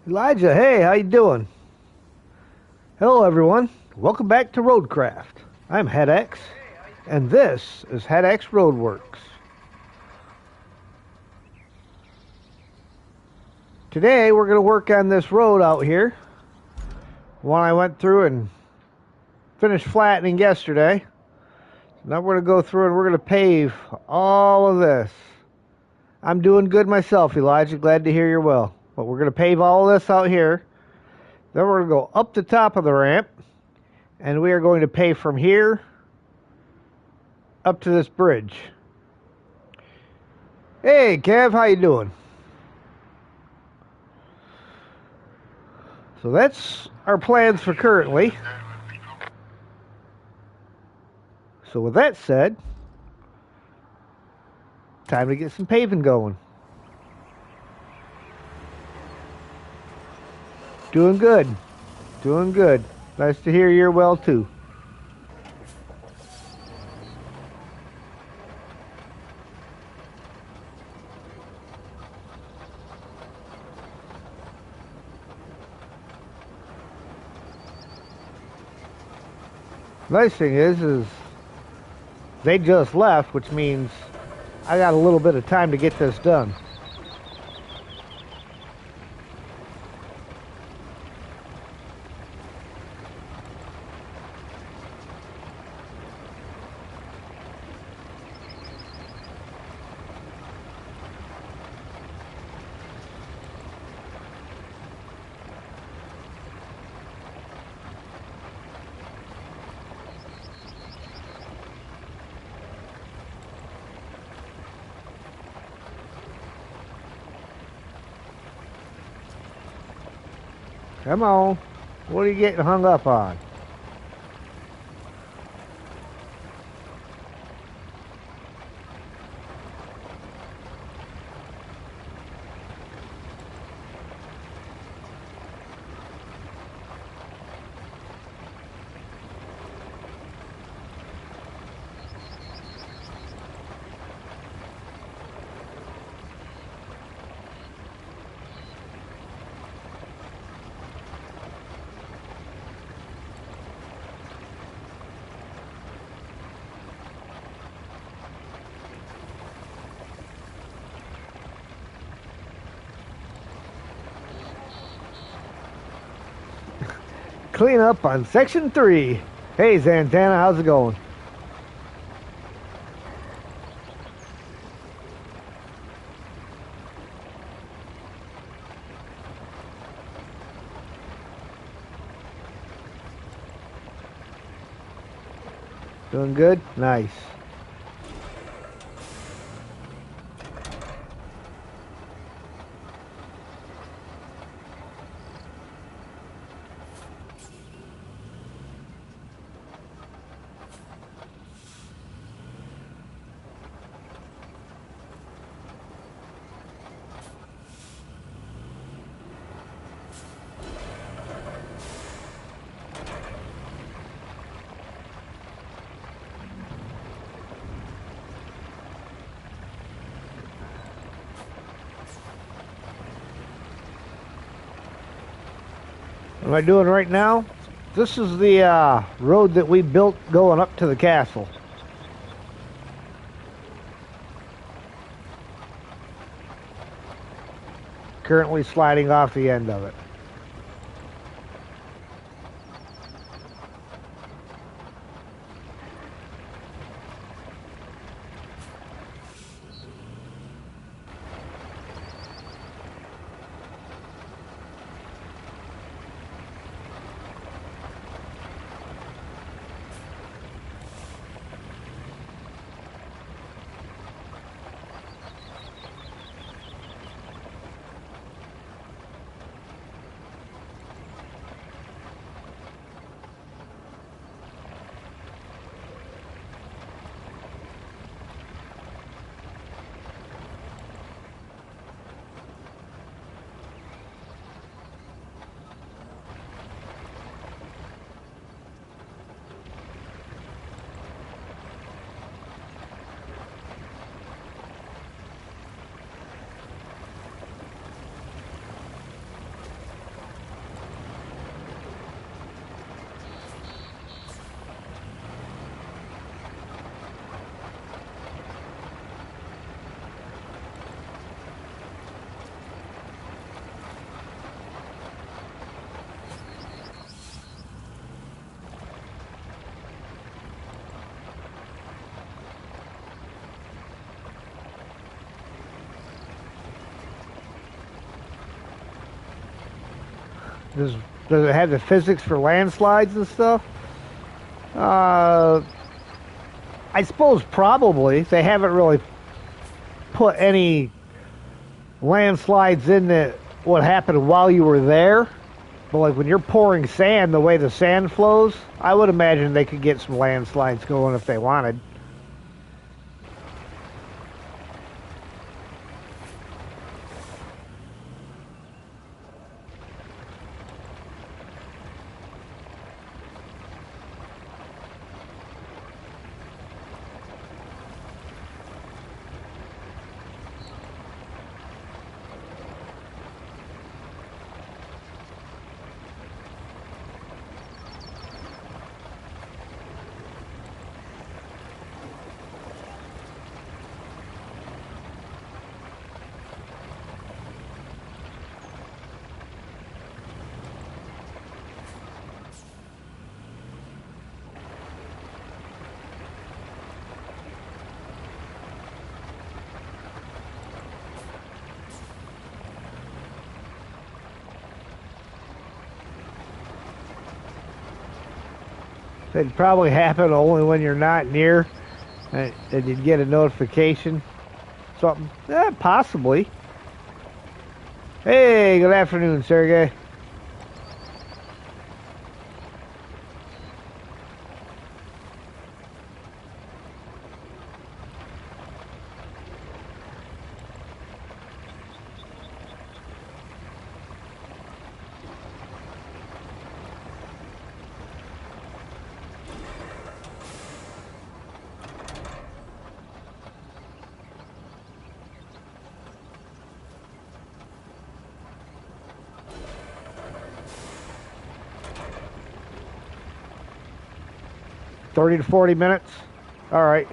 Elijah, hey, how you doing? Hello, everyone. Welcome back to Roadcraft. I'm HeadX, and this is HeadX Roadworks. Today, we're going to work on this road out here. One I went through and finished flattening yesterday. Now we're going to go through and we're going to pave all of this. I'm doing good myself, Elijah. Glad to hear you're well. But we're going to pave all of this out here. Then we're going to go up the top of the ramp. And we are going to pave from here up to this bridge. Hey, Kev, how you doing? So that's our plans for currently. So with that said, time to get some paving going. Doing good. Doing good. Nice to hear you're well too. Nice thing is they just left, which means I got a little bit of time to get this done. Come on. What are you getting hung up on? Clean up on section 3. Hey, Zantana, how's it going? Doing good? Nice. What am I doing right now? This is the road that we built going up to the castle. Currently sliding off the end of it. Does does it have the physics for landslides and stuff? Uh, I suppose probably. They haven't really put any landslides in that what happened while you were there. But like when you're pouring sand, the way the sand flows, I would imagine they could get some landslides going if they wanted. It'd probably happen only when you're not near, and you'd get a notification. Something. Possibly. Hey, good afternoon, Sergey. $30 to 40 minutes. All right.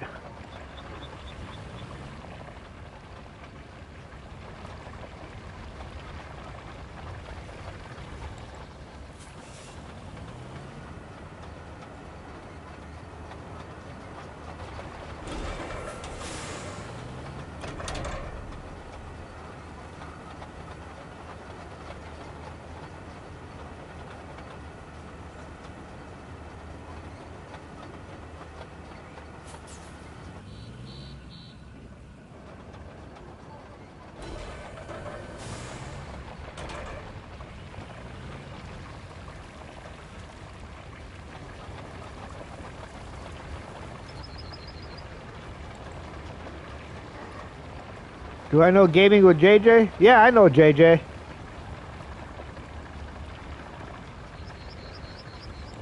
Do I know Gaming with JJ? Yeah, I know JJ.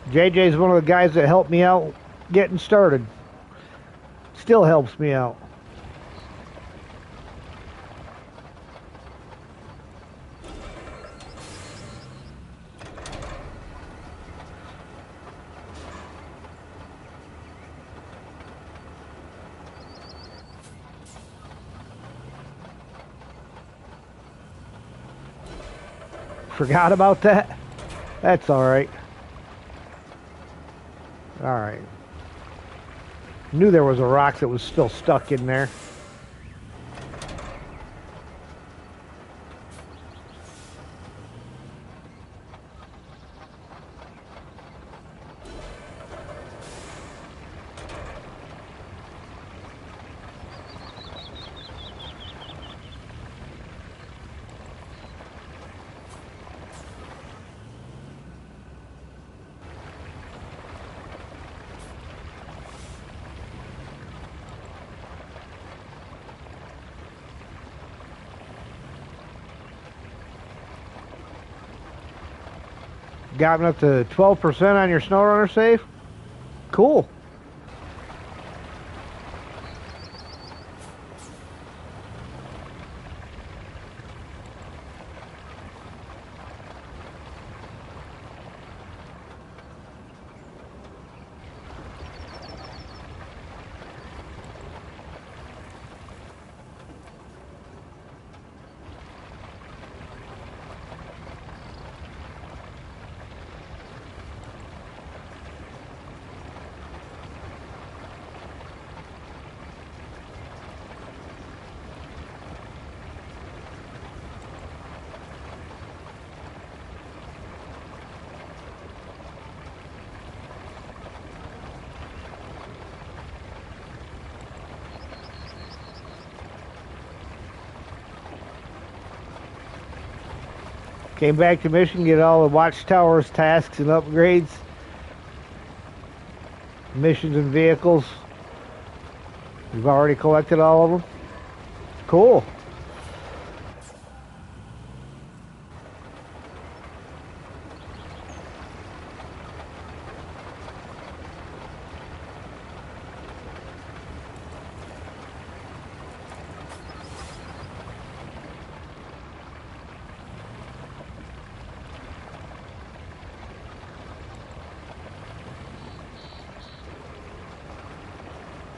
JJ's one of the guys that helped me out getting started. Still helps me out. Forgot about that? That's alright. Alright. Knew there was a rock that was still stuck in there. Gotten up to 12% on your SnowRunner save? Cool. Came back to Michigan, get all the watchtowers, tasks, and upgrades. Missions and vehicles. We've already collected all of them. Cool.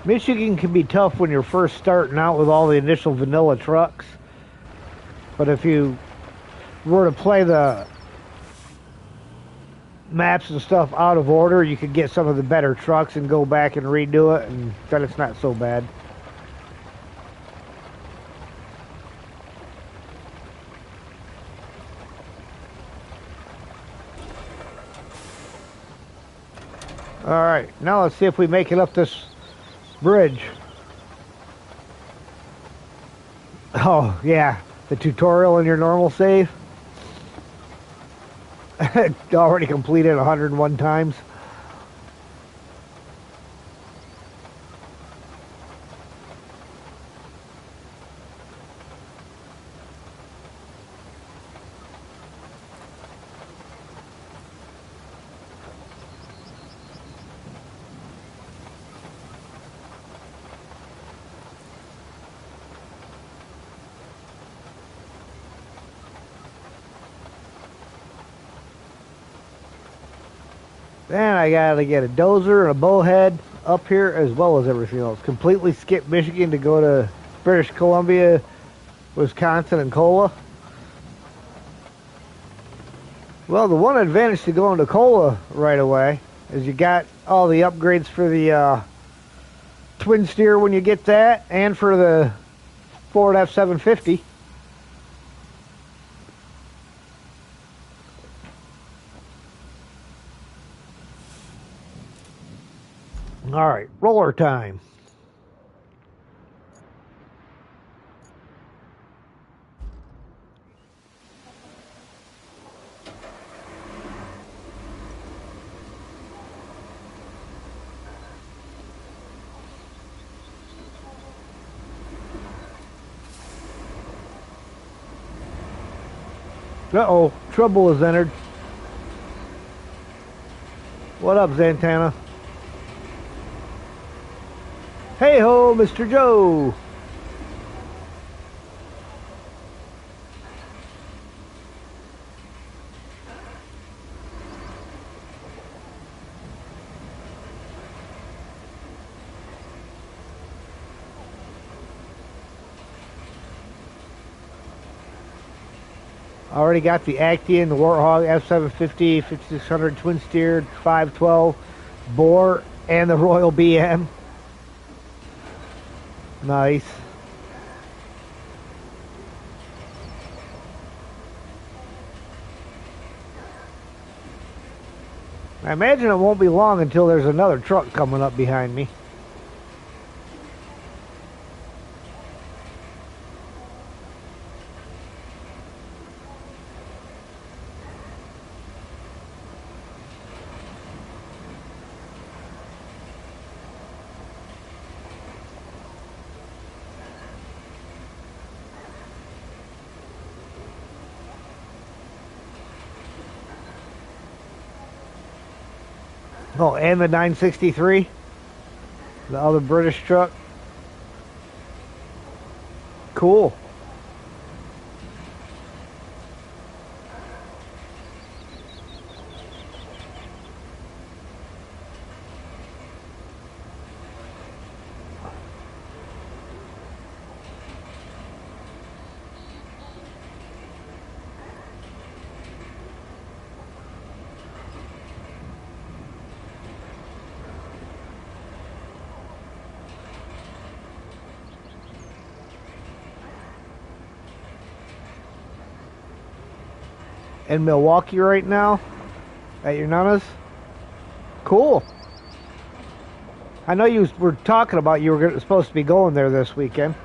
Michigan can be tough when you're first starting out with all the initial vanilla trucks. But if you were to play the maps and stuff out of order, you could get some of the better trucks and go back and redo it, and then it's not so bad. Alright, now let's see if we make it up this bridge. Oh, yeah. The tutorial in your normal save. Already completed 101 times. Then I gotta get a dozer and a bowhead up here, as well as everything else. Completely skip Michigan to go to British Columbia, Wisconsin, and Cola. Well, the one advantage to going to Cola right away is you got all the upgrades for the twin steer when you get that, and for the Ford F-750. All right, roller time. Uh-oh, trouble has entered. What up, Zantana? Hey ho, Mr. Joe! Already got the Actian, the Warthog, F-750, 5600 twin steered, 512 bore, and the Royal BM. Nice. I imagine it won't be long until there's another truck coming up behind me. Oh, and the 963, the other British truck. Cool. In Milwaukee right now at your Nana's. Cool. I know you were talking about you were supposed to be going there this weekend.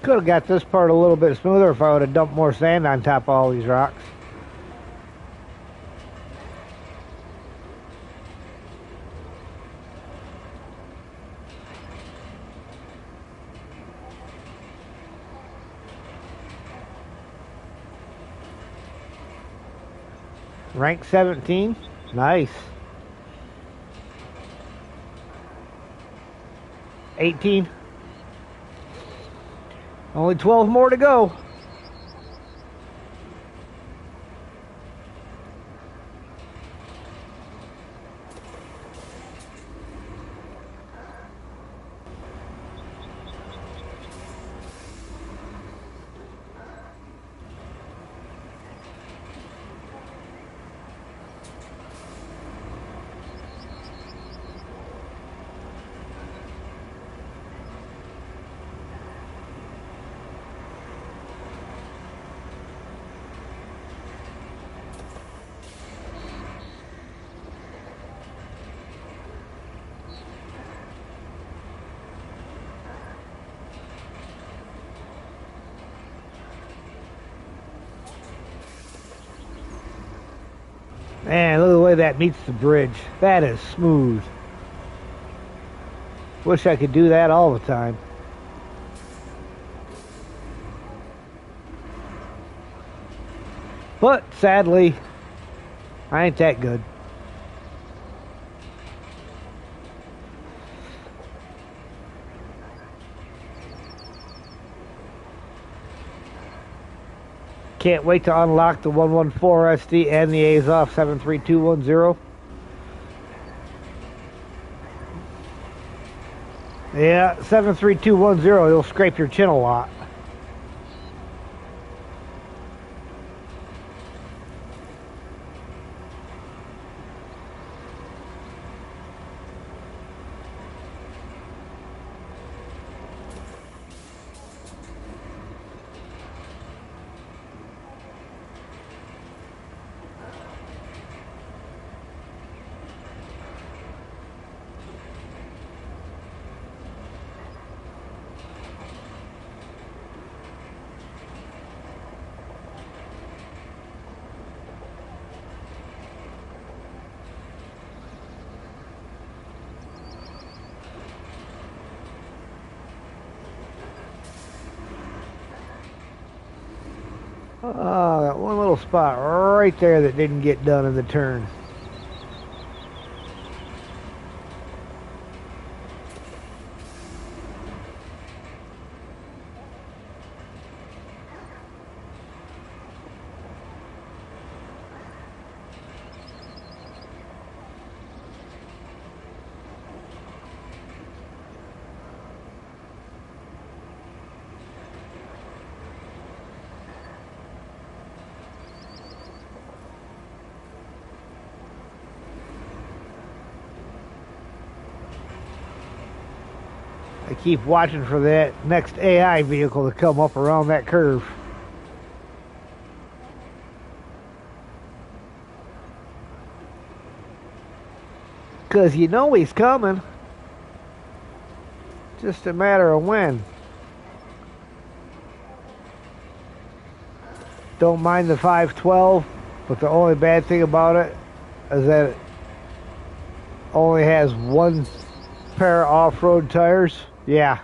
Could have got this part a little bit smoother if I would have dumped more sand on top of all these rocks. Rank 17. Nice. 18. Only 12 more to go. Man, look at the way that meets the bridge. That is smooth. Wish I could do that all the time. But sadly, I ain't that good. Can't wait to unlock the 114 SD and the Azov 73210. Yeah, 73210, you'll scrape your chin a lot. Oh, that one little spot right there that didn't get done in the turn. I keep watching for that next AI vehicle to come up around that curve. Because you know he's coming. Just a matter of when. Don't mind the 512, but the only bad thing about it is that it only has one pair of off-road tires. Yeah.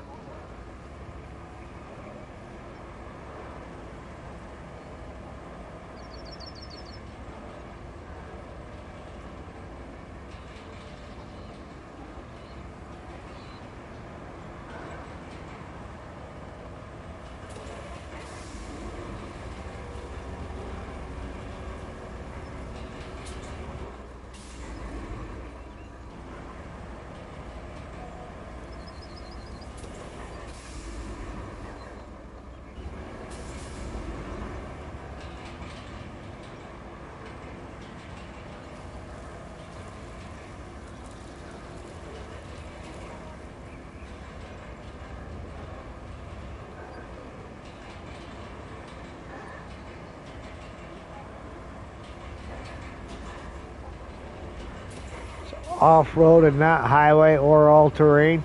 Off-road and not highway or all-terrain.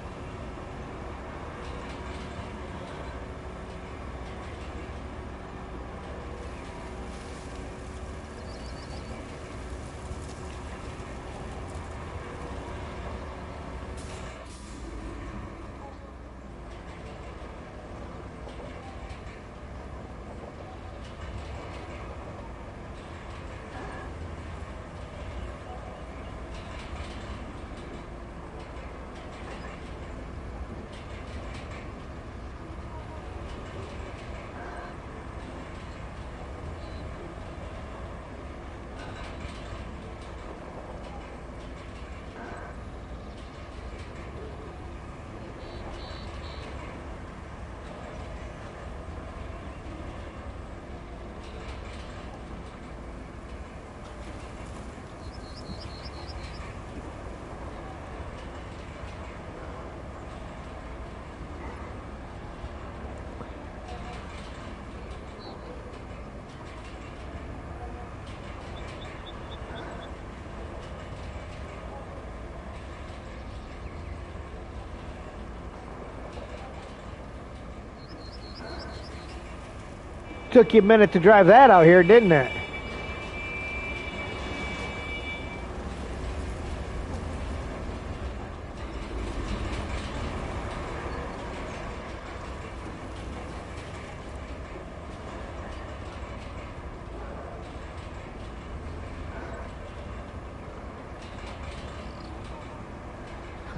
Took you a minute to drive that out here, didn't it?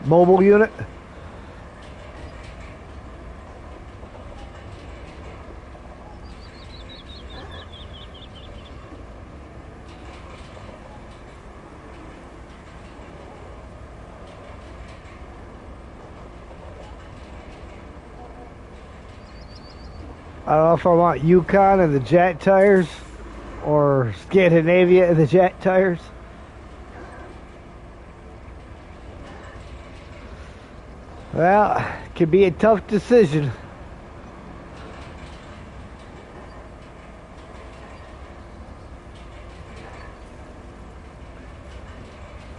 Mobile unit. I don't know if I want Yukon and the Jet tires or Scandinavia and the Jet tires. Well, it could be a tough decision.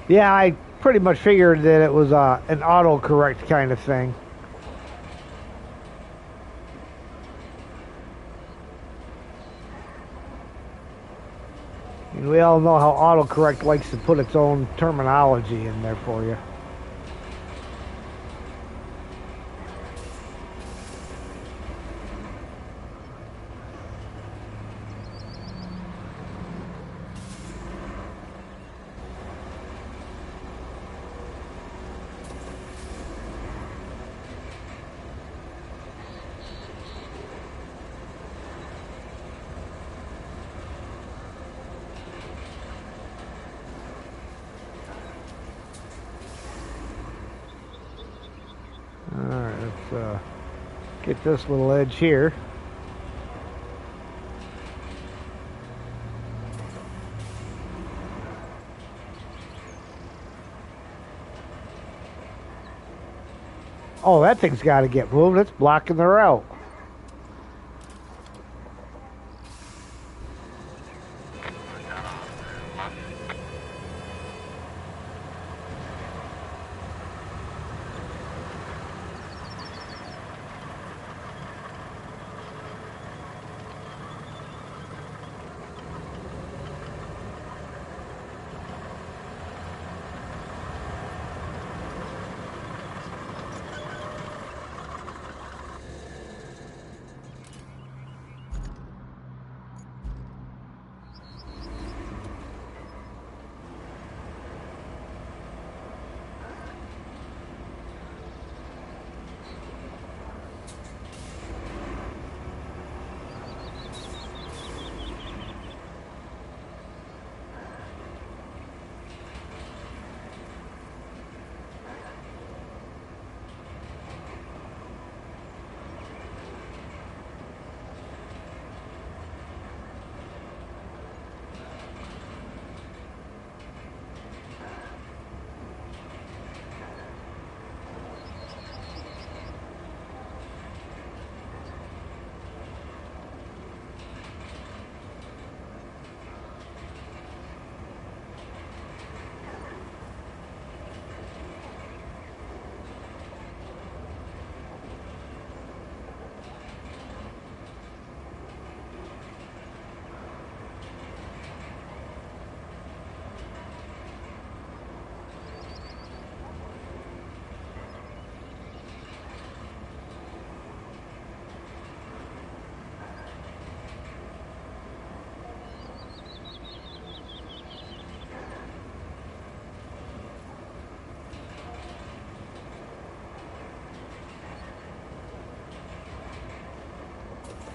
Yeah, I pretty much figured that it was an autocorrect kind of thing. And we all know how autocorrect likes to put its own terminology in there for you. Alright, let's get this little edge here. Oh, that thing's got to get moved. It's blocking the route.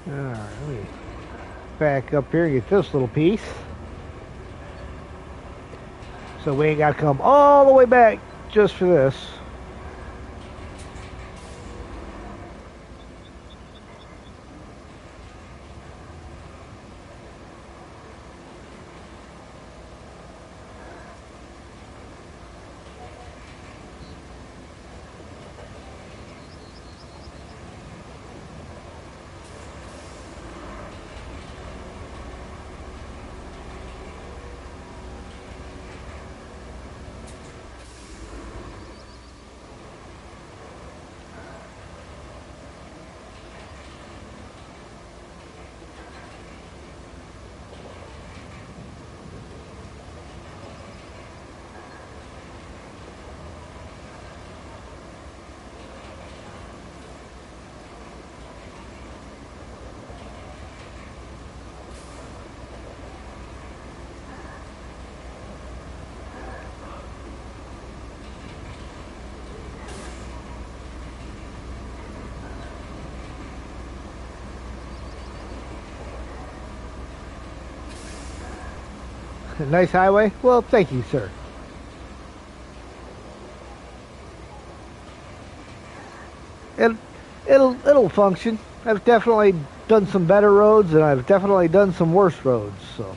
Alright, let me back up here and get this little piece. So we ain't got to come all the way back just for this. Nice highway? Well, thank you, sir. It, it'll function. I've definitely done some better roads, and I've definitely done some worse roads, so.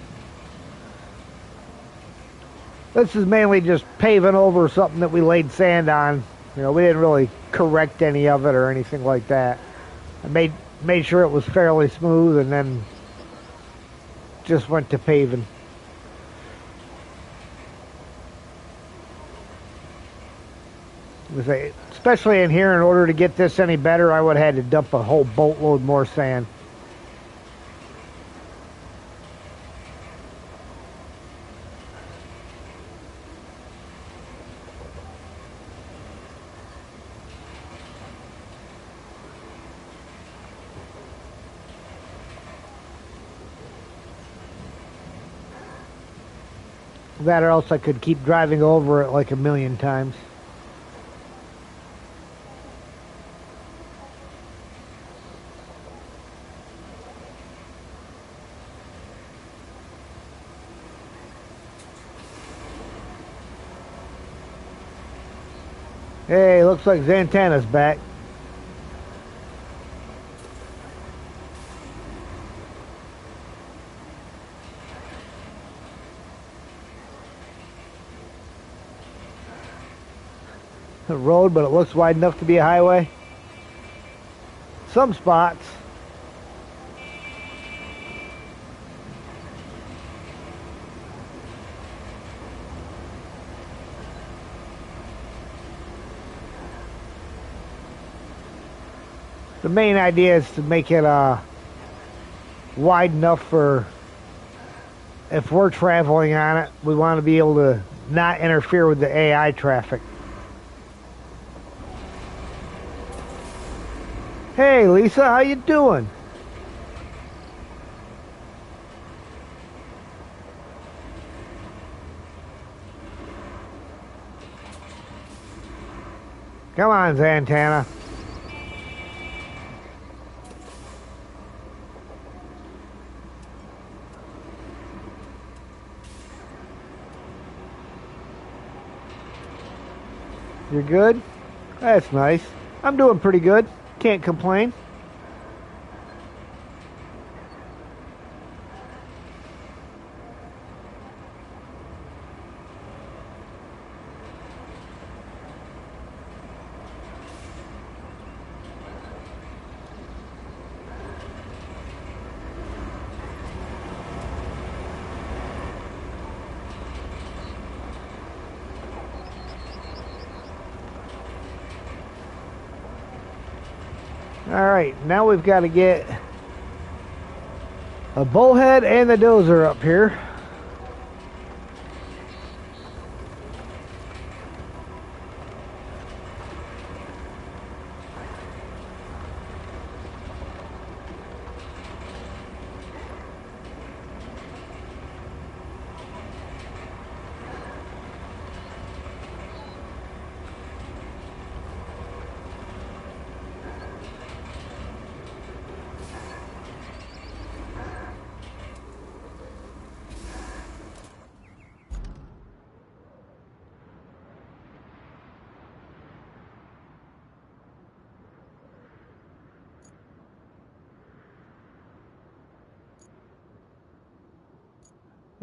This is mainly just paving over something that we laid sand on. You know, we didn't really correct any of it or anything like that. I made sure it was fairly smooth and then just went to paving. Especially in here, in order to get this any better, I would have had to dump a whole boatload more sand. That or else I could keep driving over it like a million times. Hey, looks like Zantana's back. A road, but it looks wide enough to be a highway. Some spots. The main idea is to make it wide enough for, if we're traveling on it, we want to be able to not interfere with the AI traffic. Hey Lisa, how you doing? Come on, Zantana. You're good? That's nice. I'm doing pretty good. Can't complain. Alright, now we've got to get a bullhead and the dozer up here.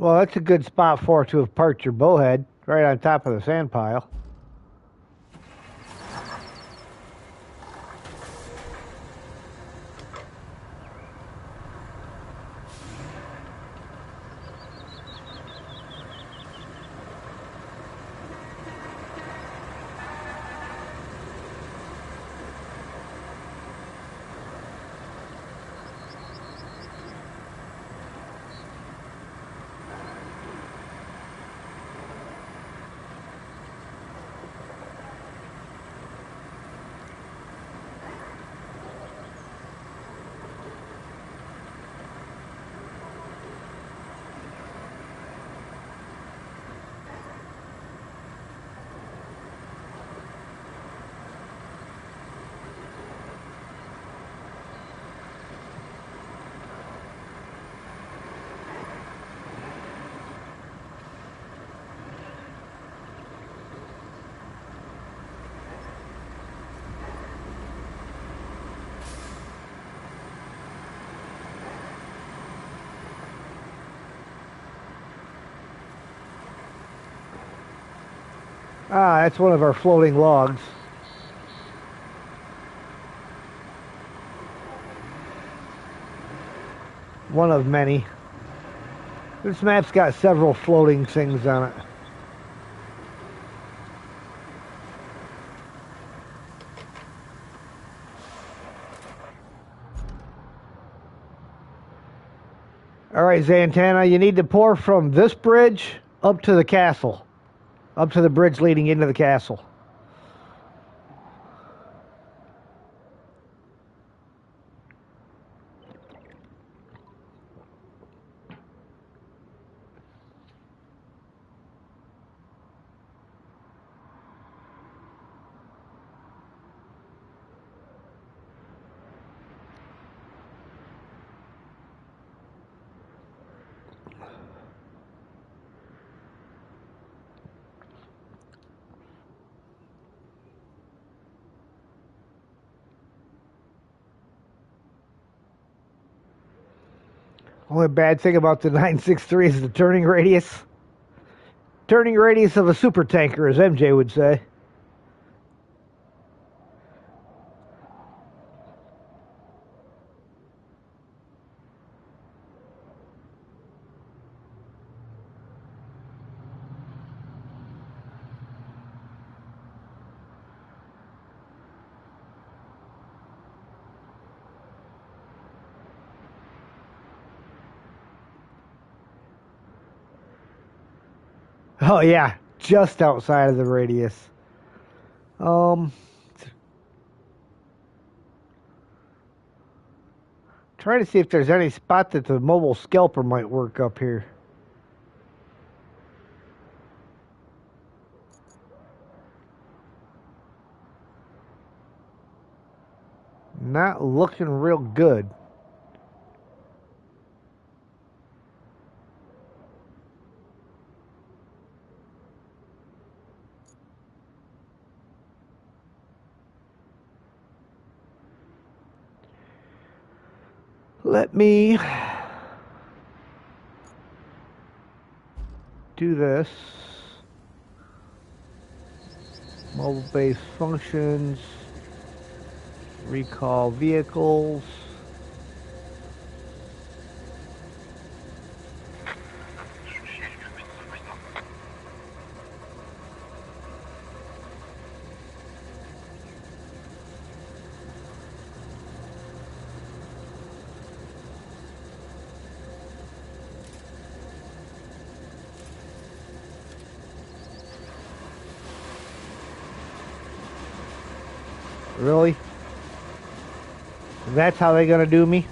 Well, that's a good spot for it to have parked your bullhead, right on top of the sand pile. Ah, that's one of our floating logs. One of many. This map's got several floating things on it. All right, Zantana, you need to pour from this bridge up to the castle. Up to the bridge leading into the castle. Only bad thing about the 963 is the turning radius. Turning radius of a super tanker, as MJ would say. Oh yeah, just outside of the radius. Trying to see if there's any spot that the mobile scalper might work up here. Not looking real good. Let me do this. Mobile base functions. Recall vehicles. Really? That's how they're gonna do me?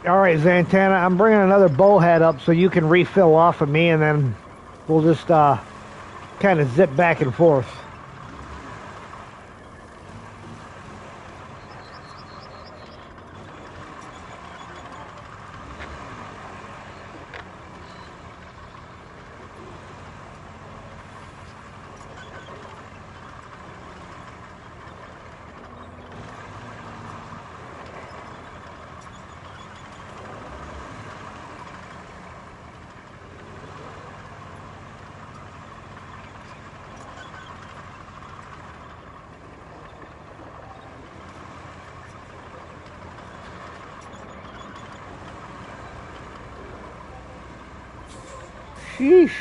All right, Zantana, I'm bringing another bowhead up so you can refill off of me, and then we'll just kind of zip back and forth. Sheesh.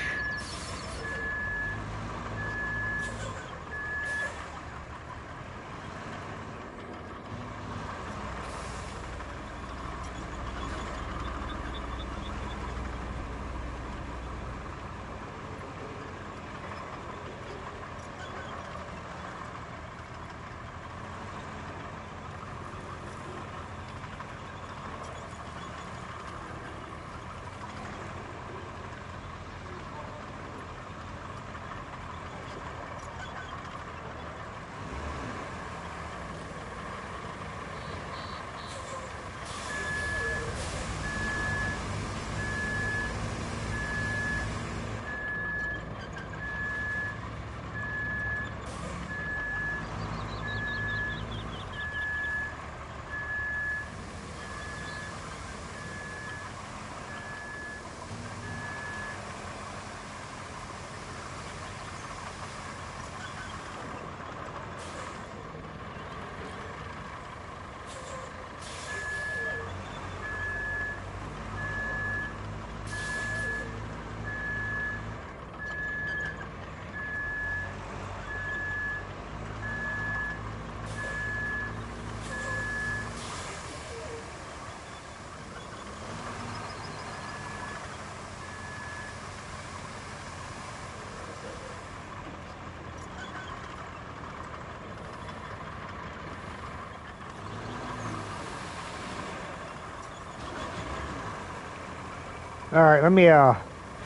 Alright, let me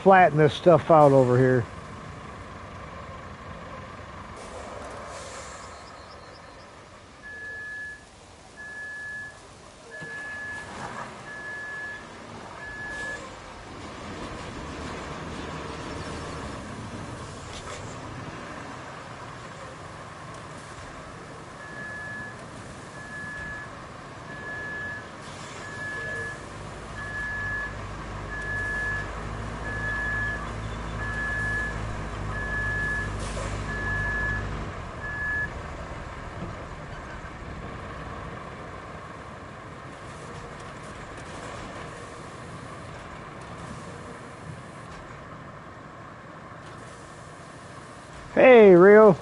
flatten this stuff out over here. Hey, Rio.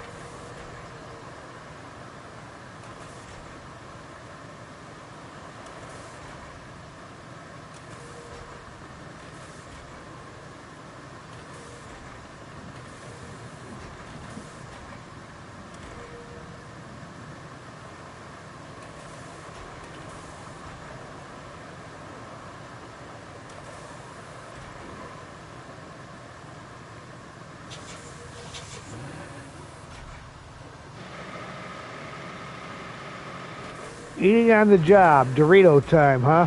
Eating on the job, Dorito time, huh?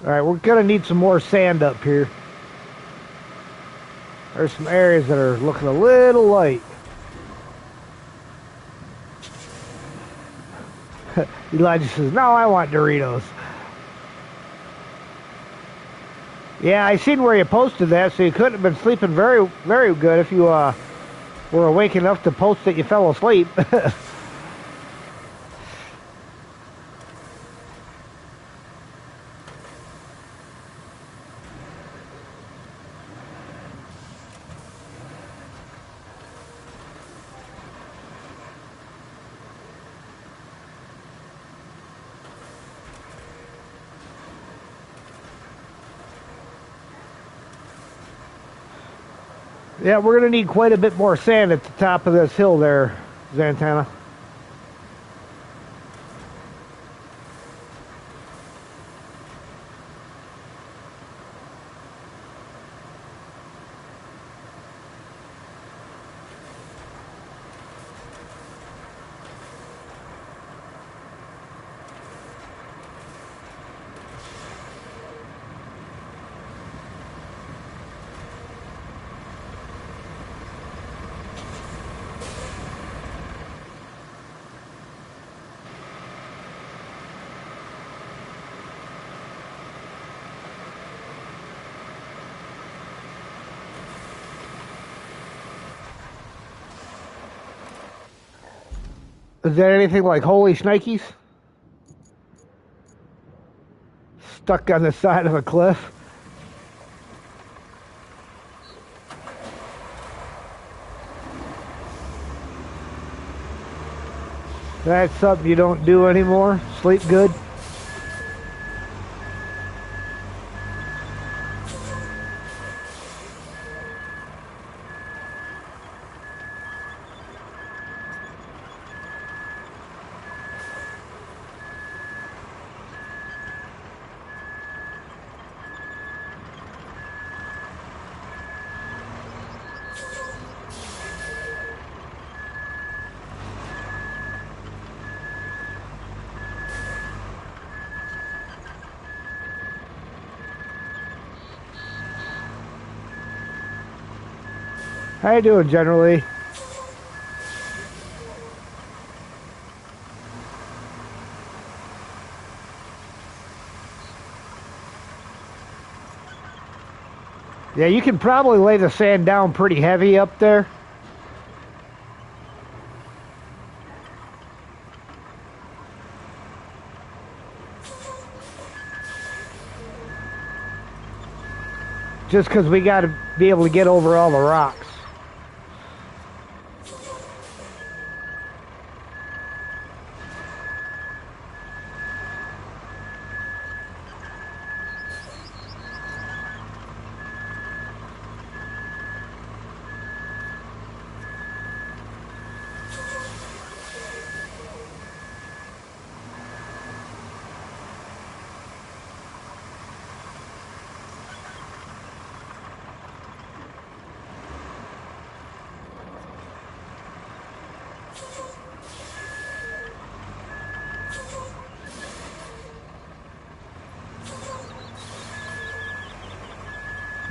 Alright, we're gonna need some more sand up here. There's some areas that are looking a little light. Elijah says, no, I want Doritos. Yeah, I seen where you posted that, so you couldn't have been sleeping very, very good if you were awake enough to post that you fell asleep. Yeah, we're going to need quite a bit more sand at the top of this hill there, Zantana. Is that anything like holy shnikes? Stuck on the side of a cliff? That's something you don't do anymore? Sleep good? How you doing generally? Yeah, you can probably lay the sand down pretty heavy up there. Just because we got to be able to get over all the rocks.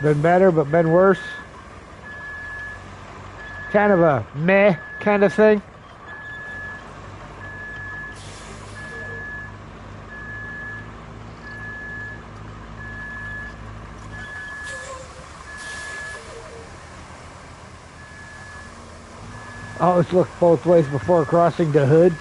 Been better, but been worse. Kind of a meh kind of thing. Always look both ways before crossing the hood.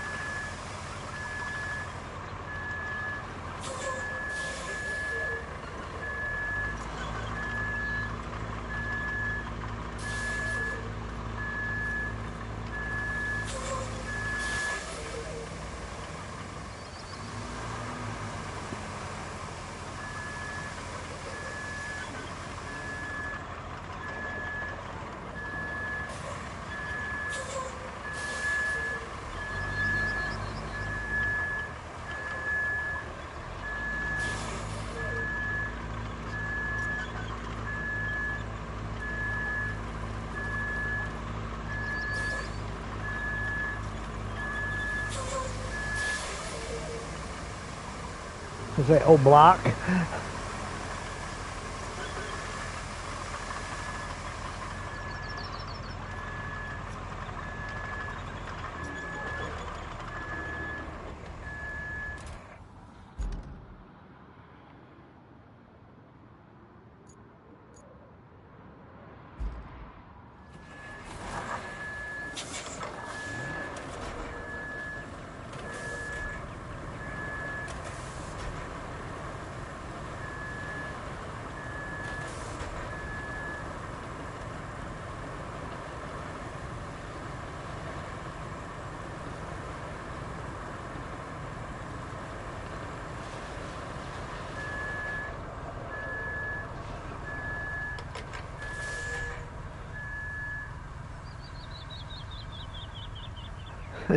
Is that old block?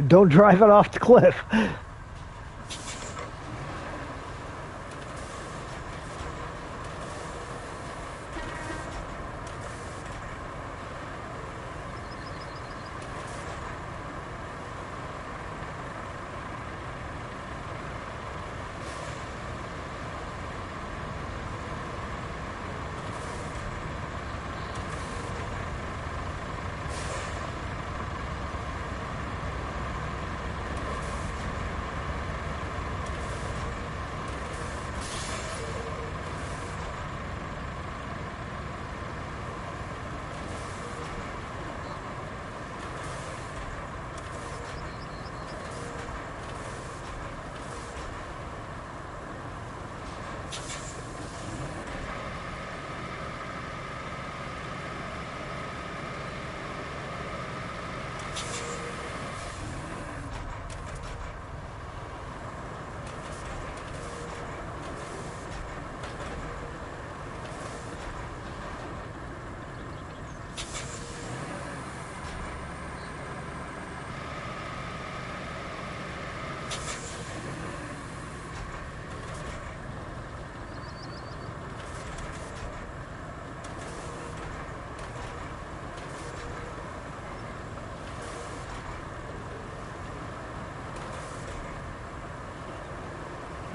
Don't drive it off the cliff.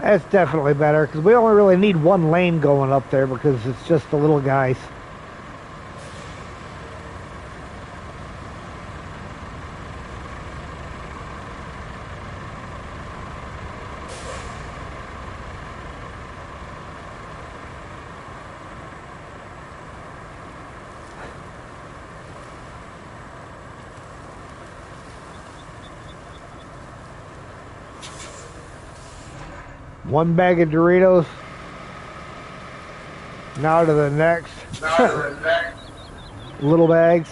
That's definitely better, because we only really need one lane going up there because it's just the little guys. One bag of Doritos. Now to the next. Little bags.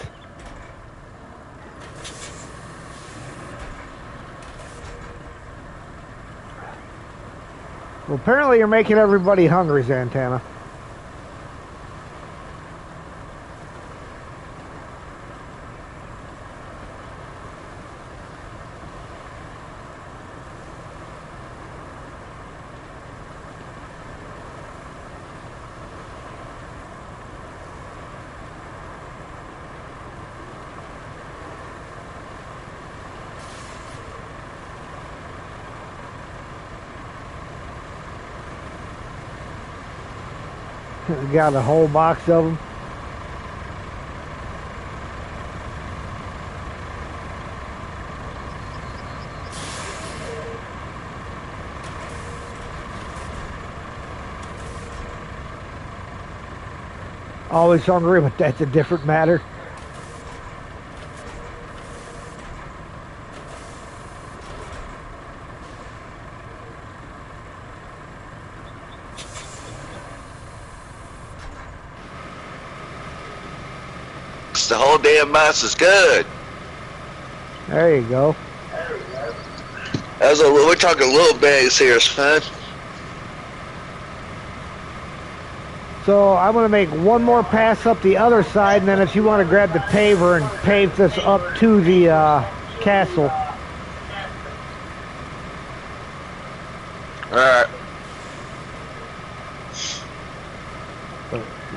Well, apparently you're making everybody hungry, Santana. We got a whole box of them. Always hungry, but that's a different matter. The whole damn mouse is good. There you go. We're talking little bags here, son. So I'm going to make one more pass up the other side, and then if you want to grab the paver and pave this up to the castle. Alright.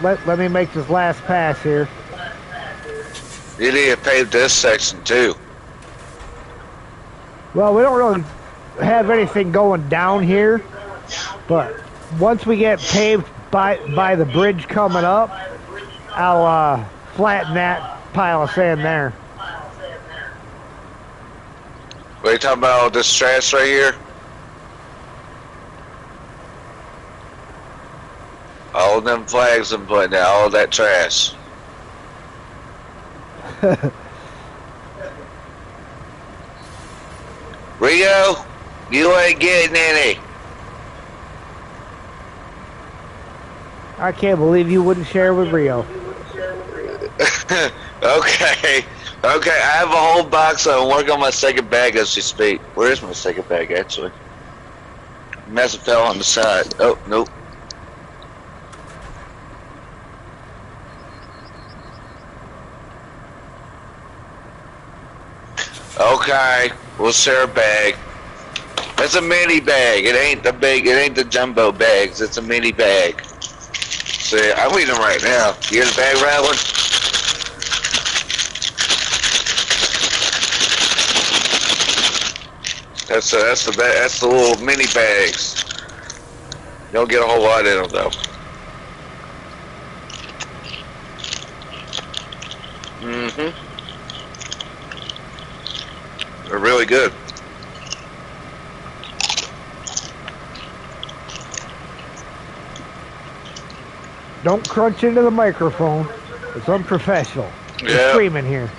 Let me make this last pass here. You need to pave this section too. Well, we don't really have anything going down here, but once we get paved by the bridge coming up, I'll flatten that pile of sand there. What are you talking about, all this trash right here? All them flags I'm putting out, all that trash. Rio, you ain't getting any. I can't believe you wouldn't share with Rio. Okay. Okay, I have a whole box of them. Work on my second bag as we speak. Where's my second bag, actually? Mess fell on the side. Oh, nope. Okay, we'll share a bag. It's a mini bag. It ain't the big. It ain't the jumbo bags. It's a mini bag. See, I'm eating them right now. You hear the bag rattling? That's the little mini bags. You don't get a whole lot in them though. They're really good. Don't crunch into the microphone. It's unprofessional. You're screaming here.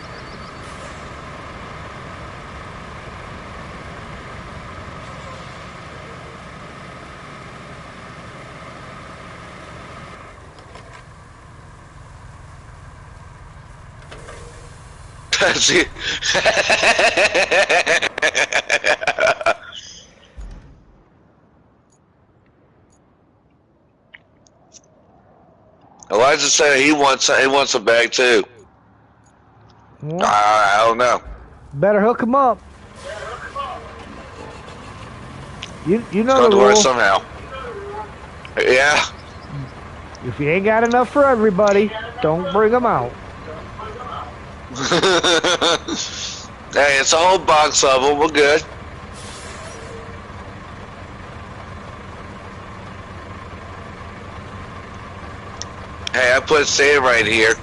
See? Elijah said he wants a bag too. Well, I don't know. better hook him up. You know It's the going to work rule. somehow. Yeah. If you ain't got enough for everybody, don't bring them out. Hey, it's a whole box of them. We're good. Hey, I put sand right here.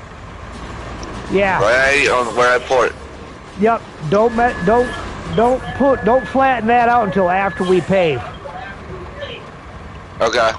Yeah. Right on where I poured it. Yep. Don't flatten that out until after we pave. Okay.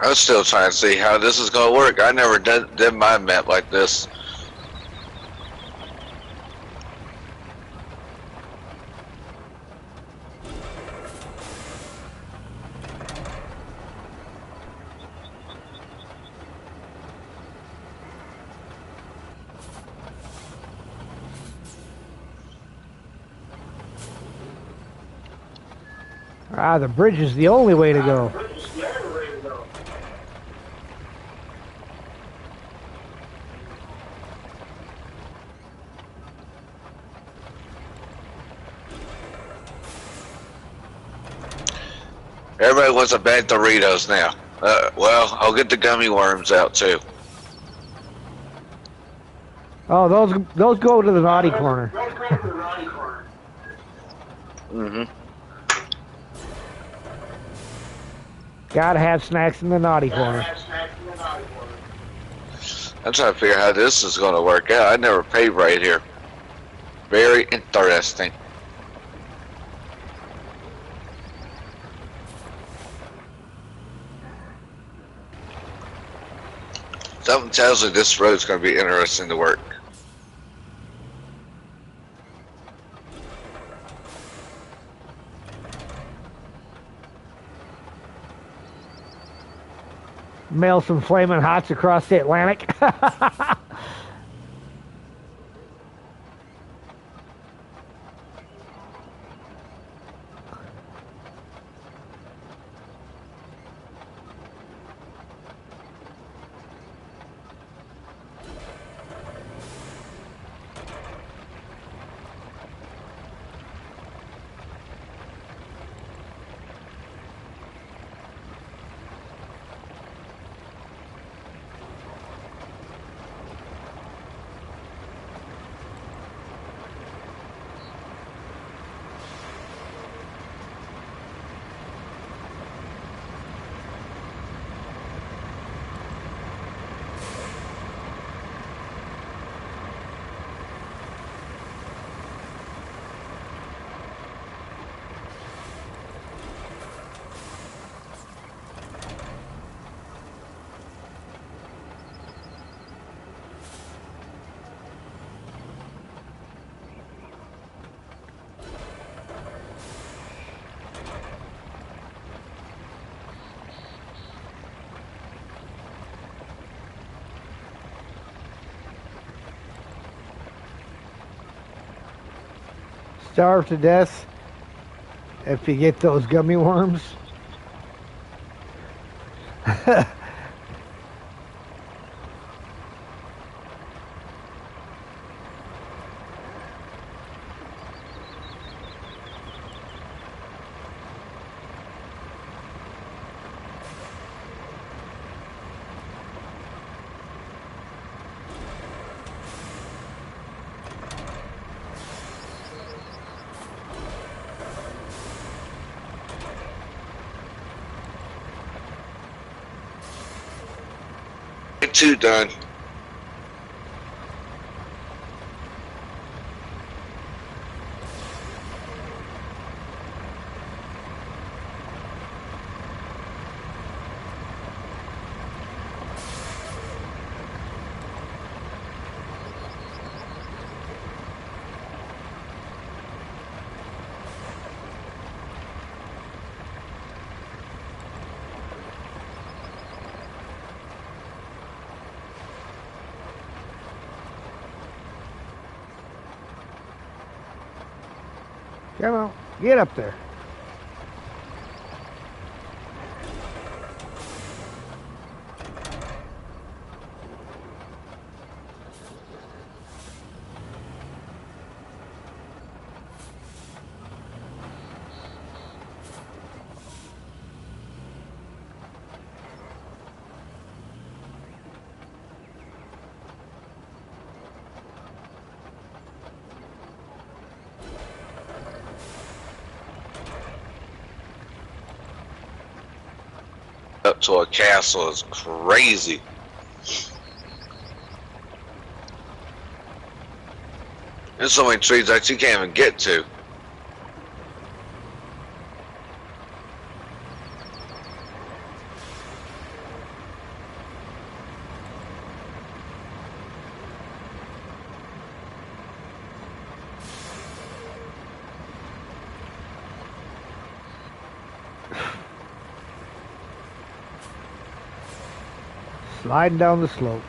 I'm still trying to see how this is going to work. I never did my map like this. Ah, the bridge is the only way to go. Everybody wants a bag of Doritos now. Well, I'll get the gummy worms out too. Oh, those go to the naughty corner. Mm-hmm. Gotta have snacks in the naughty corner. I'm trying to figure out how this is going to work out. I never paid right here. Very interesting. Something tells me this road's going to be interesting to work. Mail some flaming hots across the Atlantic. Starve to death if you get those gummy worms. Two done. Come on, get up there. Up to a castle is crazy. There's so many trees that you can't even get to. Sliding down the slope.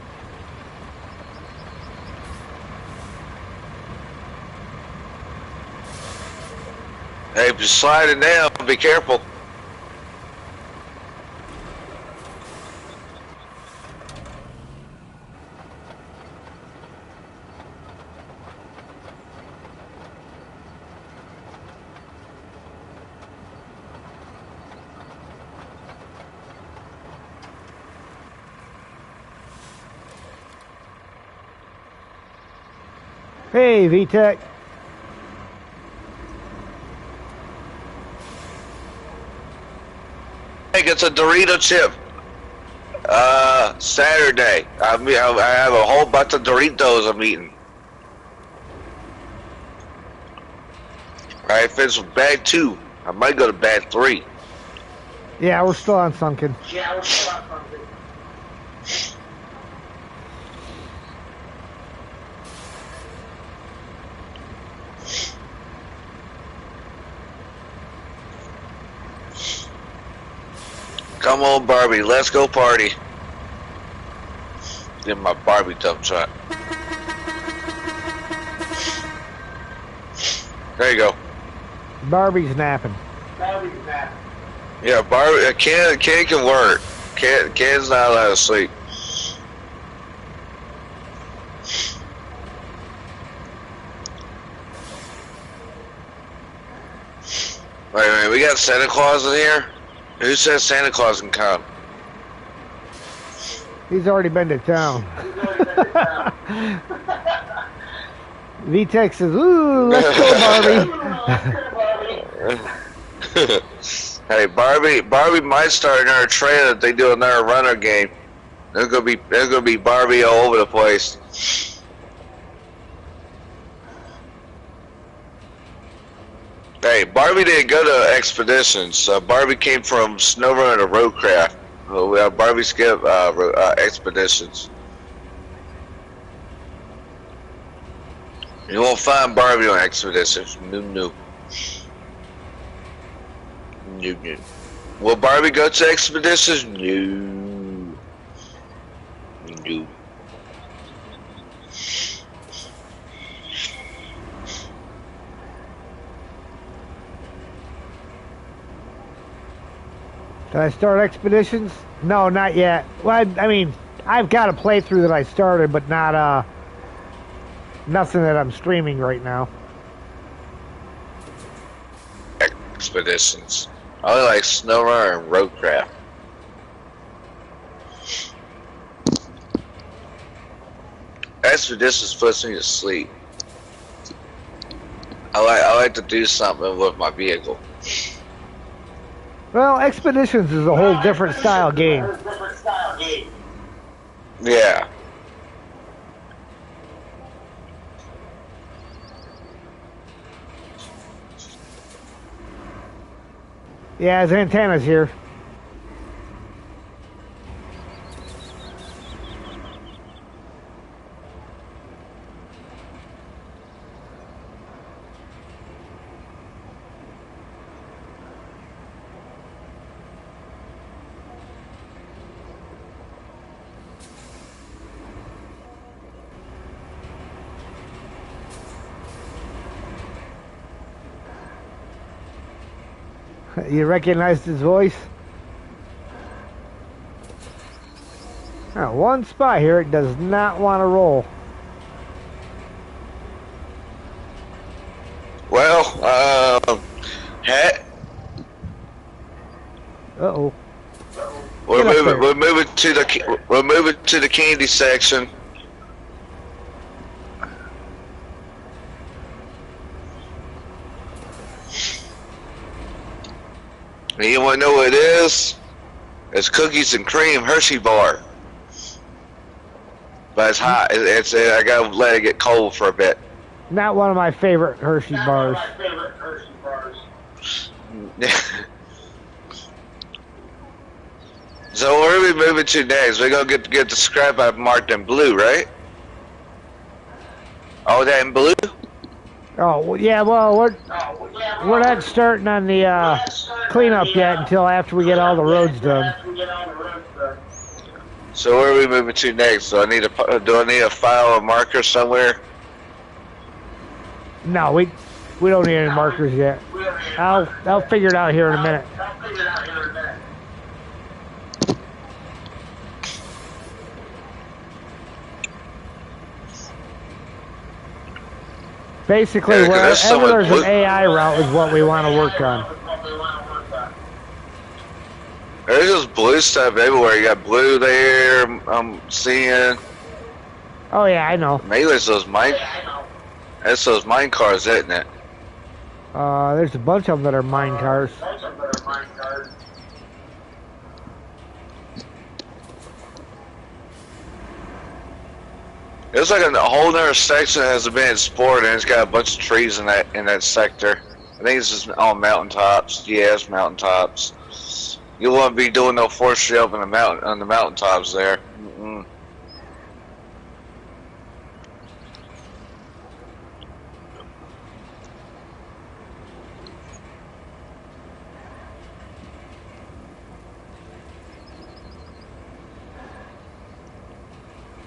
Hey, if you're sliding down, be careful. Hey, VTech. Hey, it's a Dorito chip. Saturday. I have a whole bunch of Doritos I'm eating. I finished with bag 2. I might go to bag 3. Yeah, we're still on Sunken. Come on, Barbie. Let's go party. Get my Barbie dump truck. There you go. Barbie's napping. Yeah, Barbie. Ken can work. Ken's not allowed to sleep. Wait a minute. We got Santa Claus in here. Who says Santa Claus can come? He's already been to town. VTech says, "Ooh, let's go, Barbie." Hey, Barbie might start another trailer if they do another runner game. There's gonna be Barbie all over the place. Hey, Barbie didn't go to expeditions. Barbie came from SnowRunner to Roadcraft. We have Barbie skip expeditions. You won't find Barbie on expeditions. No. Will Barbie go to expeditions? No. Did I start expeditions? No, not yet. Well, I mean, I've got a playthrough that I started, but not nothing that I'm streaming right now. Expeditions. I only like SnowRunner and Roadcraft. Expeditions puts me to sleep. I like to do something with my vehicle. Well, Expeditions is a whole different style game. Yeah. Yeah, his antenna's here. You recognized his voice? One spot here, it does not want to roll. Well, Uh-oh. we're moving to the candy section. And you want to know what it is? It's cookies and cream Hershey bar. But it's hot. I gotta let it get cold for a bit. Not one of my favorite Hershey bars. So where are we moving to next? We're gonna get the scrap I marked in blue, right? Oh, that in blue? Oh, well, yeah, well, we're not starting on the cleanup yet until after we get all the roads done. So where are we moving to next? Do I need a file or marker somewhere? No, we don't need any markers yet. I'll figure it out here in a minute. Basically, Yeah, 'cause wherever there's so much there's an blue. AI route is what we want to work on. There's just blue stuff everywhere. You got blue there. I'm seeing. Oh yeah, I know. Maybe it's those mine. That's those mine cars, isn't it? There's a bunch of them that are mine cars. It's like a whole other section that hasn't been explored, and it's got a bunch of trees in that sector. I think it's just on mountaintops. Yeah, it's mountaintops. You won't be doing no forestry up in the mountaintops there. Mm-mm.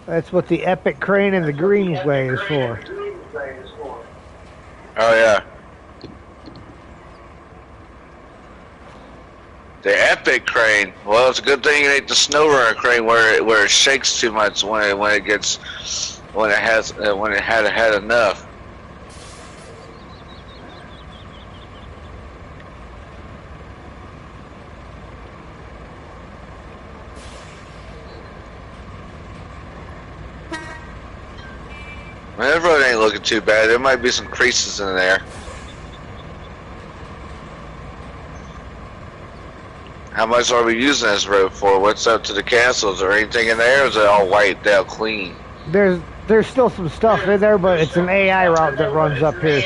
That's what the epic crane and the Greenway is for. Oh yeah. The epic crane. Well, it's a good thing it ain't the snow runner crane where it shakes too much when it had enough. That road ain't looking too bad. There might be some creases in there. How much are we using this road for? What's up to the castle? Is there anything in there, or is it all wiped out clean? There's still some stuff in there, but it's an AI route that runs up here.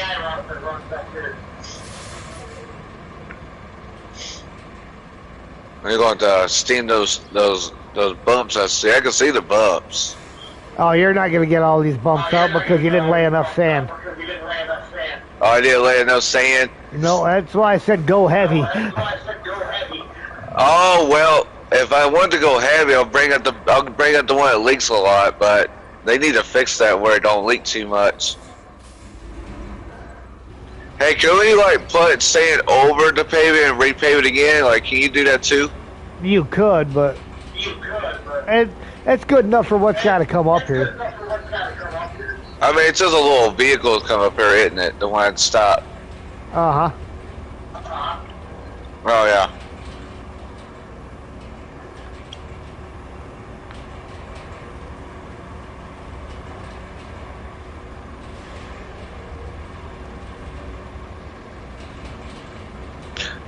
We're going to steam those bumps. I can see the bumps. Oh, you're not going to get all these bumps out because you didn't lay enough sand. Oh, I didn't lay enough sand. No, that's why I said go heavy. Oh well, if I want to go heavy, I'll bring up the one that leaks a lot. But they need to fix that where it don't leak too much. Hey, can we like put sand over the pavement and repave it again? Like, can you do that too? You could, but it's good enough for what's got to come up here. I mean, it's just a little vehicle come up here, isn't it? The one that stop. Uh-huh. Oh yeah.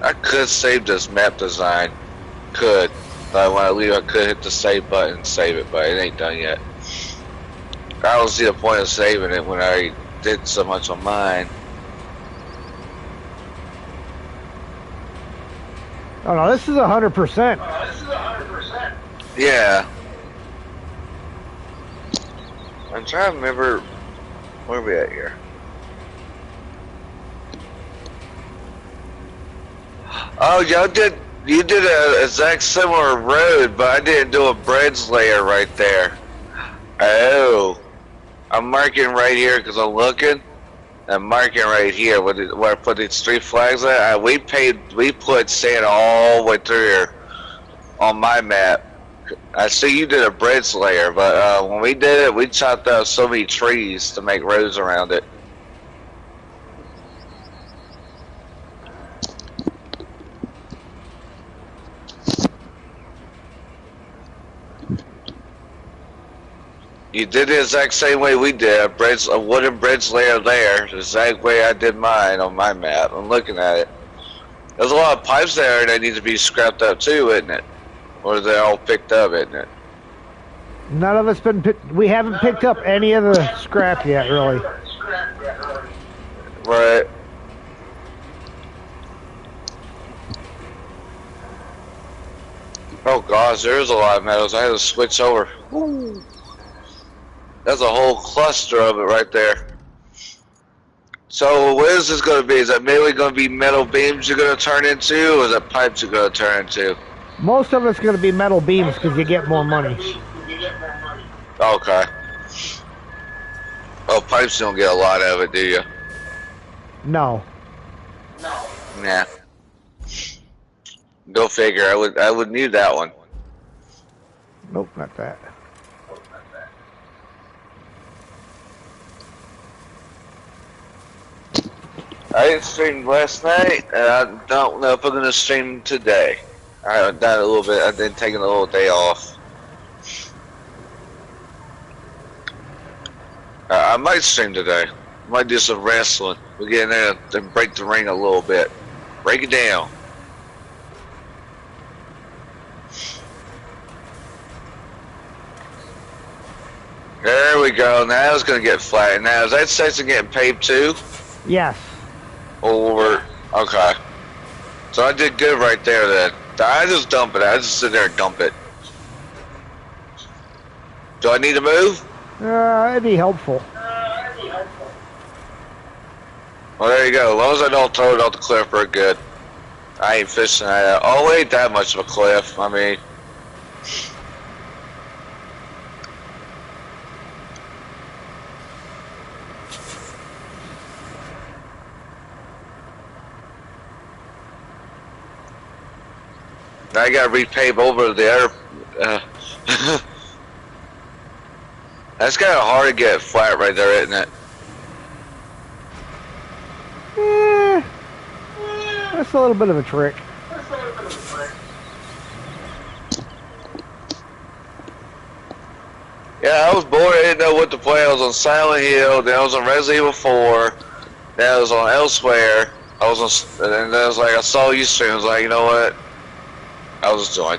I could save this map design. Could. But when I leave, I could hit the save button and save it, but it ain't done yet. I don't see the point of saving it when I did so much on mine. Oh no, this is 100%. Yeah. I'm trying to remember where are we at here. Oh, you did a exact similar road, but I didn't do a bridge layer right there. Oh. I'm marking right here because I'm looking. I'm marking right here where I put these 3 flags at. We put sand all the way through here on my map. I see you did a bridge layer, but when we did it, we chopped out so many trees to make roads around it. You did the exact same way we did, a wooden bridge layer there, the exact way I did mine on my map. I'm looking at it. There's a lot of pipes there that need to be scrapped up too, isn't it? Or is they all picked up, isn't it? None of us we haven't picked up any of the scrap yet, really. Right. Oh gosh, there's a lot of metals. I had to switch over. Woo. That's a whole cluster of it right there. So what is this going to be? Is that mainly going to be metal beams you're going to turn into, or is that pipes you're going to turn into? Most of it's going to be metal beams because you get more money. Okay. Oh, pipes don't get a lot of it, do you? No. Nah. Go figure. I would need that one. Nope, not that. I didn't stream last night, and I don't know if I'm gonna stream today. I done a little bit. I've been taking a little day off. I might stream today. Might do some wrestling. We get in there and break the ring a little bit. Break it down. There we go. Now it's gonna get flat. Now is that section getting paved too? Yes. Or okay. So I did good right there then. I just dump it. I just sit there and dump it. Do I need to move? It'd be helpful. Well, there you go. As long as I don't throw it off the cliff, we're good. I ain't fishing that. Oh, it ain't that much of a cliff. I mean, I gotta repave over there. That's kind of hard to get flat right there, isn't it? That's a little bit of a trick. Yeah, I was bored. I didn't know what to play. I was on Silent Hill, then I was on Resident Evil 4, then I was on Elsewhere. I was on, and then I was like, I saw you stream. I was like, you know what? I'll just join.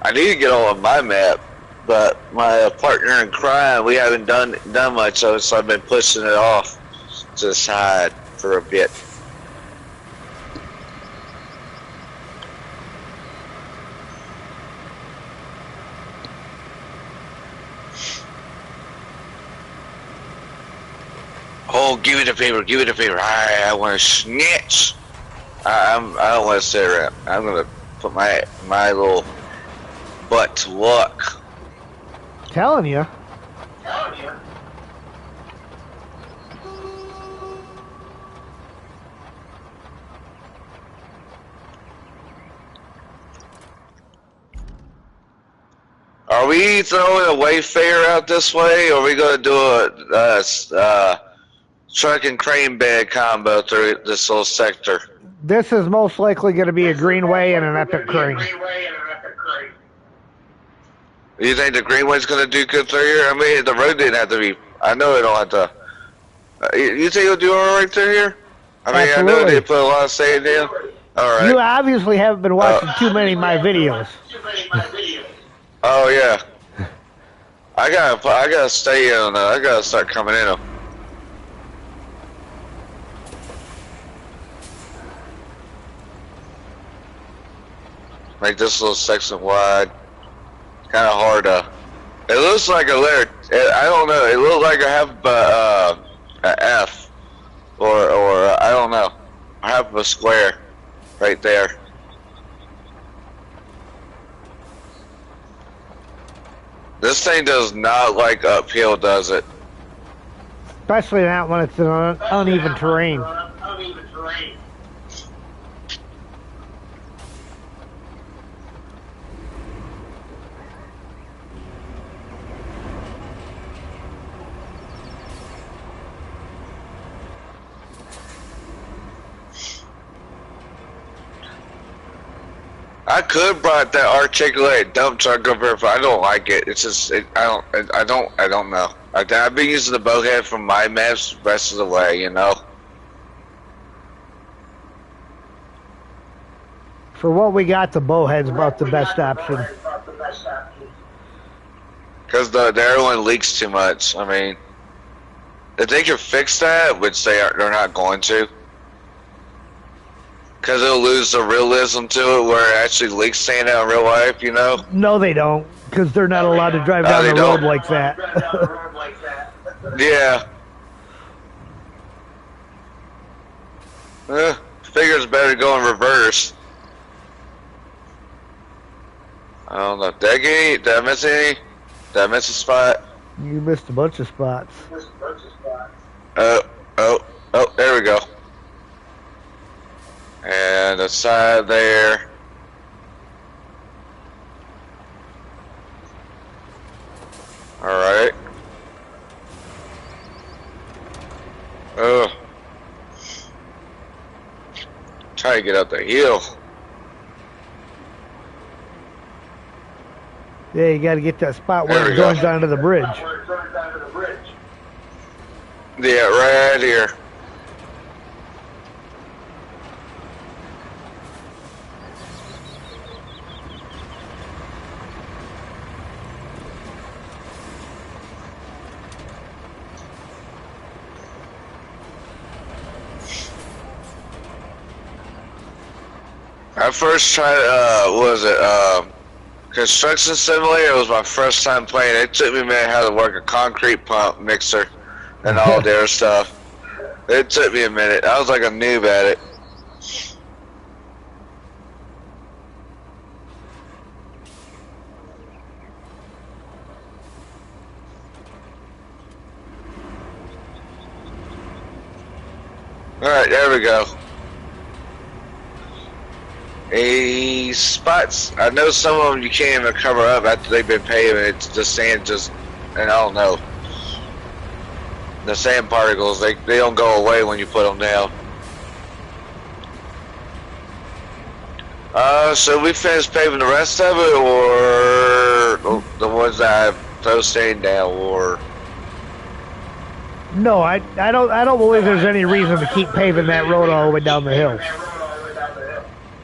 I need to get on my map, but my partner in crime, we haven't done much of it, so I've been pushing it off to the side for a bit. Oh, give me the paper, give me the paper. I want to snitch. I don't want to sit around. I'm gonna put my little butt to work. Telling you. Are we throwing a Wayfarer out this way, or are we gonna do a truck and crane bed combo through this little sector? This is most likely going to be a Greenway and an Epic Crane. You think the Greenway's gonna do good through here? I mean, the road didn't have to be. I know it don't have to. You think it'll do all right through here? I mean, Absolutely. I know they put a lot of sand in. All right. You obviously haven't been watching too many of my videos. Oh yeah. I gotta stay in. I gotta start coming in them. Make this little section wide. Kind of hard to. It looks like a letter. I don't know. It looks like I have a F, or I don't know. I have a square right there. This thing does not like uphill, does it? Especially not when it's an uneven terrain. I could brought that articulated dump truck over here, but I don't like it. It's just, I don't know. I've been using the bowhead from my maps the rest of the way, you know. For what we got, the bowhead's about the best option. Because the other one leaks too much. I mean, if they could fix that, which they're not going to. Because it'll lose the realism to it where it actually leaks sand out in real life, you know? No, they don't, because they're not allowed to drive down the road like that. Yeah. Figure it's better to go in reverse. I don't know. Did I miss any? Did I miss a spot? You missed a bunch of spots. Oh, oh, oh, there we go. And the side there. Alright. Oh. Try to get up the hill. Yeah, you got to get that spot where There it we go. joins onto the bridge. Yeah, right here. I first tried, Construction Simulator. It was my first time playing. It took me a minute how to work a concrete pump mixer and all their stuff. It took me a minute. I was like a noob at it. Alright, there we go. These spots, I know some of them you can't even cover up after they've been paving. It's the sand just, and I don't know. The sand particles, they don't go away when you put them down. So we finished paving the rest of it, or the ones that I have those staying down, or? No, I don't believe there's any reason to keep paving that road all the way down the hill.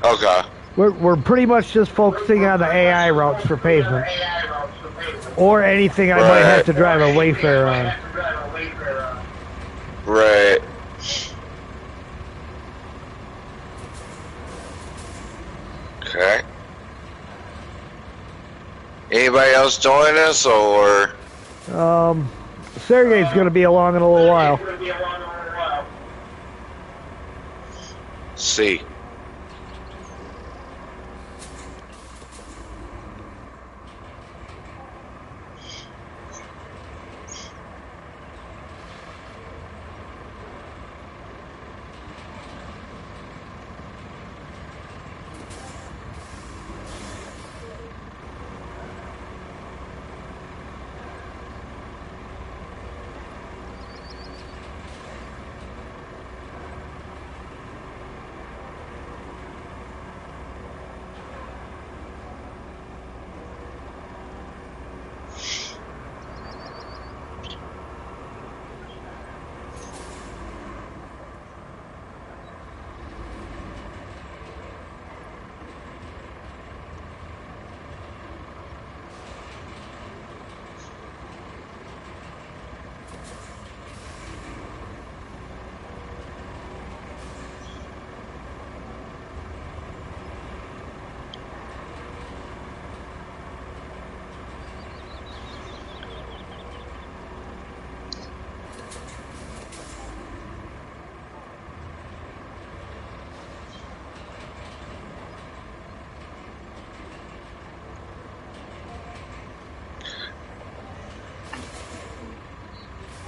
Okay. We're pretty much just focusing on the AI routes for pavement, or anything I might have to drive a Wayfarer on. Right. Okay. Anybody else join us, or? Sergey's going to be along in a little while. See.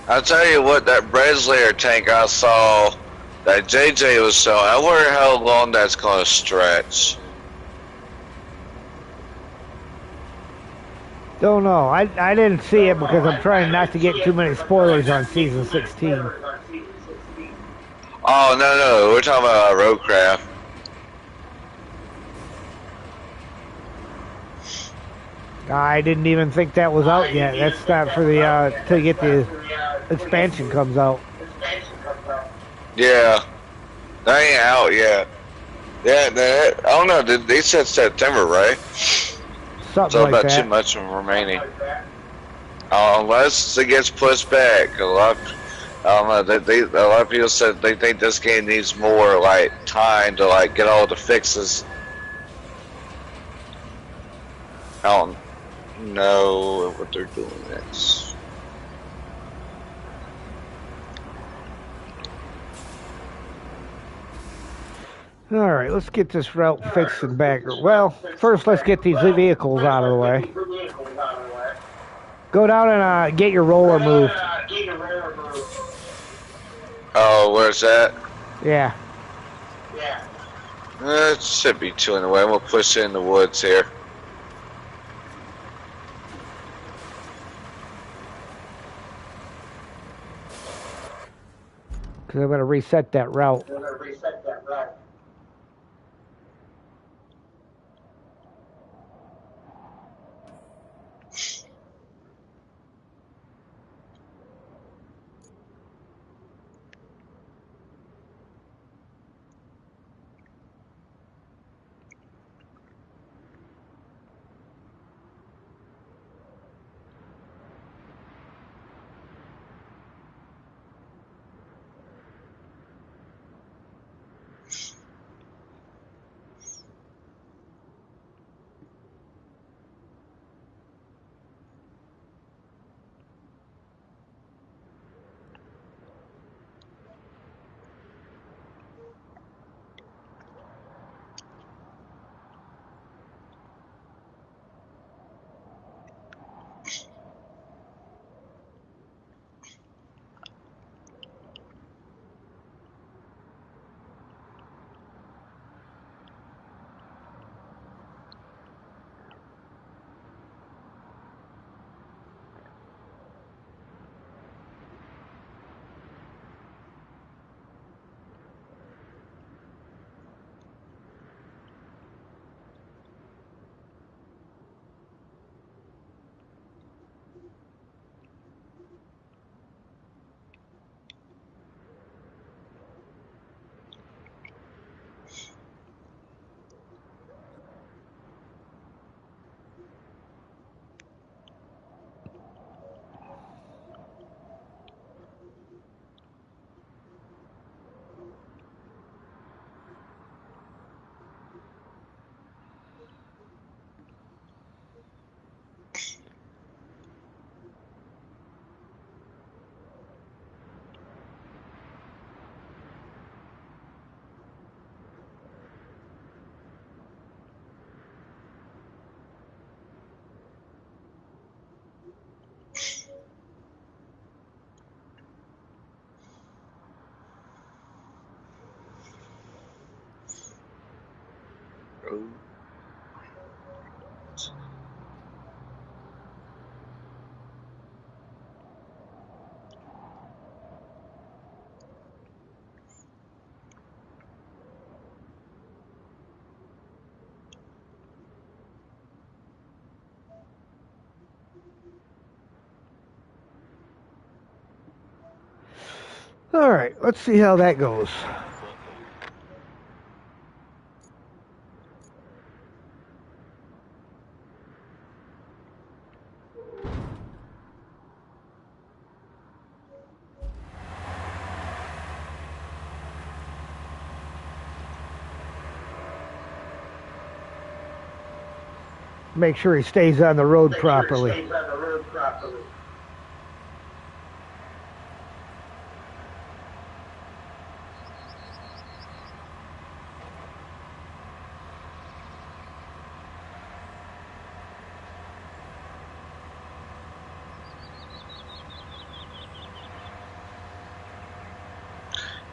I'll tell you what, that Breslyer tank I saw that JJ was showing, I wonder how long that's going to stretch. Don't know. I didn't see it because I'm trying not to get too many spoilers on season 16. Oh, no, we're talking about Roadcraft. I didn't even think that was out yet. That's not for the till you get the expansion comes out. Yeah, that ain't out yet. Yeah, I don't know. They said September, right? Something So like about that. 2 months remaining. Unless it gets pushed back, a lot. I don't know. A lot of people said they think this game needs more like time to like get all the fixes. I don't know what they're doing next. All right, let's get this route fixed and back. Well, first let's get these vehicles out of the way. Go down and get your roller moved. Oh, where's that? Yeah. It should be 2 in the way. We'll push it in the woods here. Because I'm going to reset that route. All right, let's see how that goes. Make sure he stays on the road properly.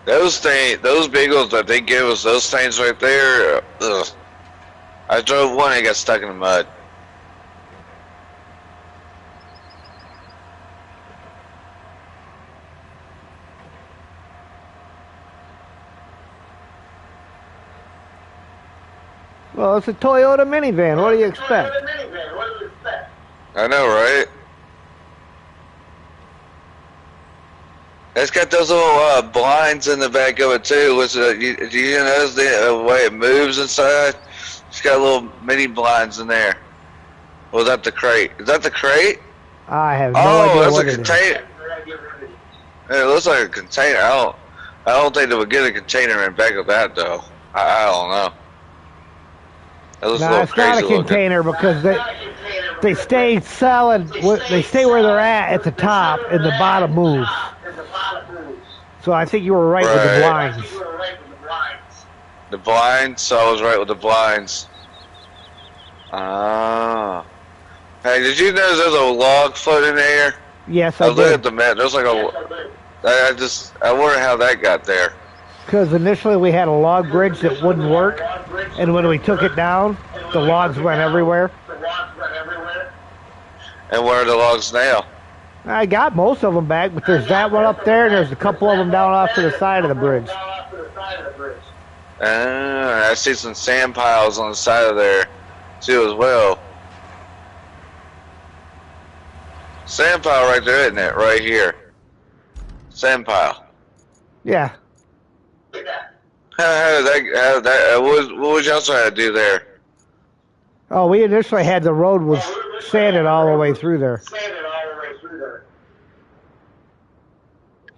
Those bagels that they give us, those things right there, ugh. I drove one and got stuck in the mud. Well, it's a Toyota minivan. What do you expect? I know, right? It's got those little blinds in the back of it too. Do you notice the way it moves inside? It's got little mini blinds in there. Was that the crate? Is that the crate? I have no idea what it is. Oh, that's a container. It looks like a container. I don't think they would get a container in back of that though. I don't know. No, it's not a container because they stay solid. They stay where they're at the top, and the bottom moves. So I think you were right with the blinds. The blinds? So I was right with the blinds. Ah. Hey, did you notice there's a log floating there? Yes, I did. Look at the map. There's like a... I wonder how that got there. Because initially we had a log bridge that wouldn't work, and when we took it down, the logs went everywhere. And where are the logs now? I got most of them back, but there's that one up there, and there's a couple of them down off to the side of the bridge. I see some sand piles on the side of there, too, as well. Sand pile right there, isn't it? Right here. Sand pile. Yeah. How did that, what was y'all trying to do there? Oh, we initially had the road was sanded all the way through there.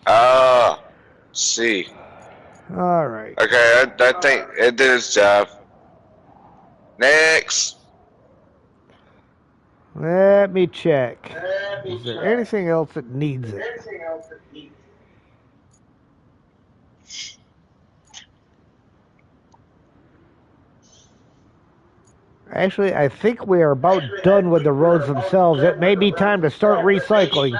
Ah, see. All right. Okay, I think it did its job. Next. Let me check. Is there anything else that needs it? Actually, I think we are about done with the roads themselves. It may be time to start recycling.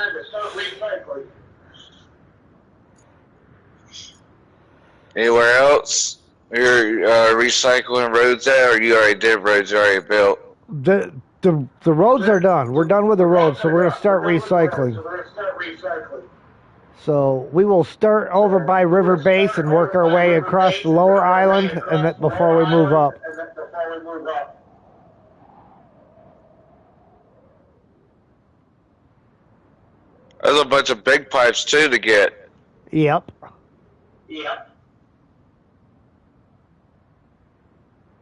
Anywhere else? You're recycling roads at, or you already did roads you already built? The roads are done. We're done with the roads, so we're going to start recycling. So we will start over by River Base and work our way across the lower island, and that before we move up. There's a bunch of big pipes too to get. Yep.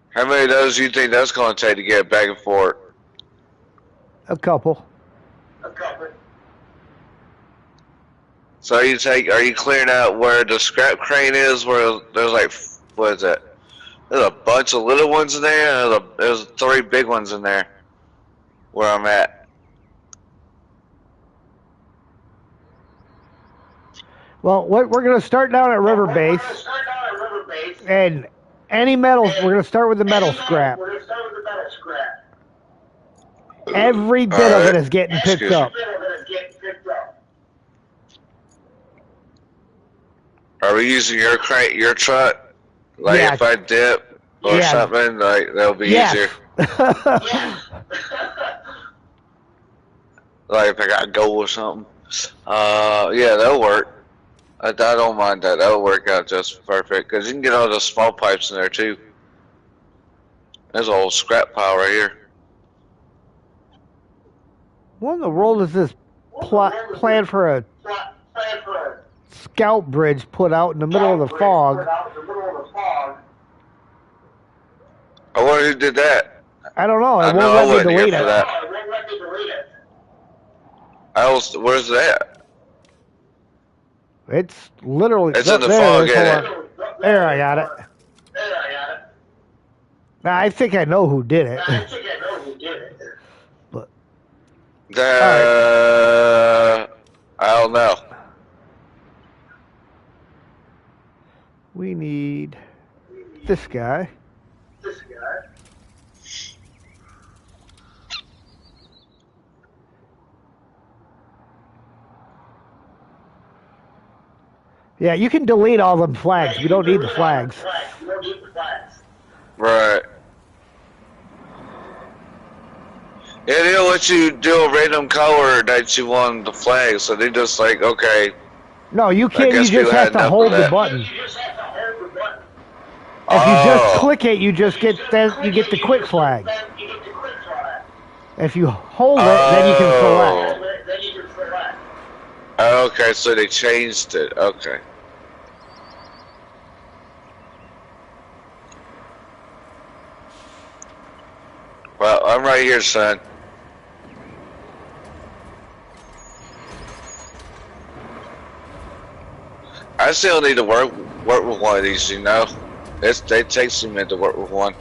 How many of those do you think that's going to take to get back and forth? A couple. So are you clearing out where the scrap crane is, where there's like, what is that? There's a bunch of little ones in there, and there's 3 big ones in there, where I'm at. Well, we're going to start down at River Base, and any metals, we're going to start with the metal scrap. Every bit of it is getting picked up. Are we using your crate, your truck? Like Yeah. if I dip or Yeah. something, like that'll be Yes. easier. Like if I got gold or something. Yeah, that'll work. I don't mind that. That'll work out just perfect. Because you can get all those small pipes in there too. There's a whole scrap pile right here. What in the world is this plan for a scout bridge put out in the middle of the fog? I wonder who did that. I don't know. I It know I won't let wasn't me here delete for it. that. Where's that? It's literally... It's in the there, fog, hold ain't on. There, I got it. Now, I think I know who did it. But I don't know. we need this guy. Yeah, you can delete all them flags. We don't need the flags. Right. Yeah, they'll let you do a random color that you want the flag, so they just like, okay. No, you can't. You guess just people have had to enough hold of the that. button. If you just click it, you just get you get the quick flag. If you hold it, then you can select. Okay, so they changed it. Okay. Well, I'm right here, son. I still need to work with one of these, you know. They take some minute to work with one.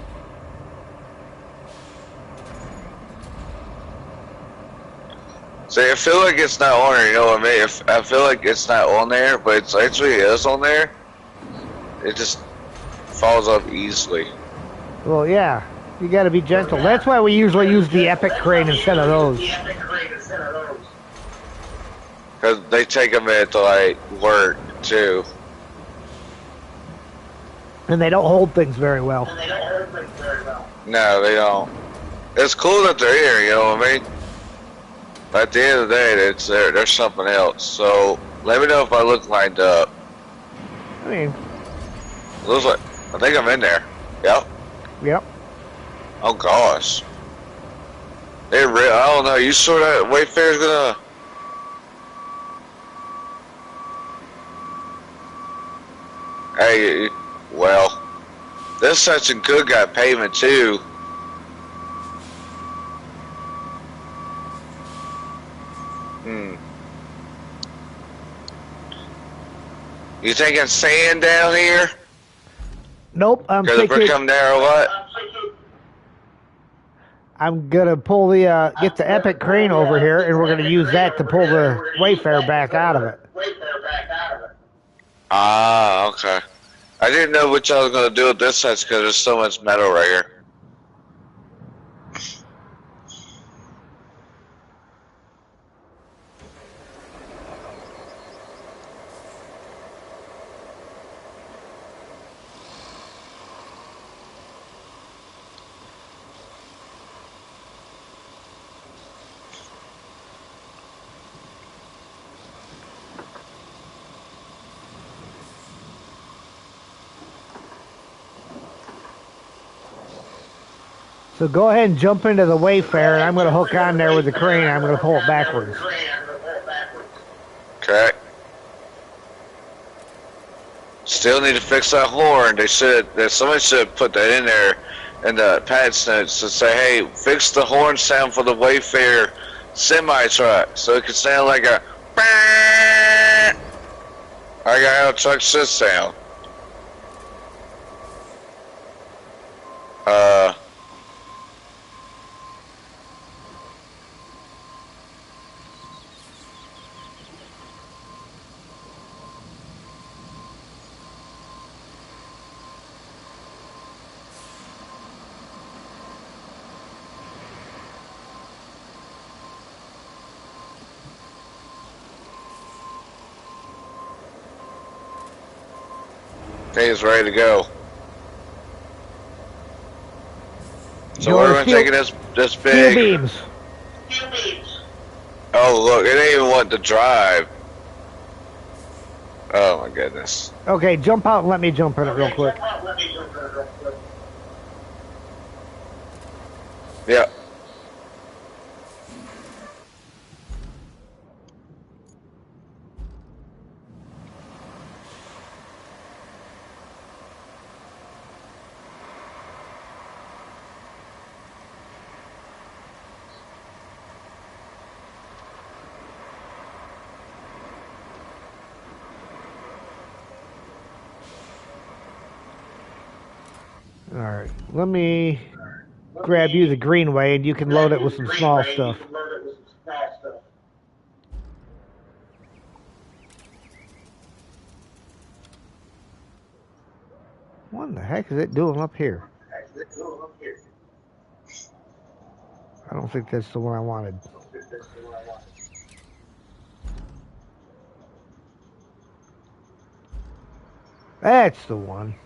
See, I feel like it's not on there, you know what I mean? I feel like it's not on there, but it's actually is on there. It just falls off easily. Well, yeah, you got to be gentle. That's why we usually use the Epic crane instead of those. Cause they take a minute to like work too. And they don't hold things very well. No, they don't. It's cool that they're here, you know what I mean? But at the end of the day, there's something else. So let me know if I look lined up. I mean, Looks like I think I'm in there. Yep. yep. Oh gosh. I don't know. You sure that Wayfair's gonna? Hey, well, this section could got pavement too. You thinking sand down here? Nope, I'm Because if we're thinking coming there or what? I'm gonna pull the get the Epic crane over here, and we're gonna use that to pull the Wayfair back out of it. Ah, okay. I didn't know what y'all was gonna do with this section because there's so much metal right here. So go ahead and jump into the Wayfair, and I'm gonna hook on there with the crane. I'm gonna pull it backwards. Okay. Still need to fix that horn. Somebody should put that in there in the patch notes to say, hey, fix the horn sound for the Wayfair semi truck so it can sound like a like how truck should sound. Thing's ready to go. So where are we taking this big? Steel beams. Oh look, it ain't even want to drive. Oh my goodness. Okay, jump out and let me jump in it real quick. Yeah. Alright, let me grab you the Greenway and you can load it with some small stuff. What the heck is it doing up here? I don't think that's the one I wanted. That's the one.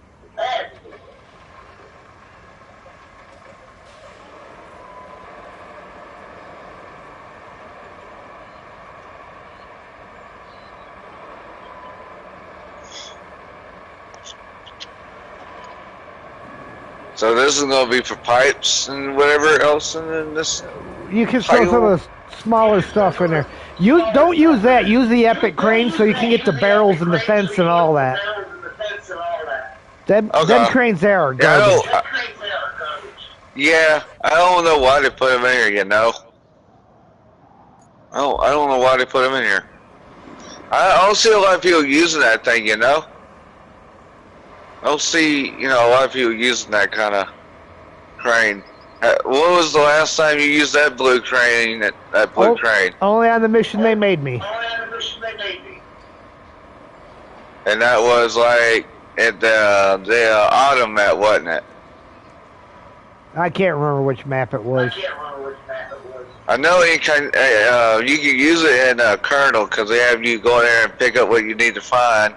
So this is gonna be for pipes and whatever else, and then this. You can throw some of the smaller stuff in there. You don't use that. Use the Epic crane so you can get the barrels and the fence and all that. Them cranes there are garbage. Yeah, I don't know why they put them in here. You know. Oh, I don't know why they put them in here. I don't see a lot of people using that thing. You know. I don't see, a lot of people using that kind of crane. When was the last time you used that blue crane, that blue crane? Only on the mission they made me. And that was like at the autumn map, wasn't it? I can't remember which map it was. I I know you can use it in Kernel because they have you go in there and pick up what you need to find.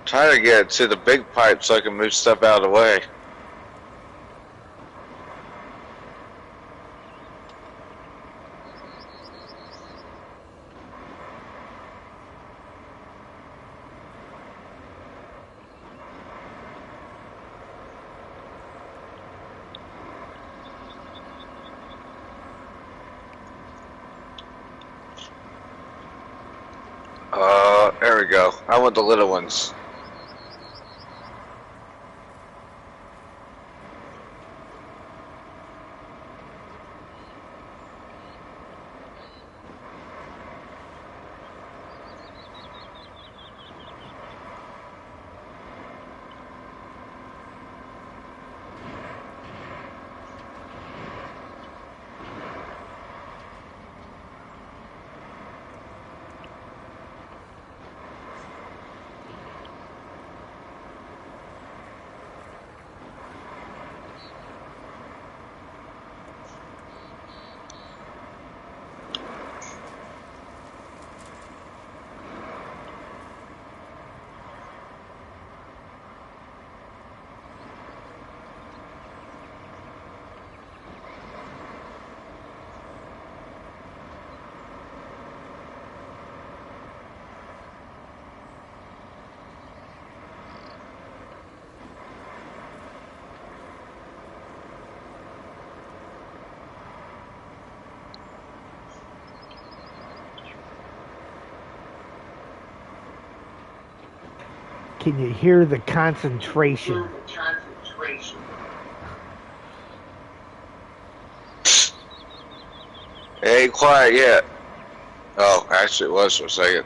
Trying to get to the big pipe so I can move stuff out of the way. There we go. I want the little ones. Can you hear the concentration? It ain't quiet yet. Oh, actually it was for a second.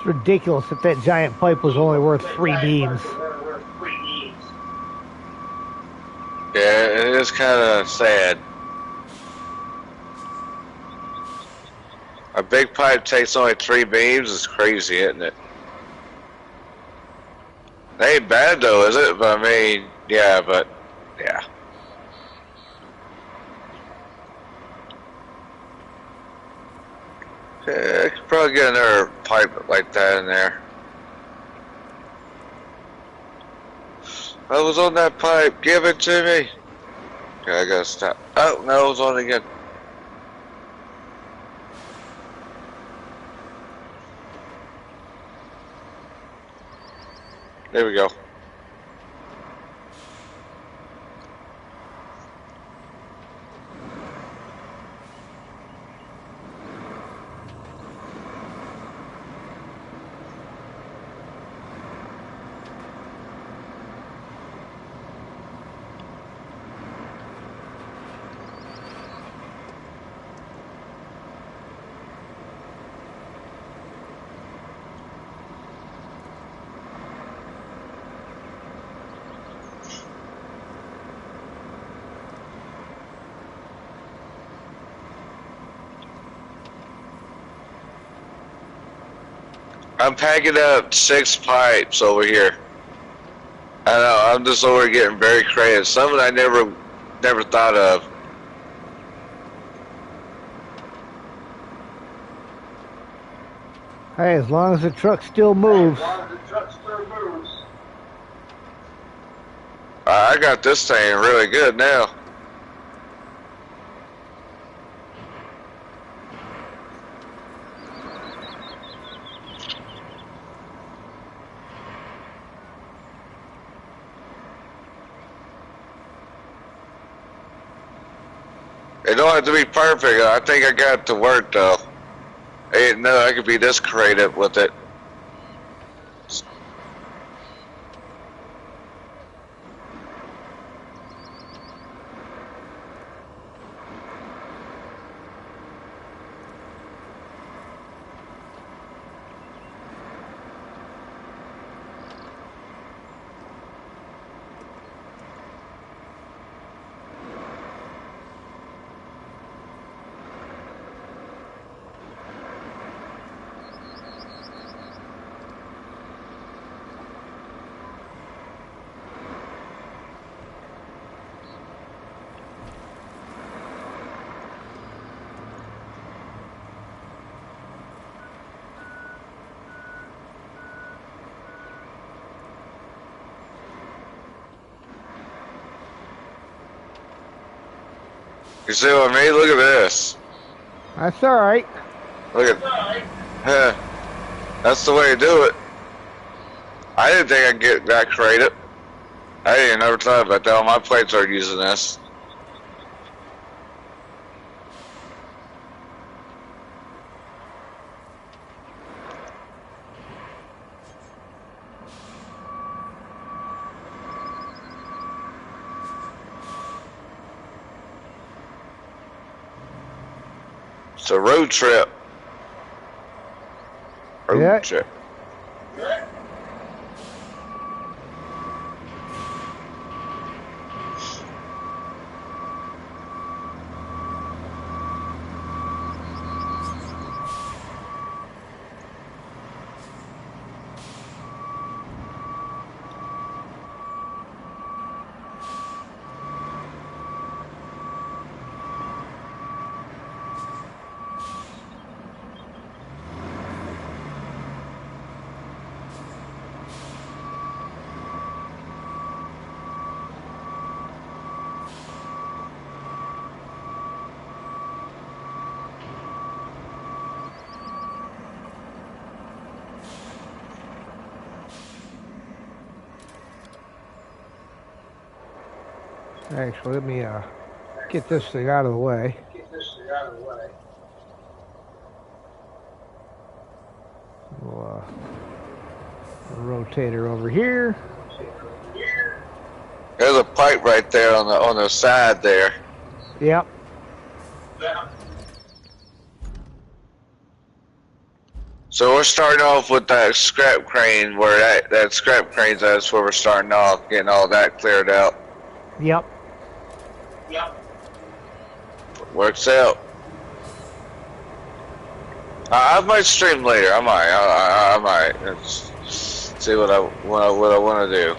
It's ridiculous that that giant pipe was only worth 3 beams. Yeah, it is kind of sad. A big pipe takes only 3 beams. It's crazy, isn't it? It ain't bad though, is it? But I mean, yeah, but yeah. Yeah, I could probably get another pipe like that in there. I was on that pipe. Give it to me. Okay, I gotta stop. Oh, no, it was on again. There we go. I'm packing up 6 pipes over here. I know, I'm just over here getting very creative. Something I never thought of. Hey, as long as the truck still moves. I got this thing really good now. It don't have to be perfect. I think I got it to work though. I didn't know I could be this creative with it. You see what I mean? Look at this. That's all right. Look at, huh? That's the way to do it. I didn't think I'd get that creative. I didn't ever thought about that. All my plates are using this. It's a road trip. Road trip. Actually, let me get this thing out of the way. We'll rotate her over here. There's a pipe right there on the side there. Yep. So we're starting off with that scrap crane where that scrap crane's at. That's where we're starting off, getting all that cleared out. Yep. Works out. I might stream later. I might. Let's see what I want to do.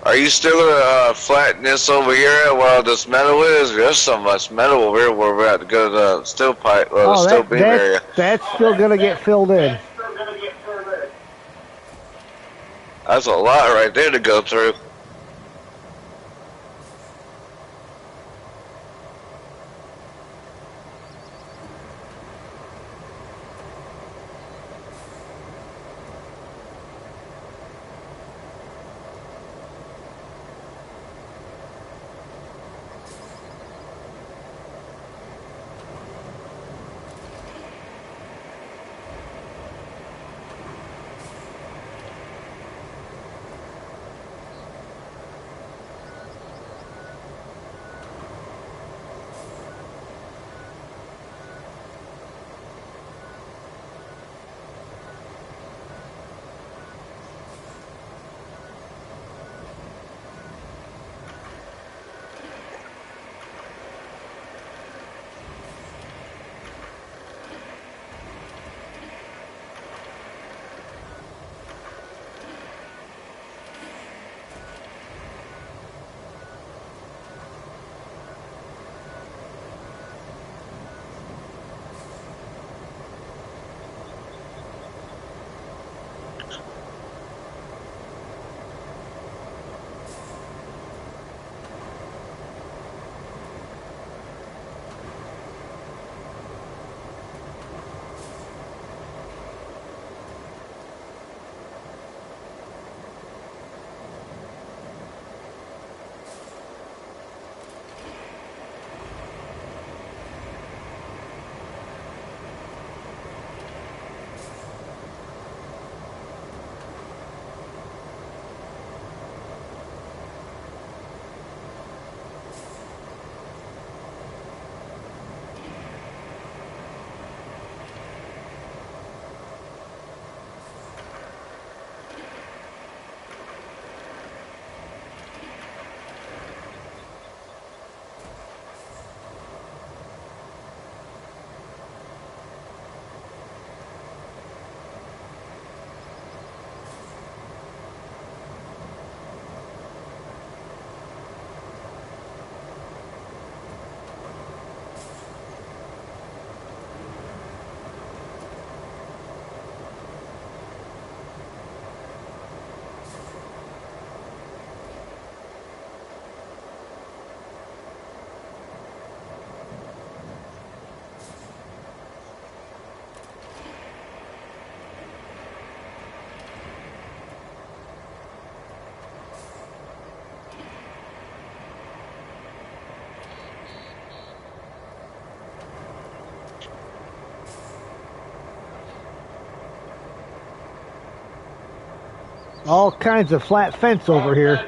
Are you still gonna flatten this over here while this metal is? There's so much metal over here where we're about to go to the steel pipe, the steel beam area. That's still gonna get filled in. That's a lot right there to go through. All kinds of flat fence over here.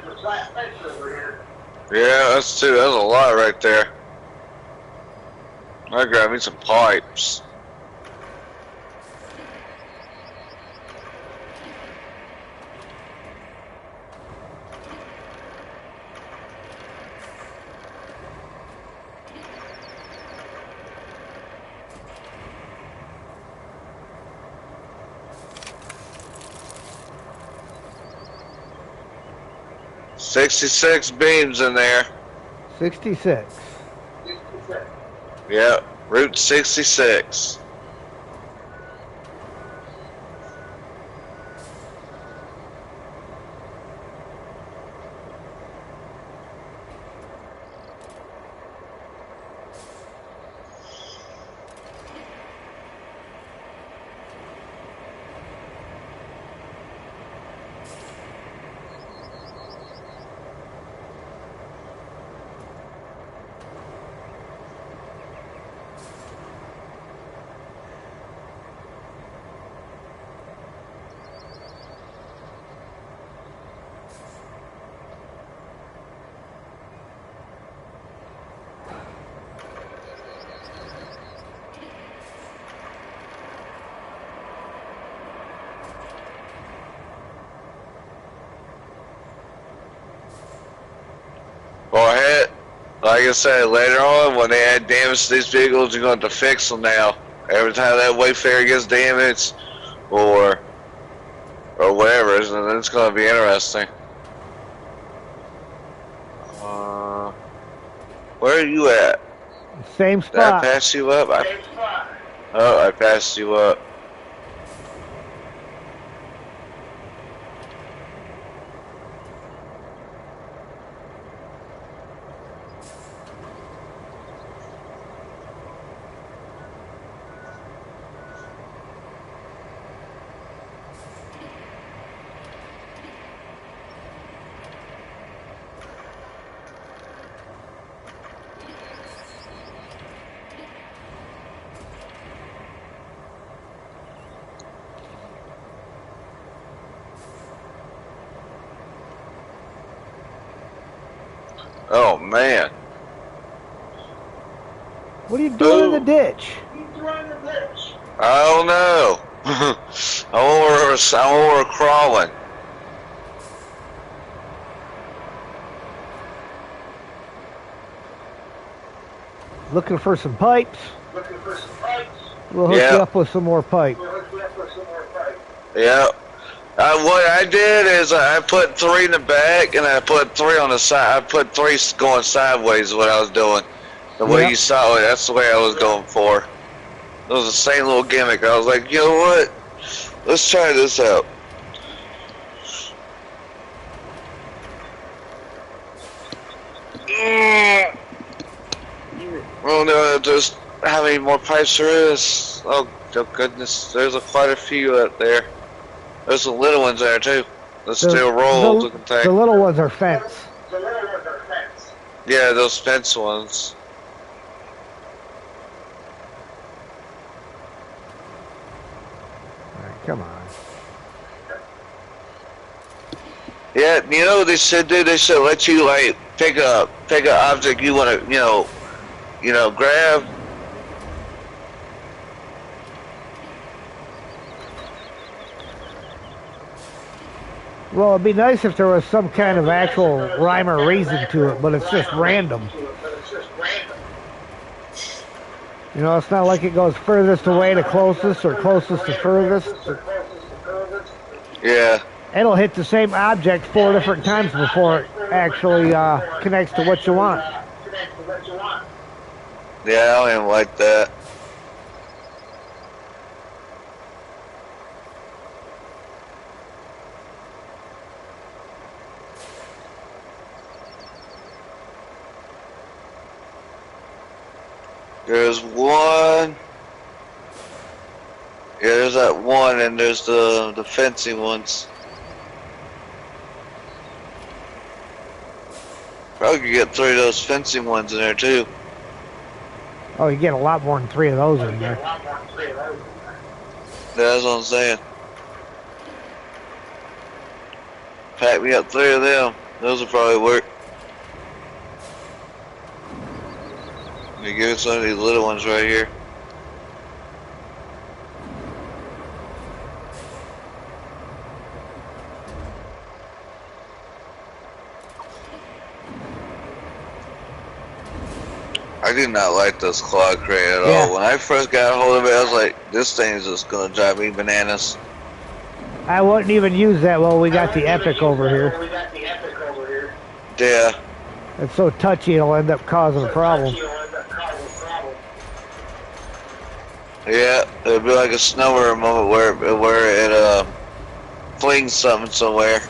Yeah, that's a lot right there. I grab me some pipes. "66 beams in there." 66. Yep, Route 66. Well, like I said, later on, when they add damage to these vehicles, you're going to have to fix them now. Every time that Wayfarer gets damaged, or whatever, it's going to be interesting. Where are you at? Same Did I spot. pass you up? Oh, I passed you up. Oh man. What are you doing in the ditch? I don't know. I'm over crawling. Looking for some pipes? We'll hook you up with some more pipe. Yeah. What I did is I put 3 in the back and I put 3 on the side. I put 3 going sideways is what I was doing. The way you saw it, that's the way I was going for. It was the same little gimmick. I was like, you know what? Let's try this out. Oh no, just how many more pipes there is? Oh goodness, there's quite a few out there. There's some little ones there too. The steel rolls looking thing. The little ones are fence. Yeah, those fence ones. Alright, come on. Yeah, you know what they should do? They should let you like pick an object you want to, grab. Well, it'd be nice if there was some kind of actual rhyme or reason to it, but it's just random. You know, it's not like it goes furthest away to closest or closest to furthest. Yeah. It'll hit the same object 4 different times before it actually connects to what you want. Yeah, I don't even like that. There's one. Yeah, there's that one, and there's the fencing ones. Probably could get 3 of those fencing ones in there too. Oh, you get a lot more than 3 of those in there. Yeah, that's what I'm saying. Pack me up 3 of them. Those will probably work. Let me give some of these little ones right here. I do not like this claw crane at all. When I first got a hold of it, I was like, this thing is just going to drive me bananas. I wouldn't even use that. Well, we got the Epic over here. Yeah. It's so touchy, it'll end up causing a problem. Yeah, it'll be like a snower moment where it flings something somewhere.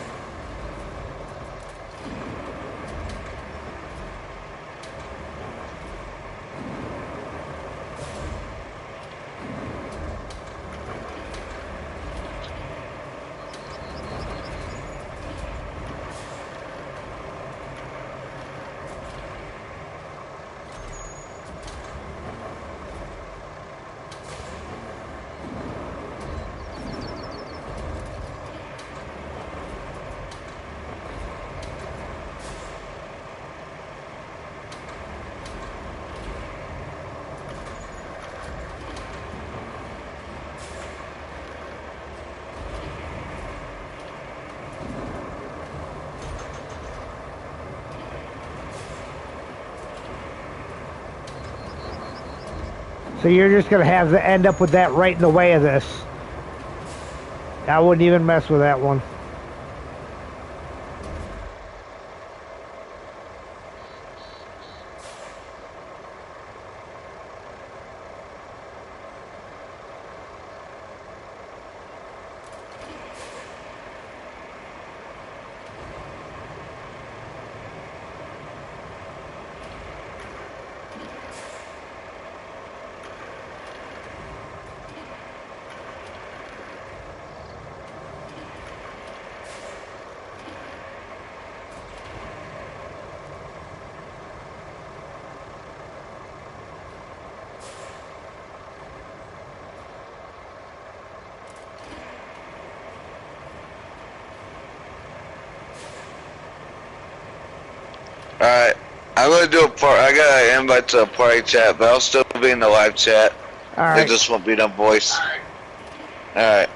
So you're just going to have to end up with that right in the way of this. I wouldn't even mess with that one. I'm gonna do a part. I got an invite to a party chat, but I'll still be in the live chat. All It right. just won't be no voice. All right.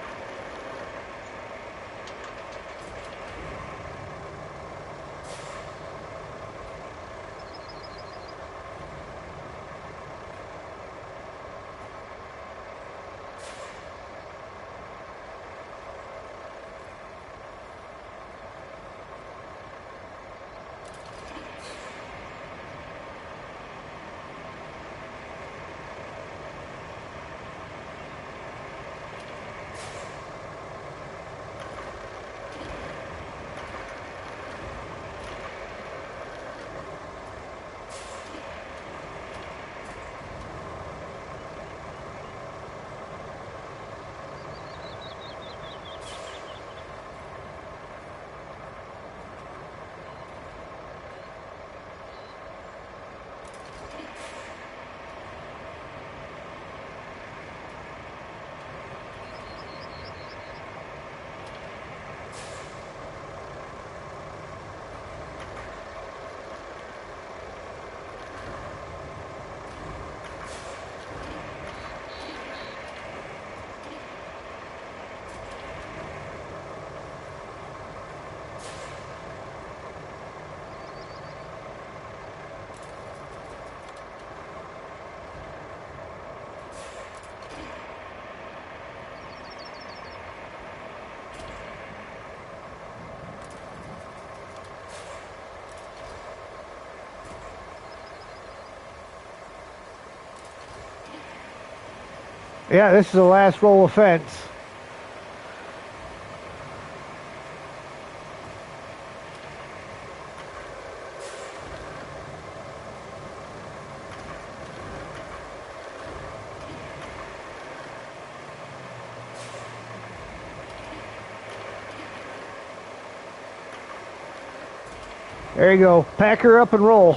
Yeah, this is the last roll of fence. There you go. Pack her up and roll.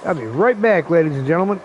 I'll be right back, ladies and gentlemen.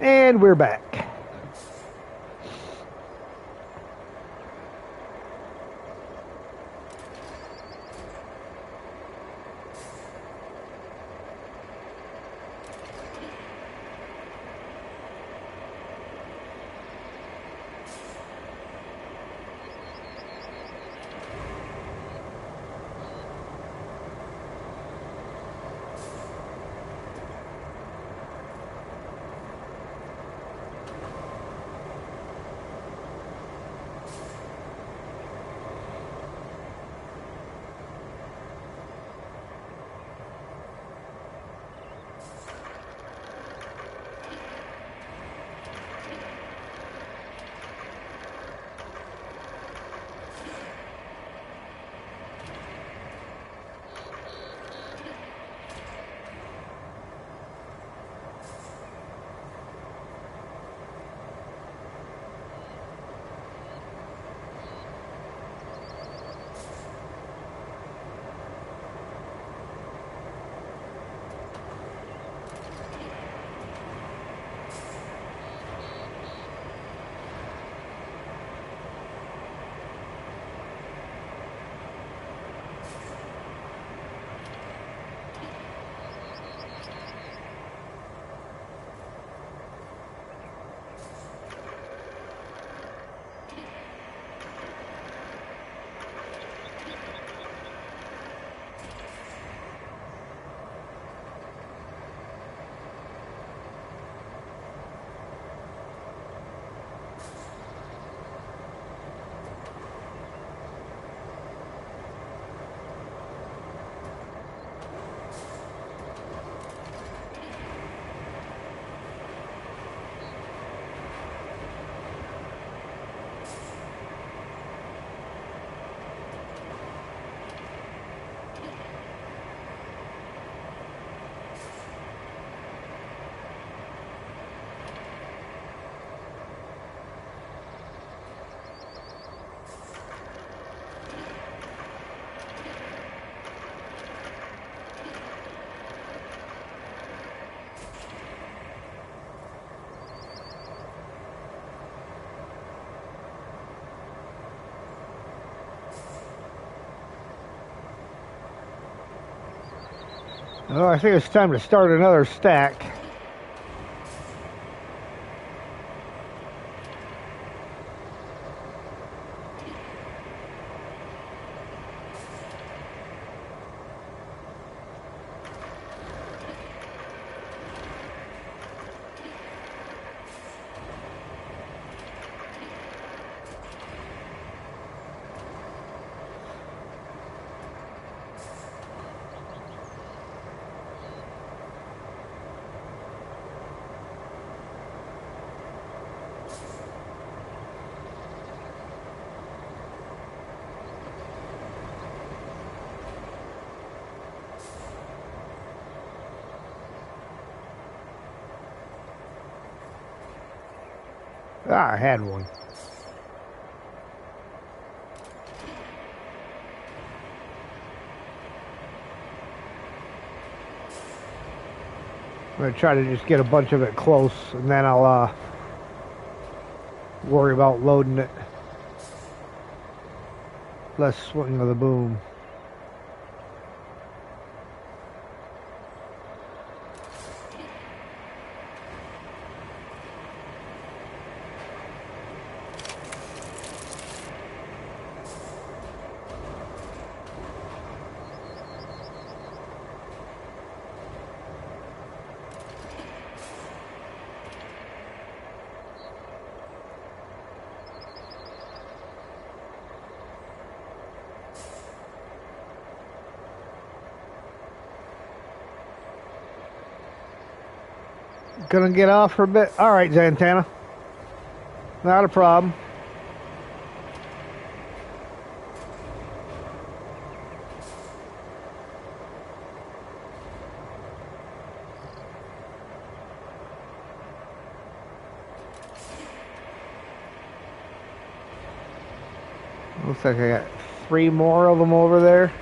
And we're back. Oh, I think it's time to start another stack. Ah, I had one. I'm going to try to just get a bunch of it close, and then I'll worry about loading it. Less swing of the boom. Gonna get off for a bit. All right, Zantana. Not a problem. Looks like I got 3 more of them over there.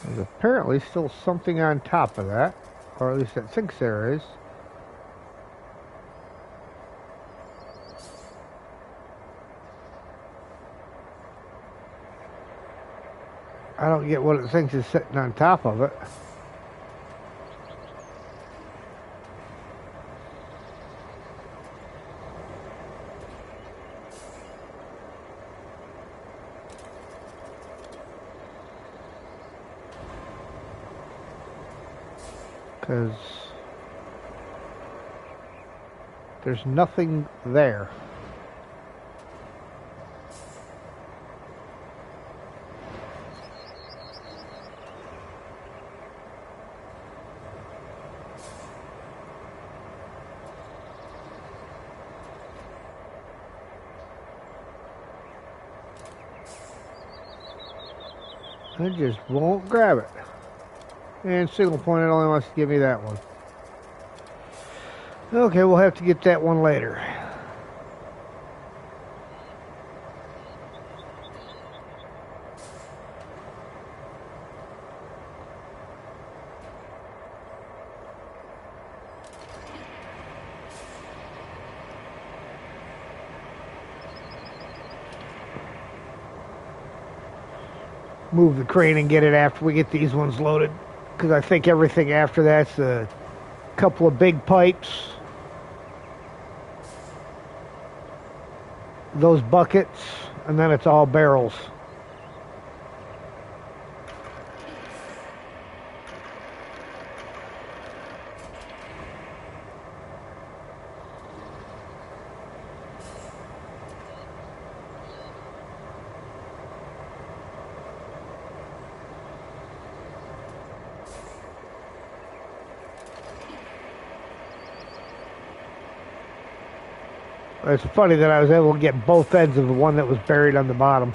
There's apparently still something on top of that, or at least it thinks there is. I don't get what it thinks is sitting on top of it. Because there's nothing there. I just won't grab it. And single point, it only wants to give me that one. Okay, we'll have to get that one later. Move the crane and get it after we get these ones loaded, because I think everything after that's a couple of big pipes, those buckets, and then it's all barrels. It's funny that I was able to get both ends of the one that was buried on the bottom.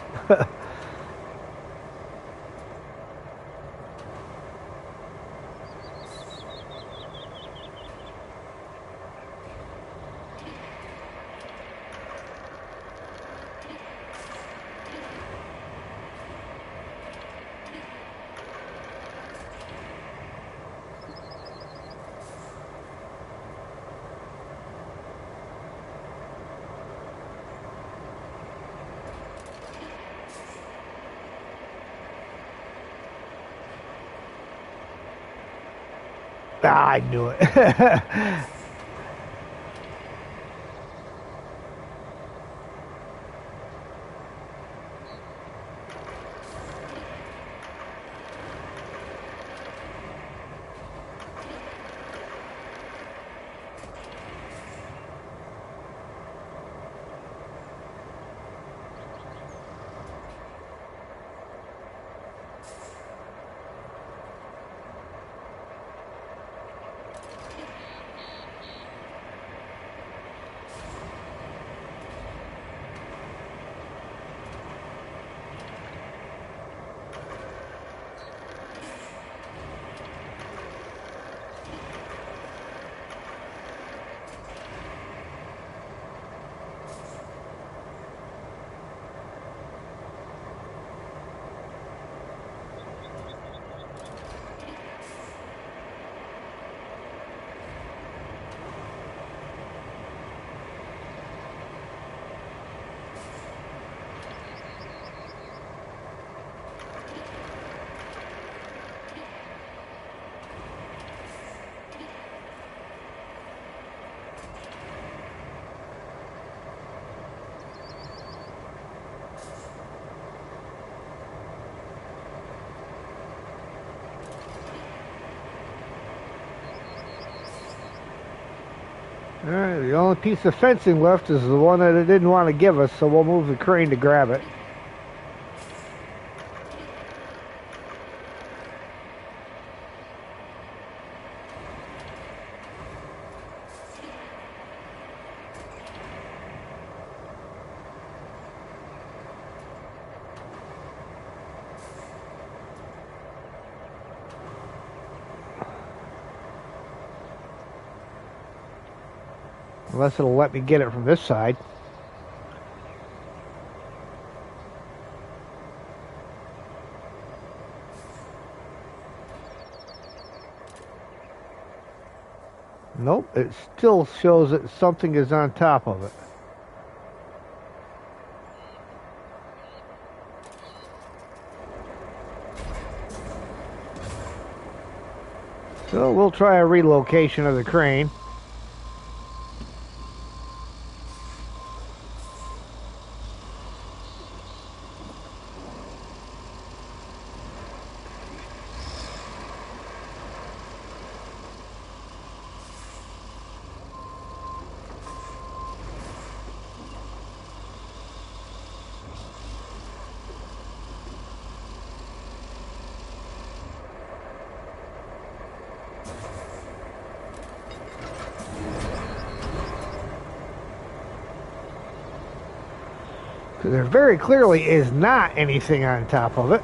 Ah, I knew it. Alright, the only piece of fencing left is the one that it didn't want to give us, so we'll move the crane to grab it. Unless it'll let me get it from this side. Nope, it still shows that something is on top of it. So we'll try a relocation of the crane. There very clearly is not anything on top of it.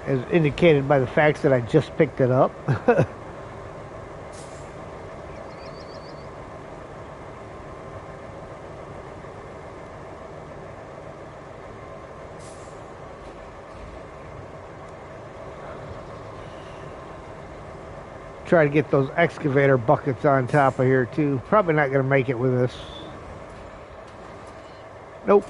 As indicated by the fact that I just picked it up. Try to get those excavator buckets on top of here too. Probably not going to make it with this. Nope.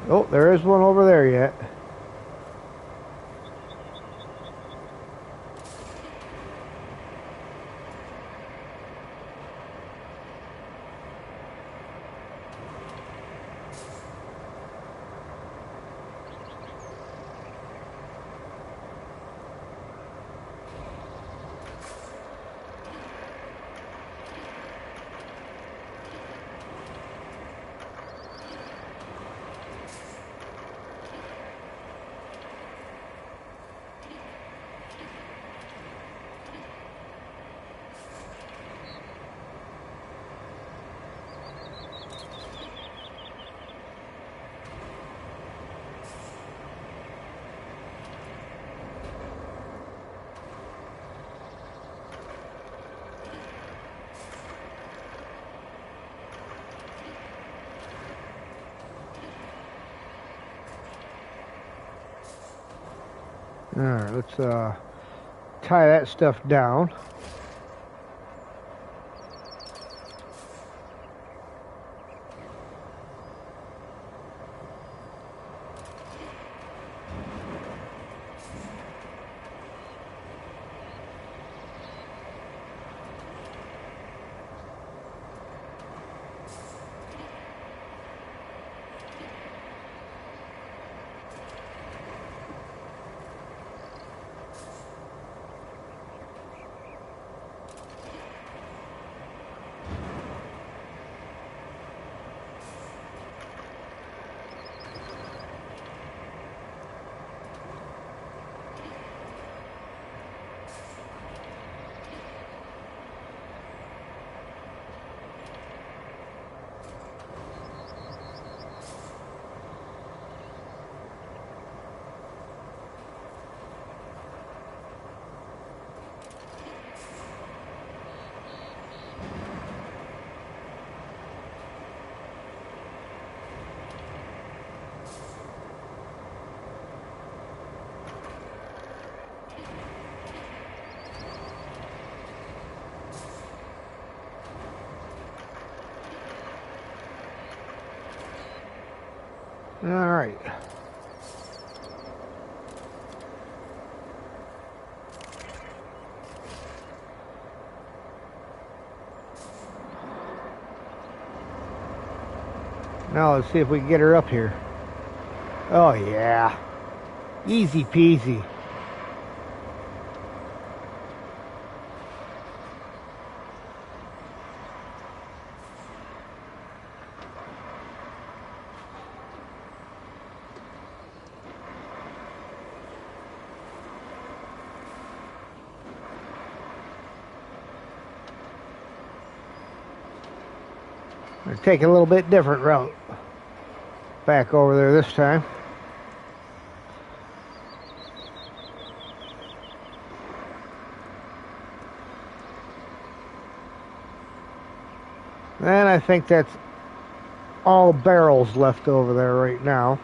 Oh, there is one over there yet. Alright, let's tie that stuff down. Alright. Now let's see if we can get her up here. Oh yeah. Easy peasy. We're taking a little bit different route back over there this time. And I think that's all barrels left over there right now.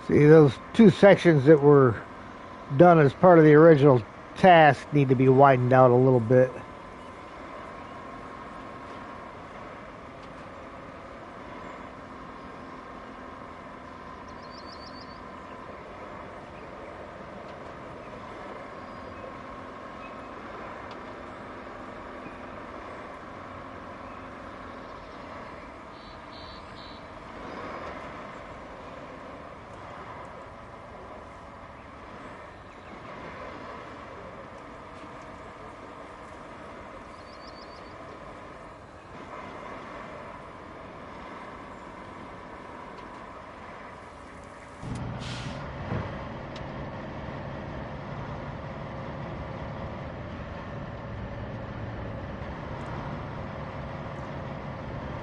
See, those two sections that were done as part of the original task need to be widened out a little bit.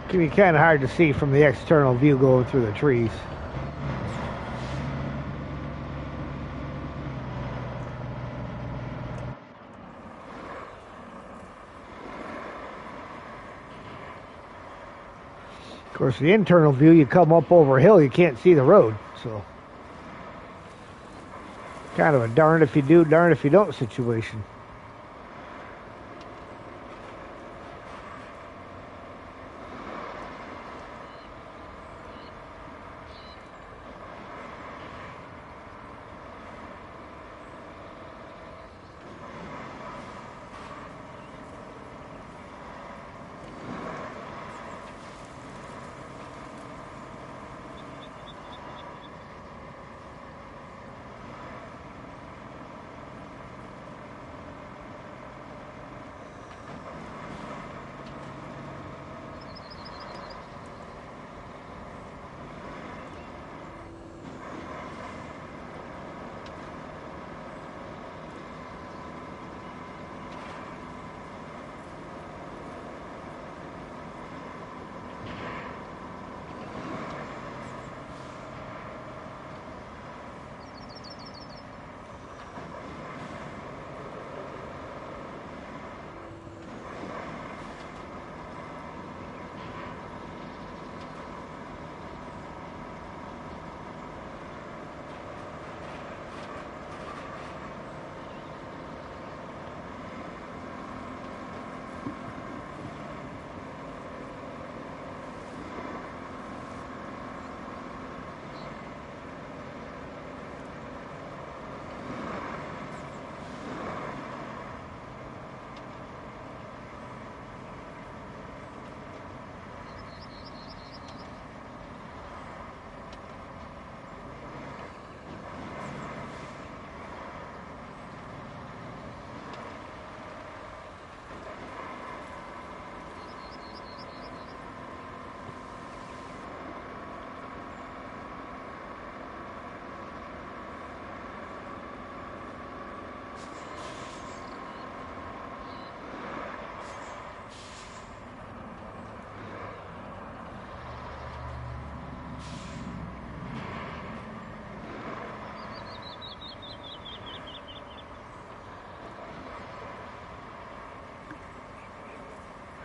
Can be kind of hard to see from the external view going through the trees. Of course, the internal view, you come up over a hill, you can't see the road, so kind of a darn if you do, darn if you don't situation.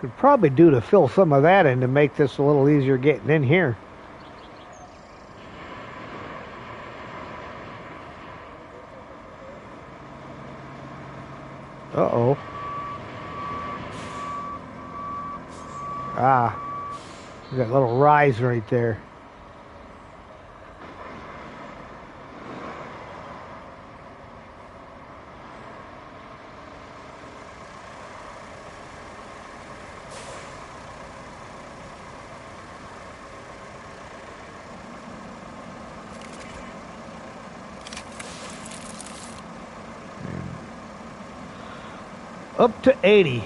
Could probably do to fill some of that in to make this a little easier getting in here. Ah, that little rise right there. Up to 80.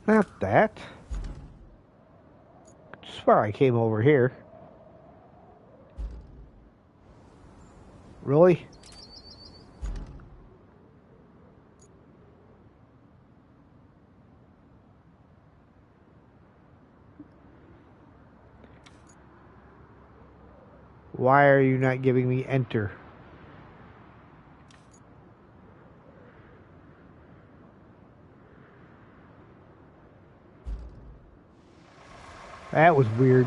Not that. I swear I came over here. Really? Why are you not giving me enter? That was weird.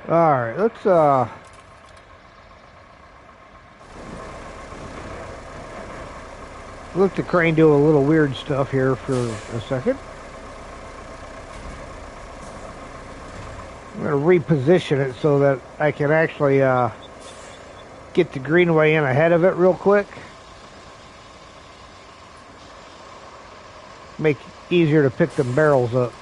Alright, let's let the crane do a little weird stuff here for a second. I'm going to reposition it so that I can actually get the greenway in ahead of it real quick. Make it easier to pick them barrels up.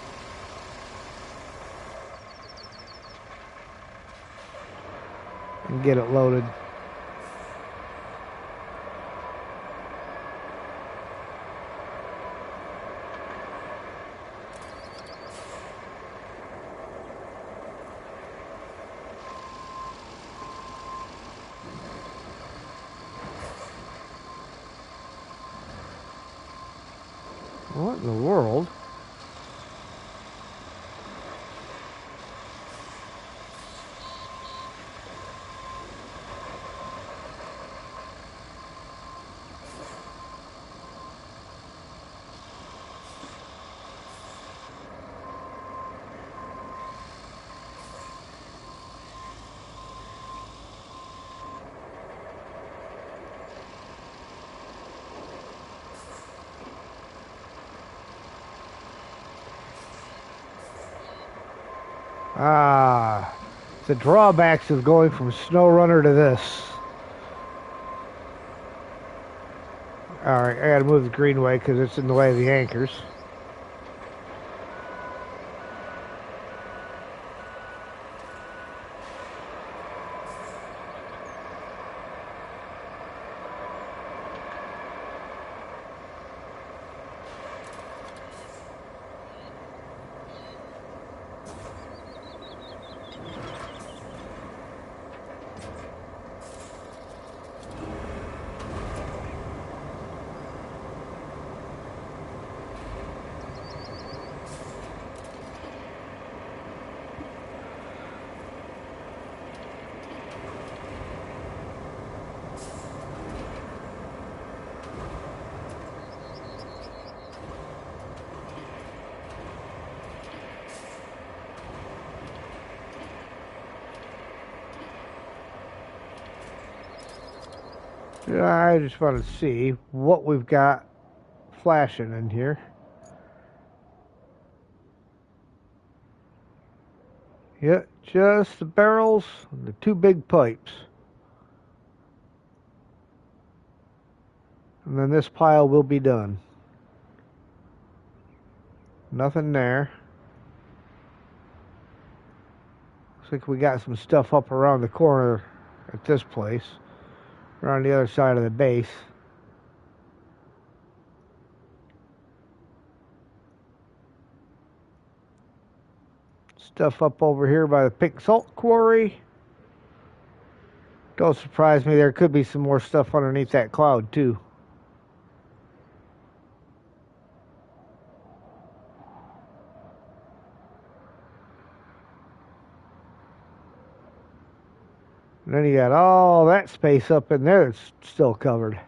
And get it loaded. What in the world? Ah, the drawbacks of going from SnowRunner to this. Alright, I gotta move the greenway because it's in the way of the anchors. I just want to see what we've got flashing in here. Yeah, just the barrels and the two big pipes. And then this pile will be done. Nothing there. Looks like we got some stuff up around the corner at this place. Around the other side of the base. Stuff up over here by the pink salt quarry. Don't surprise me, there could be some more stuff underneath that cloud too. And then you got all that space up in there that's still covered.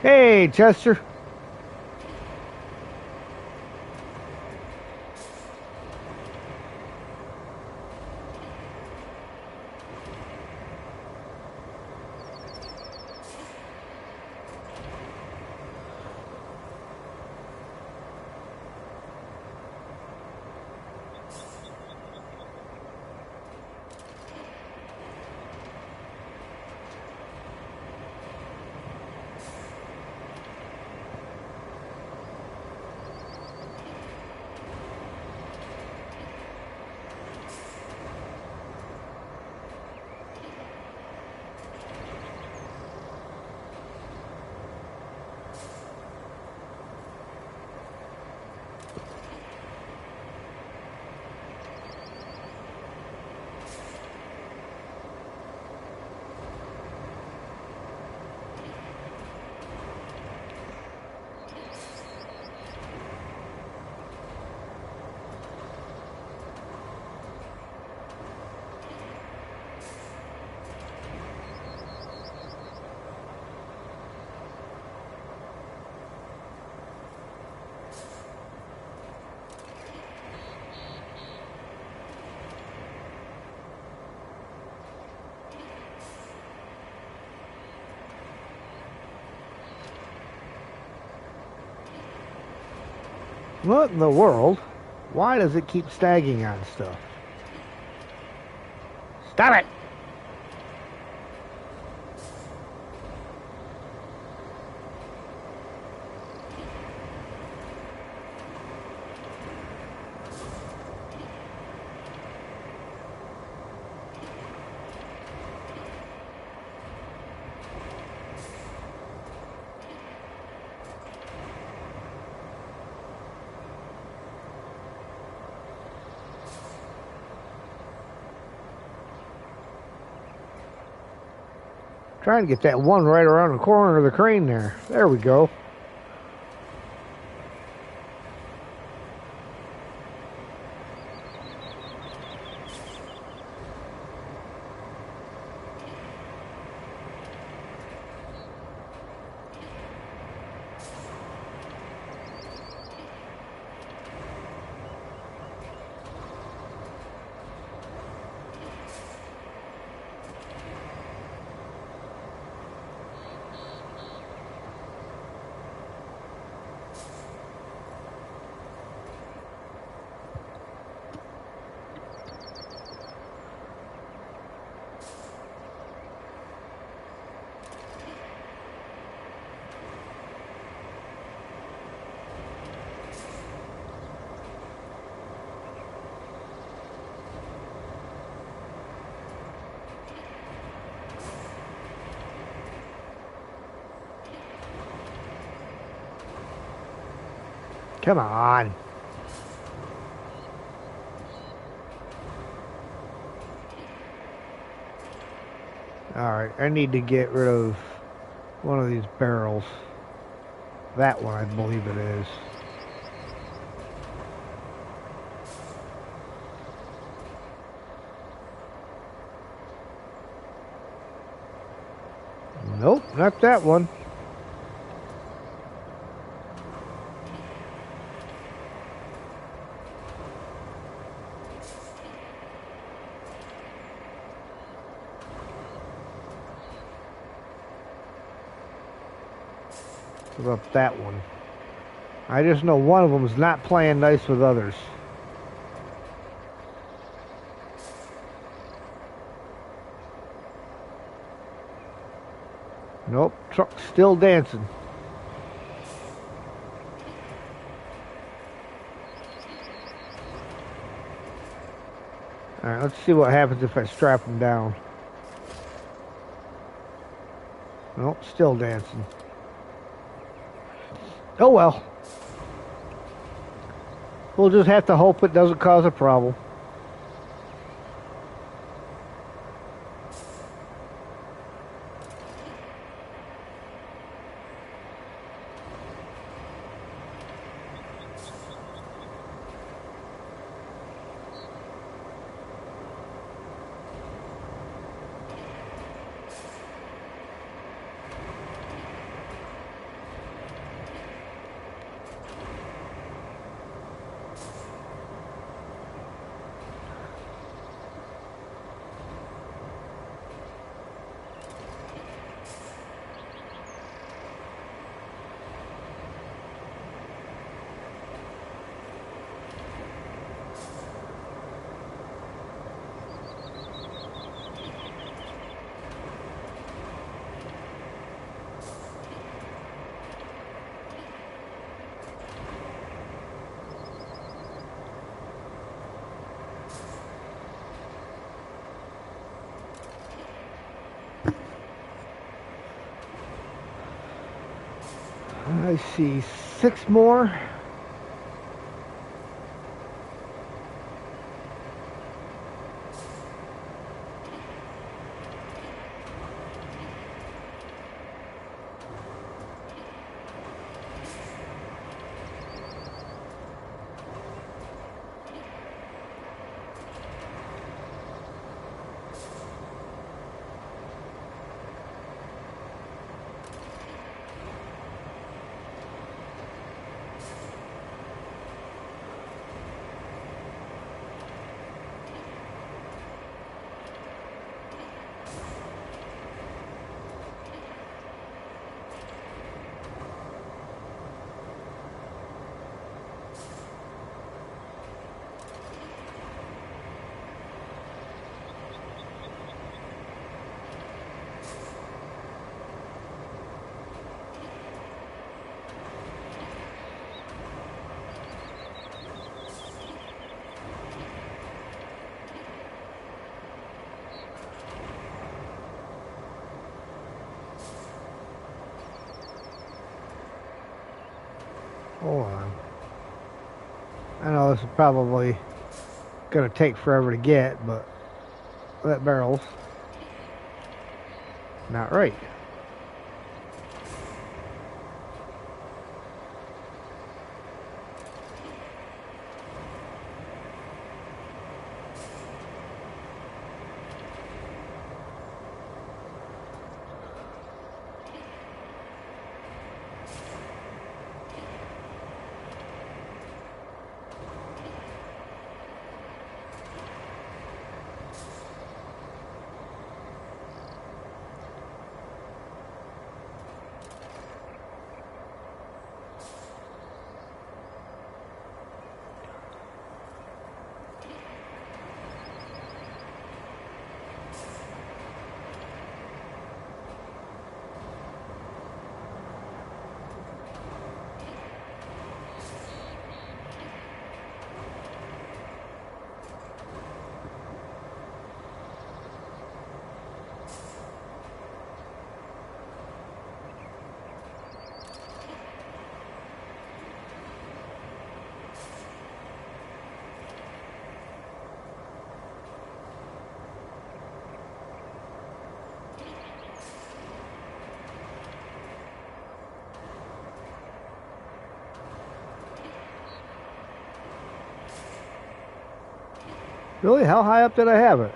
Hey, Chester. What in the world? Why does it keep snagging on stuff? Stop it! Trying to get that one right around the corner of the crane there. There we go. Come on. Alright, I need to get rid of one of these barrels. That one, I believe it is. not that one. What about that one? I just know one of them's not playing nice with others. Nope, truck's still dancing. Alright, let's see what happens if I strap him down. Nope, still dancing. Oh well. We'll just have to hope it doesn't cause a problem. I see 6 more. Hold on. I know this is probably gonna take forever to get, but that barrel's not right. Really? How high up did I have it?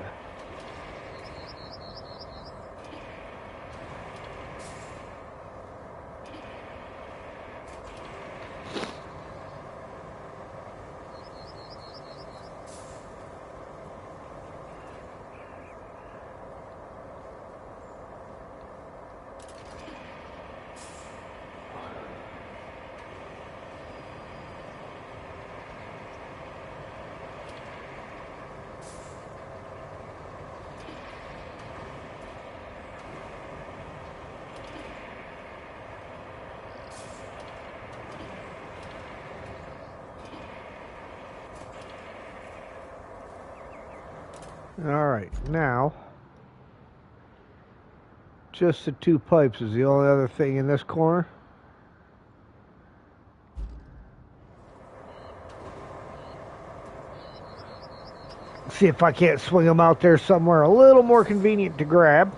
Alright, now just the 2 pipes is the only other thing in this corner. See if I can't swing them out there somewhere a little more convenient to grab.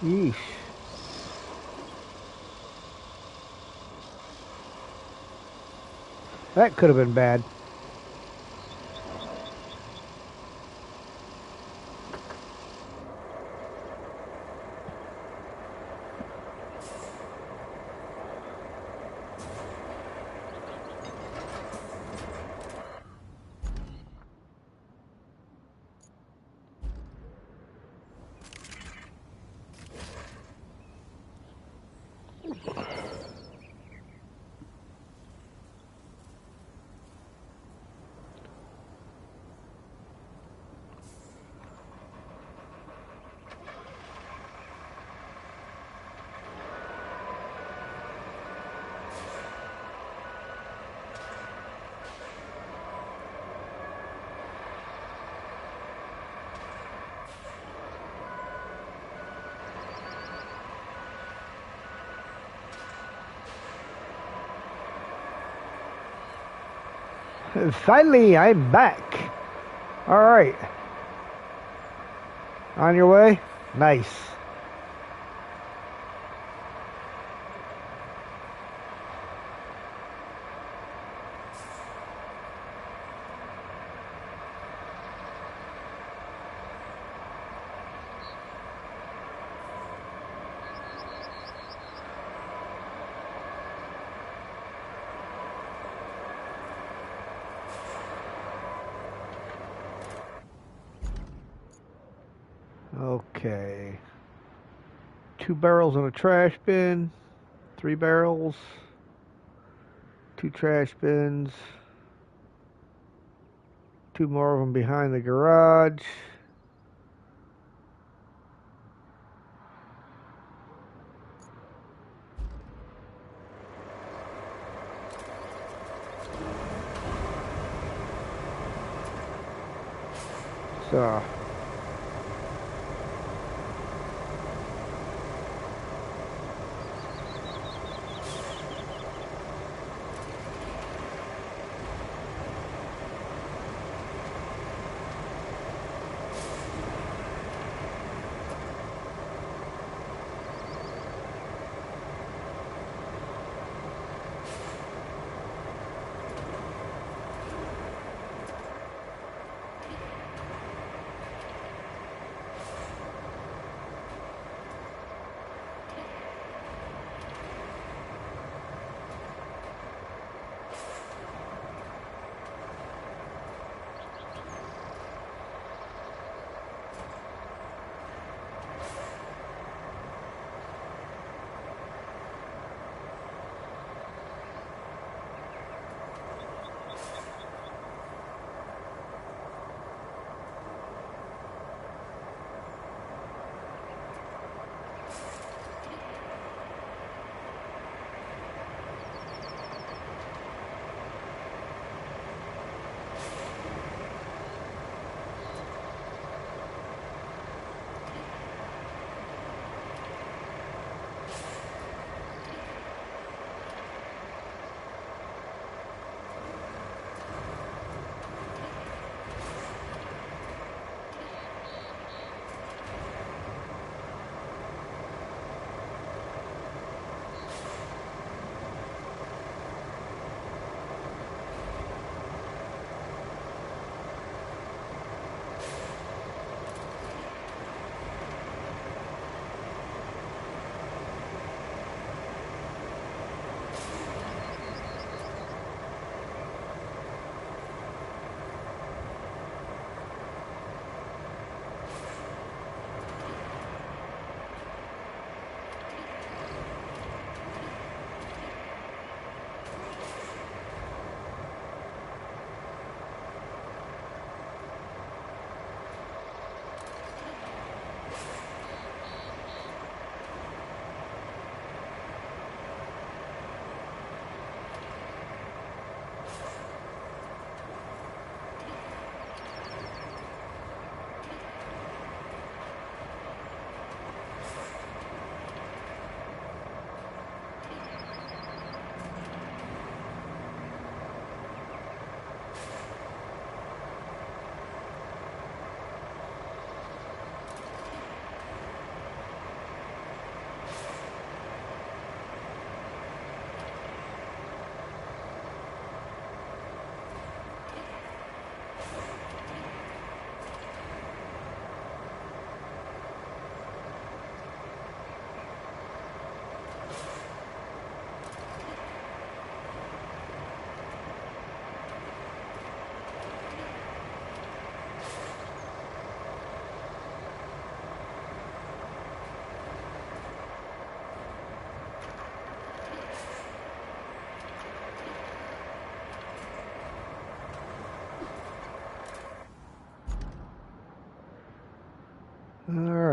Yeesh. That could have been bad. Finally, I'm back. All right. On your way? Nice. Okay. 2 barrels in a trash bin. 3 barrels. 2 trash bins. 2 more of them behind the garage. So.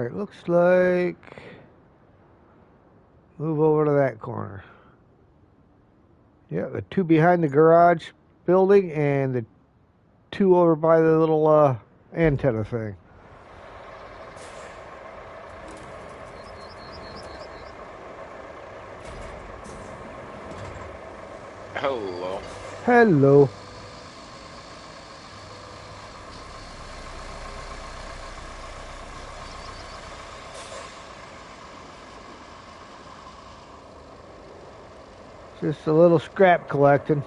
Alright, looks like... Move over to that corner. Yeah, the two behind the garage building and the two over by the little antenna thing. Hello. Hello. Just a little scrap collecting.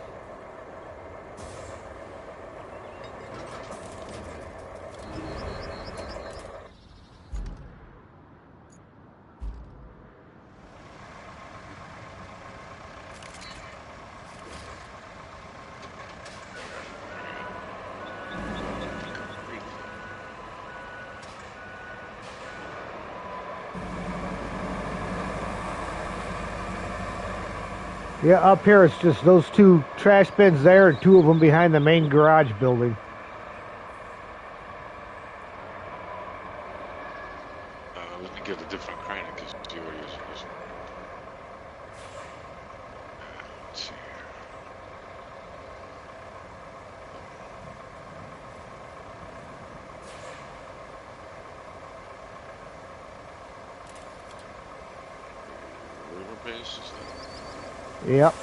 Yeah, up here it's just those two trash bins there and two of them behind the main garage building. Let me get a different crane because you are using this. Let's see here. River base is that? Yep.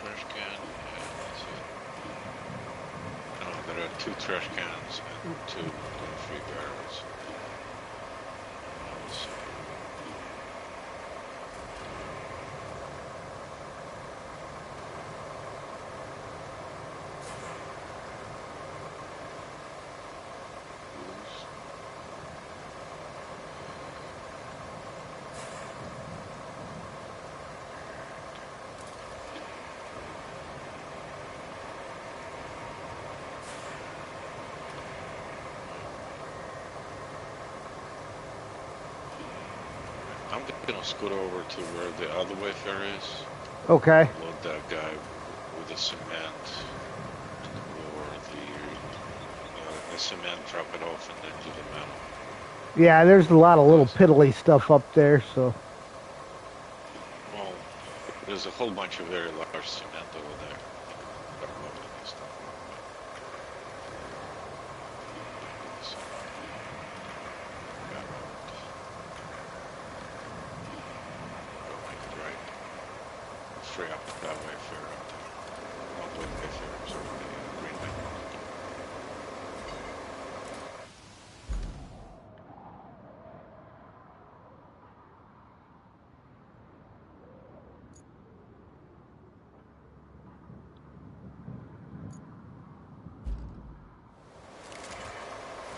Trash can, yeah, that's it. No, there are 2 trash cans and 2 free barrels. Let's see. I'm gonna scoot over to where the other Wayfarer is. Okay. Load that guy with the cement, or the cement, drop it off, and then do the metal. Yeah, there's a lot of little piddly stuff up there, so... Well, there's a whole bunch of very large cement over there. Start loading this stuff. Right. Free up that way for one way for so the green light.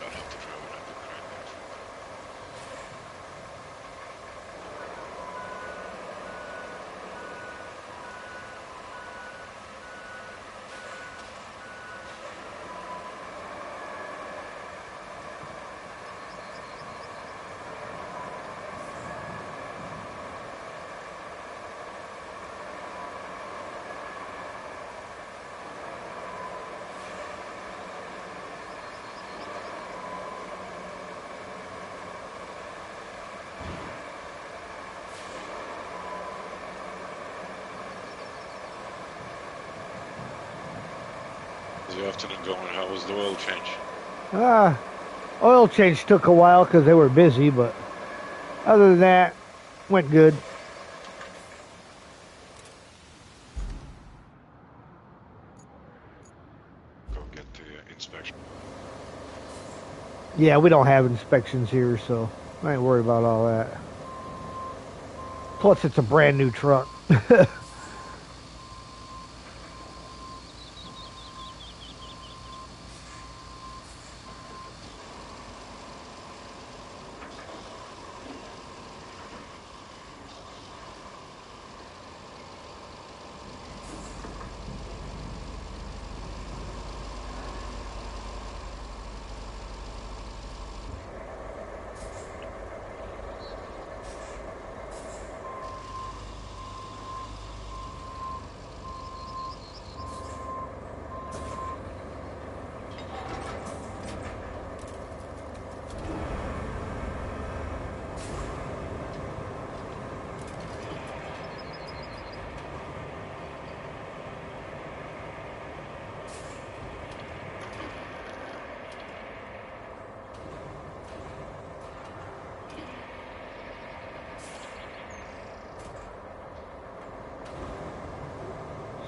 Don't have to drive it up the crane there. How's the afternoon going? How was the oil change? Oil change took a while because they were busy, but other than that, went good. Go get the inspection. Yeah, we don't have inspections here, so I ain't worried about all that. Plus, it's a brand new truck.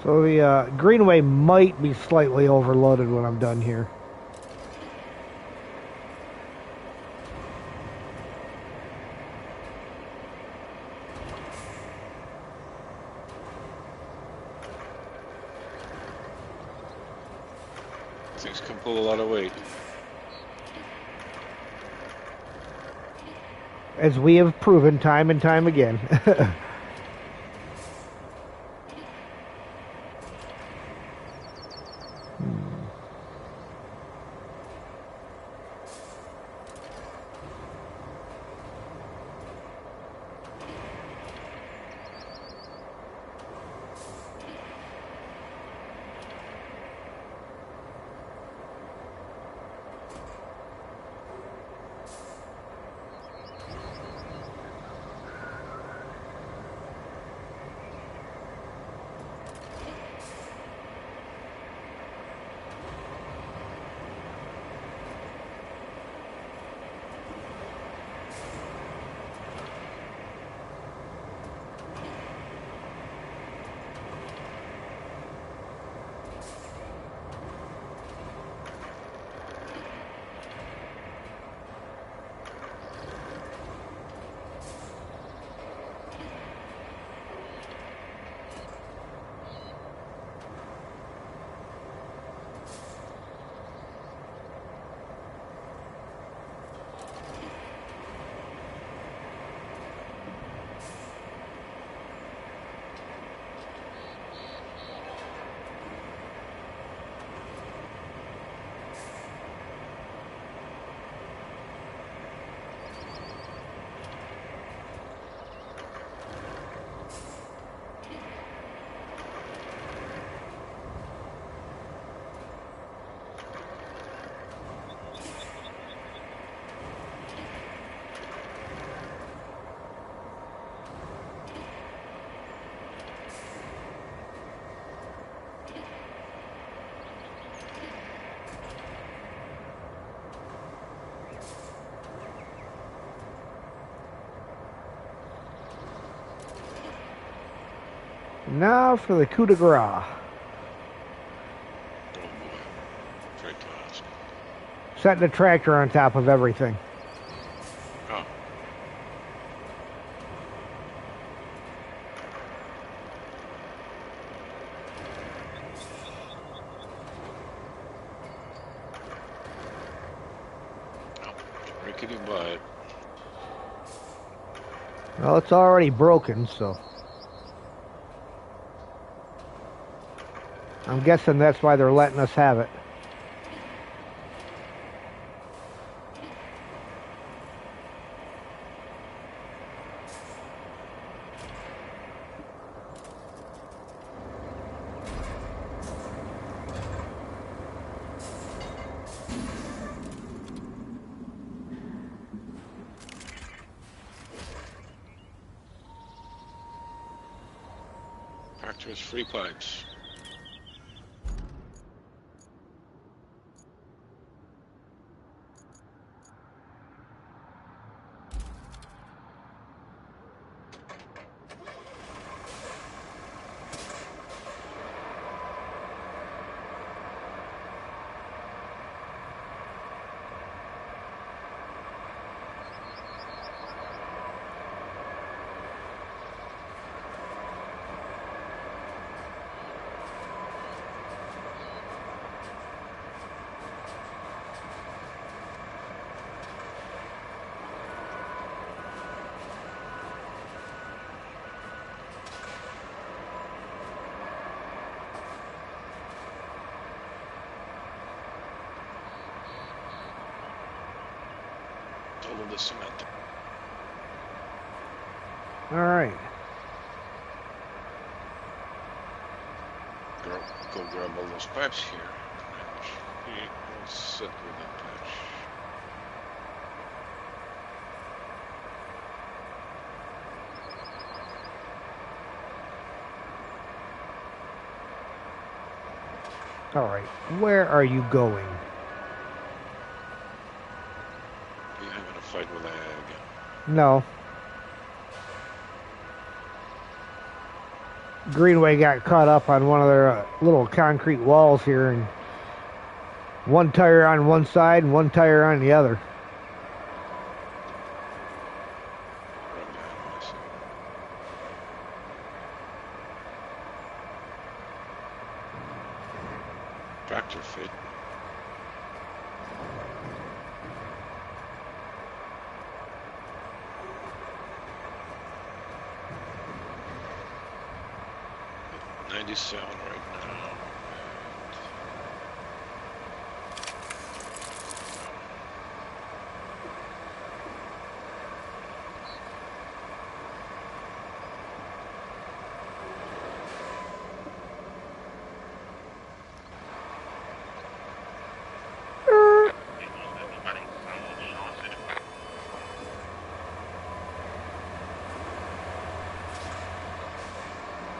So the greenway might be slightly overloaded when I'm done here. Things can pull a lot of weight. As we have proven time and time again. Now for the coup de grace. Oh boy. Great task. Setting the tractor on top of everything. Oh. Oh, rickety butt. Well, it's already broken, so I'm guessing that's why they're letting us have it. Tractor's free pipes. All of the cement. All right. Go grab all those pipes here. And we'll sit with that patch. All right. Where are you going? You having a fight with ag? No. Greenway got caught up on one of their little concrete walls here, and one tire on one side and one tire on the other. Right behind us. Tractor fit. At 97 right now.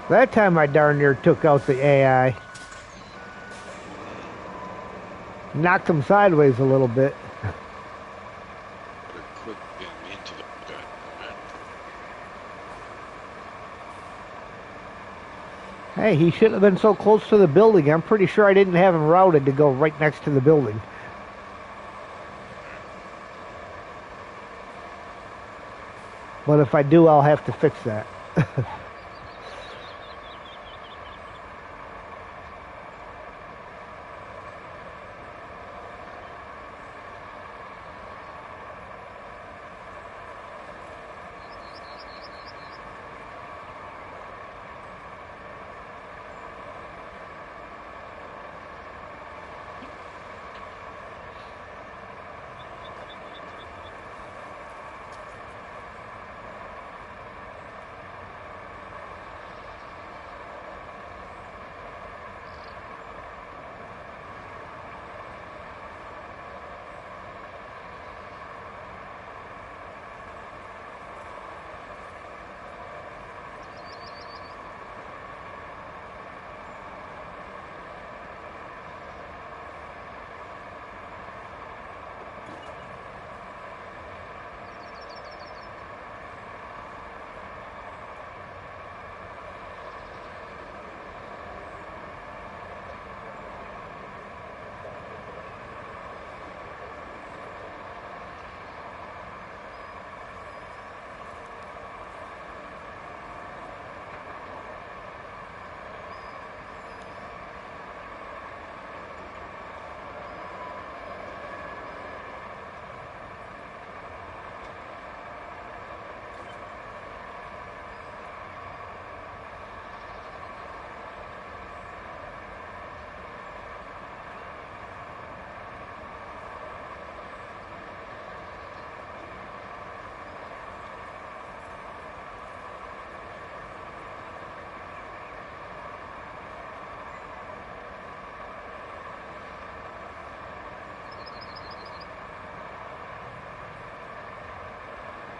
That time I darn near took out the AI. Knocked him sideways a little bit. But it quit being mean to the guy, man. Hey, he shouldn't have been so close to the building. I'm pretty sure I didn't have him routed to go right next to the building. But if I do, I'll have to fix that.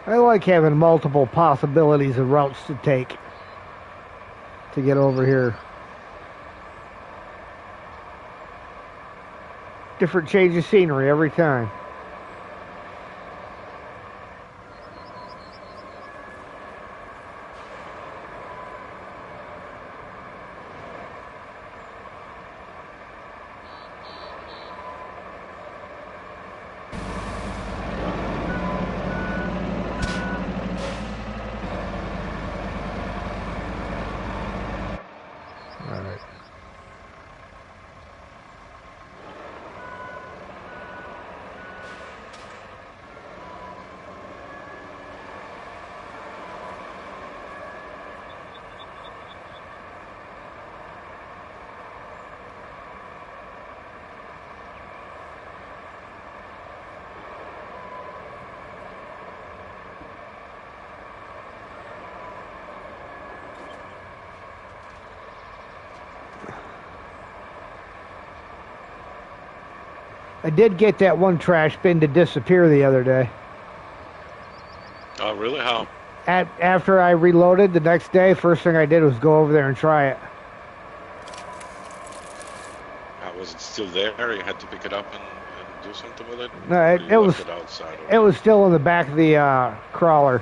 I like having multiple possibilities of routes to take to get over here. Different change of scenery every time. I did get that one trash bin to disappear the other day. Oh, really? How? After I reloaded the next day, first thing I did was go over there and try it. Was it still there? You had to pick it up and do something with it? No, Or it you was left it outside. it was still in the back of the crawler.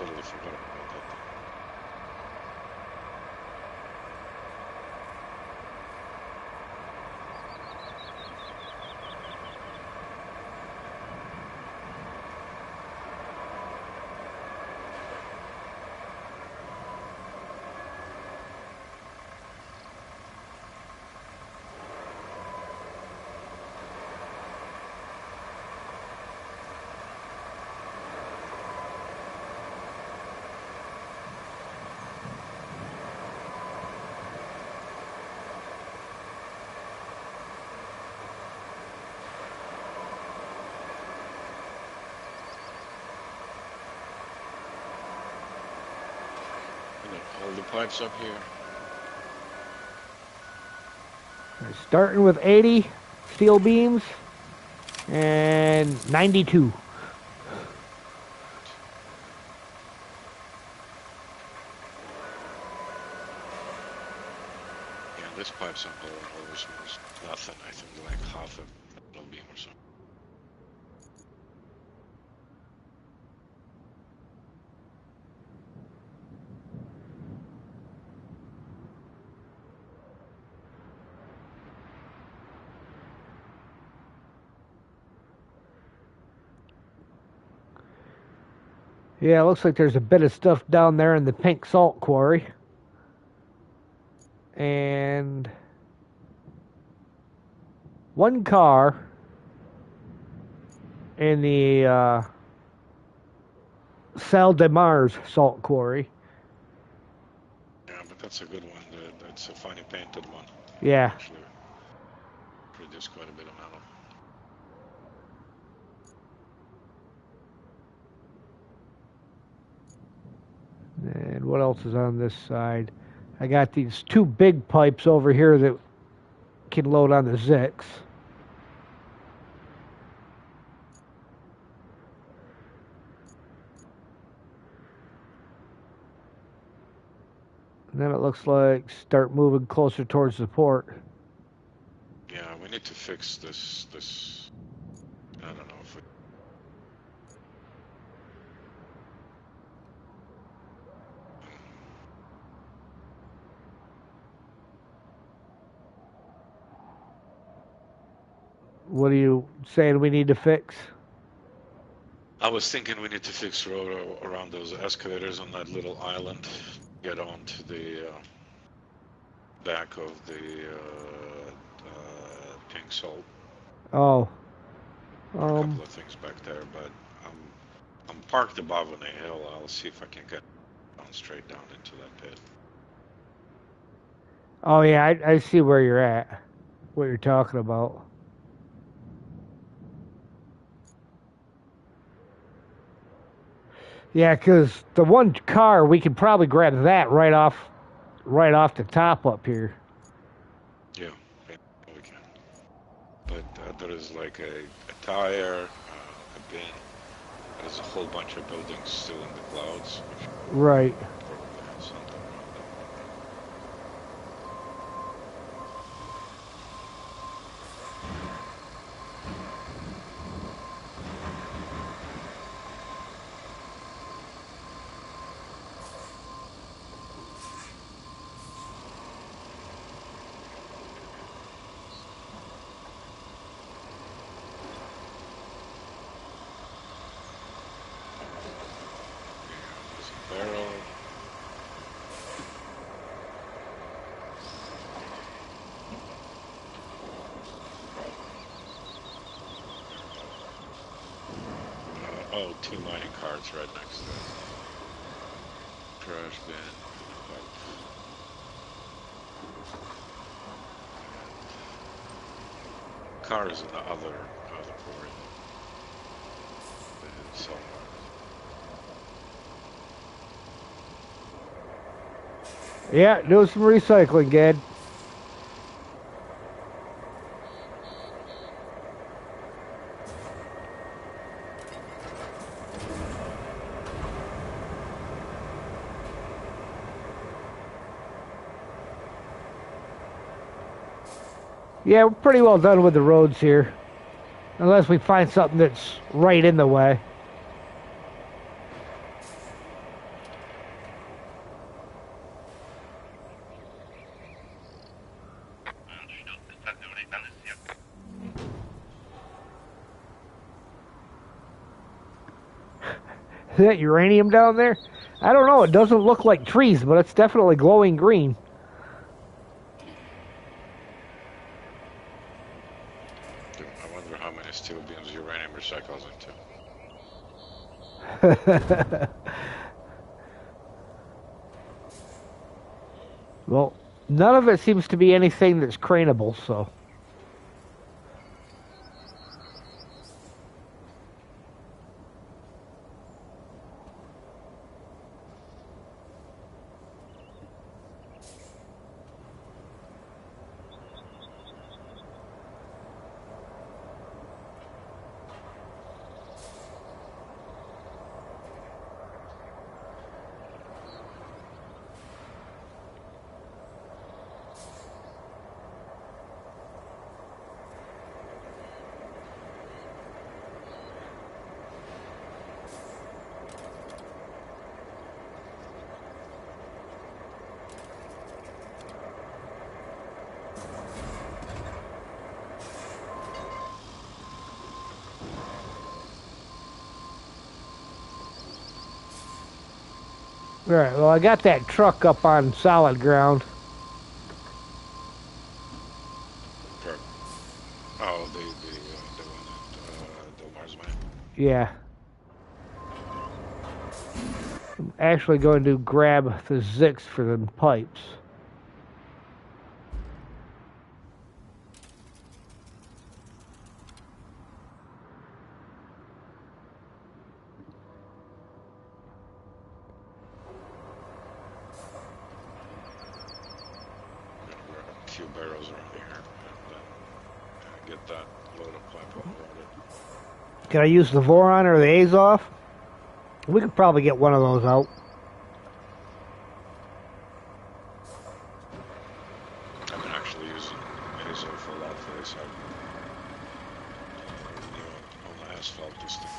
totally forgot about that. All the pipes up here. Starting with 80 steel beams and 92. Yeah, this pipe's on always nothing. I think like half a steel beam or so. Yeah, it looks like there's a bit of stuff down there in the pink salt quarry. And one car in the Sal de Mars salt quarry. Yeah, but that's a good one. That's a finely painted one. Yeah. Actually, produced quite a bit of metal. And what else is on this side? I got these two big pipes over here that can load on the Zix. And then it looks like start moving closer towards the port. Yeah, we need to fix this. I don't know if we. What are you saying we need to fix? I was thinking we need to fix road around those escalators on that little island. Get onto the back of the pink salt. Oh. A couple of things back there, but I'm parked above on a hill. I'll see if I can get down straight down into that pit. Oh yeah, I see where you're at. What you're talking about. Yeah, because the one car we could probably grab that right off the top up here. Yeah, we can. But there is like a tire, a bin. There's a whole bunch of buildings still in the clouds. Which Right. probably have something around them. There's a barrel. Oh, two mining carts right next to it. Trash bin. Pipe. Car is in the other quarry. Somewhere. Yeah, do some recycling, Ged. Yeah, we're pretty well done with the roads here. Unless we find something that's right in the way. Is that uranium down there? I don't know. It doesn't look like trees, but it's definitely glowing green. I wonder how many steel beams uranium recycles into. Well, none of it seems to be anything that's craneable, so. Alright, well, I got that truck up on solid ground. Oh, the one at the Mars mine. Yeah. I'm actually going to grab the Zix for the pipes. A few barrels around here, and get that load of pipe unloaded. Can I use the Voron or the Azov? We could probably get one of those out. I've been actually using Azov a lot for this. On the asphalt this time.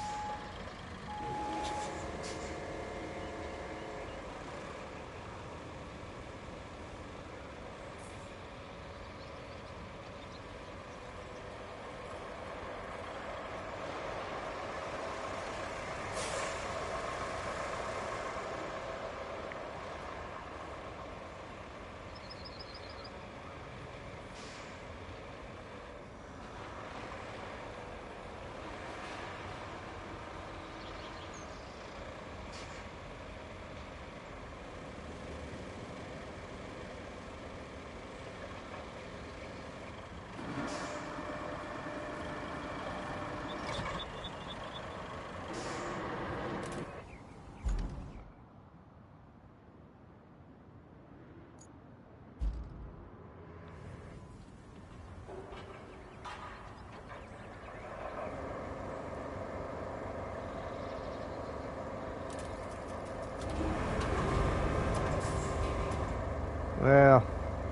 Well,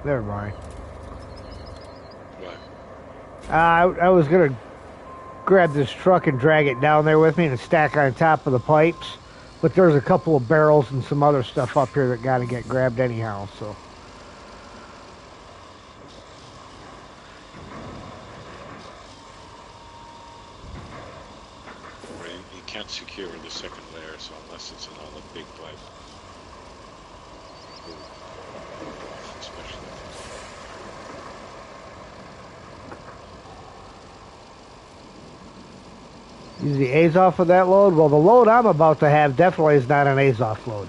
never mind. What? I was going to grab this truck and drag it down there with me and stack on top of the pipes. But there's a couple of barrels and some other stuff up here that got to get grabbed anyhow, so. You can't secure the second layer, so unless it's another big pipe. Especially. Use the Azov for that load? Well, the load I'm about to have definitely is not an Azov load.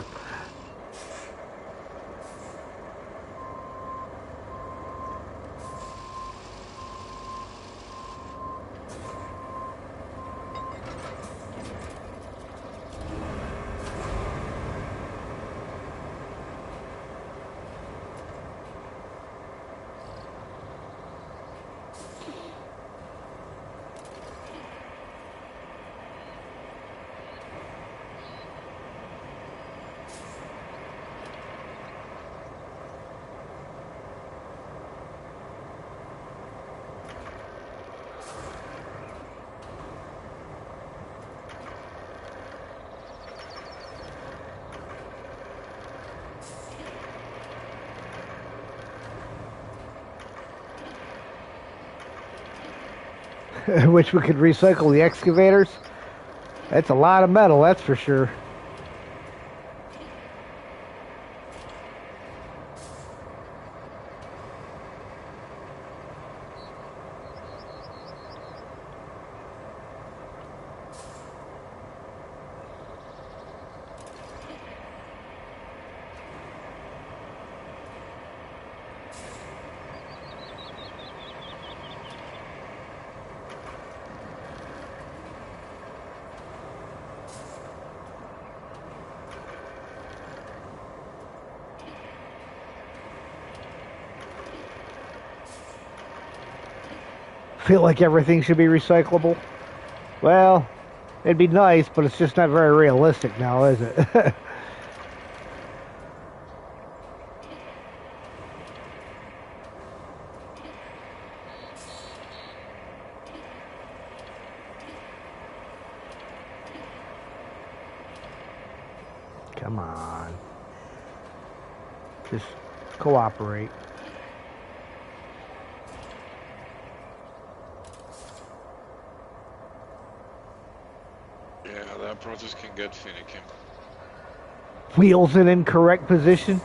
Which we could recycle the excavators. That's a lot of metal, that's for sure. Feel like everything should be recyclable? Well, it'd be nice, but it's just not very realistic now, is it? Come on. Just cooperate. Yeah, that process can get finicky. Wheels in incorrect position.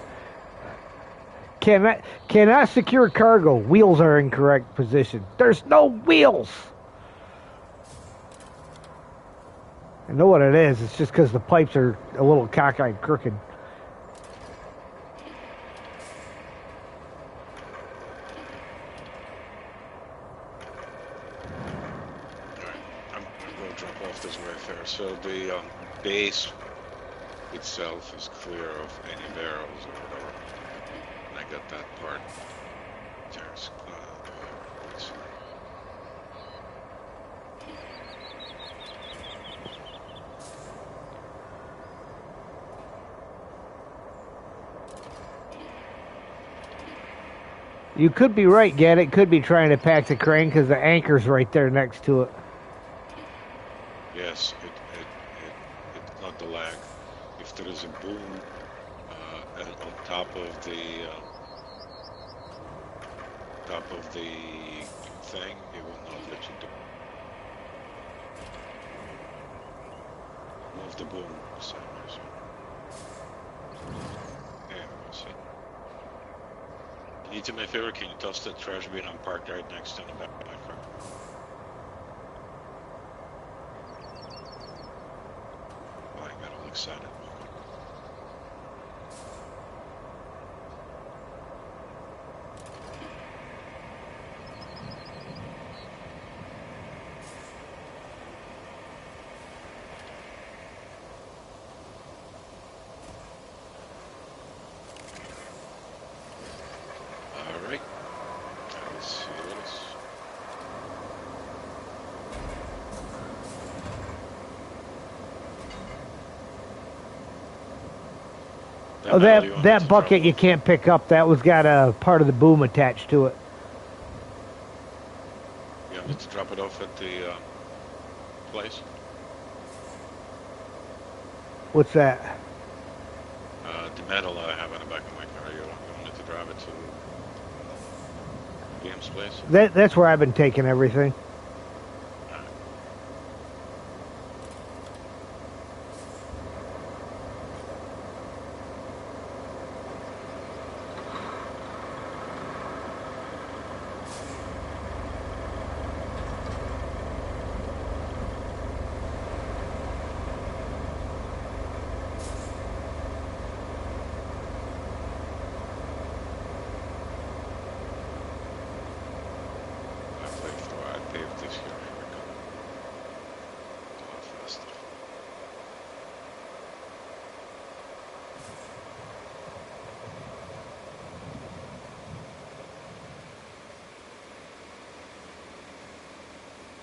Cannot secure cargo. Wheels are in correct position. There's no wheels. I know what it is. It's just because the pipes are a little cockeyed crooked. I'm gonna go drop off this Wayfarer. So the base itself is clear of any barrels or whatever. And I got that part. There's let's see. You could be right, Gad. It could be trying to pack the crane because the anchor's right there next to it. Yes, it's not the lag. If there is a boom on top of the thing, it will not let you do. Move the boom sideways. Yeah, we'll see. Can you do me a favor? Can you toss that trash bin I'm parked right next to the back of my car? Oh, I got all excited. Alright. Let's see what else. Oh, that bucket you can't pick up. That was got a part of the boom attached to it. You want me to drop it off at the place? What's that? The metal I have in the back of my car. You want me to drive it to BM's place? That's where I've been taking everything. I paved this here. A lot faster.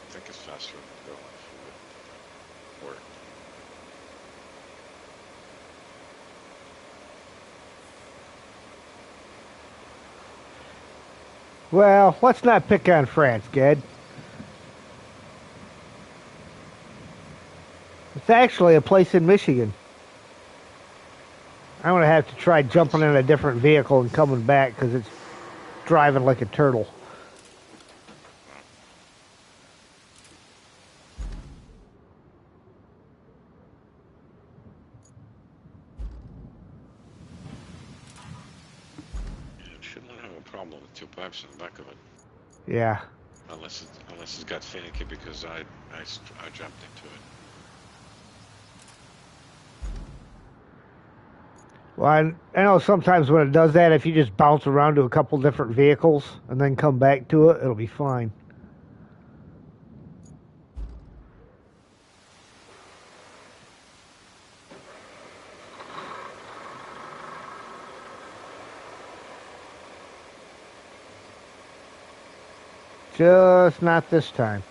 I think it's faster than going through it. Work. Well, let's not pick on France, Gad. It's actually a place in Michigan. I'm going to have to try jumping in a different vehicle and coming back because it's driving like a turtle. It shouldn't have a problem with two pipes in the back of it. Yeah. Unless it's got finicky because I jumped into it. Well, I know sometimes when it does that, if you just bounce around to a couple different vehicles and then come back to it, it'll be fine. Just not this time.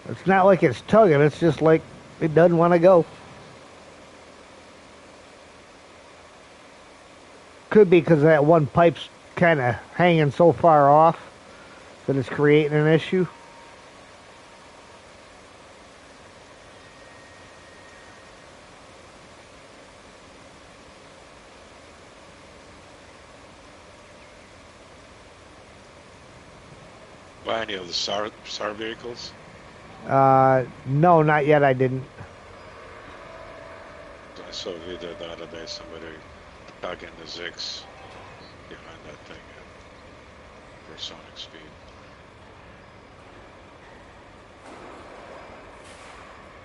It's not like it's tugging, it's just like it doesn't want to go. Could be because that one pipe's kind of hanging so far off that it's creating an issue. Buy any of the SAR vehicles? No, not yet. I didn't. I saw a video the other day, somebody tugging the Zix behind that thing at supersonic speed.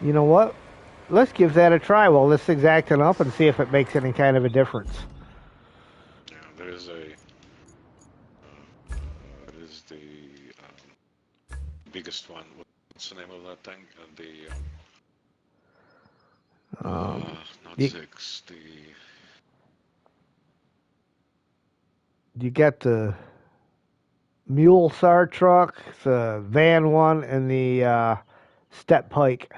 You know what? Let's give that a try while this thing's acting up and see if it makes any kind of a difference. Yeah, there is a. It is the biggest one. What's the name of that thing? Not Zix. You got the mule SAR truck, the van one, and the step pike.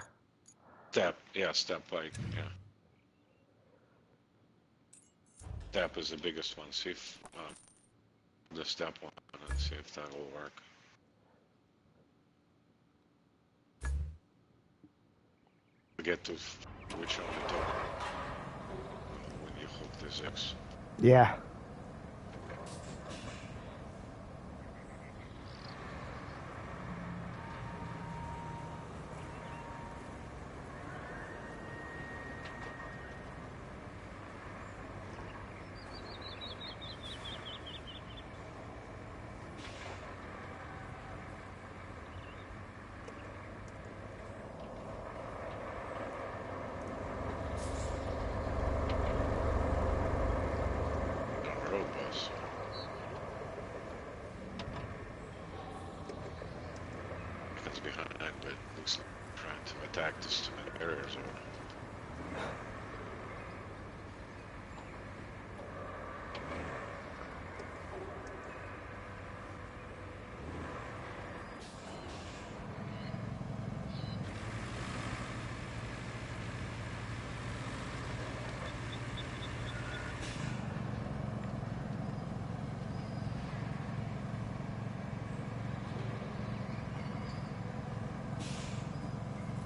Step bike, yeah. Step is the biggest one. See if the step one and see if that will work. Forget to which one you took when you hook the Zix. Yeah.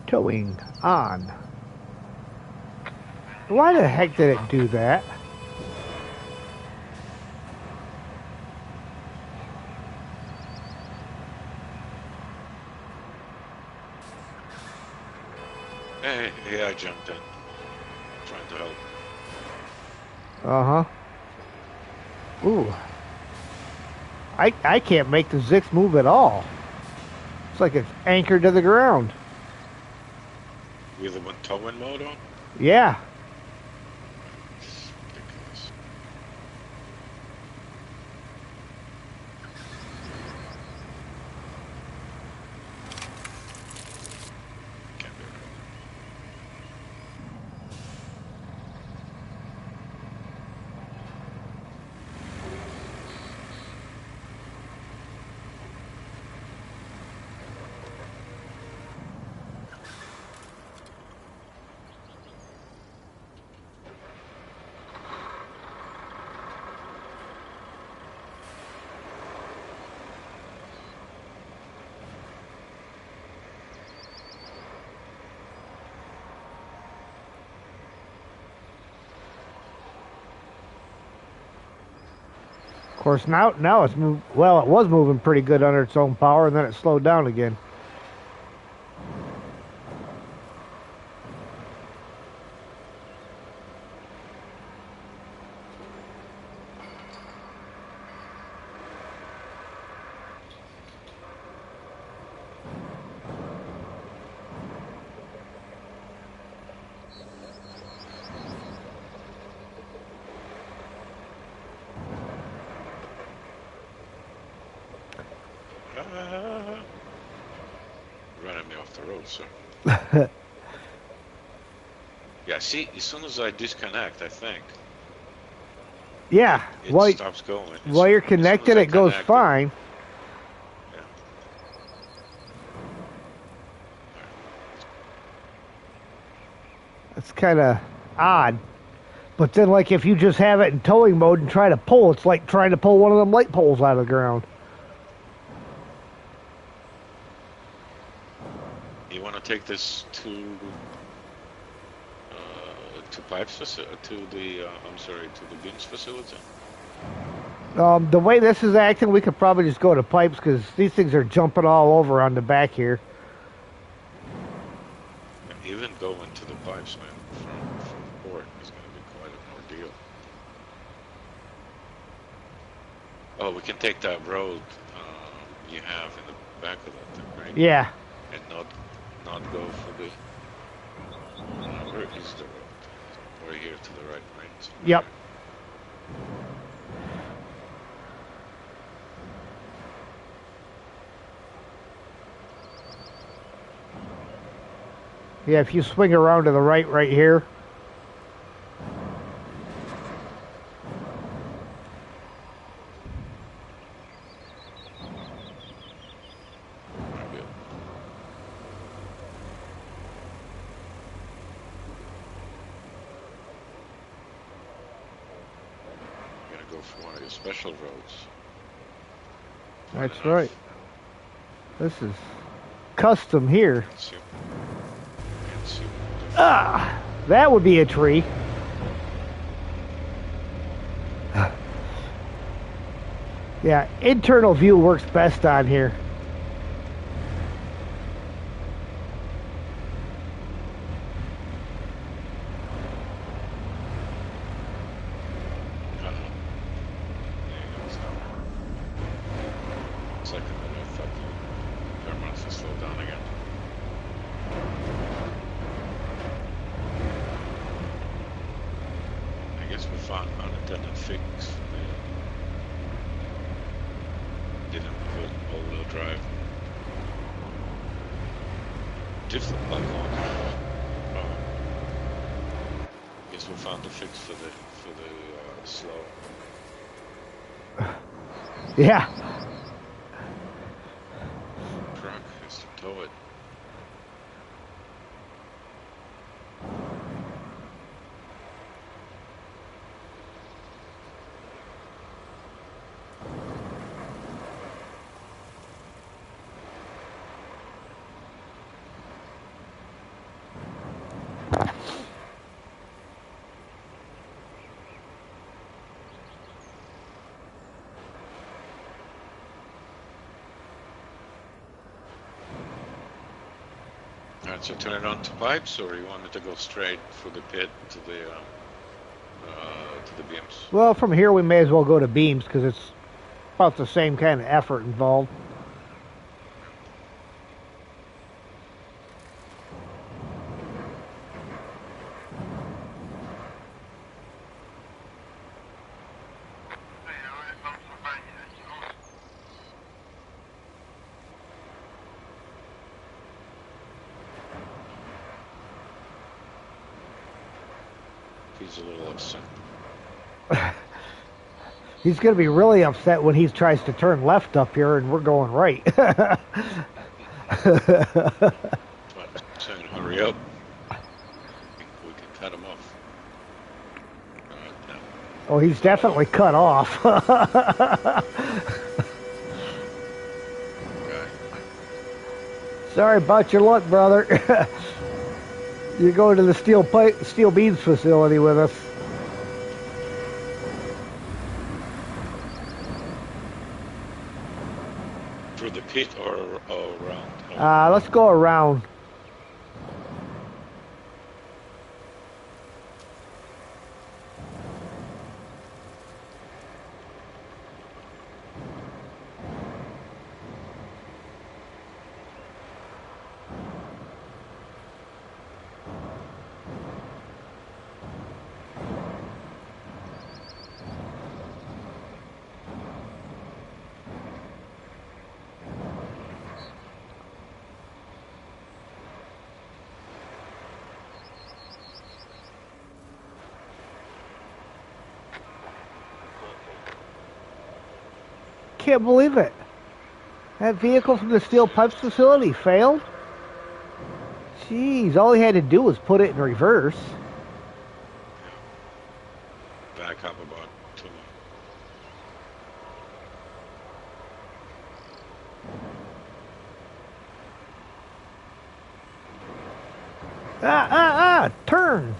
Towing on. Why the heck did it do that? Hey, I jumped in. Trying to help. Uh-huh. Ooh. I can't make the Zix move at all. It's like it's anchored to the ground. With the towing mode on? Yeah. It's ridiculous. Can't be right. Of course, now it's moved. Well, it was moving pretty good under its own power, and then it slowed down again. Running me off the road, sir. Yeah, see, as soon as I disconnect, I think Yeah, it stops going. while you're As soon as connected, I it goes connect it, fine. yeah. It's kind of odd. But then, like, if you just have it in towing mode and try to pull, it's like trying to pull one of them light poles out of the ground. You want to take this to pipes to the I'm sorry, to the beams facility? The way this is acting, we could probably just go to pipes because these things are jumping all over on the back here. Yeah, even going to the pipes, man, from port is going to be quite an ordeal. Oh, we can take that road you have in the back of that thing, right? Yeah. And not go for the. Where is the road? Right here to the right, right? Yep. Yeah, if you swing around to the right here. Good. You're gonna go for one of your special roads. That's right. This is custom here. Ah, that would be a tree. Yeah, internal view works best on here. Unintended fix. They didn't put all-wheel drive. Different like on. Guess we found the fix for the slow. Yeah. Truck has to tow it. Alright, so turn it on to pipes, or you want me to go straight for the pit to the beams? Well, from here we may as well go to beams because it's about the same kind of effort involved. He's a little upset. He's going to be really upset when he tries to turn left up here and we're going right. Saying hurry up. We can cut him off. No. Oh, he's definitely cut off. Okay. Sorry about your luck, brother. You're going to the steel beams facility with us. Through the pit or around? Let's go around. can't believe it. That vehicle from the steel pipes facility failed? Jeez, all he had to do was put it in reverse. Back up about 2 miles. Turn!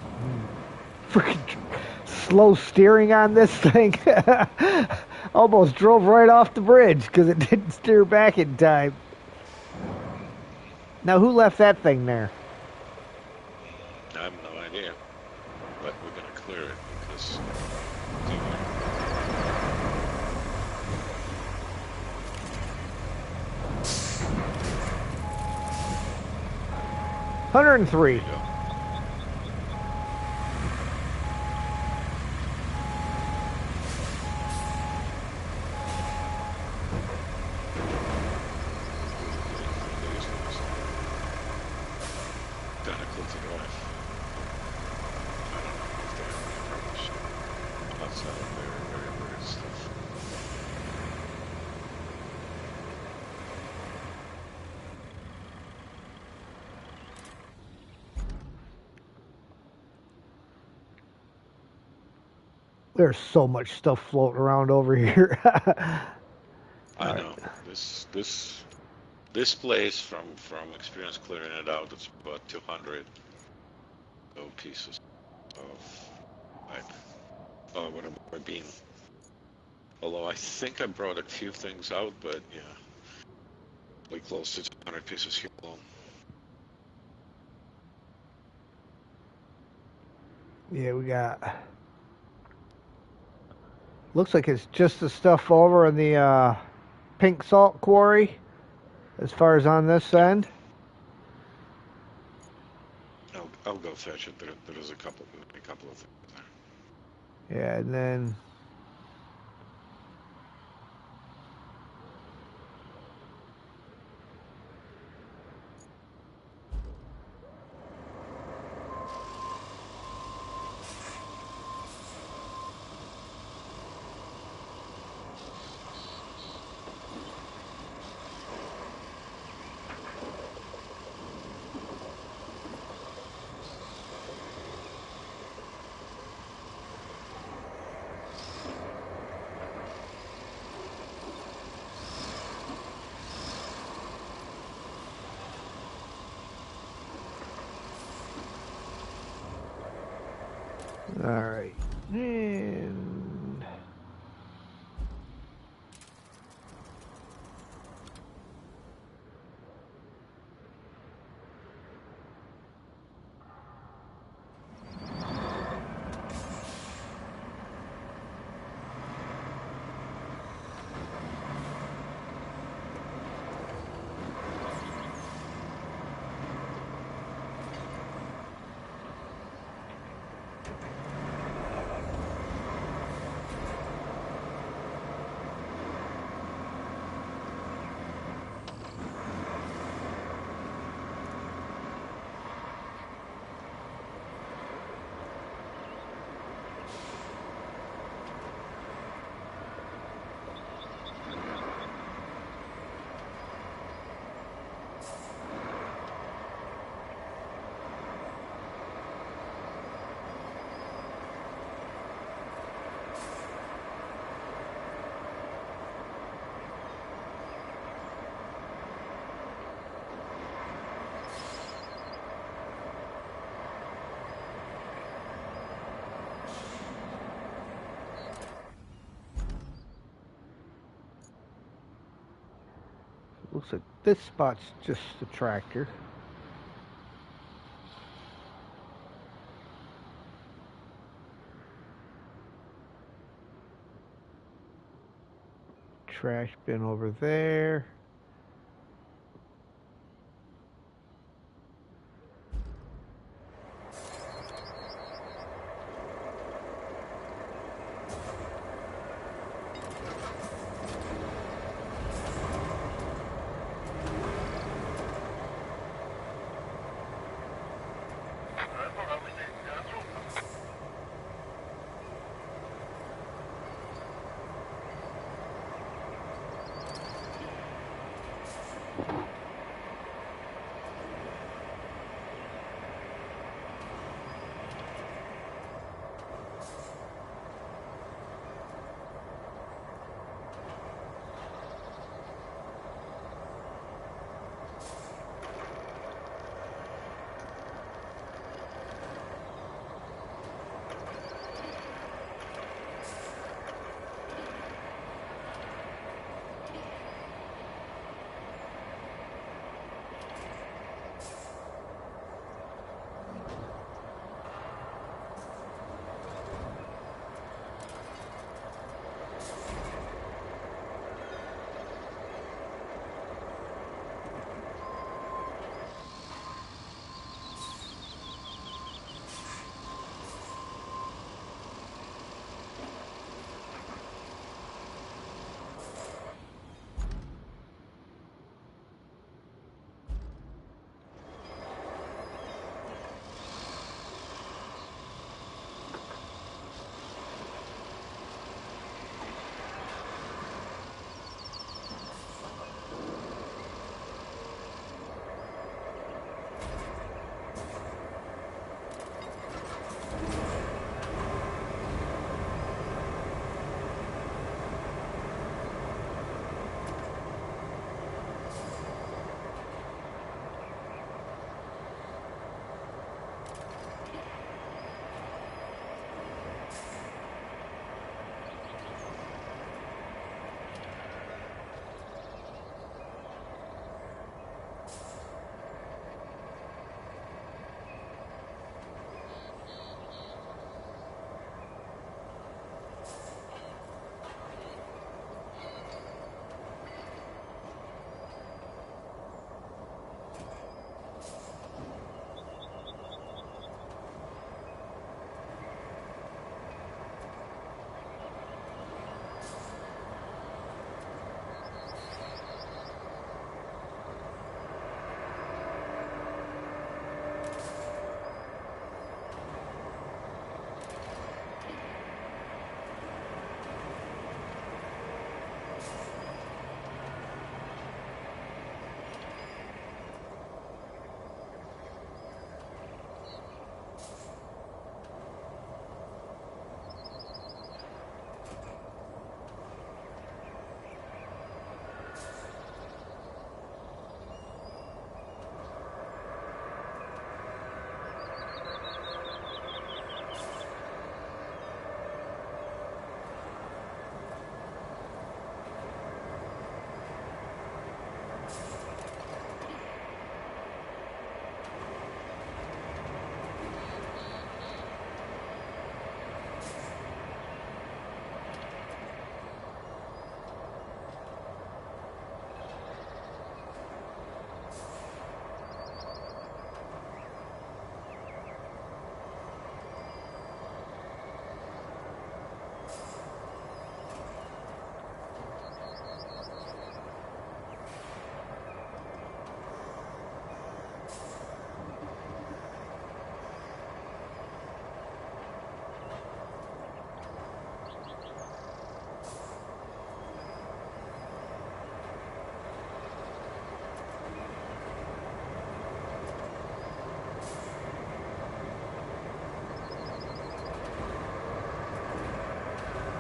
Freaking slow steering on this thing. Almost drove right off the bridge because it didn't steer back in time. Now, who left that thing there? I have no idea, but we're gonna clear it because 103. there you go. Identical to the life. I don't know if they have any purpose outside of their very weird stuff. There's so much stuff floating around over here. I know this place from experience clearing it out. It's about 200 gold pieces of pipe. Oh, what am I being? Although I think I brought a few things out, but yeah, like close to 200 pieces here alone. Yeah, we got. Looks like it's just the stuff over in the pink salt quarry, as far as on this end. I'll go fetch it. There's a couple of things there. Yeah, and then. All right. And looks like this spot's just the tractor. Trash bin over there.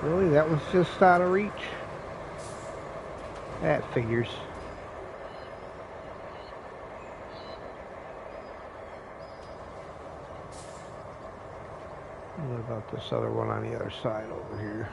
Really? That was just out of reach? That figures. What about this other one on the other side over here?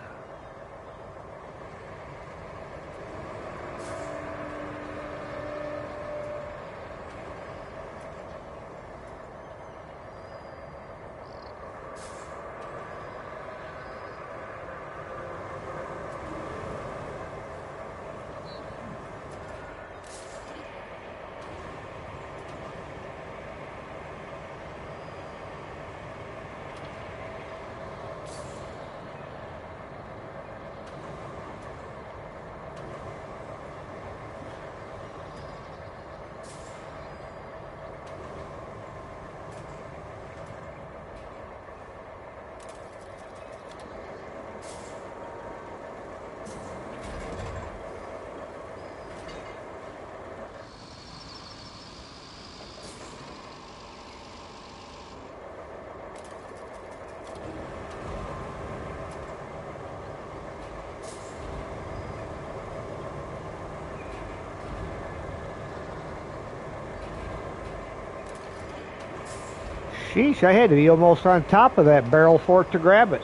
Sheesh, I had to be almost on top of that barrel fork to grab it.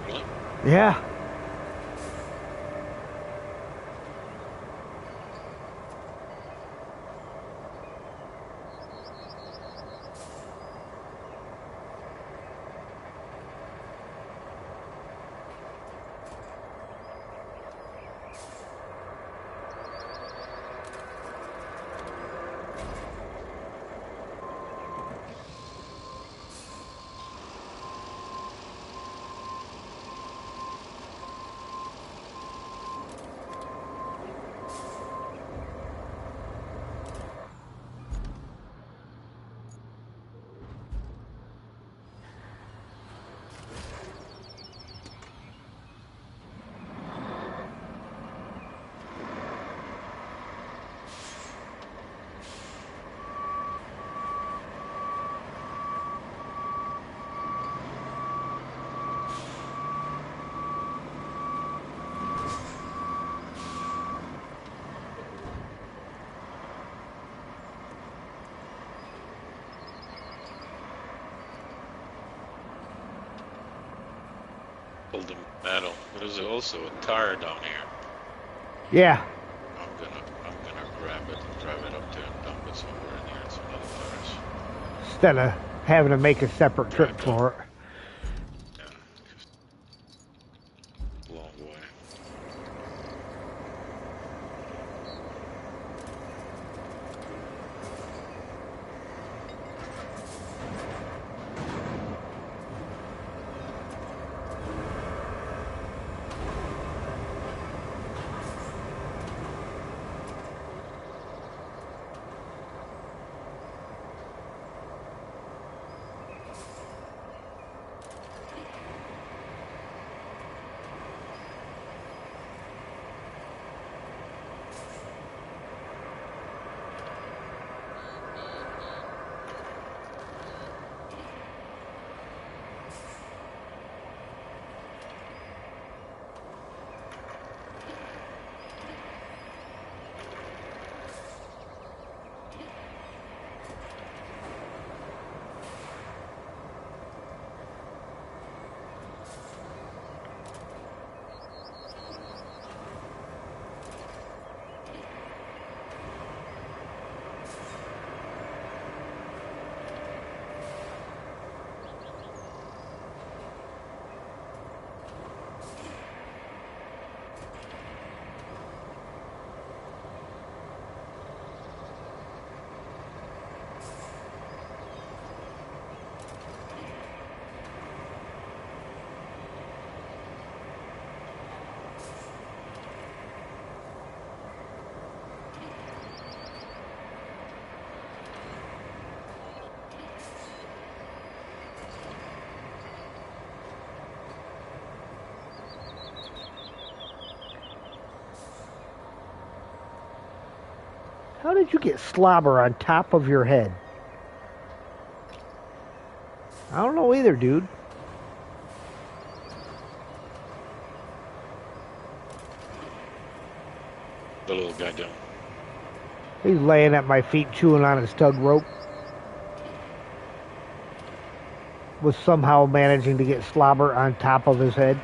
Really? Yeah. Pulled the metal. There's also a tire down here. Yeah. I'm gonna grab it and drive it up there and dump it somewhere in here. Some other tires. Instead of having to make a separate trip for it. Yeah. Long way. How did you get slobber on top of your head? I don't know either, dude. the little guy doing? He's laying at my feet chewing on his tug rope. Was somehow managing to get slobber on top of his head.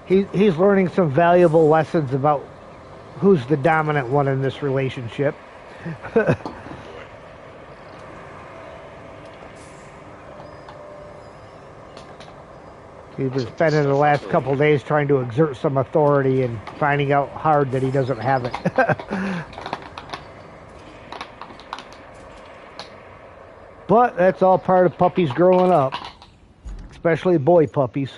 He's learning some valuable lessons about who's the dominant one in this relationship. Boy. He's been spending the last couple days trying to exert some authority and finding out hard that he doesn't have it. But that's all part of puppies growing up, especially boy puppies.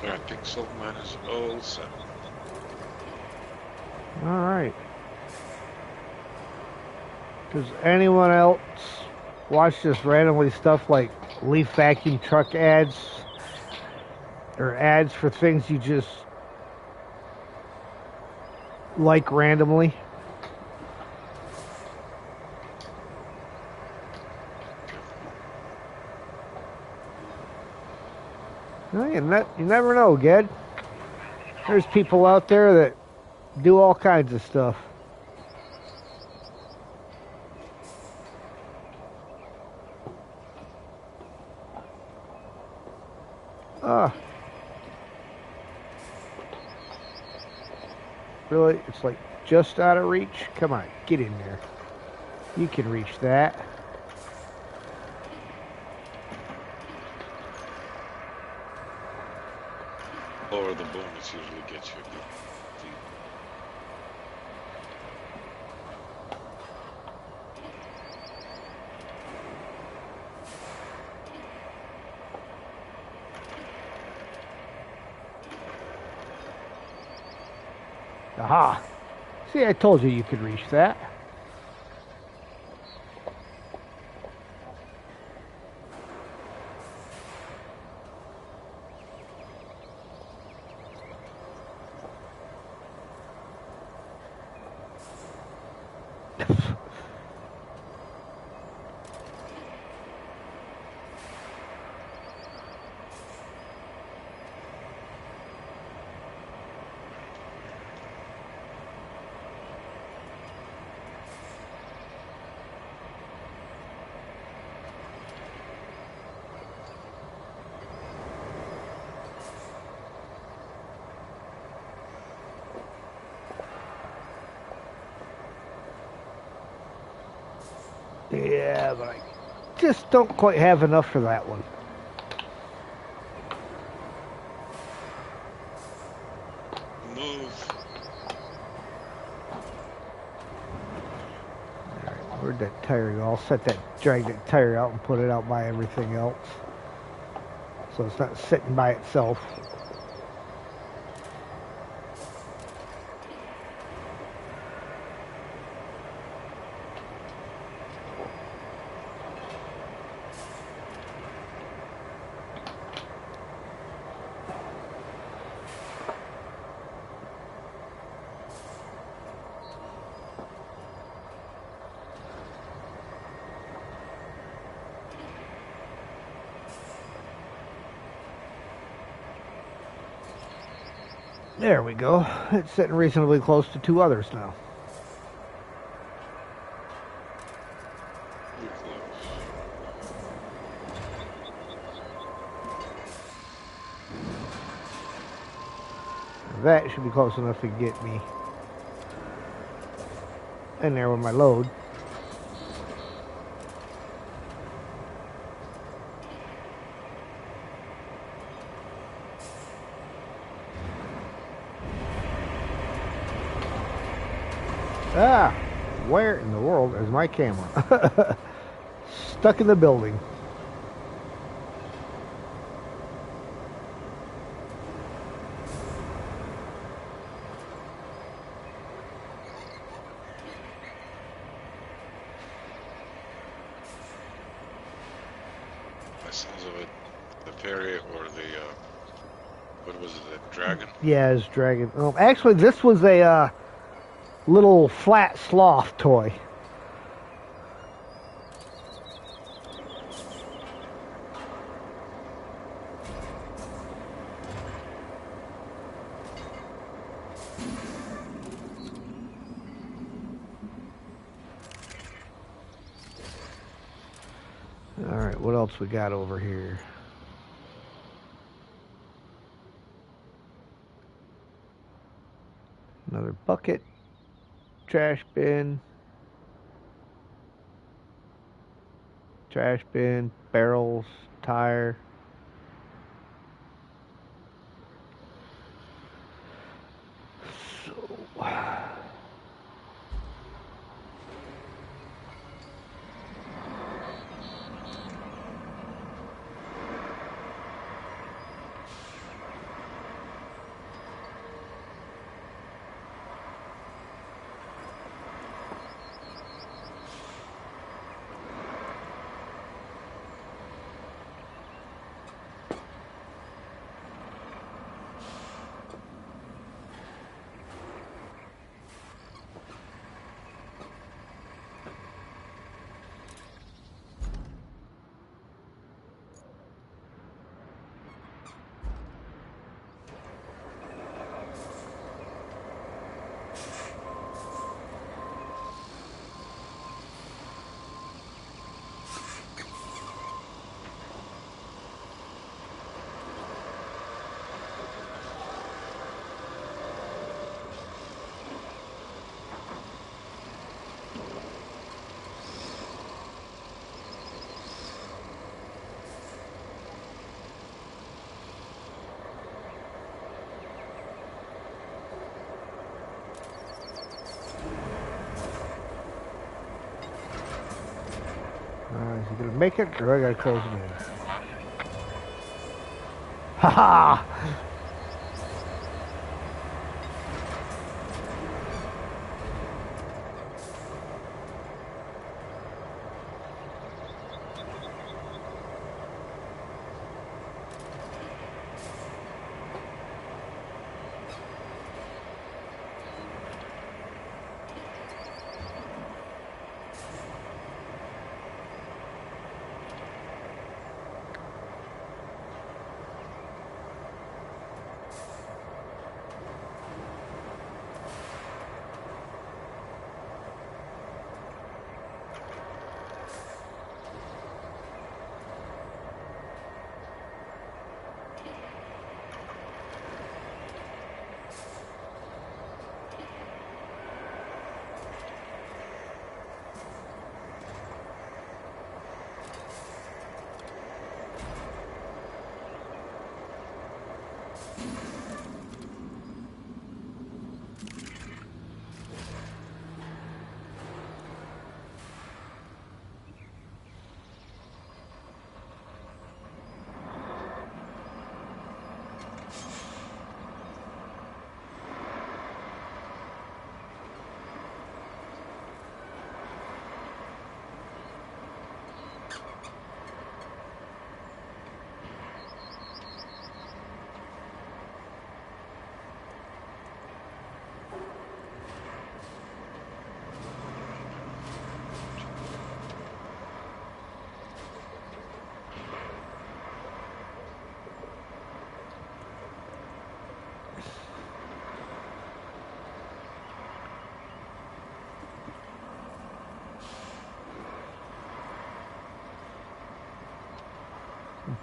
Alright, pixel minus all 7. Alright. Does anyone else watch just randomly stuff like leaf vacuum truck ads? Or ads for things you just like randomly? No, you never know, Ged. There's people out there that do all kinds of stuff. Really? It's like just out of reach? Come on, get in there. You can reach that. Lower the bonus usually gets you a good feed. Aha! See, I told you you could reach that. Yeah, but I just don't quite have enough for that one. Move. Alright, where'd that tire go? I'll drag that tire out and put it out by everything else. So it's not sitting by itself. There we go. It's sitting reasonably close to 2 others now. You're close. That should be close enough to get me in there with my load. Ah, where in the world is my camera? Stuck in the building. By sounds of it, the ferry or the what was it, the dragon? Yeah, it's dragon. Actually, this was a little flat sloth toy. All right, what else we got over here? Another bucket, trash bin, barrels, tire. So, is he gonna make it, or I gotta close him in? Ha ha!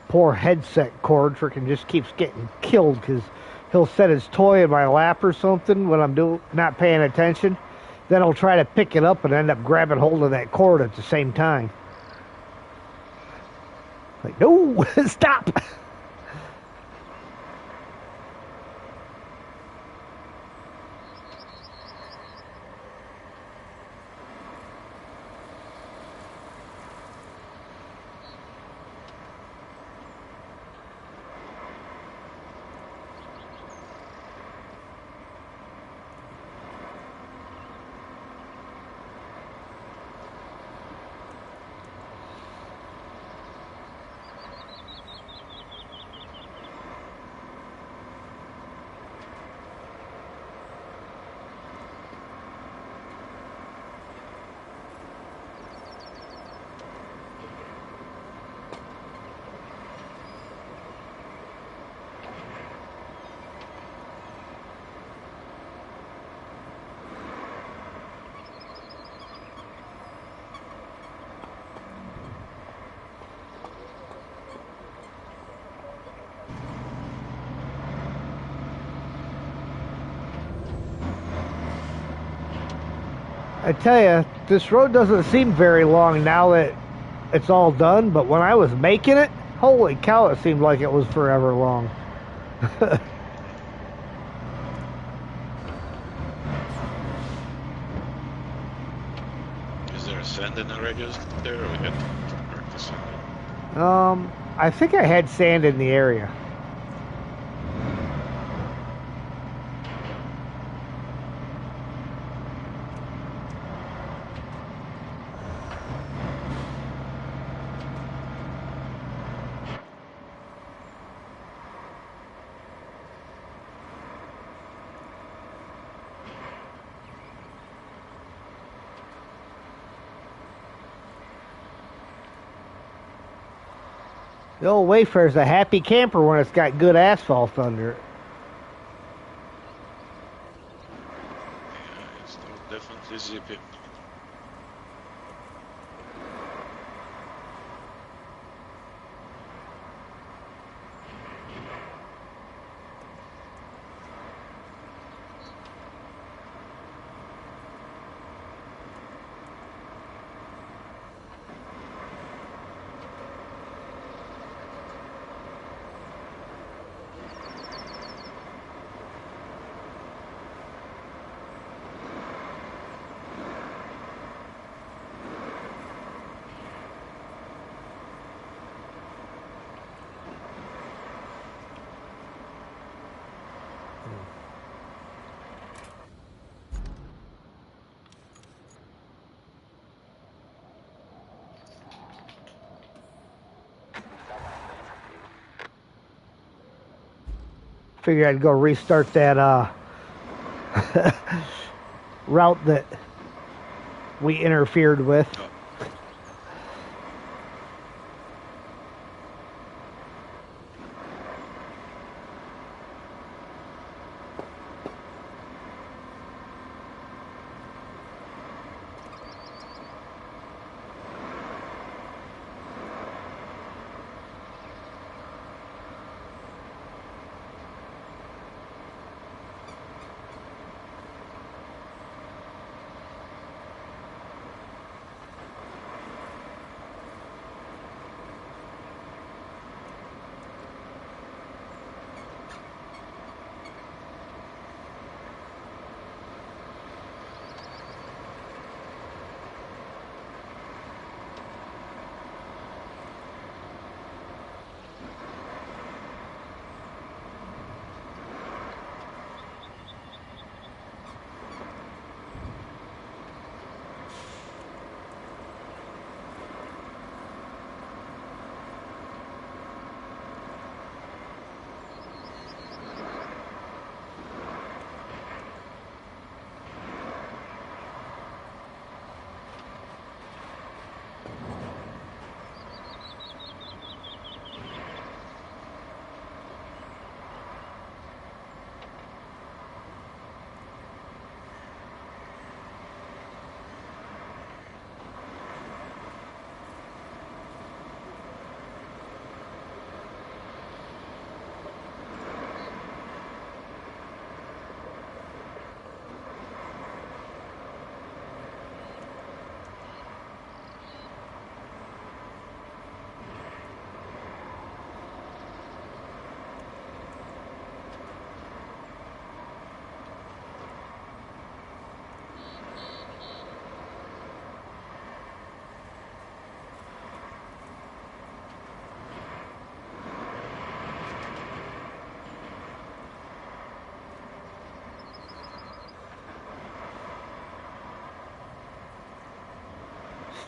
poor headset cord freaking just keeps getting killed because he'll set his toy in my lap or something when I'm not paying attention. Then I'll try to pick it up and end up grabbing hold of that cord at the same time. Like, no, stop! I tell you, this road doesn't seem very long now that it's all done, but when I was making it, holy cow, it seemed like it was forever long. Is there a sand in the register there, or we got to mark the sand? I think I had sand in the area. The old Wayfarer's a happy camper when it's got good asphalt under it. Yeah, it's definitely zippy. Figured I'd go restart that route that we interfered with. Oh.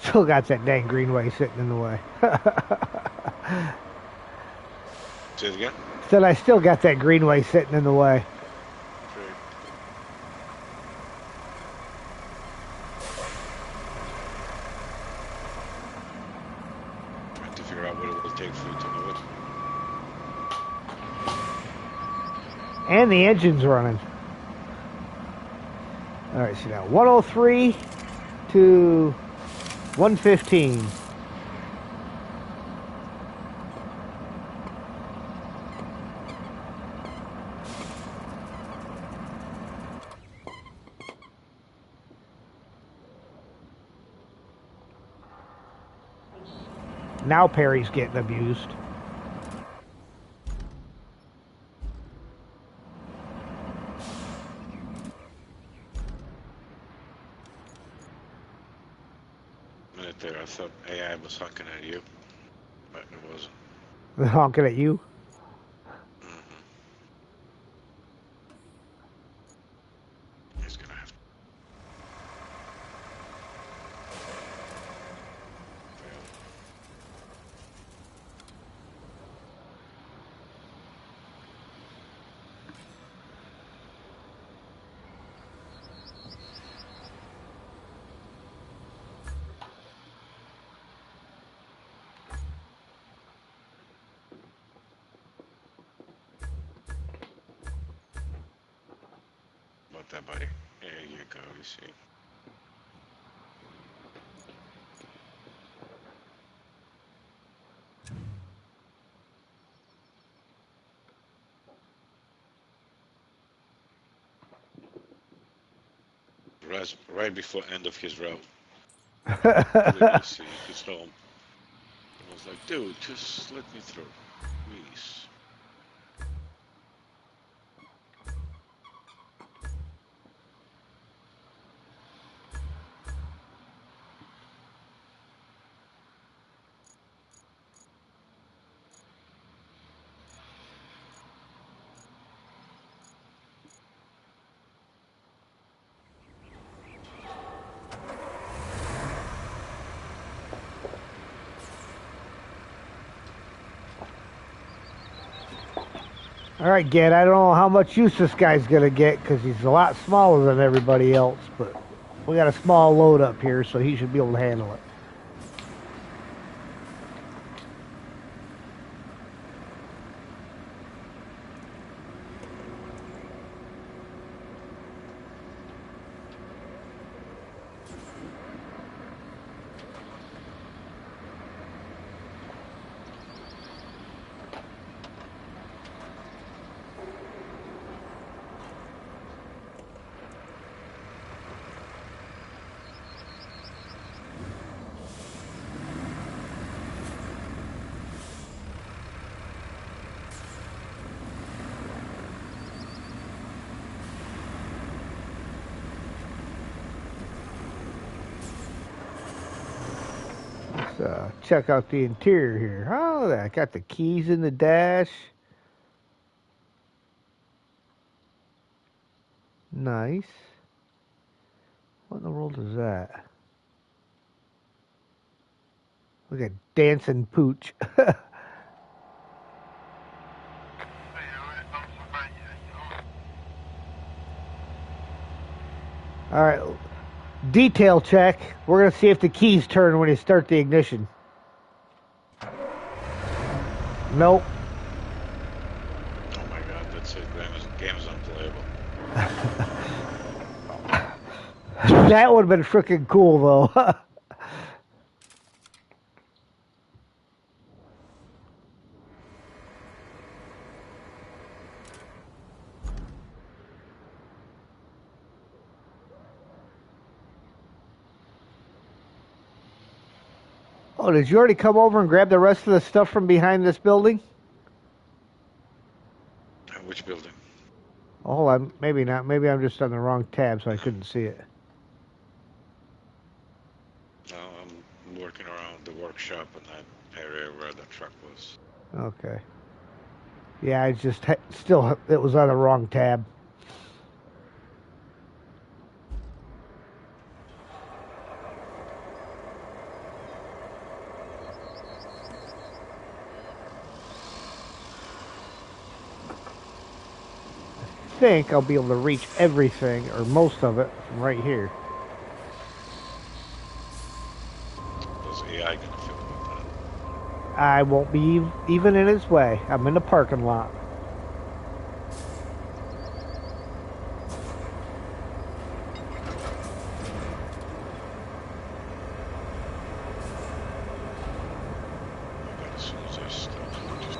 Still got that dang greenway sitting in the way. Say it again? Said I still got that greenway sitting in the way. Great. Trying to figure out what it will take for you to know it. And the engine's running. Alright, so now 103 to 115. Now Perry's getting abused. Minute there, I thought AI was honking at you, but it wasn't. Honking at you. He's gonna have to. Fail. About that, buddy. There you go, you see. Right before end of his route. You see, he's home. I was like, dude, just let me through, please. Alright, Ged, I don't know how much use this guy's going to get because he's a lot smaller than everybody else, but we got a small load up here, so he should be able to handle it. Check out the interior here. Oh, I got the keys in the dash. Nice. What in the world is that? Look at dancing pooch. All right. Detail check. We're going to see if the keys turn when you start the ignition. Nope. Oh my god, that's it. Game is unplayable. That would have been freaking cool, though. Oh, did you already come over and grab the rest of the stuff from behind this building? Which building? Oh, hold on. Maybe not. Maybe I'm just on the wrong tab, so I couldn't see it. No, I'm working around the workshop in that area where the truck was. Okay. Yeah, I just still, it was on the wrong tab. think I'll be able to reach everything, or most of it, from right here. How's AI gonna feel about that? I won't be even in its way. I'm in the parking lot. But as soon as I stop, just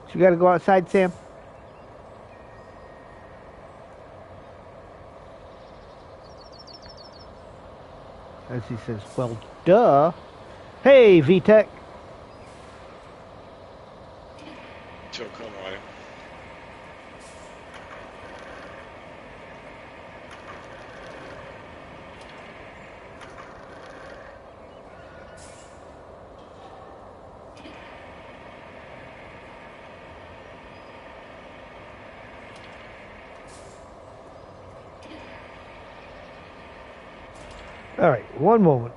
So you got to go outside, Sam? As he says, well, duh. Hey, VTech. so come on. All right, one moment.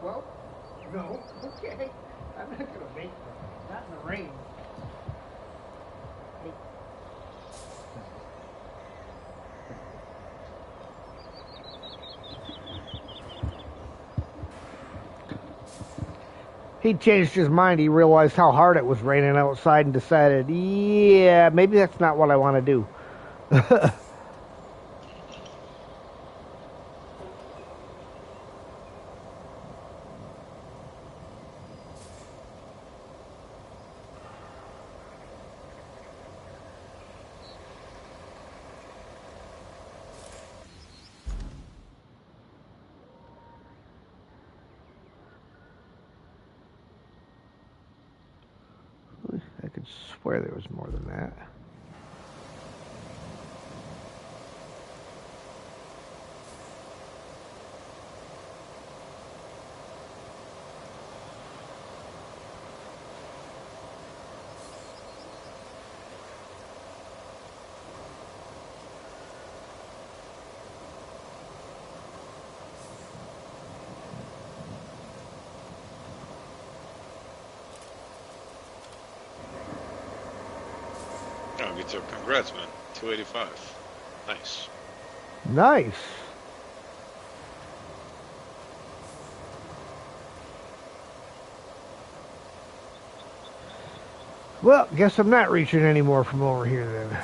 Well, no. Okay. I'm not going to make them. Not in the rain. He changed his mind. He realized how hard it was raining outside and decided, yeah, maybe that's not what I want to do. I could swear there was more than that. Oh, Vito, congrats, man. 285. Nice. Nice. Well, guess I'm not reaching any more from over here then.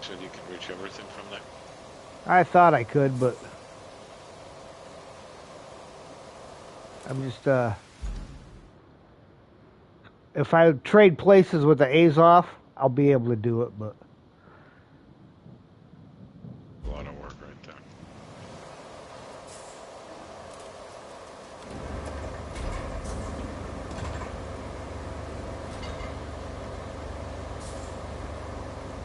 So you can reach everything from there? I thought I could, but I'm just, if I trade places with the A's off, I'll be able to do it, but A lot of work right there.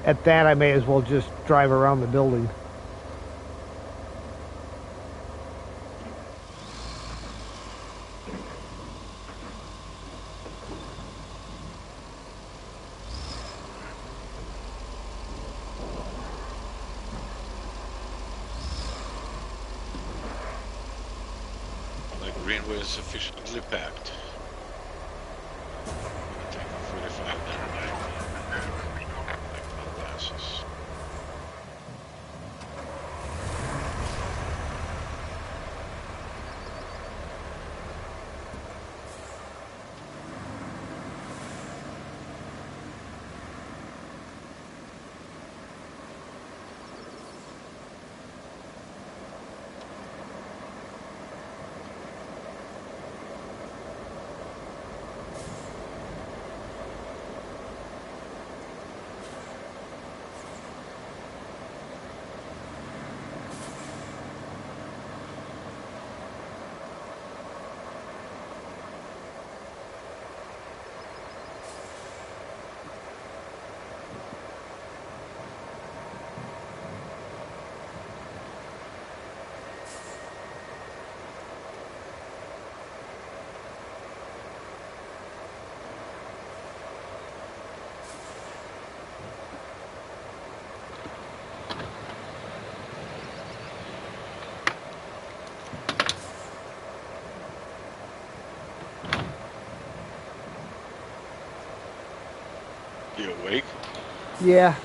at that I may as well just drive around the building. Like Greenway is sufficiently packed. Take a 45 there, like molasses. You awake? Yeah.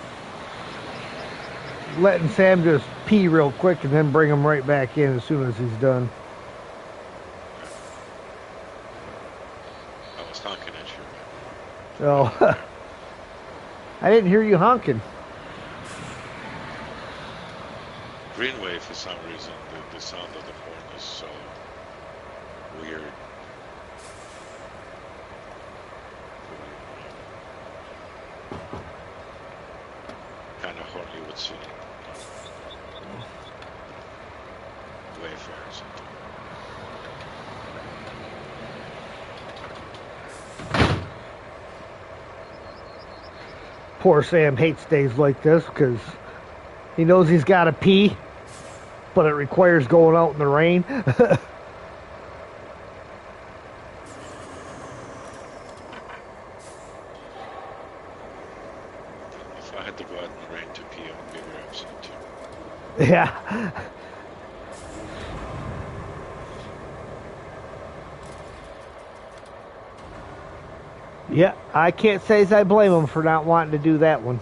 Letting Sam just pee real quick and then bring him right back in as soon as he's done. I was honking at you. So, I didn't hear you honking. Greenway, for some reason, the sound of the horn is so weird. Kind of horn you would see Wayfair or something. Poor Sam hates days like this because he knows he's got to pee, but it requires going out in the rain. If I had to go out in the rain to pee, I would be very upset too. Yeah. Yeah, I can't say as I blame him for not wanting to do that one.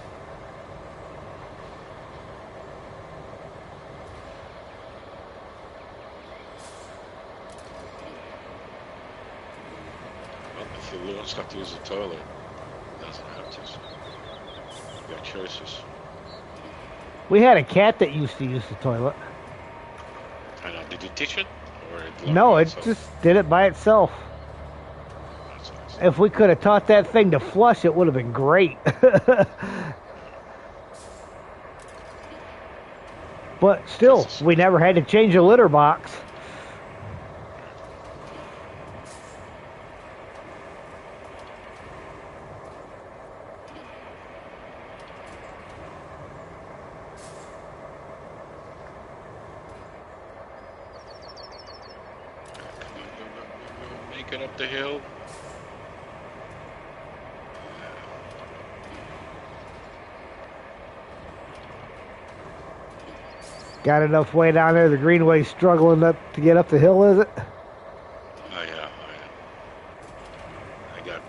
Well, if the loons have to use the toilet, it doesn't have to. So you got choices. We had a cat that used to use the toilet. I know. Did you teach it, or it learned No, by it itself? just did it by itself. That's nice. If we could have taught that thing to flush, it would have been great. But still, we never had to change a litter box. Make it up the hill. Got enough way down there. The Greenway's struggling up to get up the hill, is it? I got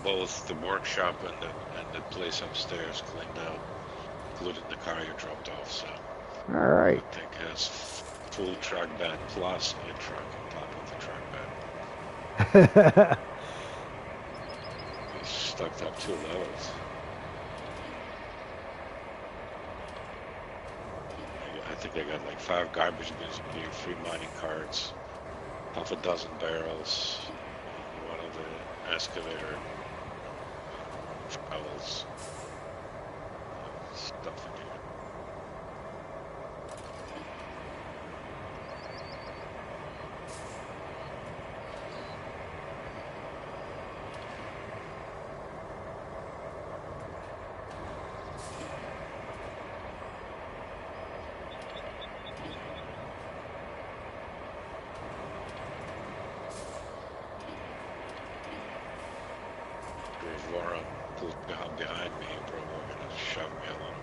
both the workshop and the place upstairs cleaned out, including the car you dropped off. So All right. I think it has full track bed plus a truck on top of the track bed. It's stuck up 2 levels. I think I got like 5 garbage bins in here, 3 mining carts, half a dozen barrels, one of the excavator shovels, stuff in here. If Laura pulled behind me, you're probably gonna shove me along.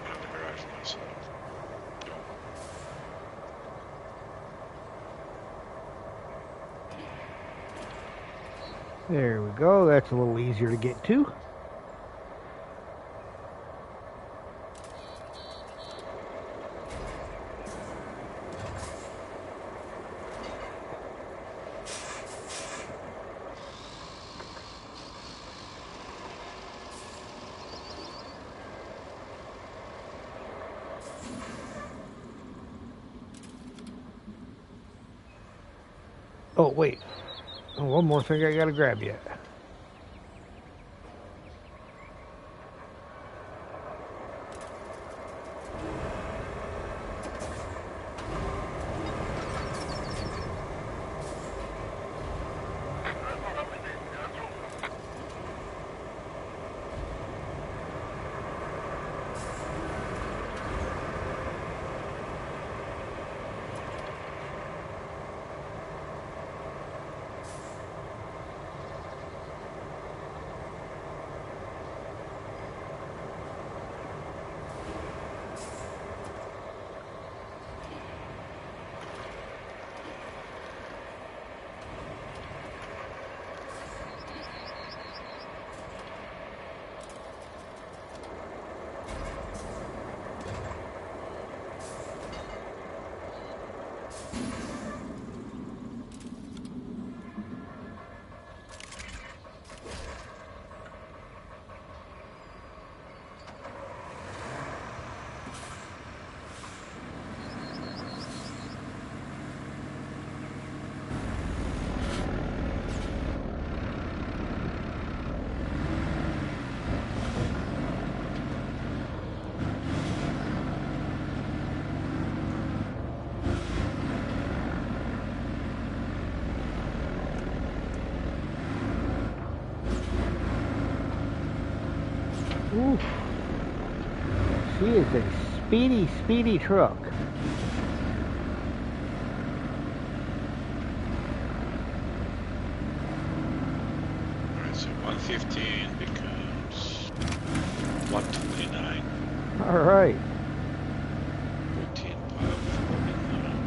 I'm in the garage myself. There we go. That's a little easier to get to. Oh, wait. Oh, one more thing I gotta grab yet. Ooh. She is a speedy, speedy truck. Alright, so 115 becomes 129. All right. 14 pile,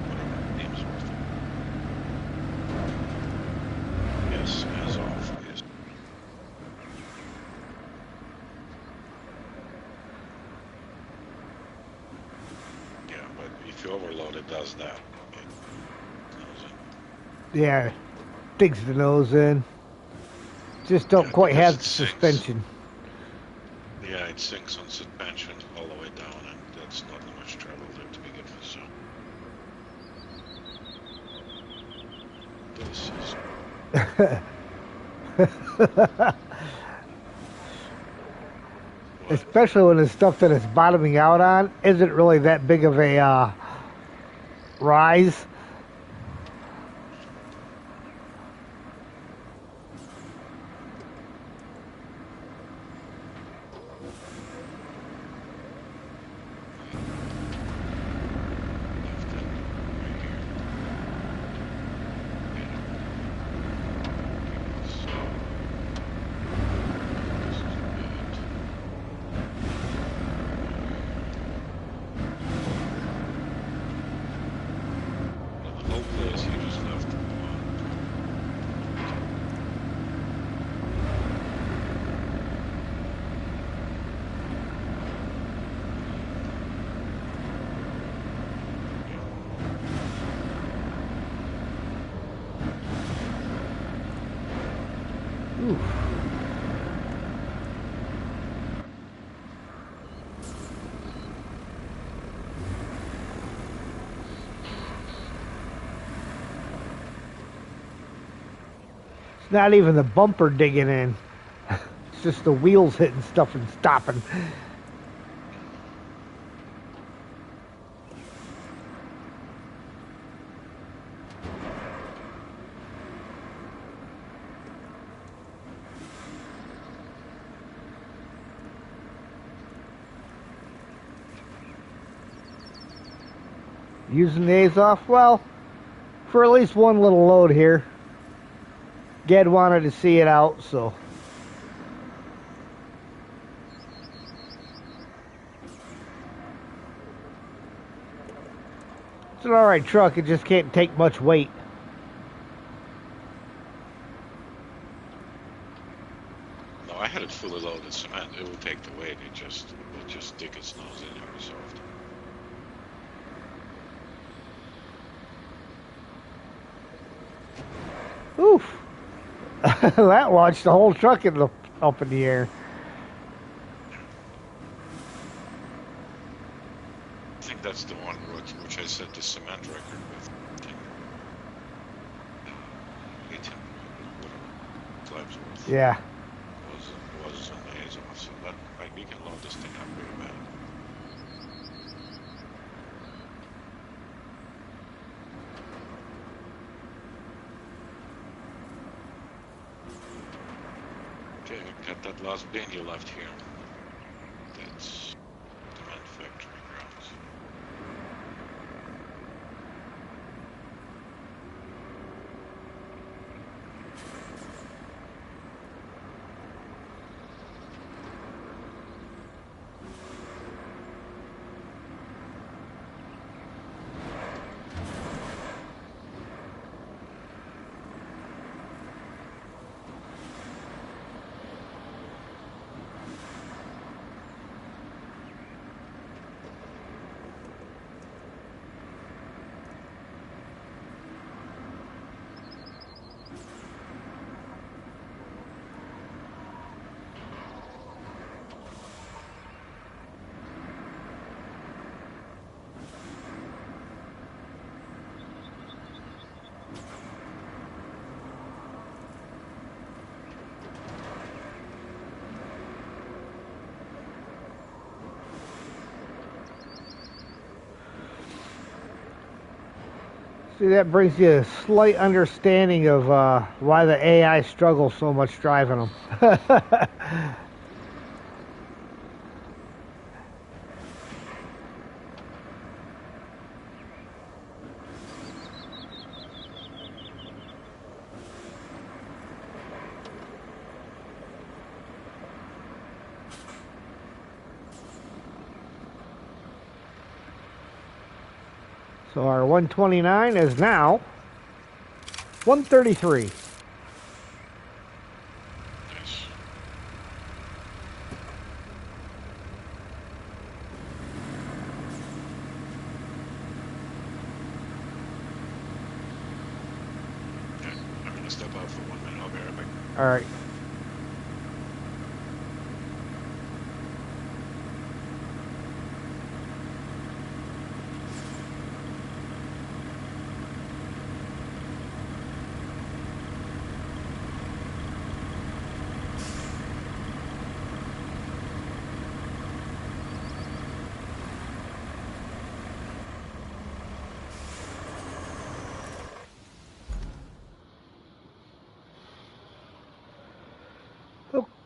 whatever the name's worth. Yes, as off, yes. Yeah, but if you overload, it does that. It goes in. Yeah, digs the nose in. Just don't Yeah, quite because have it sinks. suspension. Yeah, it sinks on suspension all the way down, and that's not much trouble there to begin with, so. This is... What? Especially when the stuff that it's bottoming out on isn't really that big of a rise. The whole place you just left. Oof. It's not even the bumper digging in. It's just the wheels hitting stuff and stopping. Using the A's off? Well, for at least one little load here. Ged wanted to see it out, so. It's an alright truck, it just can't take much weight. No, I had it fully loaded cement. It will take the weight. It just stick its nose in every so often. Oof. That launched the whole truck up in the air. I think that's the one which I set the cement record with. 18, whatever. Slabs worth. Yeah. Was amazing. So that, like, we can load this thing up pretty bad. Okay, got that last bin you left here. That's the manufacturing grounds. See, that brings you a slight understanding of why the AI struggles so much driving them. So our 129 is now 133. Nice. Okay, I'm gonna step out for 1 minute. I'll be right back. All right.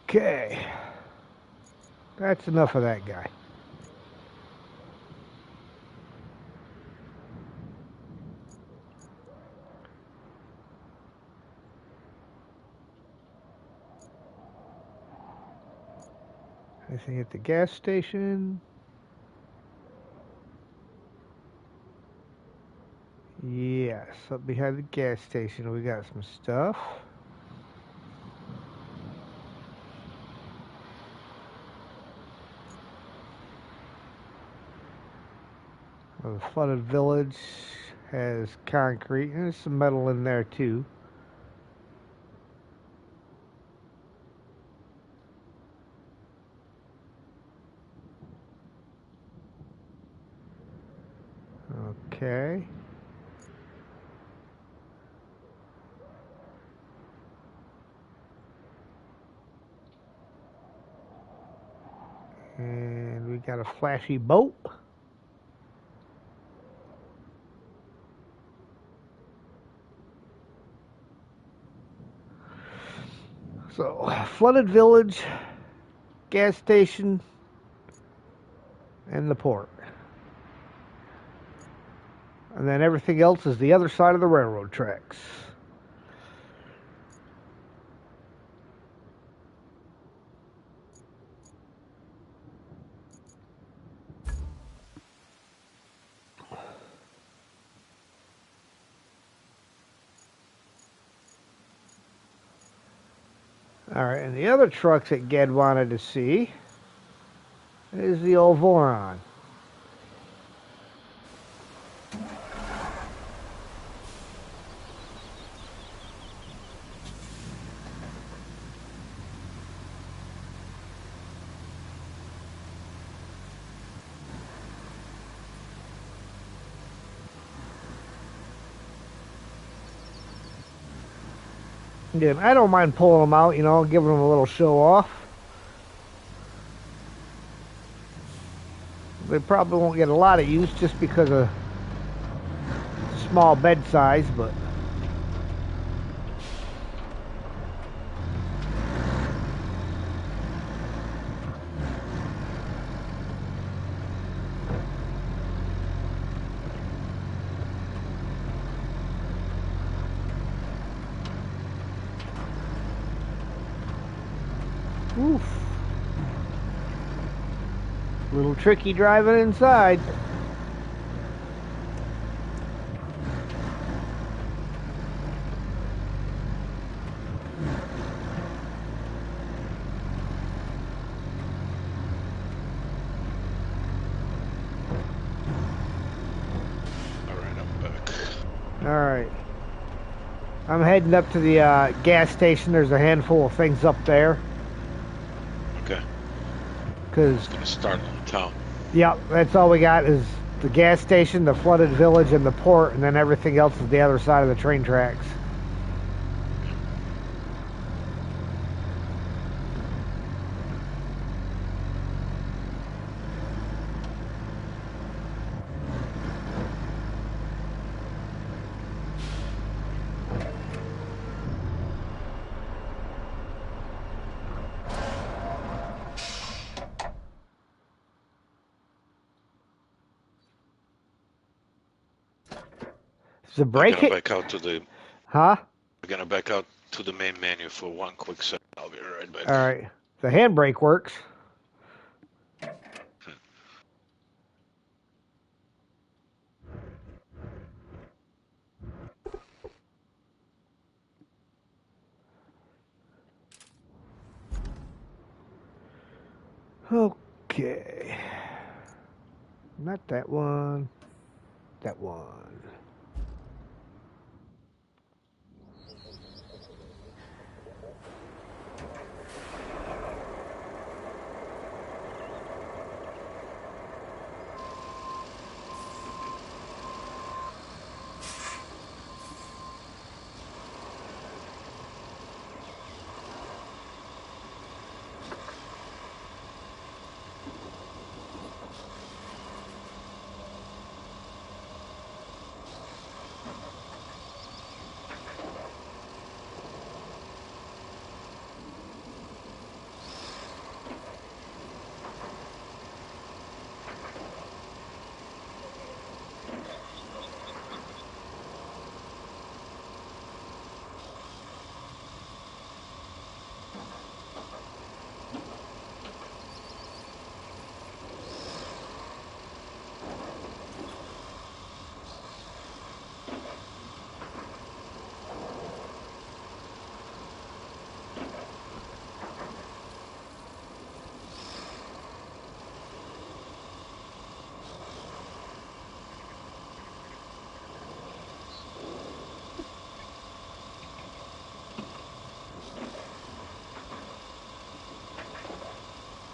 Okay. That's enough of that guy. Anything at the gas station? Yes, up behind the gas station we got some stuff. The flooded village has concrete and there's some metal in there too. Okay. And we got a flashy boat. So, flooded village, gas station, and the port. And then everything else is the other side of the railroad tracks. Alright, and the other trucks that Ged wanted to see is the old Voron. Again, I don't mind pulling them out, you know, giving them a little show off. They probably won't get a lot of use just because of small bed size, but oof. A little tricky driving inside. Alright. I'm heading up to the gas station. There's a handful of things up there. Okay. Because, Gonna start on town. yeah, that's all we got is the gas station, the flooded village, and the port, and then everything else is the other side of the train tracks. So break I'm it? gonna back out to the. Huh? I'm gonna back out to the main menu for one quick second. I'll be right back. Alright. The handbrake works. Okay. Not that one. That one.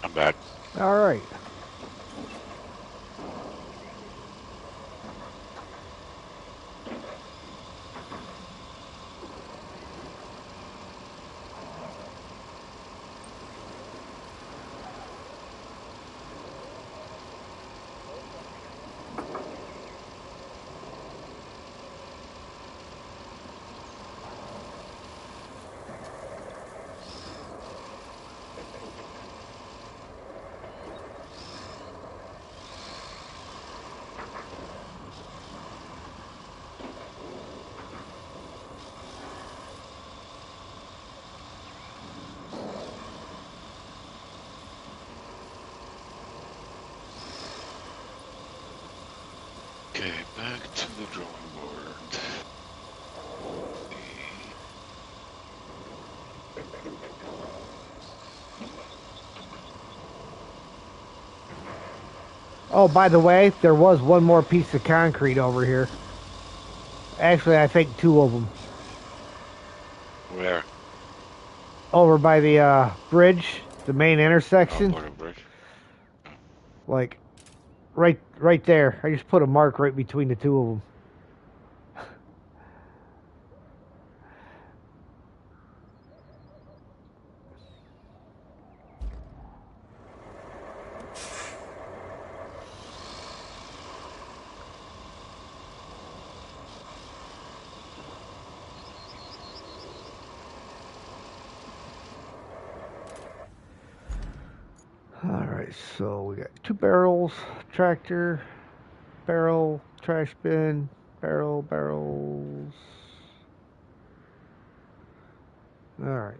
I'm back. All right. Okay, back to the drawing board. Oh, by the way, there was one more piece of concrete over here. Actually, I think two of them. Where? Over by the bridge, the main Oh, intersection. Border Bridge. Like, right there. I just put a mark right between the two of them. Alright, so we got 2 barrels, tractor, barrel, trash bin, barrels. Alright.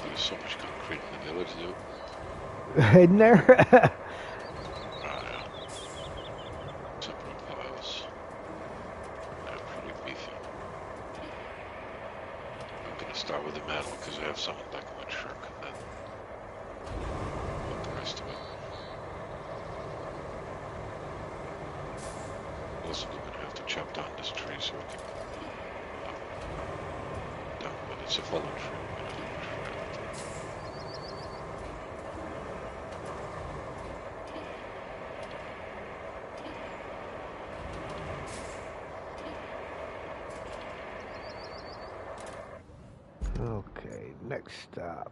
There's so much concrete in the village, dude. Isn't there? Oh, yeah. Separate piles. They're pretty beefy. I'm gonna start with the metal because I have some like one shark and then put the rest of it. Also, we're gonna have to chop down this tree so we can down when it's a fallen tree. We're gonna shred it. Okay, next stop.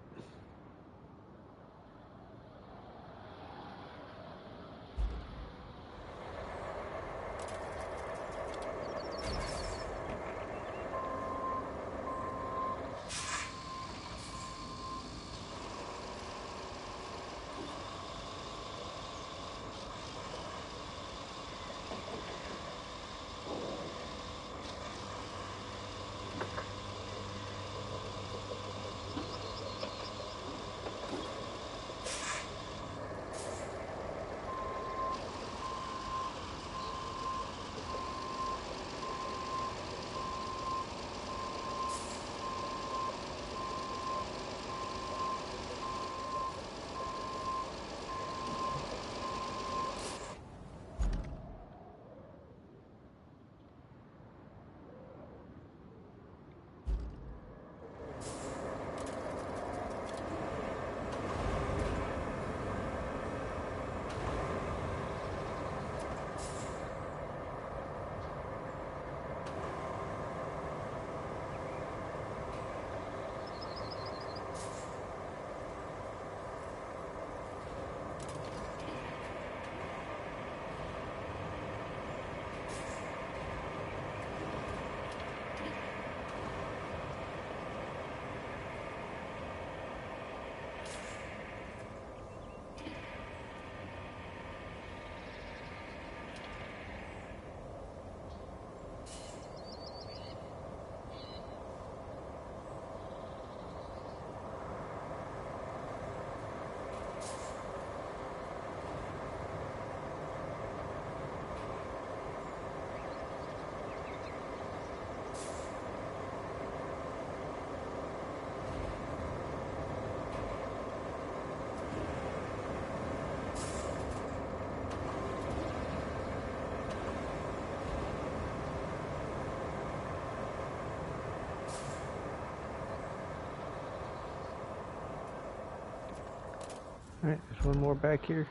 Alright, there's one more back here.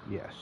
Yes.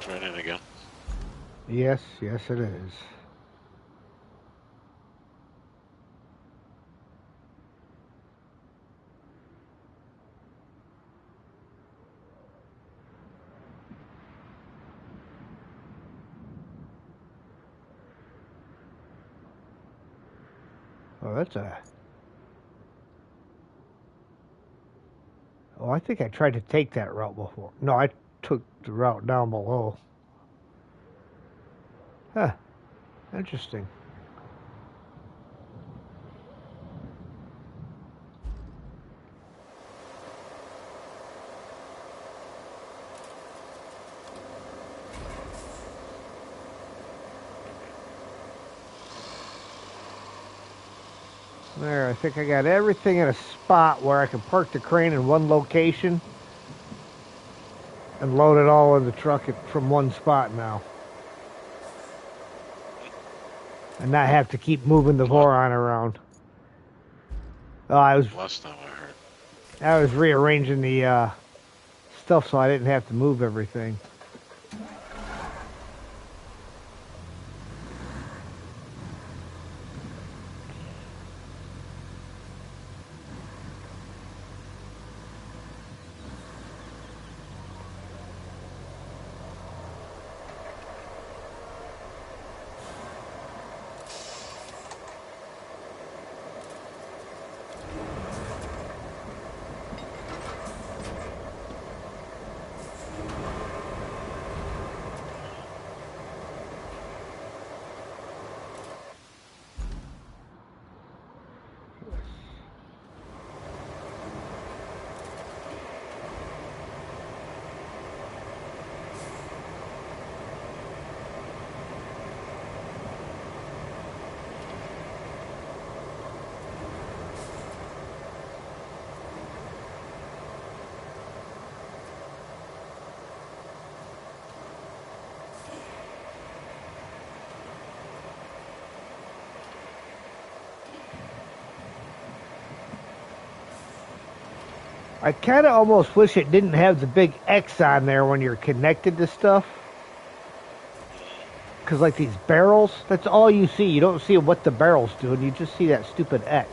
It's raining again. Yes, yes it is. Oh, that's a... Oh, I think I tried to take that route before. No, I took the route down below. Huh. Interesting. There, I think I got everything in a spot where I can park the crane in one location and load it all in the truck from one spot now. And not have to keep moving the Voron around. Oh, Last time I heard. I was rearranging the stuff so I didn't have to move everything. I kind of almost wish it didn't have the big X on there when you're connected to stuff. Because like these barrels, that's all you see. You don't see what the barrels do, and you just see that stupid X.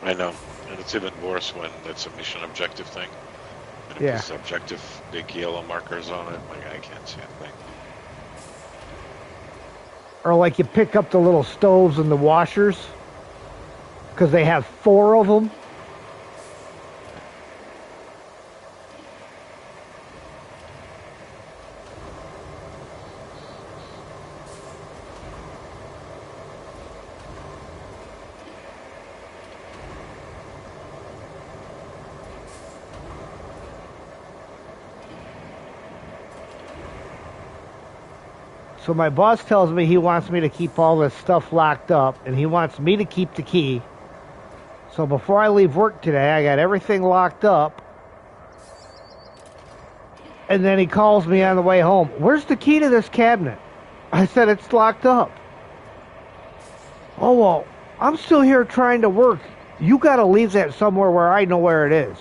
I know. And it's even worse when it's a mission objective thing. And if Yeah. there's objective big yellow markers on it, like I can't see a thing. Or like you pick up the little stoves and the washers. Because they have 4 of them. So my boss tells me he wants me to keep all this stuff locked up, and he wants me to keep the key. So before I leave work today, I got everything locked up. And then he calls me on the way home. Where's the key to this cabinet? I said, it's locked up. Oh, well, I'm still here trying to work. You got to leave that somewhere where I know where it is.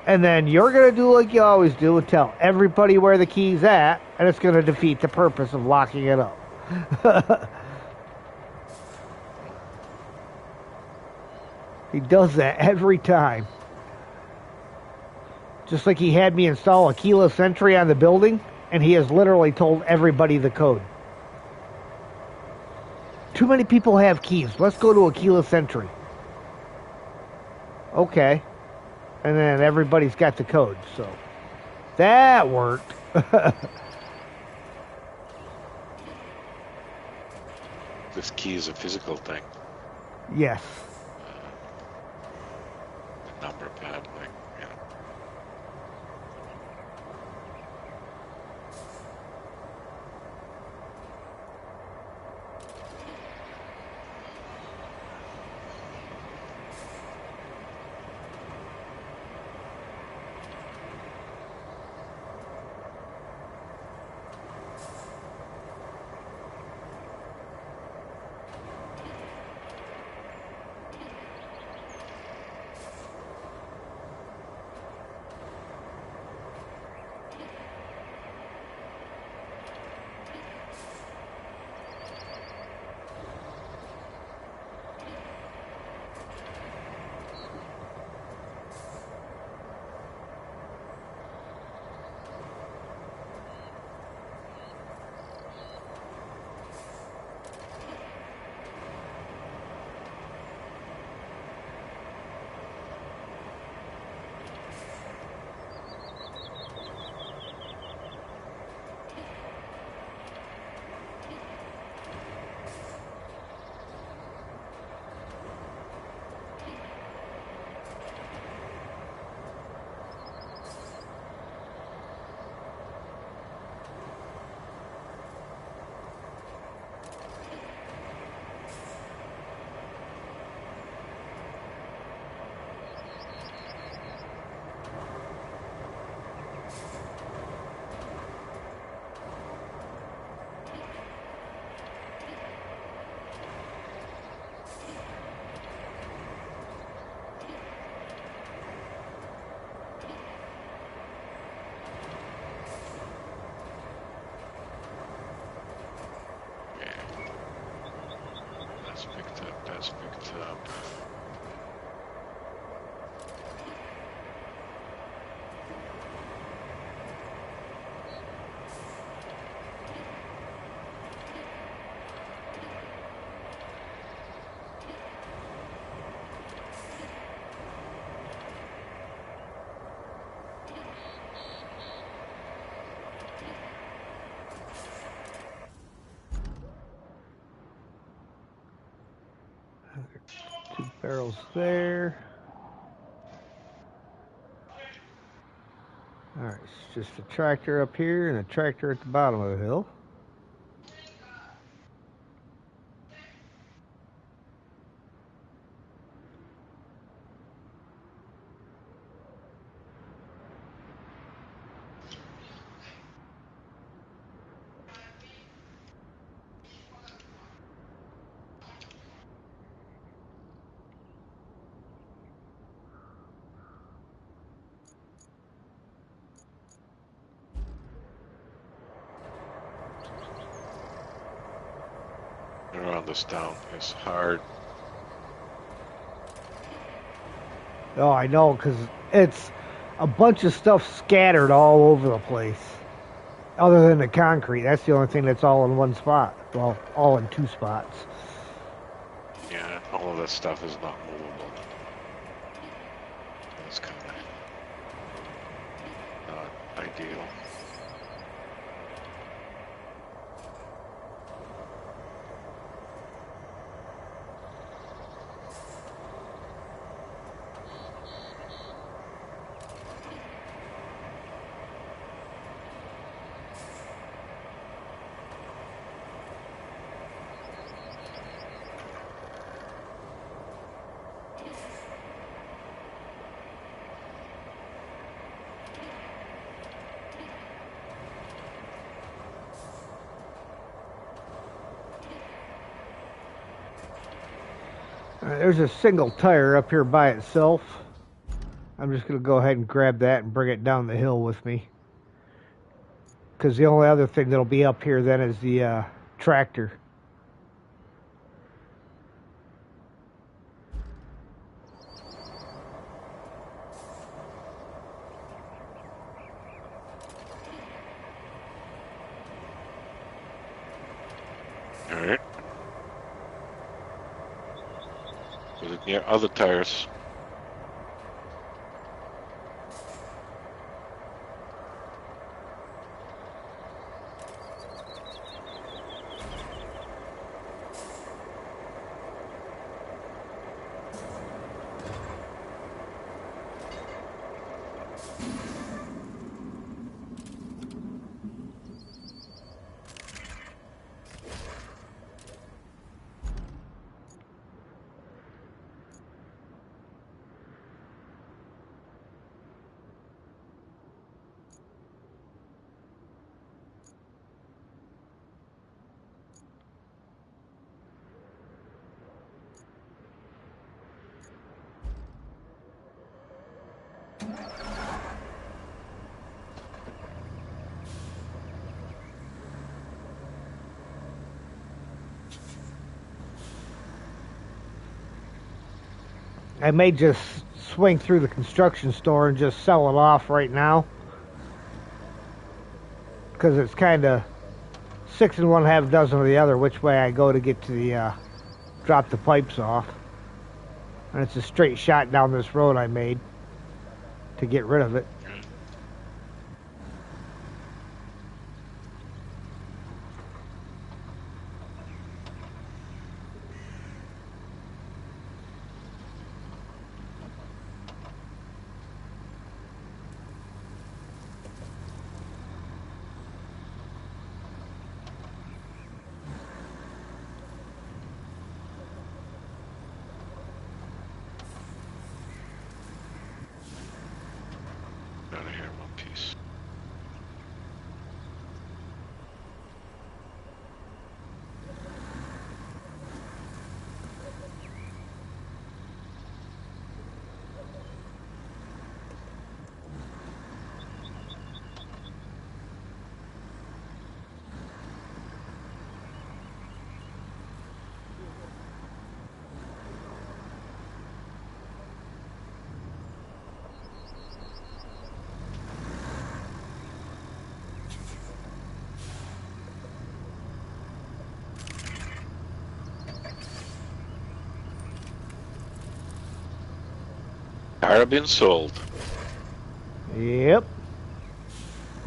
And then you're going to do like you always do and tell everybody where the key's at, and it's going to defeat the purpose of locking it up. He does that every time. Just like he had me install a keyless entry on the building, and he has literally told everybody the code. Too many people have keys. Let's go to a keyless entry. Okay. And then everybody's got the code, so that worked. This key is a physical thing. Yes. The number pad, like, yeah. That's picked up. Two barrels there. Alright, it's just a tractor up here and a tractor at the bottom of the hill. Around this town is hard. Oh, I know, because it's a bunch of stuff scattered all over the place. Other than the concrete, that's the only thing that's all in one spot. Well, all in two spots. Yeah, all of that stuff is not movable. That's kind of not ideal. There's a single tire up here by itself. I'm just going to go ahead and grab that and bring it down the hill with me. Because the only other thing that'll be up here then is the tractor. Alright. Put it near other tires. I may just swing through the construction store and just sell it off right now. Because it's kind of 6 1/2 dozen of the other which way I go to get to the drop the pipes off. And it's a straight shot down this road I made to get rid of it. Out of here, one piece. Tire been sold. Yep.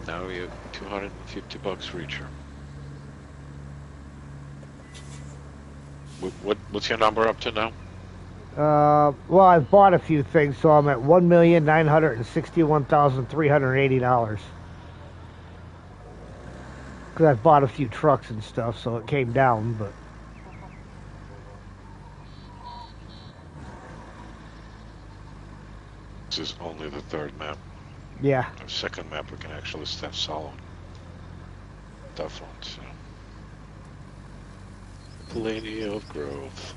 Now we have $250 for each. What's your number up to now? Well, I've bought a few things, so I'm at $1,961,380. Because I've bought a few trucks and stuff, so it came down, but... This is only the third map. Yeah. The second map we can actually step solo. Tough one, so. Plenty of growth.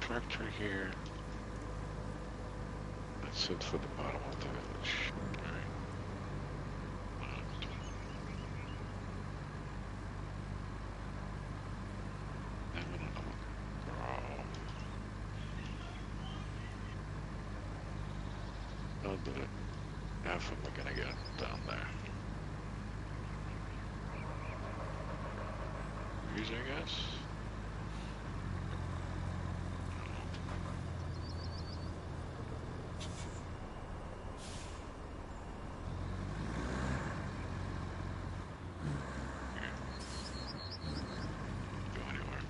tractor here. That's it for the bottom of the village. Alright. How did it? Half am I gonna get down there? Trees, I guess. Go anywhere.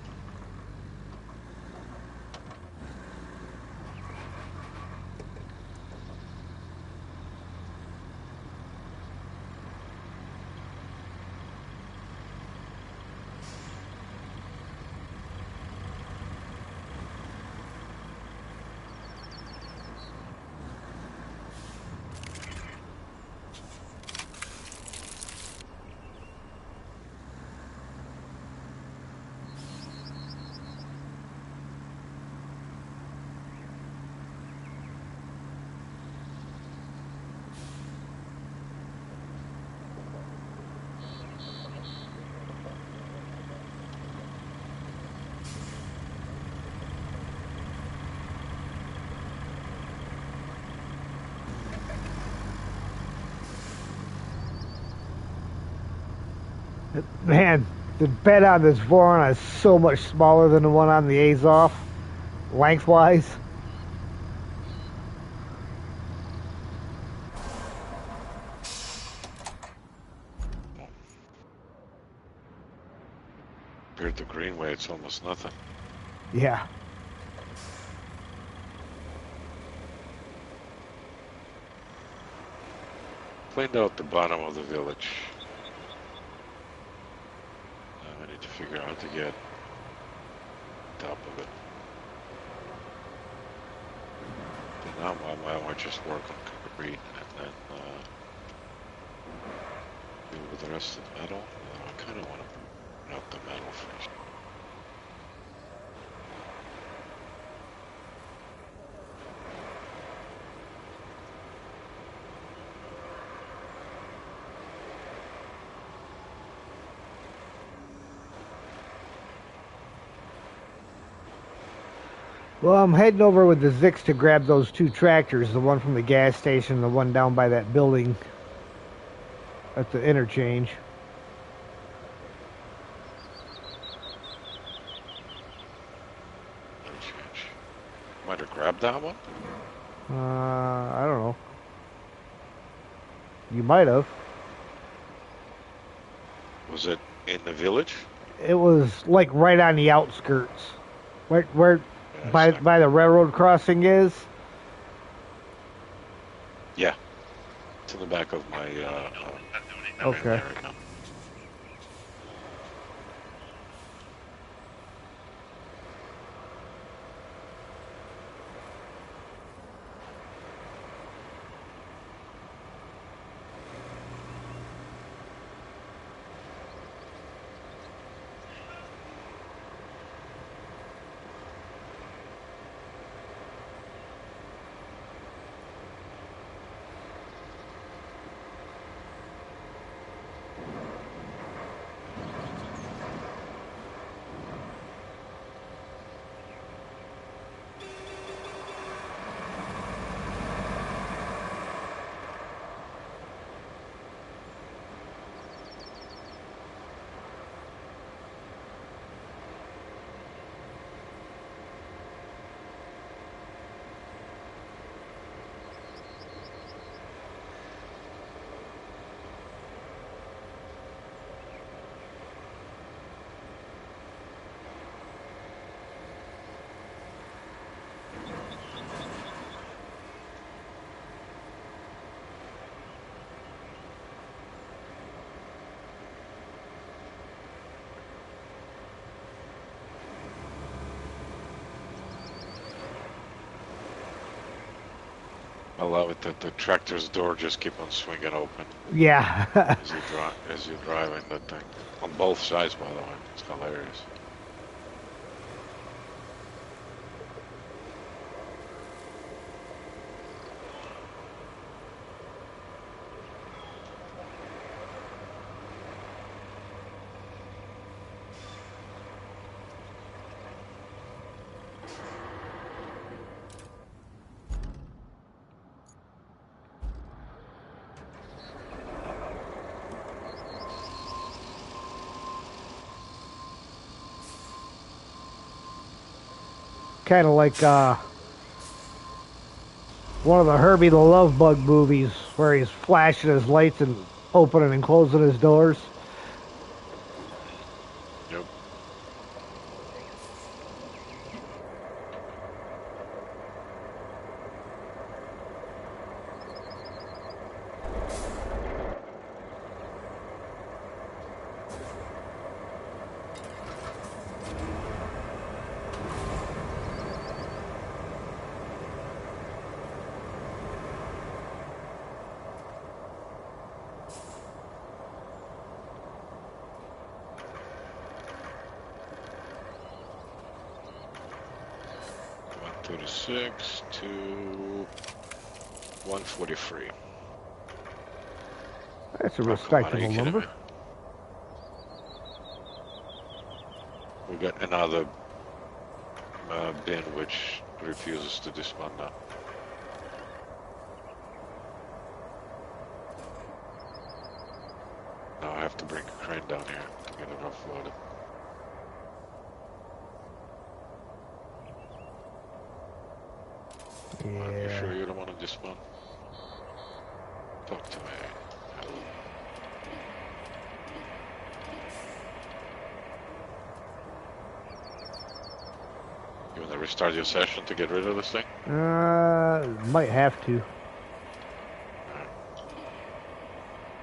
Man, the bed on this Voron is so much smaller than the one on the Azov, lengthwise. Compared to Greenway, it's almost nothing. Yeah. Cleaned out the bottom of the village. Now I need to figure out how to get top of it. Then now I might just work on concrete and then deal with the rest of the metal. I kind of want to put out the metal first. Well, I'm heading over with the Zix to grab those two tractors, the one from the gas station, the one down by that building at the interchange. Might have grabbed that one? I don't know. You might have. Was it in the village? It was like right on the outskirts, where Yeah, by the railroad crossing is. Yeah. It's in the back of my Okay. there right now. I love it that the tractor's door just keep on swinging open Yeah. as you're driving that thing. On both sides, by the way. It's hilarious. kind of like one of the Herbie the Love Bug movies where he's flashing his lights and opening and closing his doors. Yep. $136 to $143. That's a respectable number. We got another bin which refuses to despawn now. Now I have to bring a crane down here to get it offloaded. Yeah. Are you sure you don't want to despawn? Talk to me. Hello. You want to restart your session to get rid of this thing? Might have to.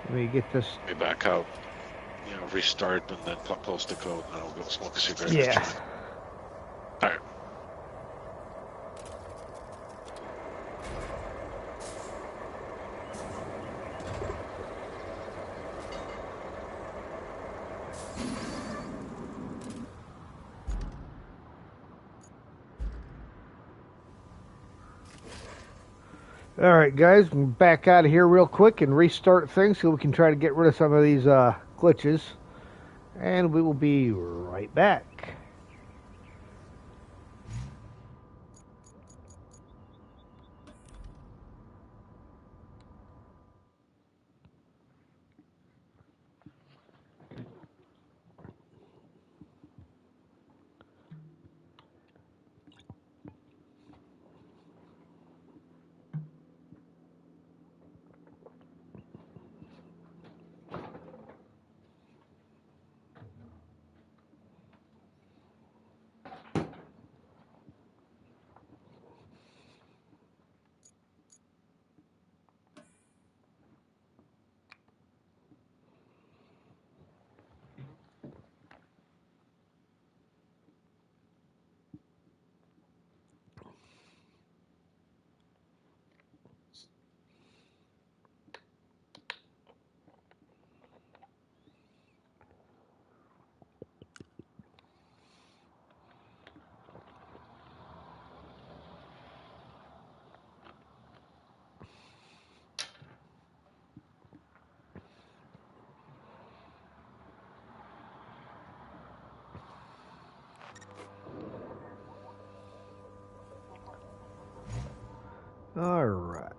Let me get this. Be back out. You know, restart and then post the code and I'll go smoke a cigarette. Yeah. Alright. All right, guys, we'll back out of here real quick and restart things so we can try to get rid of some of these glitches. And we will be right back. All right.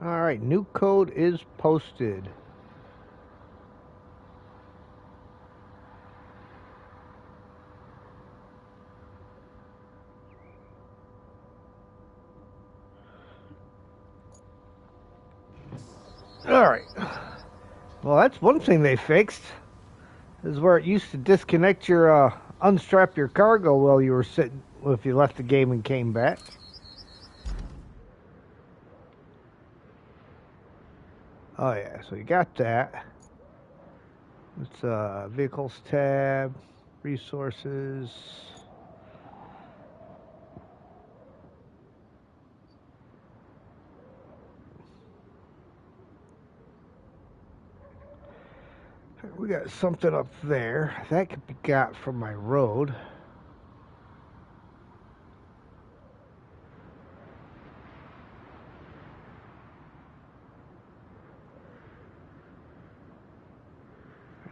All right, new code is posted. All right. Well, that's one thing they fixed. Is where it used to disconnect your unstrap your cargo while you were sitting, if you left the game and came back. Oh yeah, so you got that. It's vehicles tab, resources. We got something up there that could be got from my road.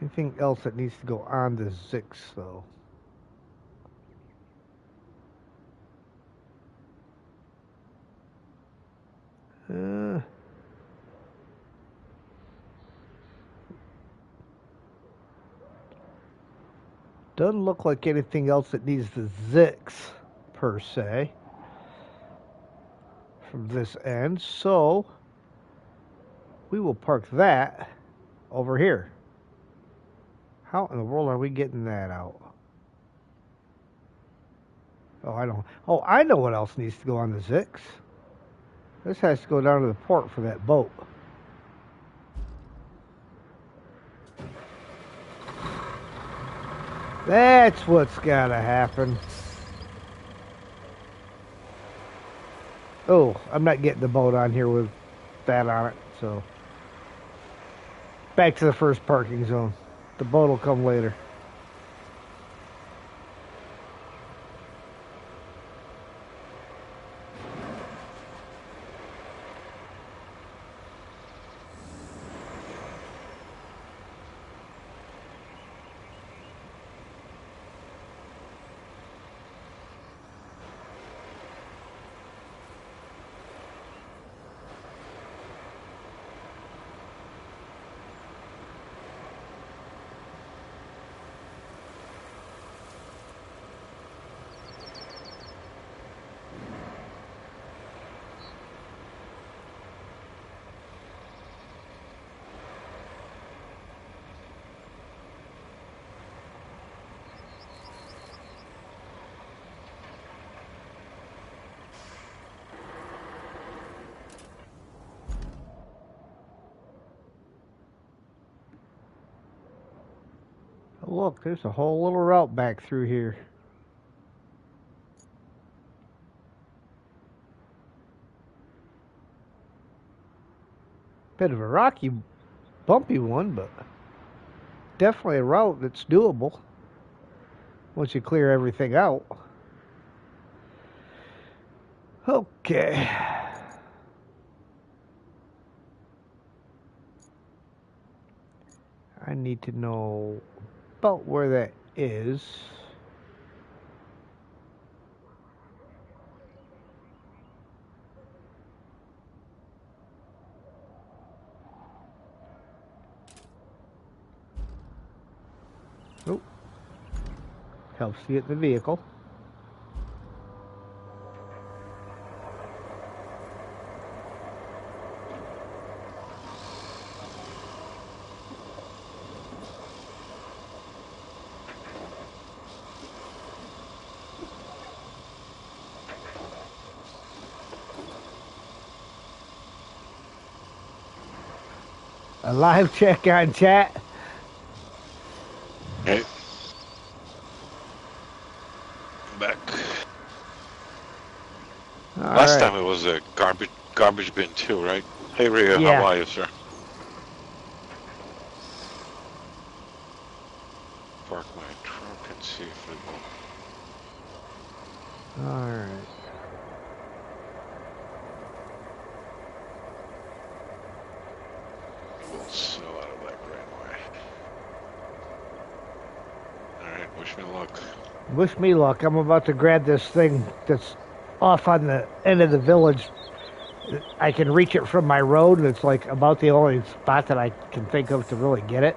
Anything else that needs to go on the Zix though? Doesn't look like anything else that needs the Zix per se from this end, so we will park that over here. How in the world are we getting that out? Oh, I don't. Oh, I know what else needs to go on the Zix. This has to go down to the port for that boat. That's what's gotta happen. Oh, I'm not getting the boat on here with that on it, so. Back to the first parking zone. The boat will come later. Look, there's a whole little route back through here. Bit of a rocky, bumpy one, but definitely a route that's doable once you clear everything out. Okay. I need to know about where that is. Oh, helps to get the vehicle. A live check on chat. Okay. I'm back. Last time it was a garbage bin too, right? Hey Rio, Yeah. how are you, sir? Park my truck and see if it will. Alright. We'll sell out of that greenway. Alright, wish me luck. Wish me luck. I'm about to grab this thing that's off on the end of the village. I can reach it from my road, and it's like about the only spot that I can think of to really get it.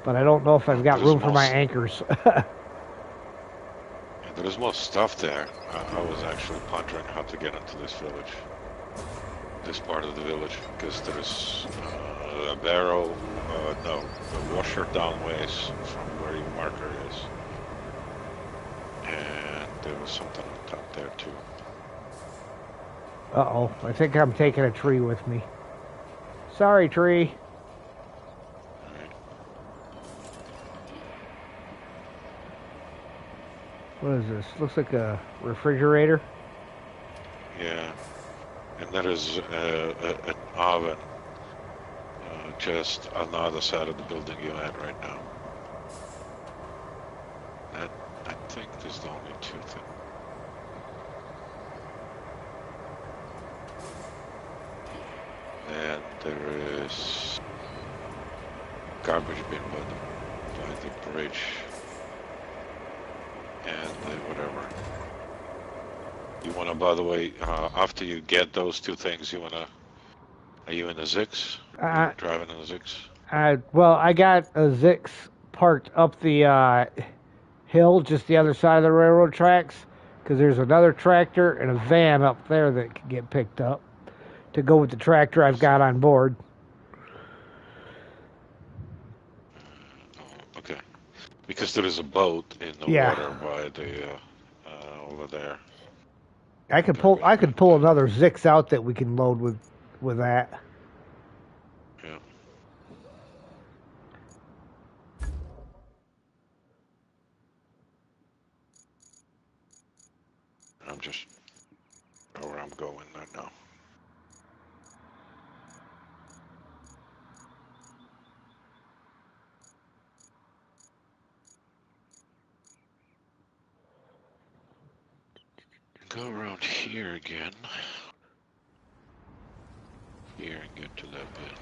But I don't know if I've got room for my anchors. Yeah, there's more stuff there. I was actually pondering how to get into this village. This part of the village, because there's a barrel, no, a washer down ways from where your marker is. there was something on top there too. Uh-oh, I think I'm taking a tree with me. Sorry, tree. Alright. What is this? Looks like a refrigerator. Yeah. And there is an oven just on the other side of the building you're at right now. That, I think there's the only two things. And there is garbage bin by the bridge. And whatever. You wanna, by the way, after you get those two things, are you in a Zix? Driving in a Zix? Well, I got a Zix parked up the hill, just the other side of the railroad tracks, because there's another tractor and a van up there that can get picked up to go with the tractor I've got on board. Okay. Because there is a boat in the water by the over there. I could pull another Zix out that we can load with that. Yeah. I'm just where I'm going right now. Go around here again. Here and get to that bit.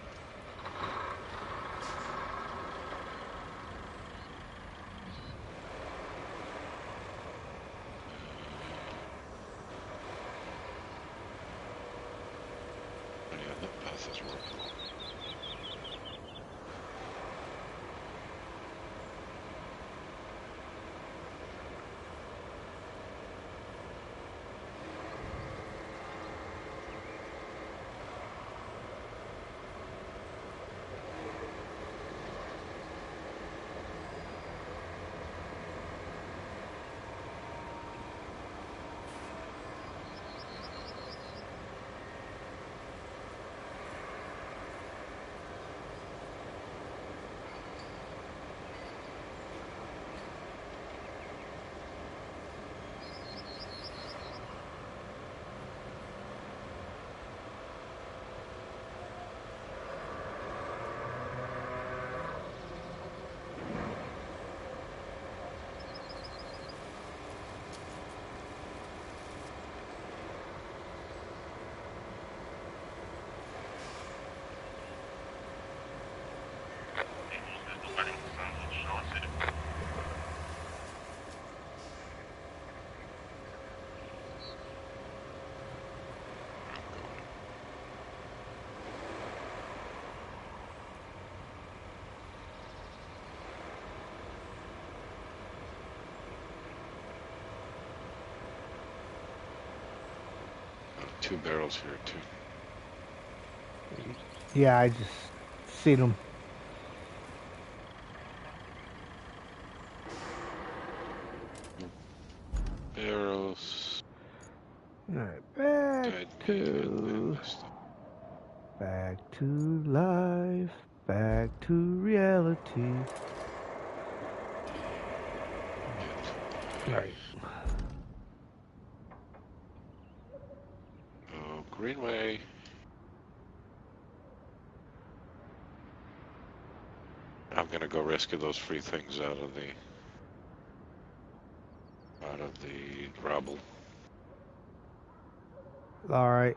Yeah, that path is workable. Two barrels here too. Yeah, I just seen them. Barrels. All right, back to life, back to reality. All right. Oh, Greenway. I'm gonna go rescue those free things out of the rubble. All right.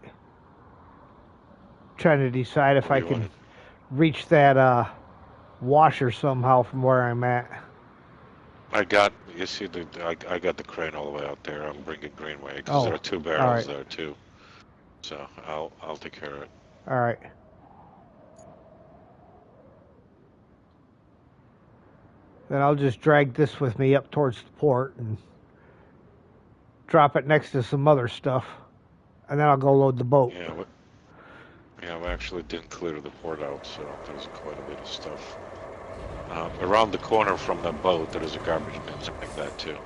Trying to decide if I can reach that washer somehow from where I'm at. I got the crane all the way out there. I'm bringing Greenway because there are two barrels there too. So I'll take care of it. All right. Then I'll just drag this with me up towards the port and drop it next to some other stuff, and then I'll go load the boat. Yeah, we actually didn't clear the port out, so there's quite a bit of stuff. Around the corner from the boat, there is a garbage bin, something like that too.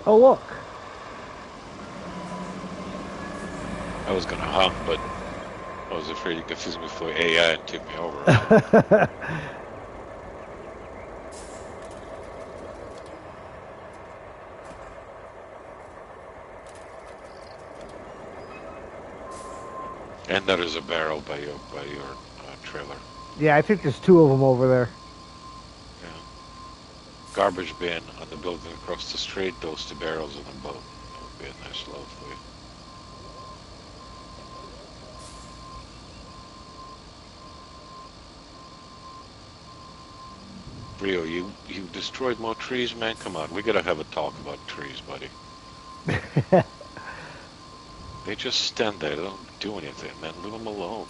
Oh, look. I was gonna hum, but I was afraid you confuse me for AI and tip me over. And there is a barrel by your trailer. Yeah, I think there's 2 of them over there. Yeah. Garbage bin on the building across the street. Those 2 barrels on the boat. That would be a nice load for you. Rio, you destroyed more trees, man. Come on, we gotta have a talk about trees, buddy. They just stand there. They don't do anything, man. Leave them alone.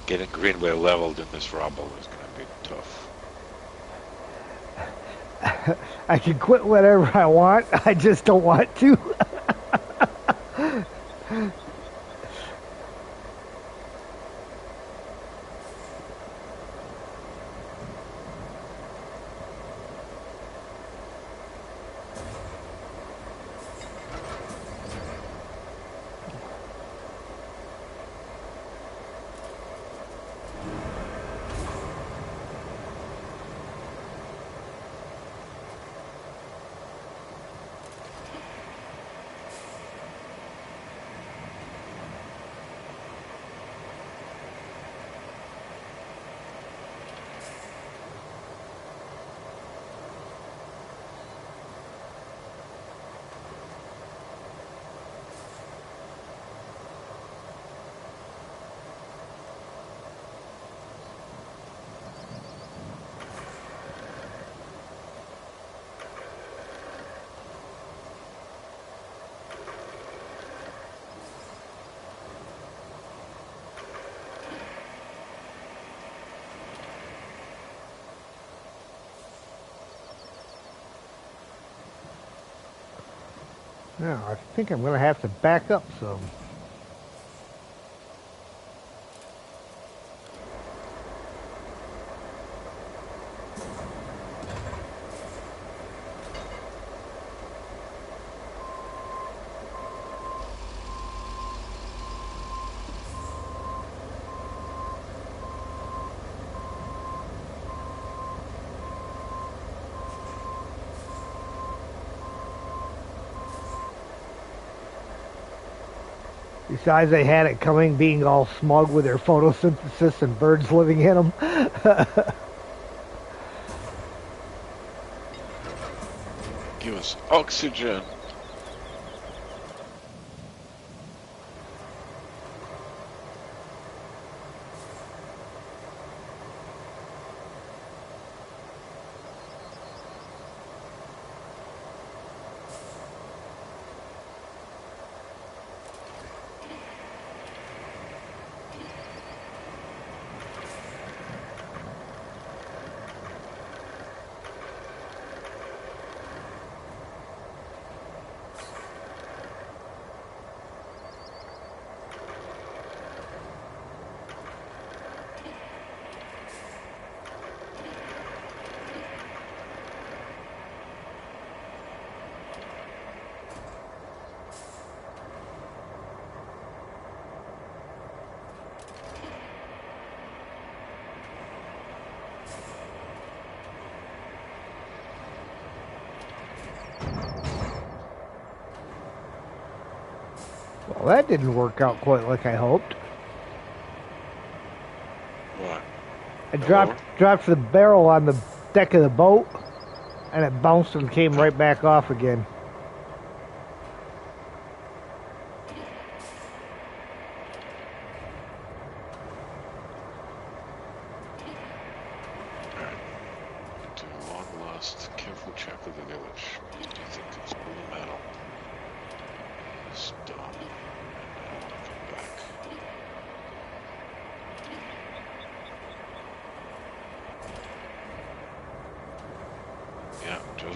Getting Greenway leveled in this rubble is gonna be tough. I can quit whatever I want. I just don't want to. Now, I think I'm going to have to back up some. Besides, they had it coming, being all smug with their photosynthesis and birds living in them. Give us oxygen. Well, that didn't work out quite like I hoped. What? I dropped the barrel on the deck of the boat, and it bounced and came right back off again.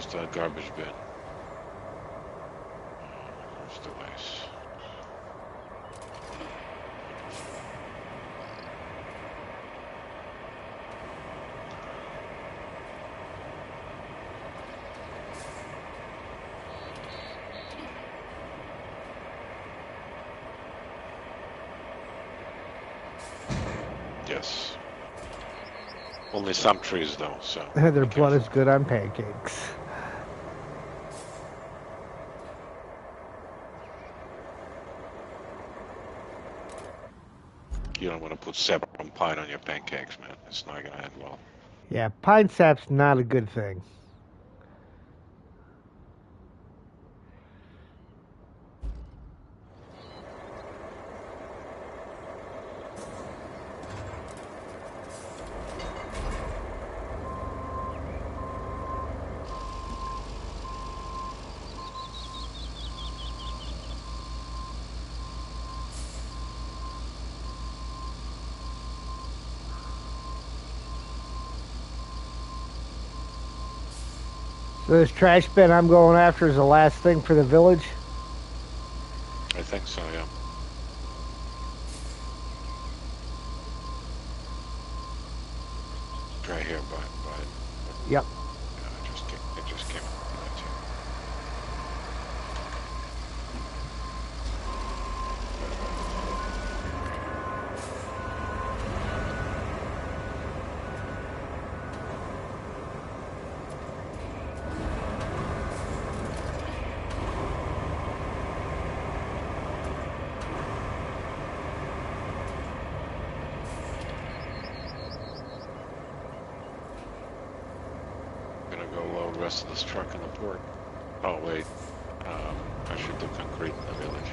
Where's the garbage bin? Where's the ice? Yes. Only some trees though, so. Their blood is good on pancakes. You don't want to put sap and pine on your pancakes, man. It's not gonna end well. Yeah, pine sap's not a good thing. So this trash bin I'm going after is the last thing for the village? I think so, yeah. Right here, by Yep. yeah, it just came right here. Gonna go load the rest of this truck in the port. Oh wait, I should do concrete in the village.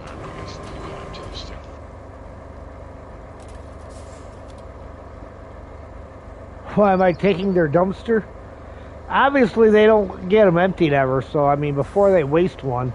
I guess maybe I'm toasting. Why am I taking their dumpster? Obviously they don't get them emptied ever, so I mean before they waste one.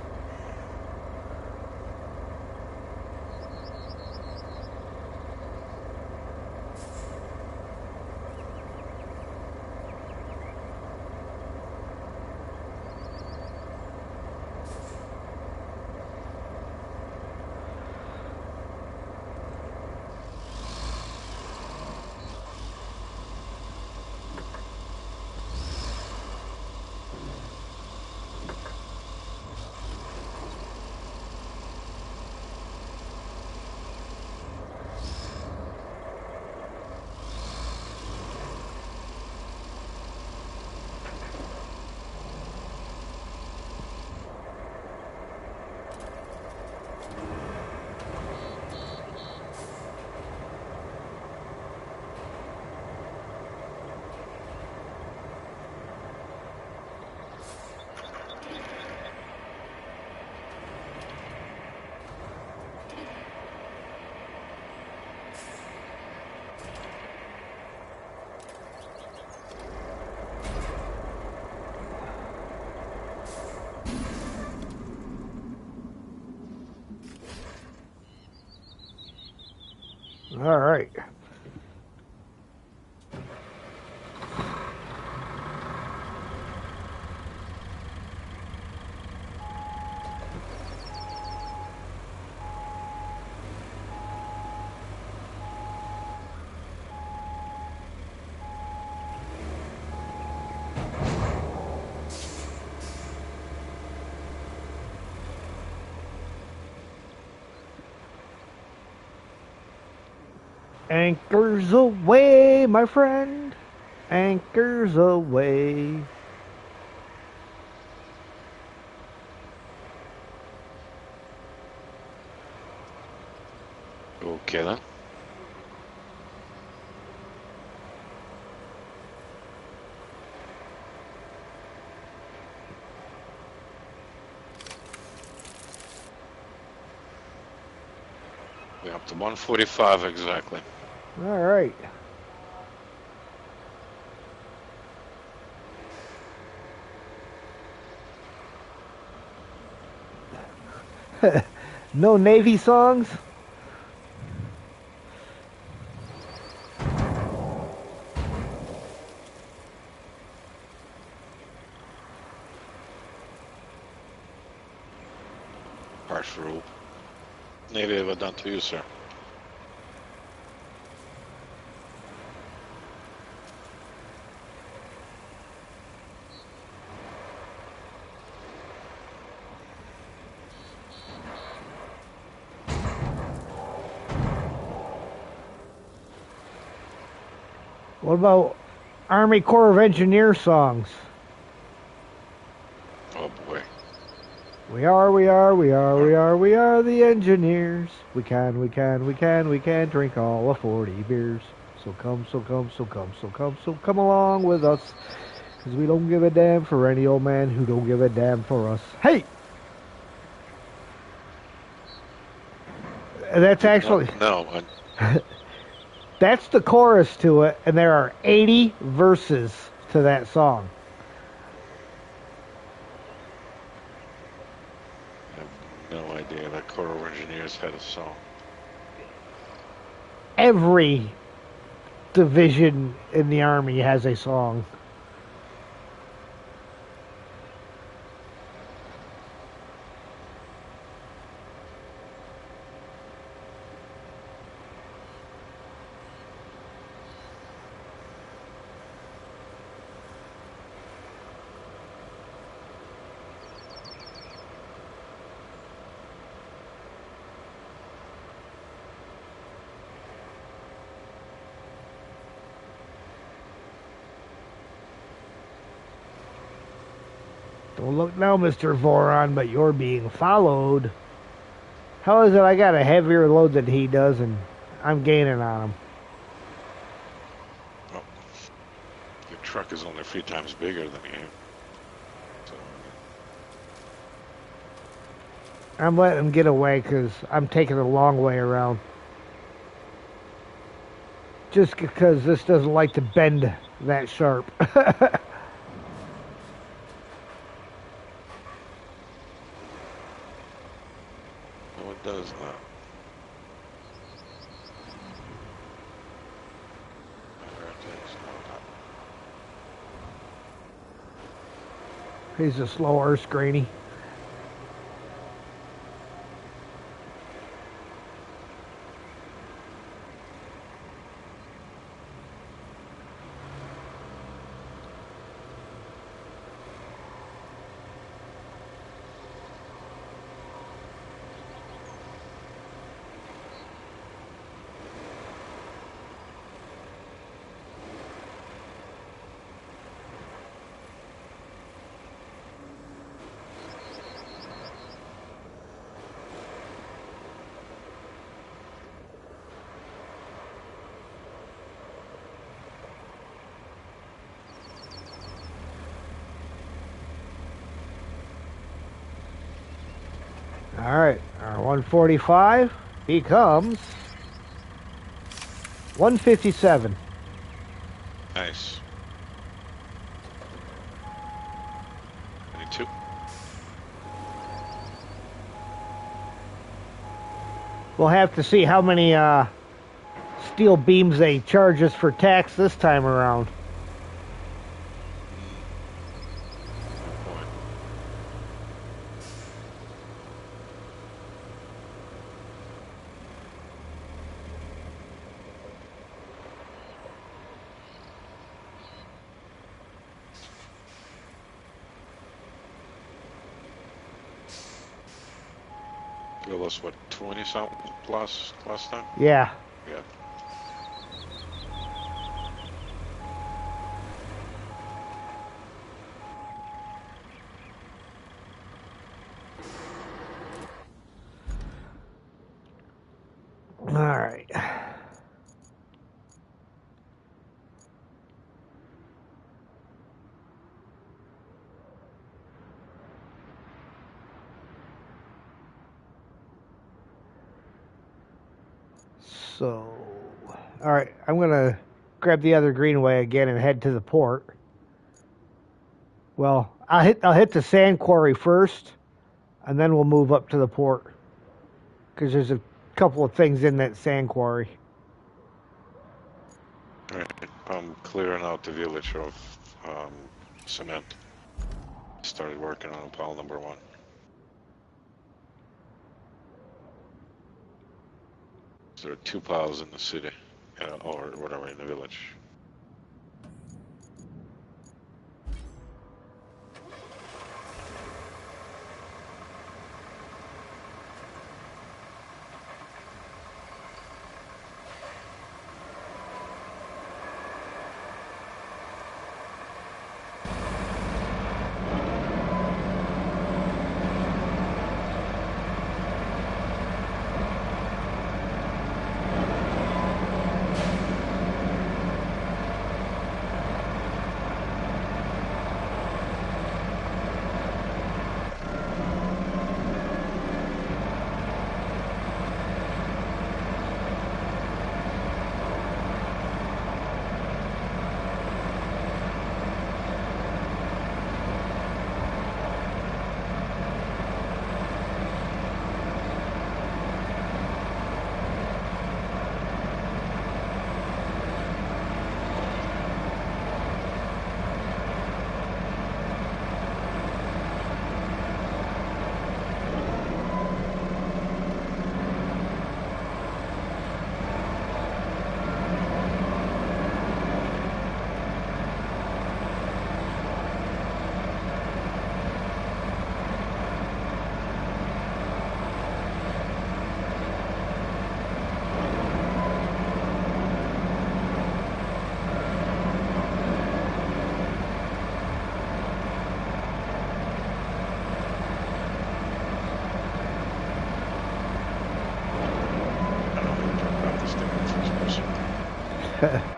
All right. Anchors away, my friend. Anchors away. Okay then. We're up to 145 exactly. All right. No Navy songs? harsh rule. Navy ever done to you, sir? What about Army Corps of Engineers songs? Oh boy. We are the engineers. We can drink all the 40 beers. So come along with us. Because we don't give a damn for any old man who don't give a damn for us. Hey! That's actually... No. That's the chorus to it, and there are 80 verses to that song. I have no idea that Corps of Engineers had a song. Every division in the Army has a song. Don't look now, Mr. Voron, but you're being followed. How is it I got a heavier load than he does, and I'm gaining on him? Well, your truck is only 3 times bigger than you. So, I'm letting him get away because I'm taking the long way around. Just because this doesn't like to bend that sharp. no, it does not. He's a slower screeny. All right, our 145 becomes 157. Nice. 22. We'll have to see how many steel beams they charge us for tax this time around. It was what, 20 something plus last time? Yeah. Yeah. All right. So, all right, I'm gonna grab the other greenway again and head to the port. Well, I'll hit the sand quarry first, and then we'll move up to the port because there's a couple of things in that sand quarry. All right. I'm clearing out the village of cement. Started working on pile number 1. There are 2 piles in the city, or whatever, in the village.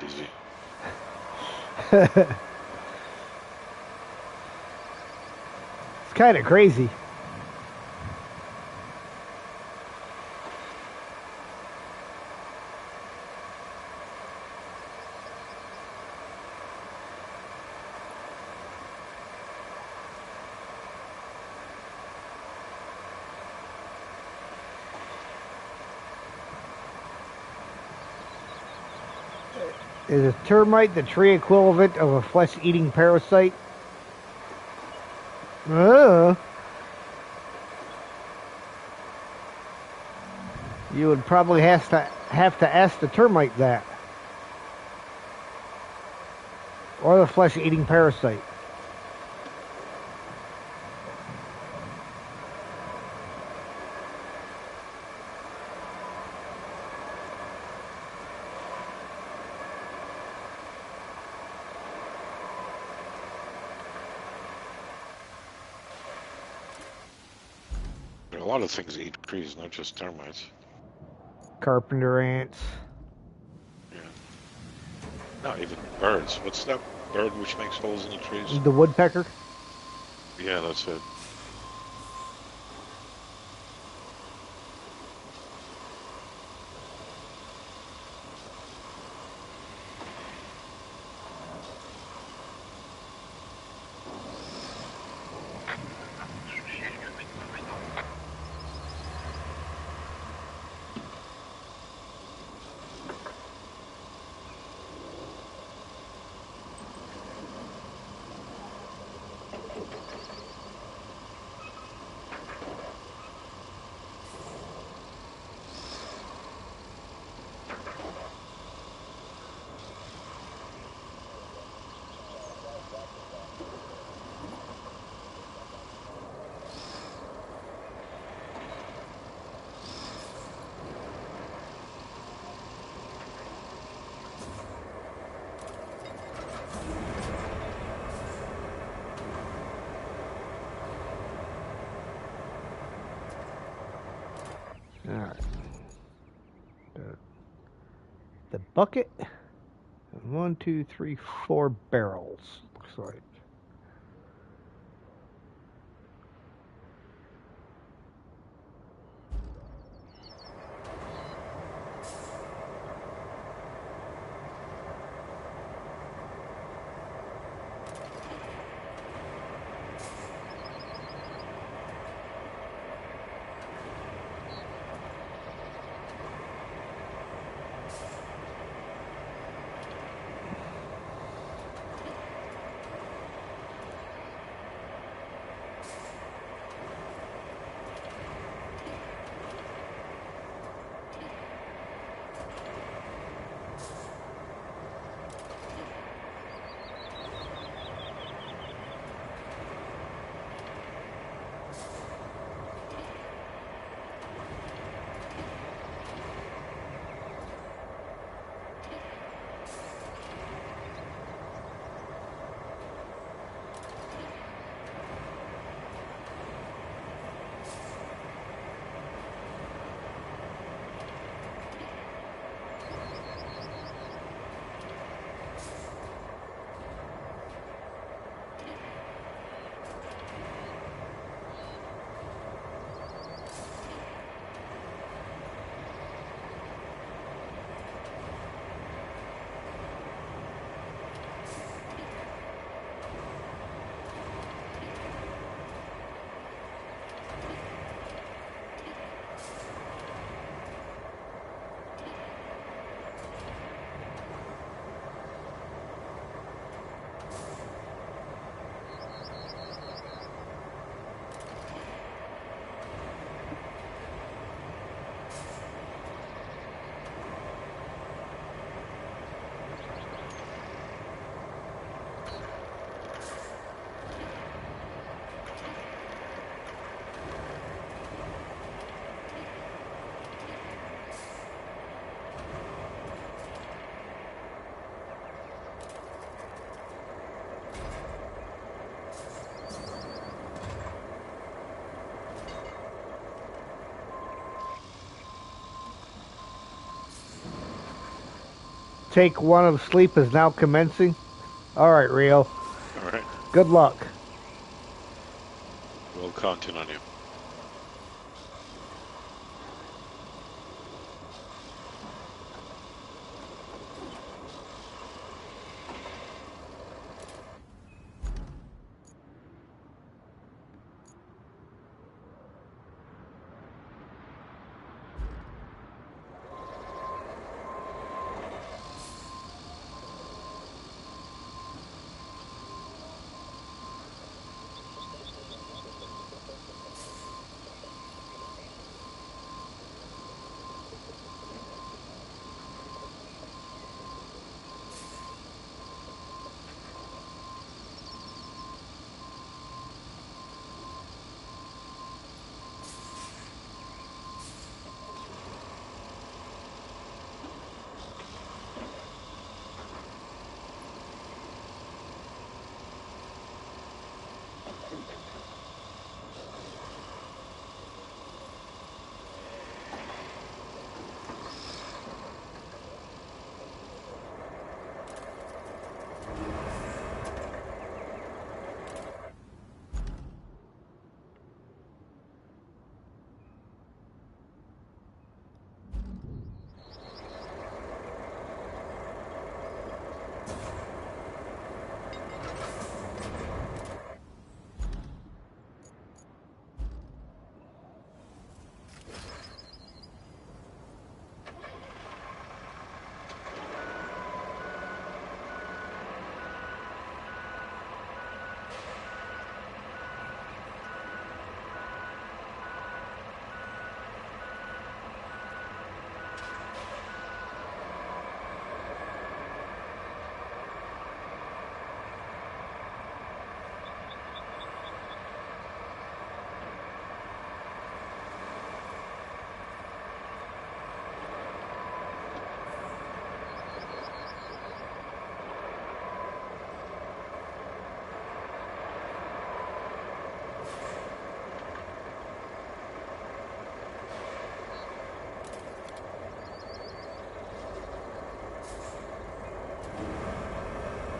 Easy. It's kind of crazy. Is a termite the tree equivalent of a flesh-eating parasite? You would probably have to ask the termite that. Or the flesh-eating parasite. There are a lot of things that eat trees, not just termites. Carpenter ants. Yeah. No, even birds. What's that bird which makes holes in the trees? The woodpecker. Yeah, that's it. Alright. The bucket. 1, 2, 3, 4 barrels. Looks like. Take one of sleep is now commencing. All right, Rio. All right. Good luck. We'll count on you.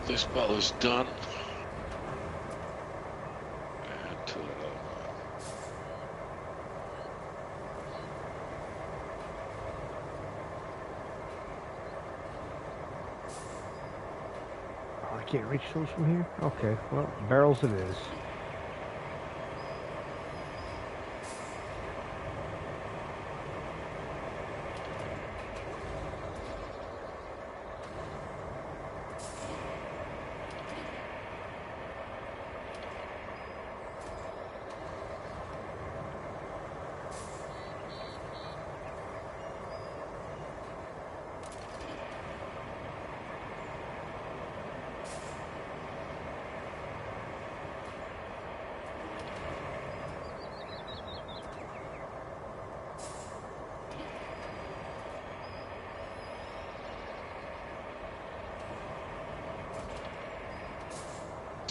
This ball is done. And to Oh, I can't reach those from here? Okay, well, barrels it is.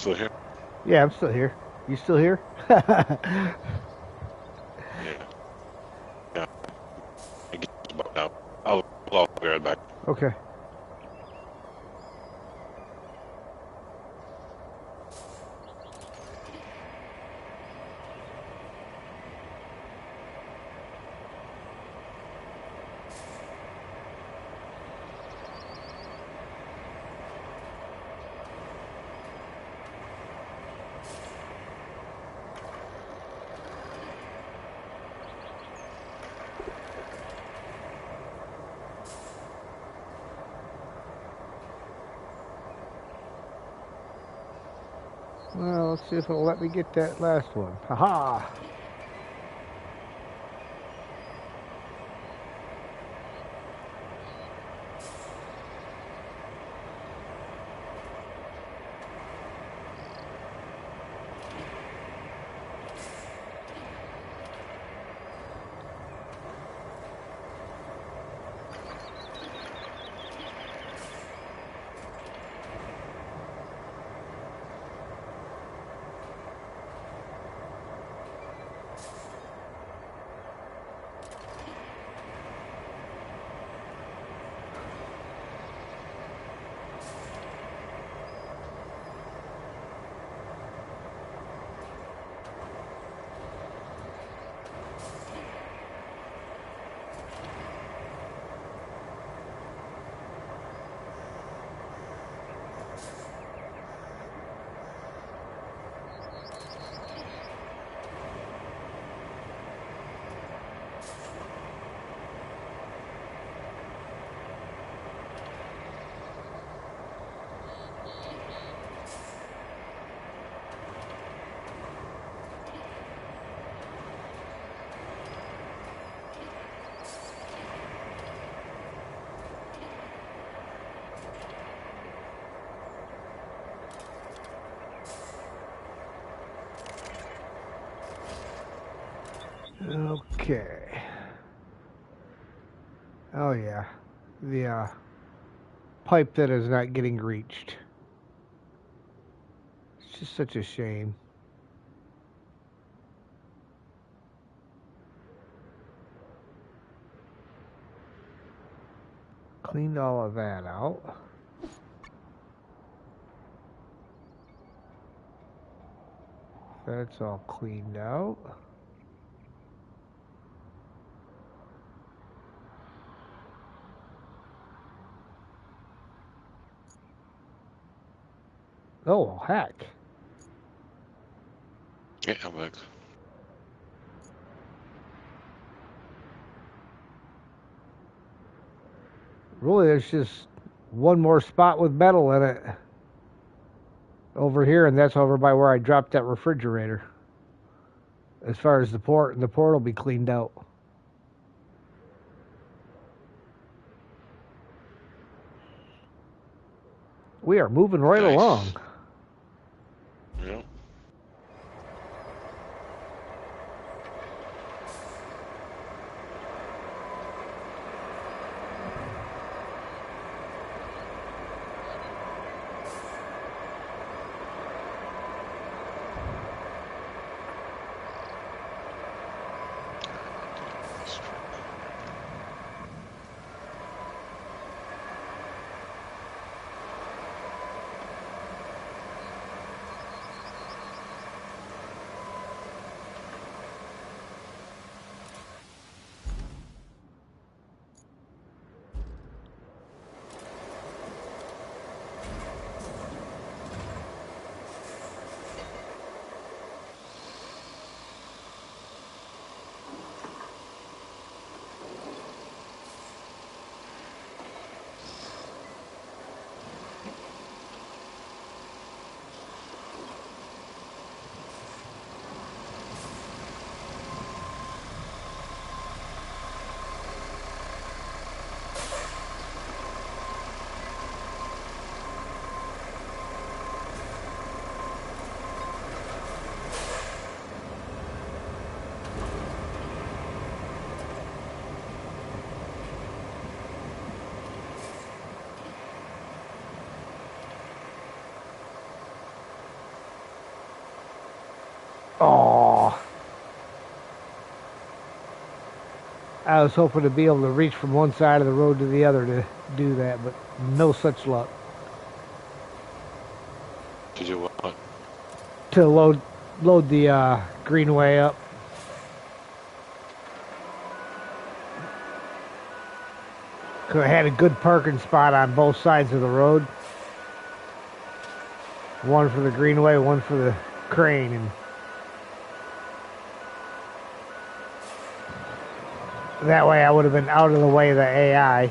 still here? Yeah, I'm still here. You still here? Yeah. Yeah. I get about now. I'll be right back. Okay. Well, let's see if it'll let me get that last one. Haha! Okay. Oh yeah, the pipe that is not getting reached. It's just such a shame. Cleaned all of that out. That's all cleaned out. Oh, heck. Yeah, I'm back. Really, there's just one more spot with metal in it. Over here, and that's over by where I dropped that refrigerator. As far as the port will be cleaned out. We are moving right Nice. along. Yeah. Oh, I was hoping to be able to reach from one side of the road to the other to do that, but no such luck. Did you what? To load the Greenway up. Cause I had a good parking spot on both sides of the road. One for the Greenway, one for the crane, and that way I would have been out of the way of the AI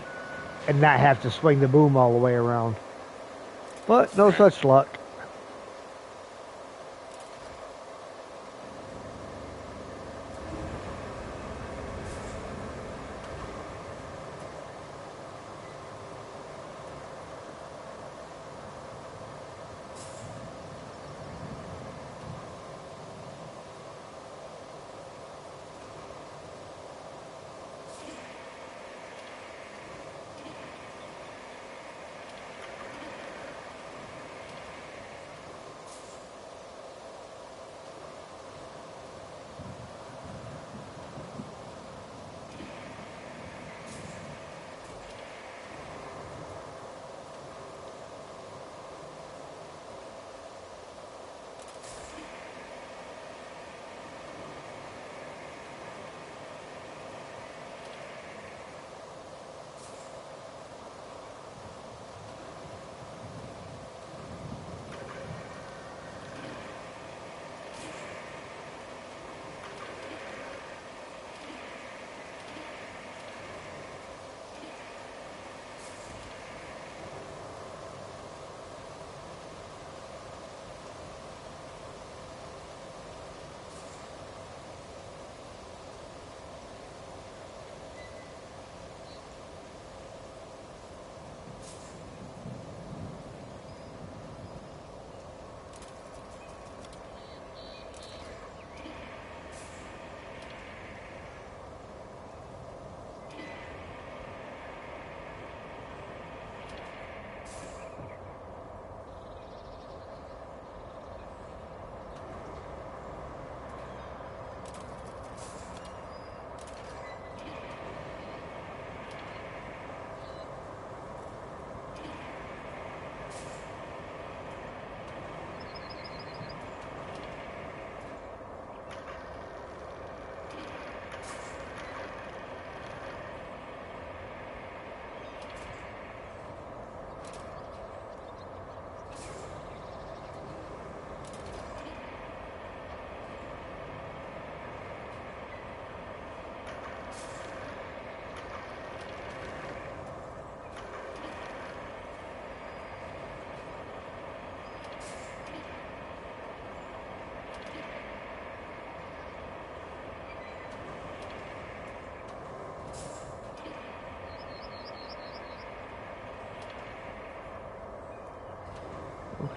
and not have to swing the boom all the way around. But no such luck.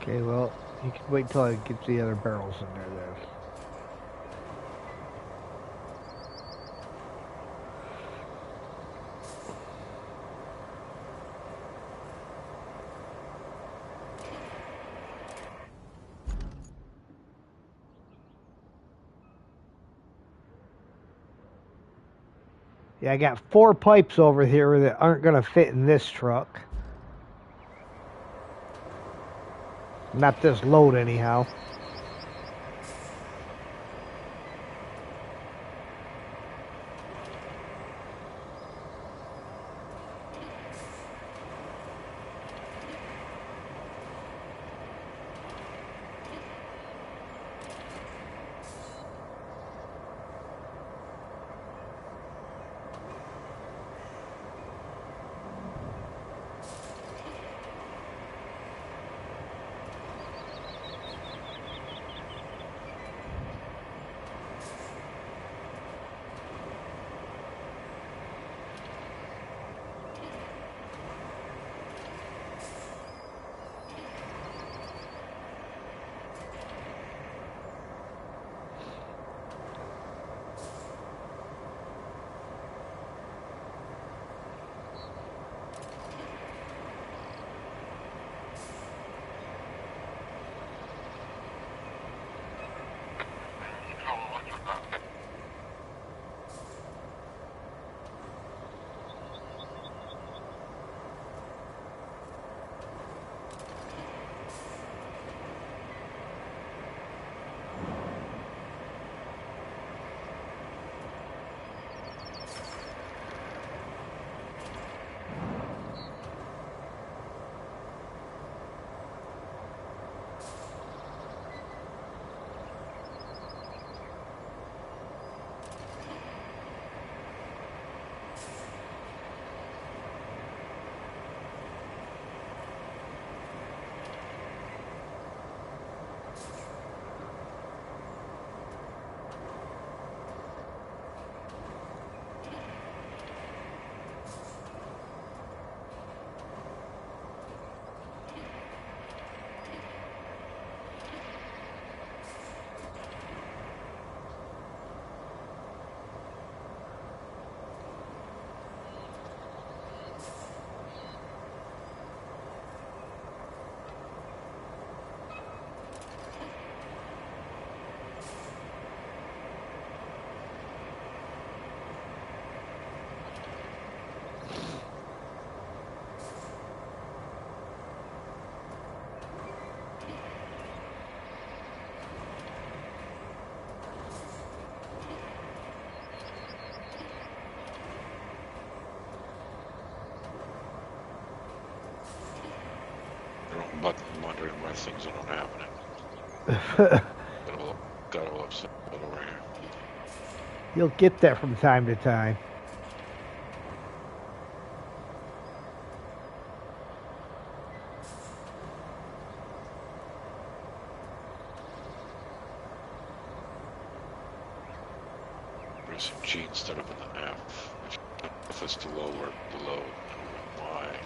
Okay, well, you can wait till I get the other barrels in there then. Yeah, I got 4 pipes over here that aren't going to fit in this truck. Not this load, anyhow. But I'm wondering why things are not happening. Got all upset over here. You'll get that from time to time. Pressing G instead of an F, which F is to lower the load, and Y.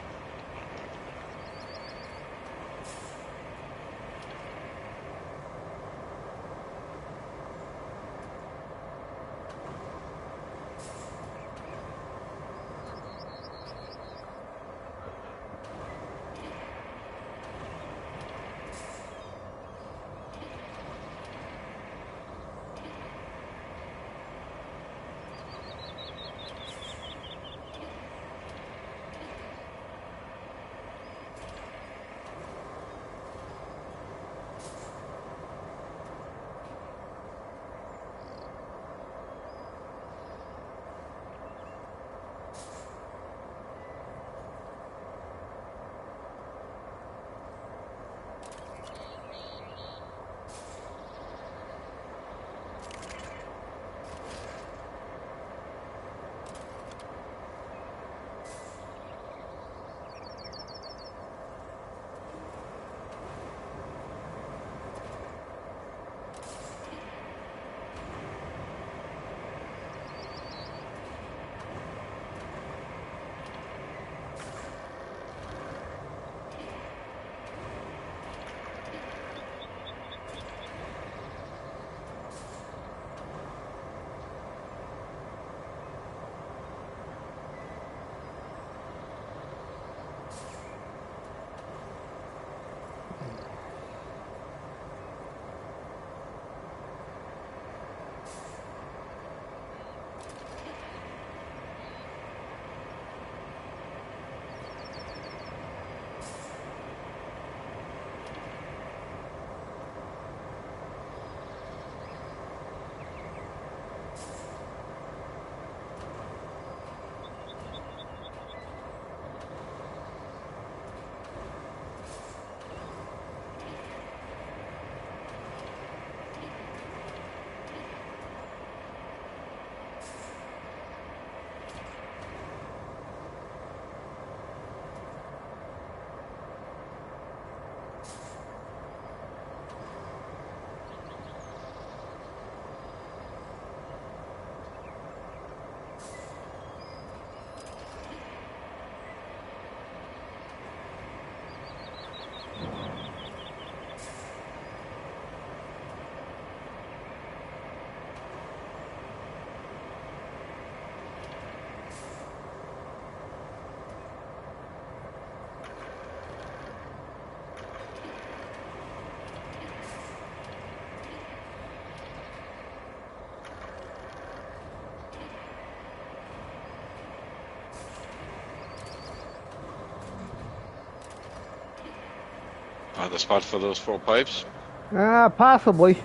On the spot for those 4 pipes? Possibly.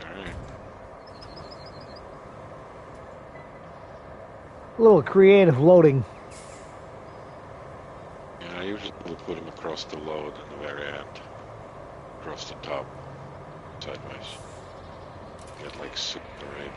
Alright. A little creative loading. Yeah, I usually would put them across the load in the very end. Across the top. Sideways. Get like 6 or 8.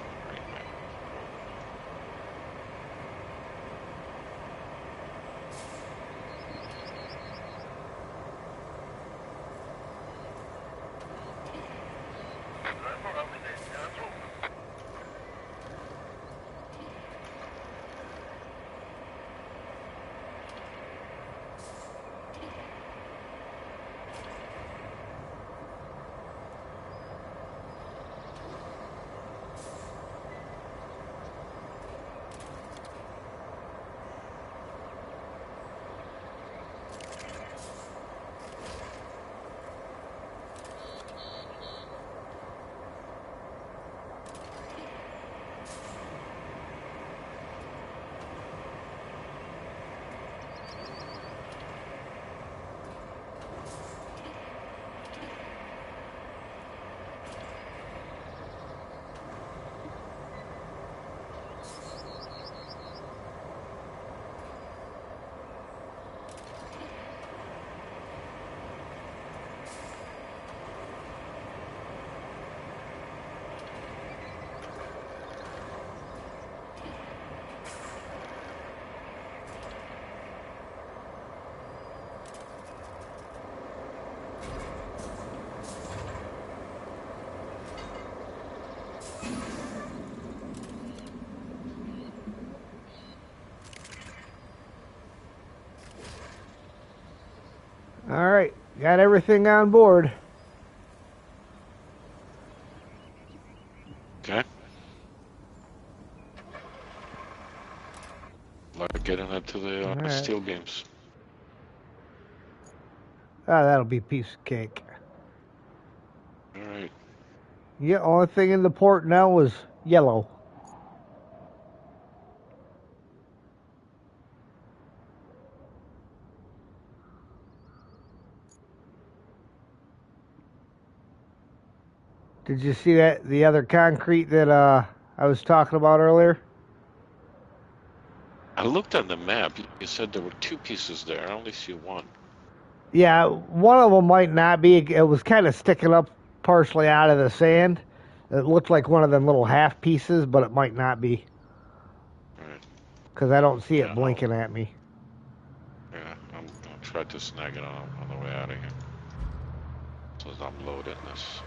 Alright, got everything on board. Okay. Like getting into the Alright. steel beams. That'll be a piece of cake. Alright. Yeah, only thing in the port now is yellow. Did you see that the other concrete that I was talking about earlier? I looked on the map. You said there were 2 pieces there. I only see 1. Yeah, one of them might not be. It was kind of sticking up partially out of the sand. It looked like one of them little half pieces, but it might not be. Alright. Because I don't see it Yeah, blinking at me. Yeah, I'm gonna try to snag it on the way out of here. So as I'm loading this.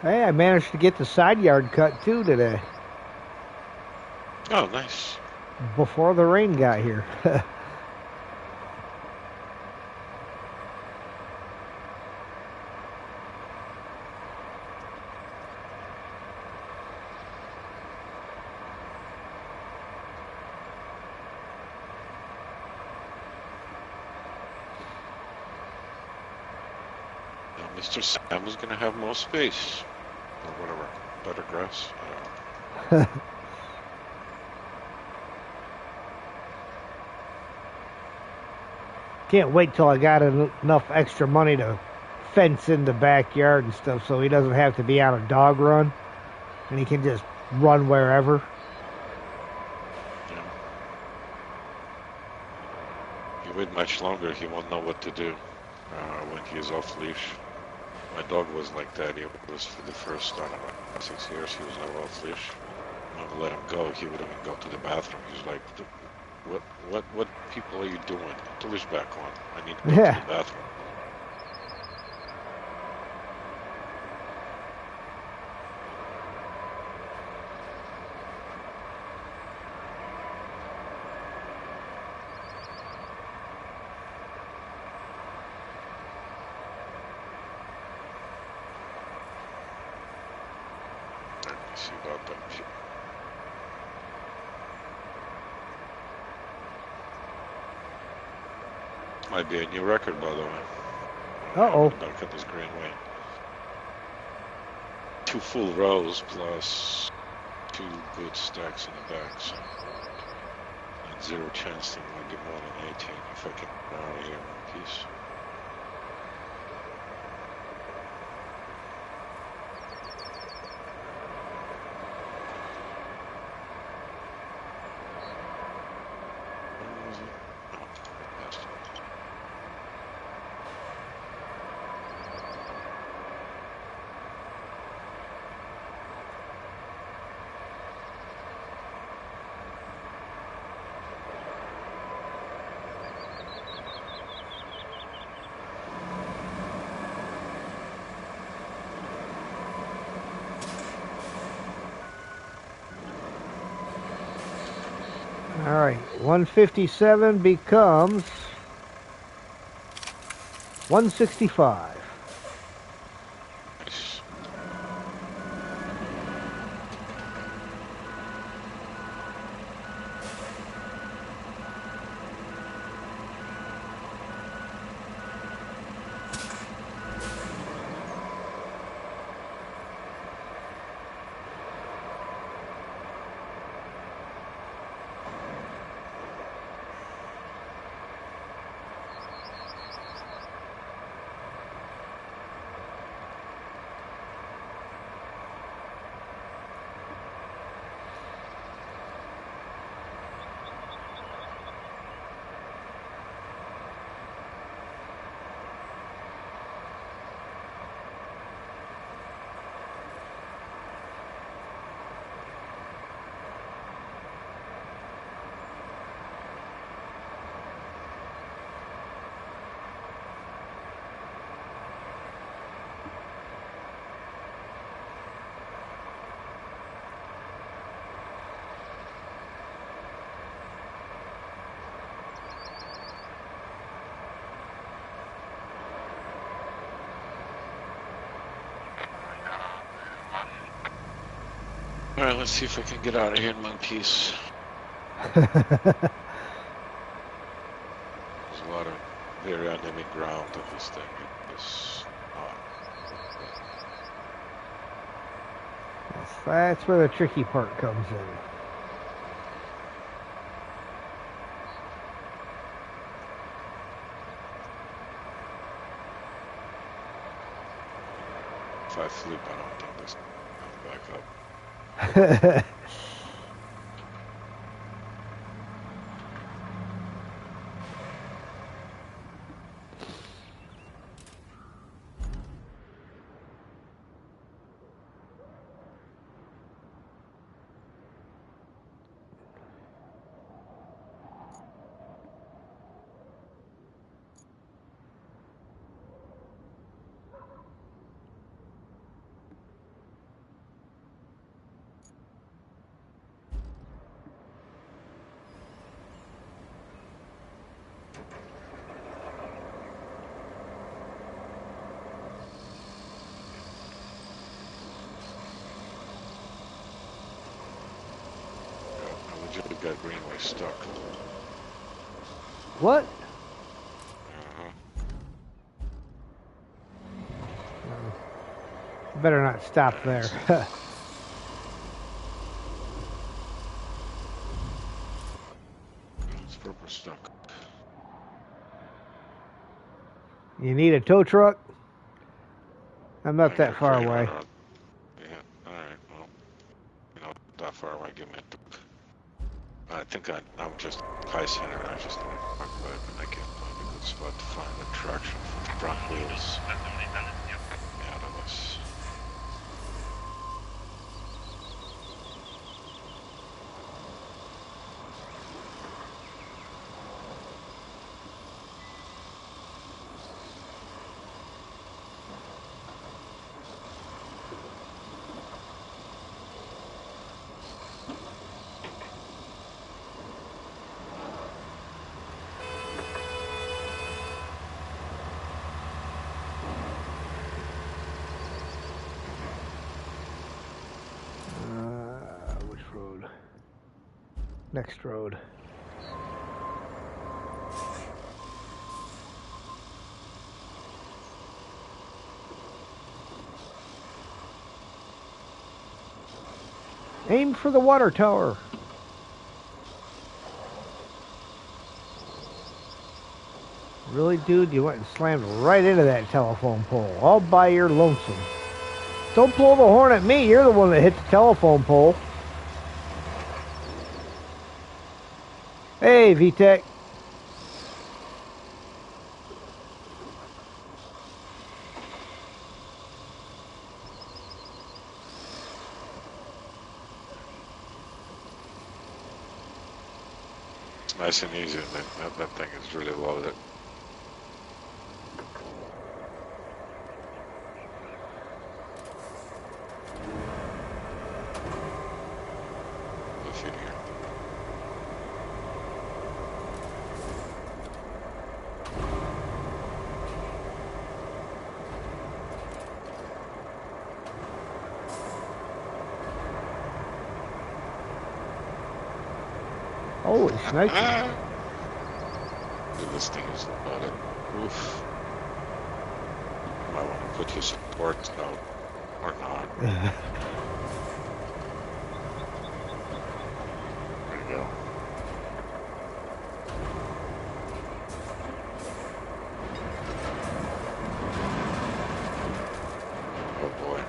Hey, I managed to get the side yard cut too today Oh, nice. before the rain got here. Now, Mr. Sam is gonna have more space. Or whatever. Better grass. I don't know. Can't wait till I got enough extra money to fence in the backyard and stuff so he doesn't have to be on a dog run and he can just run wherever. Yeah. If you wait much longer, he won't know what to do when he's off leash. My dog was like that. He was for the first, I don't know, 6 years. He was never off leash. When we let him go, he wouldn't even go to the bathroom. He was like, what people are you doing? Put the leash back on. I need to go to the bathroom. Let me see about that. Might be a new record, by the way. Uh-oh. Back at this Greenway. 2 full rows plus 2 good stacks in the back, so and 0 chance that it might be more than 18 if I can get out of here in one piece. Where was it? Oh, that's it. All right, 157 becomes 165. Nice. Alright, let's see if I can get out of here in one piece. There's a lot of very uneven ground on this thing. It's not. That's where the tricky part comes in. If I flip, I don't think this comes back up. just got Greenway stuck. What? Uh-huh. Better not stop there. It's purple stuck. You need a tow truck? I'm not I that got far trailer away. on. Yeah, alright, well, you're not that far away, give me a truck. I think I'm just high center, I just need a truck, but I can't find a good spot to find the traction for the front wheels out of us. Which road? Next road. Aim for the water tower. Really, dude? You went and slammed right into that telephone pole, all by your lonesome. Don't blow the horn at me. You're the one that hit the telephone pole. Hey, VTech. It's nice and easy, that thing is really loaded. If you're here. Holy sniper. This thing is loaded. Oof. Might want to put your support out or not. There you go. Oh boy.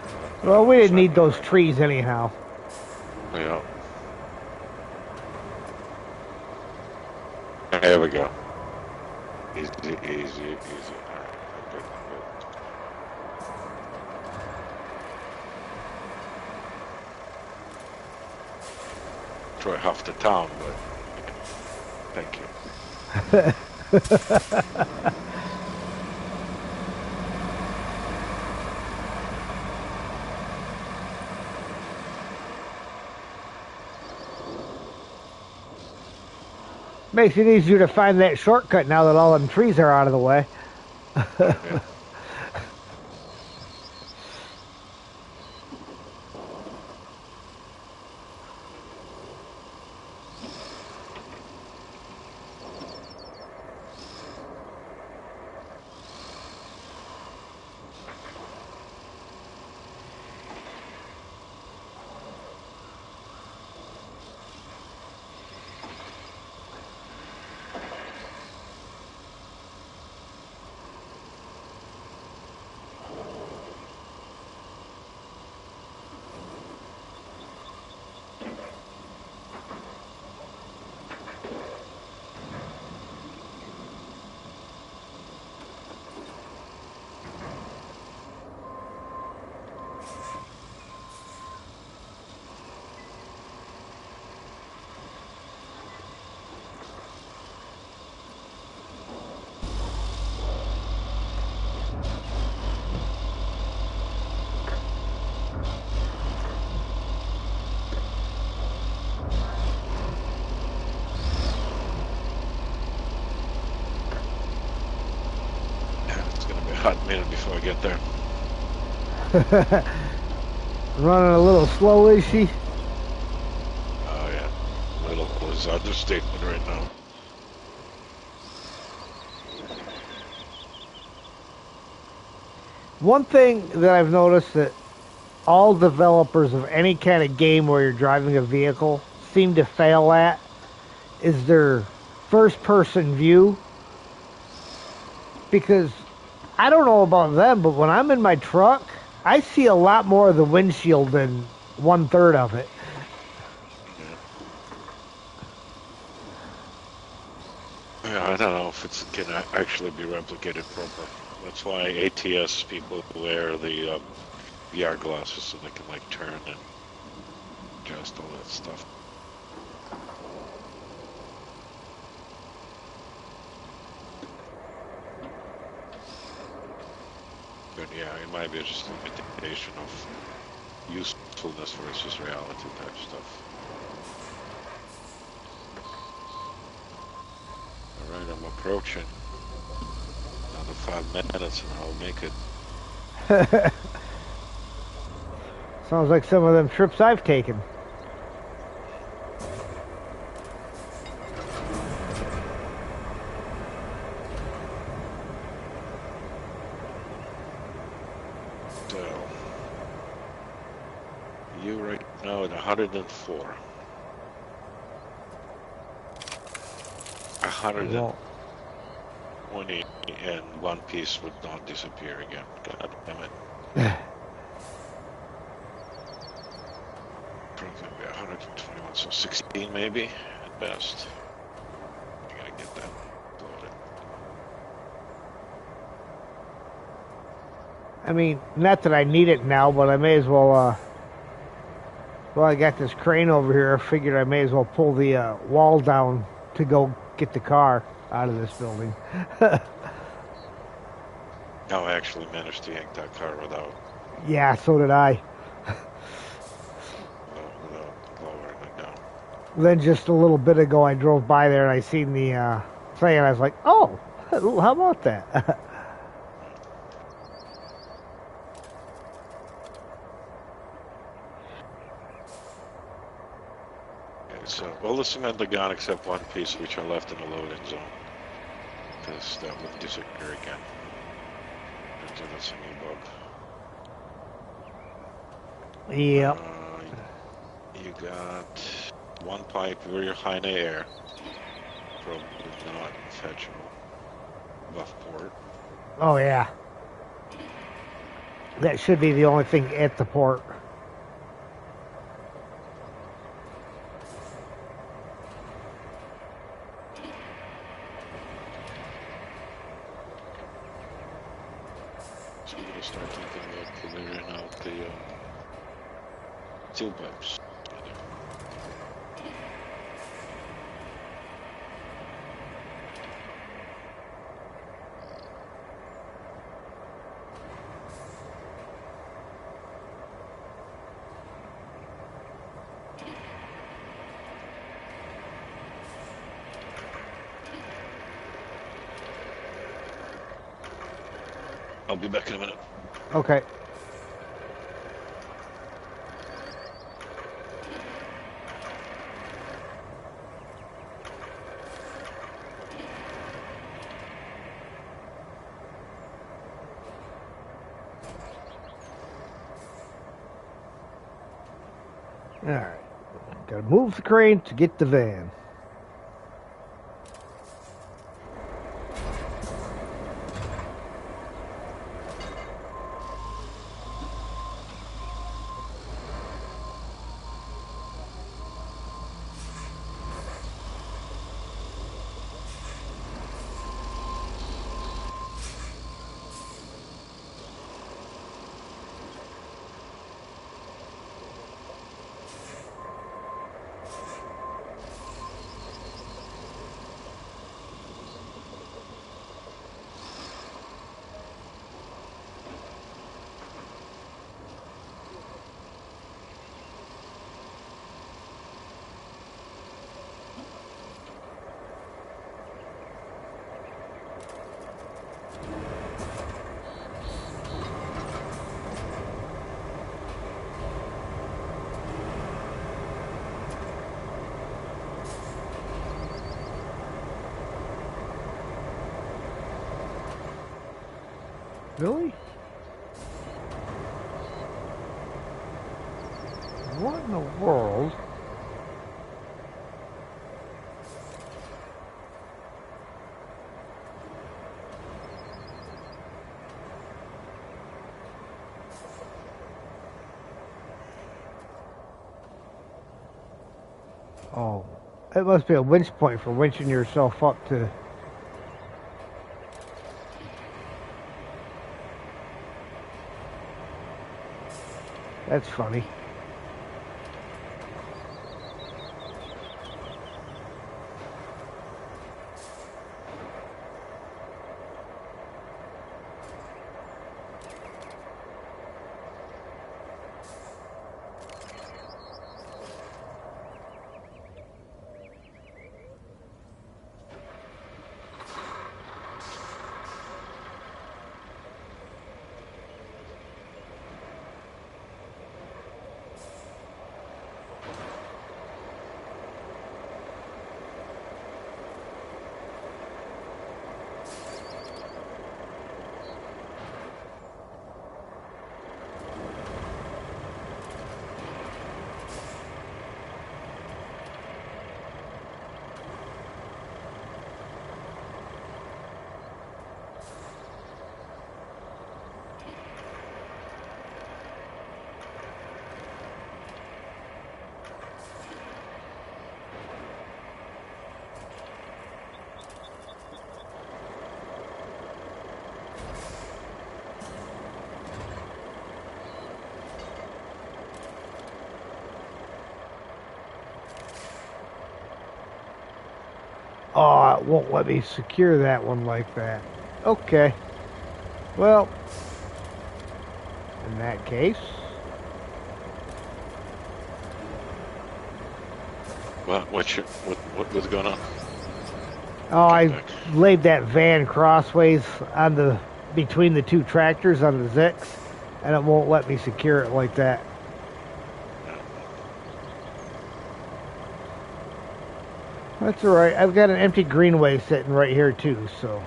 Well, we didn't need those trees anyhow. Yeah. There we go. Easy, easy, easy. Alright, I'm good, I'm good. Try half the town, but thank you. Makes it easier to find that shortcut now that all them trees are out of the way. Yeah. Hot minute before I get there. Running a little slow, is she? Oh yeah, a little is understatement right now. One thing that I've noticed that all developers of any kind of game where you're driving a vehicle seem to fail at is their first person view. Because I don't know about them, but when I'm in my truck, I see a lot more of the windshield than 1/3 of it. Yeah, I don't know if it can actually be replicated proper. That's why ATS people wear the VR glasses so they can like turn and adjust all that stuff. But yeah, it might be just a limitation of usefulness versus reality type stuff. Alright, I'm approaching. Another 5 minutes and I'll make it. Sounds like some of them trips I've taken. So, you right now at 104. 120 and one piece would not disappear again. God damn it. Probably be 121, so 16 maybe at best. You gotta get that loaded. I mean, not that I need it now, but I may as well, well, I got this crane over here. I figured I may as well pull the wall down to go get the car out of this building. No, I actually managed to yank that car without Yeah, so did I. lowering it down. Then just a little bit ago, I drove by there and I seen the thing, and I was like, oh, how about that? Okay, so all the cement are gone except one piece which I left in the loading zone. Because that would disappear again. So that's a new bug. Yep. You got one pipe very high in the air. Probably not fetchable. Buff port. Oh, yeah. That should be the only thing at the port. So we're gonna start thinking about clearing out the steel pipes. I'll be back in a minute. Okay. All right. Gotta move the crane to get the van. Really? What in the world? Oh, it must be a winch point for winching yourself up to. That's funny. Oh, it won't let me secure that one like that. Okay. Well, in that case. What was going on? Oh, I laid that van crossways on the between the two tractors on the Zix, and it won't let me secure it like that. That's all right. I've got an empty greenway sitting right here too, so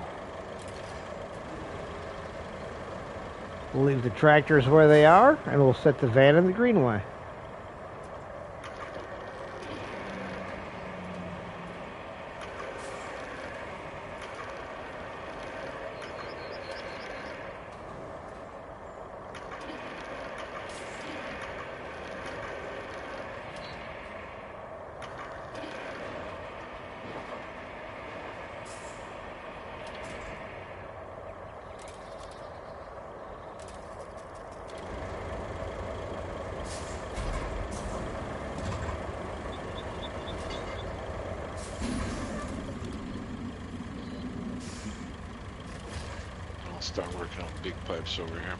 we'll leave the tractors where they are, and we'll set the van in the greenway. Start working on big pipes over here.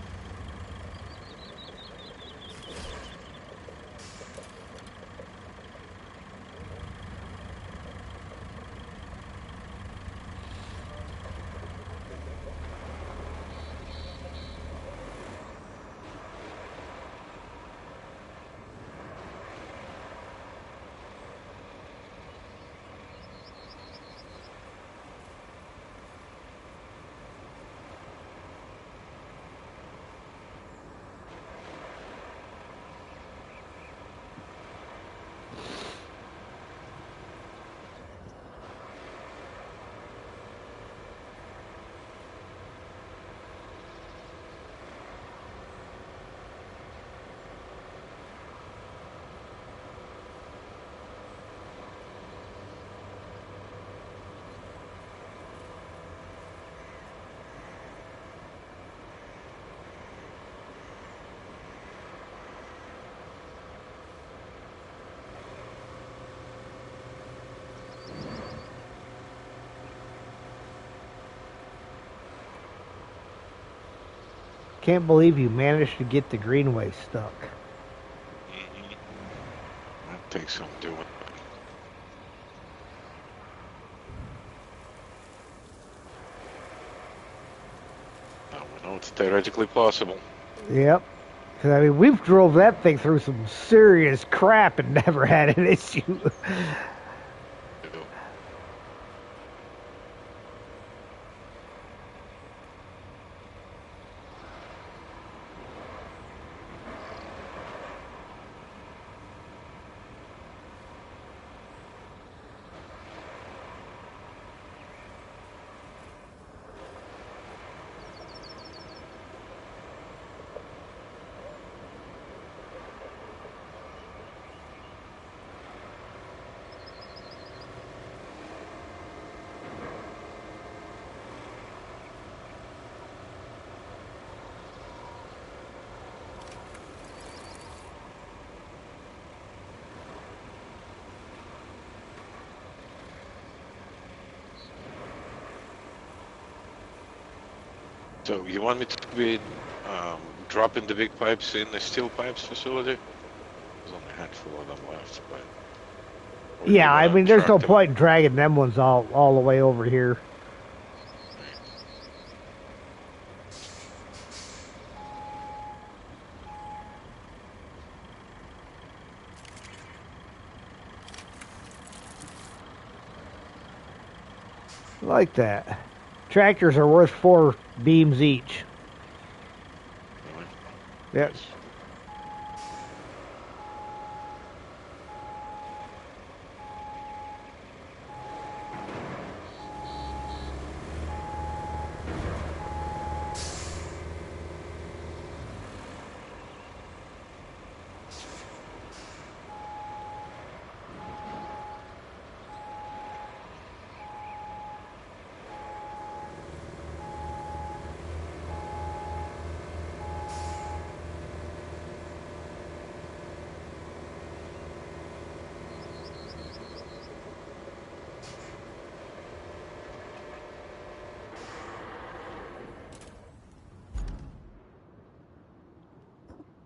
Can't believe you managed to get the greenway stuck. That takes some doing. Now we know it's theoretically possible. Yep. 'Cause, I mean, we've drove that thing through some serious crap and never had an issue. So you want me to be dropping the big pipes in the steel pipes facility? There's only a handful of them left, but... or do you Yeah, I wanna mean, there's no truck them? point in dragging them ones all the way over here. Like that. Tractors are worth 4 beams each. Really? Yep. Nice.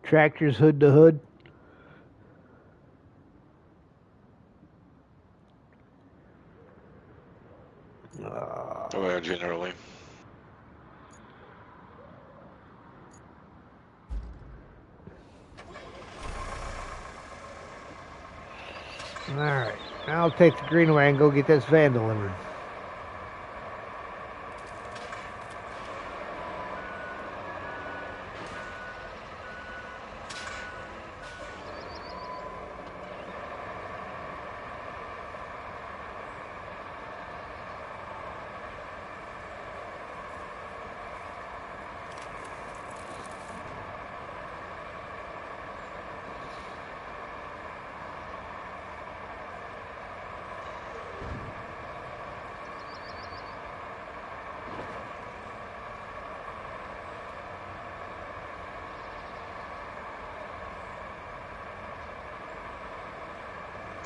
Tractors hood to hood. Oh, yeah, generally. Alright. Now I'll take the Greenway and go get this van delivered.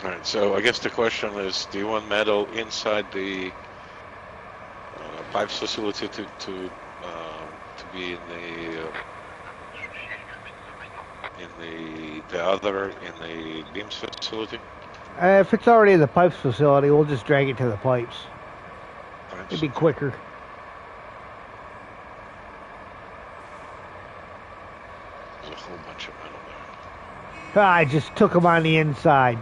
All right, so I guess the question is, do you want metal inside the pipes facility to be in the other in the beams facility? If it's already in the pipes facility, we'll just drag it to the pipes. Pipes? It'd be quicker. There's a whole bunch of metal there. I just took them on the inside.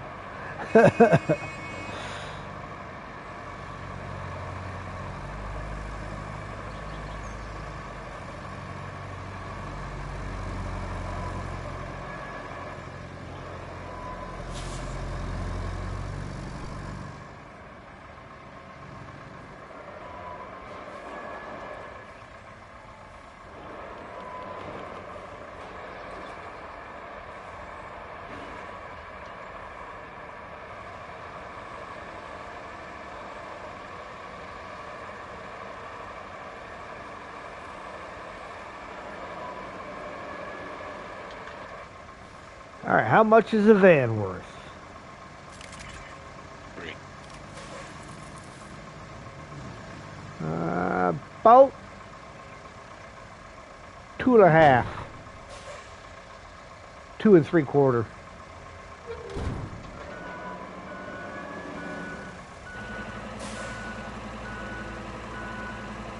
All right, how much is a van worth? 3. About 2.5. 2 3/4.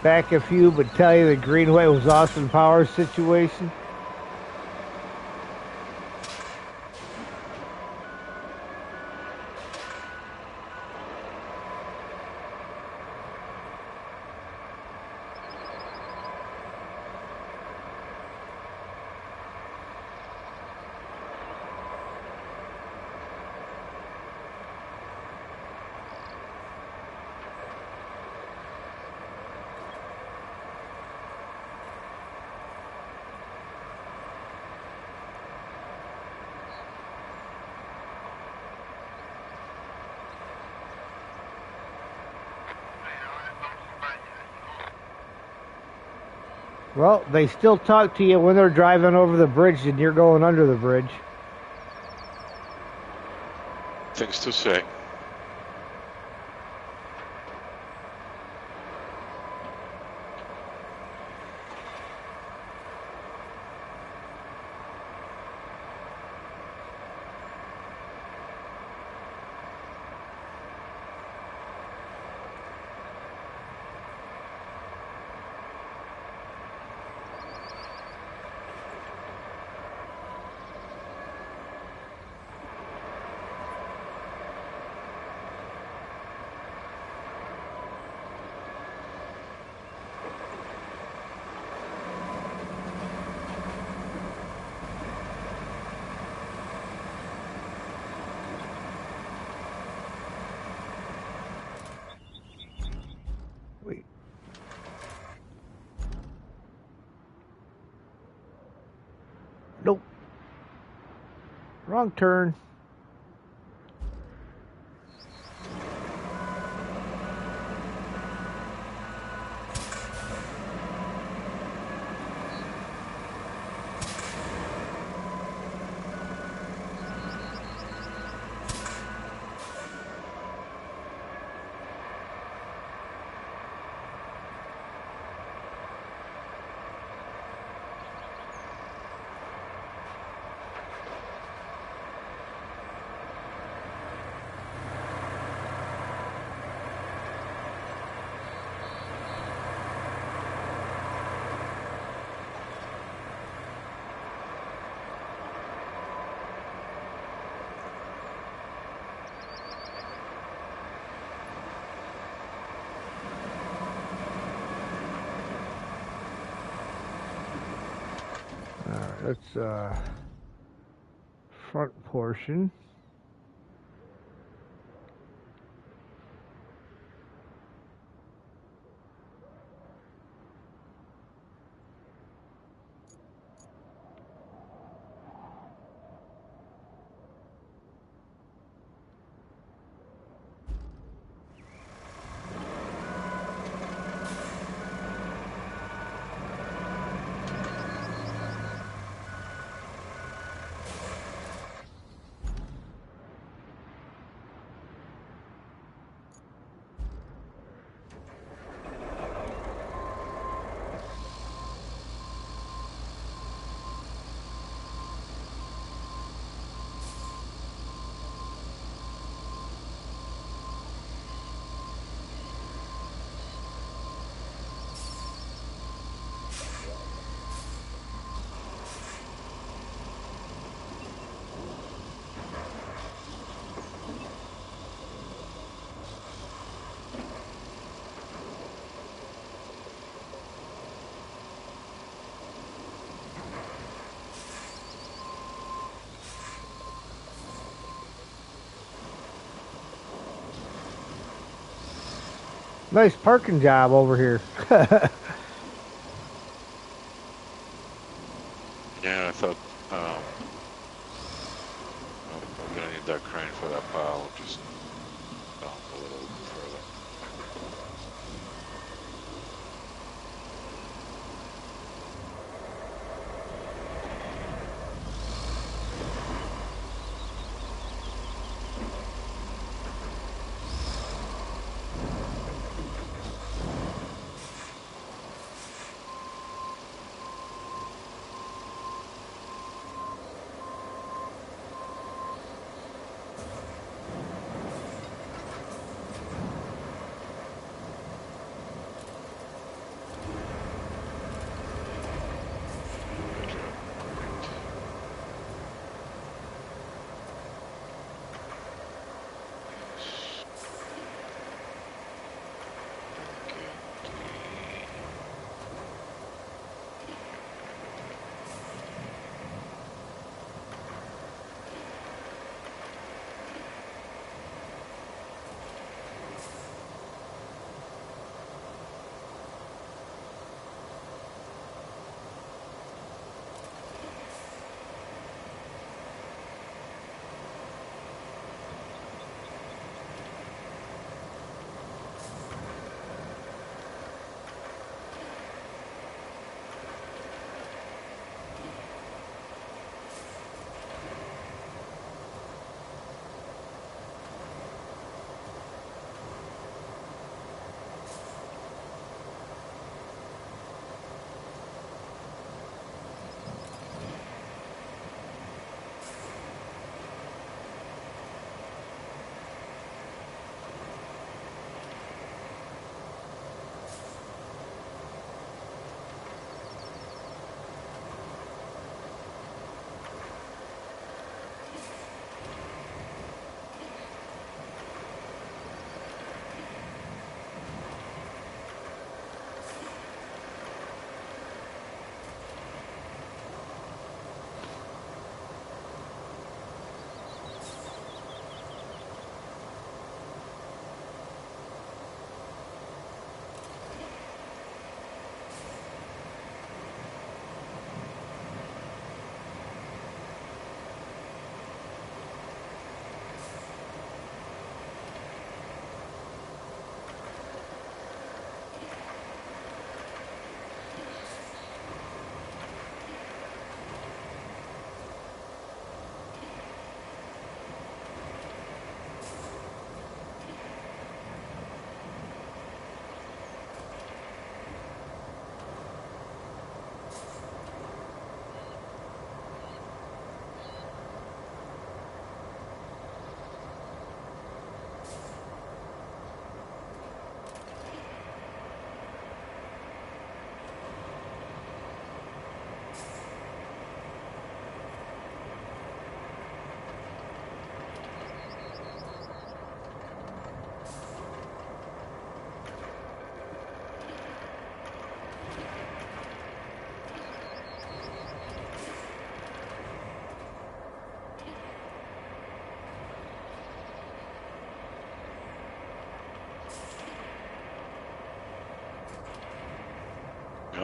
Back a few, but tell you the Greenway was Austin Powers situation. Well, they still talk to you when they're driving over the bridge and you're going under the bridge. Things to say. Wrong turn. That's front portion. Nice parking job over here. Yeah, I thought I'm gonna need that crane for that pile. Just dump a little further.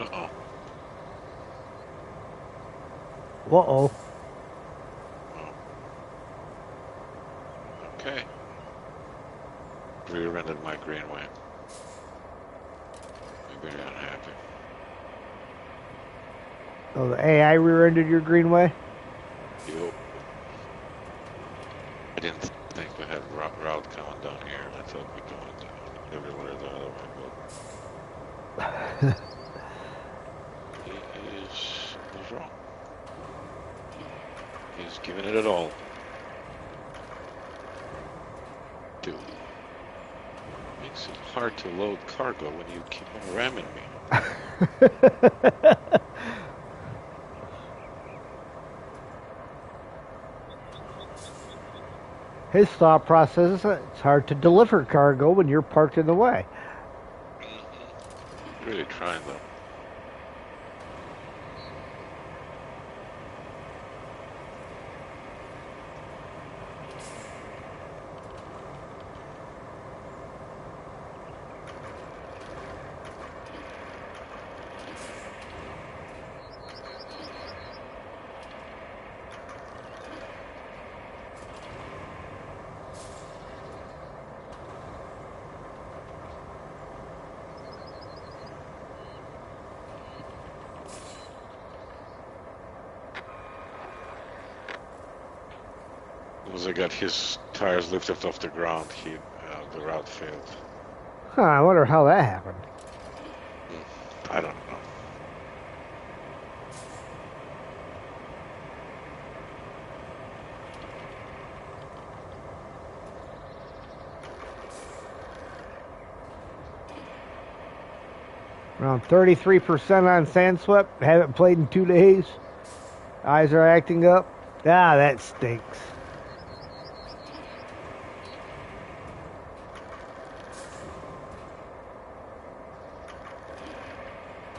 Uh-oh. Uh-oh. Oh. Okay. Rear-ended my greenway. Maybe you're unhappy. Oh, the AI rear-ended your greenway? Yup. I didn't think we had route coming down here. I thought we'd go everywhere the other way, but he's wrong. He's giving it all. Dude, makes it hard to load cargo when you keep on ramming me. His thought process is it's hard to deliver cargo when you're parked in the way. Really trying though. Once I got his tires lifted off the ground, the route failed. Huh, I wonder how that happened. I don't know. Around 33% on Sandswept. Haven't played in 2 days. Eyes are acting up. Ah, that stinks.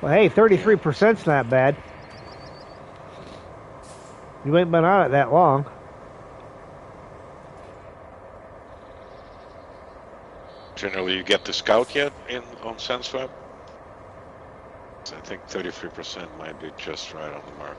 Well, hey, 33%'s not bad. You ain't been on it that long. Generally, you get the scout yet on Sandswept? I think 33% might be just right on the mark.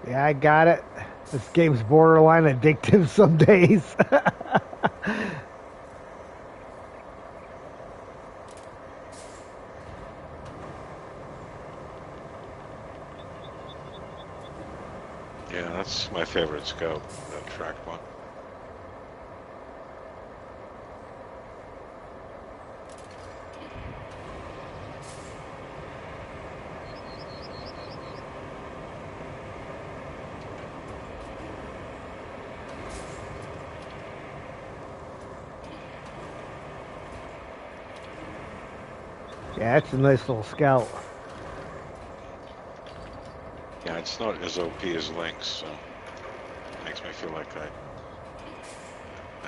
Yeah, I got it. This game's borderline addictive some days. Yeah, that's my favorite scout, that track one. Yeah, that's a nice little scout. Yeah, it's not as OP as Lynx, so it makes me feel like I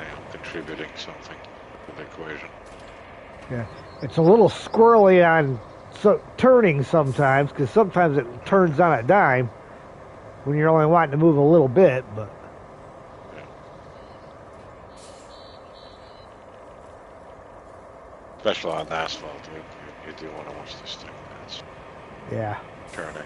am contributing something to the equation. Yeah, it's a little squirrely on turning sometimes, because sometimes it turns on a dime. when you're only wanting to move a little bit, but. Yeah. Especially on asphalt, you do want to watch this thing. It's Yeah. turning.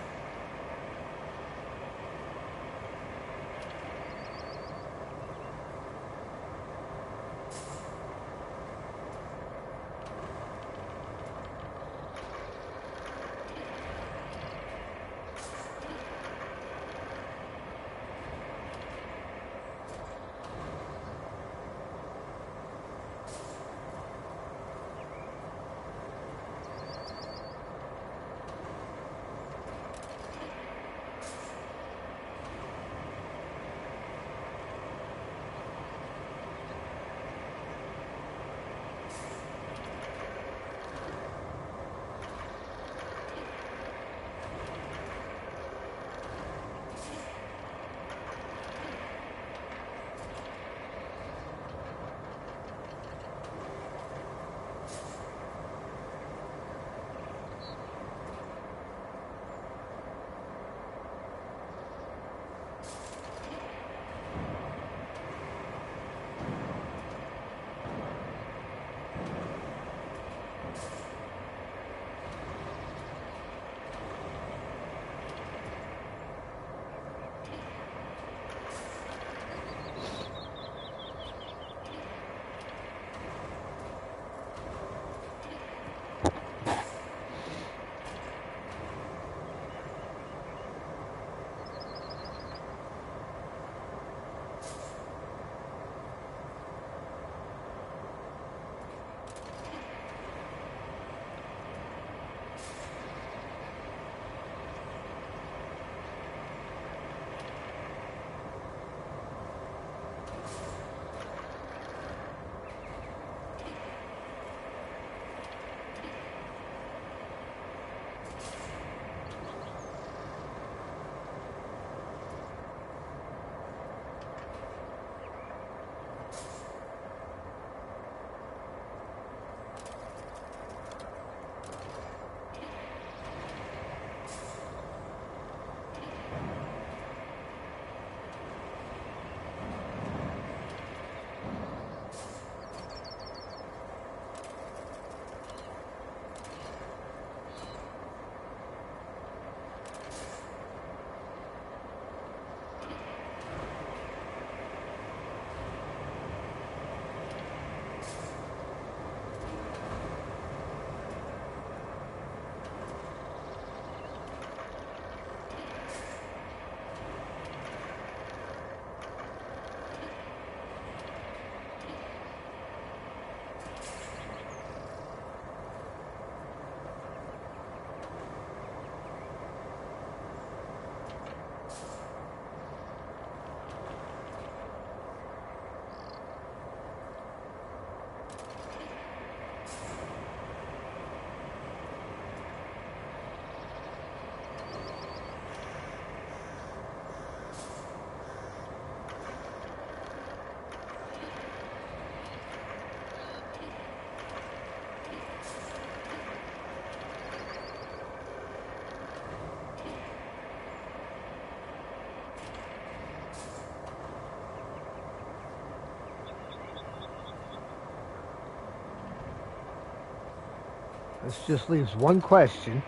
This just leaves one question.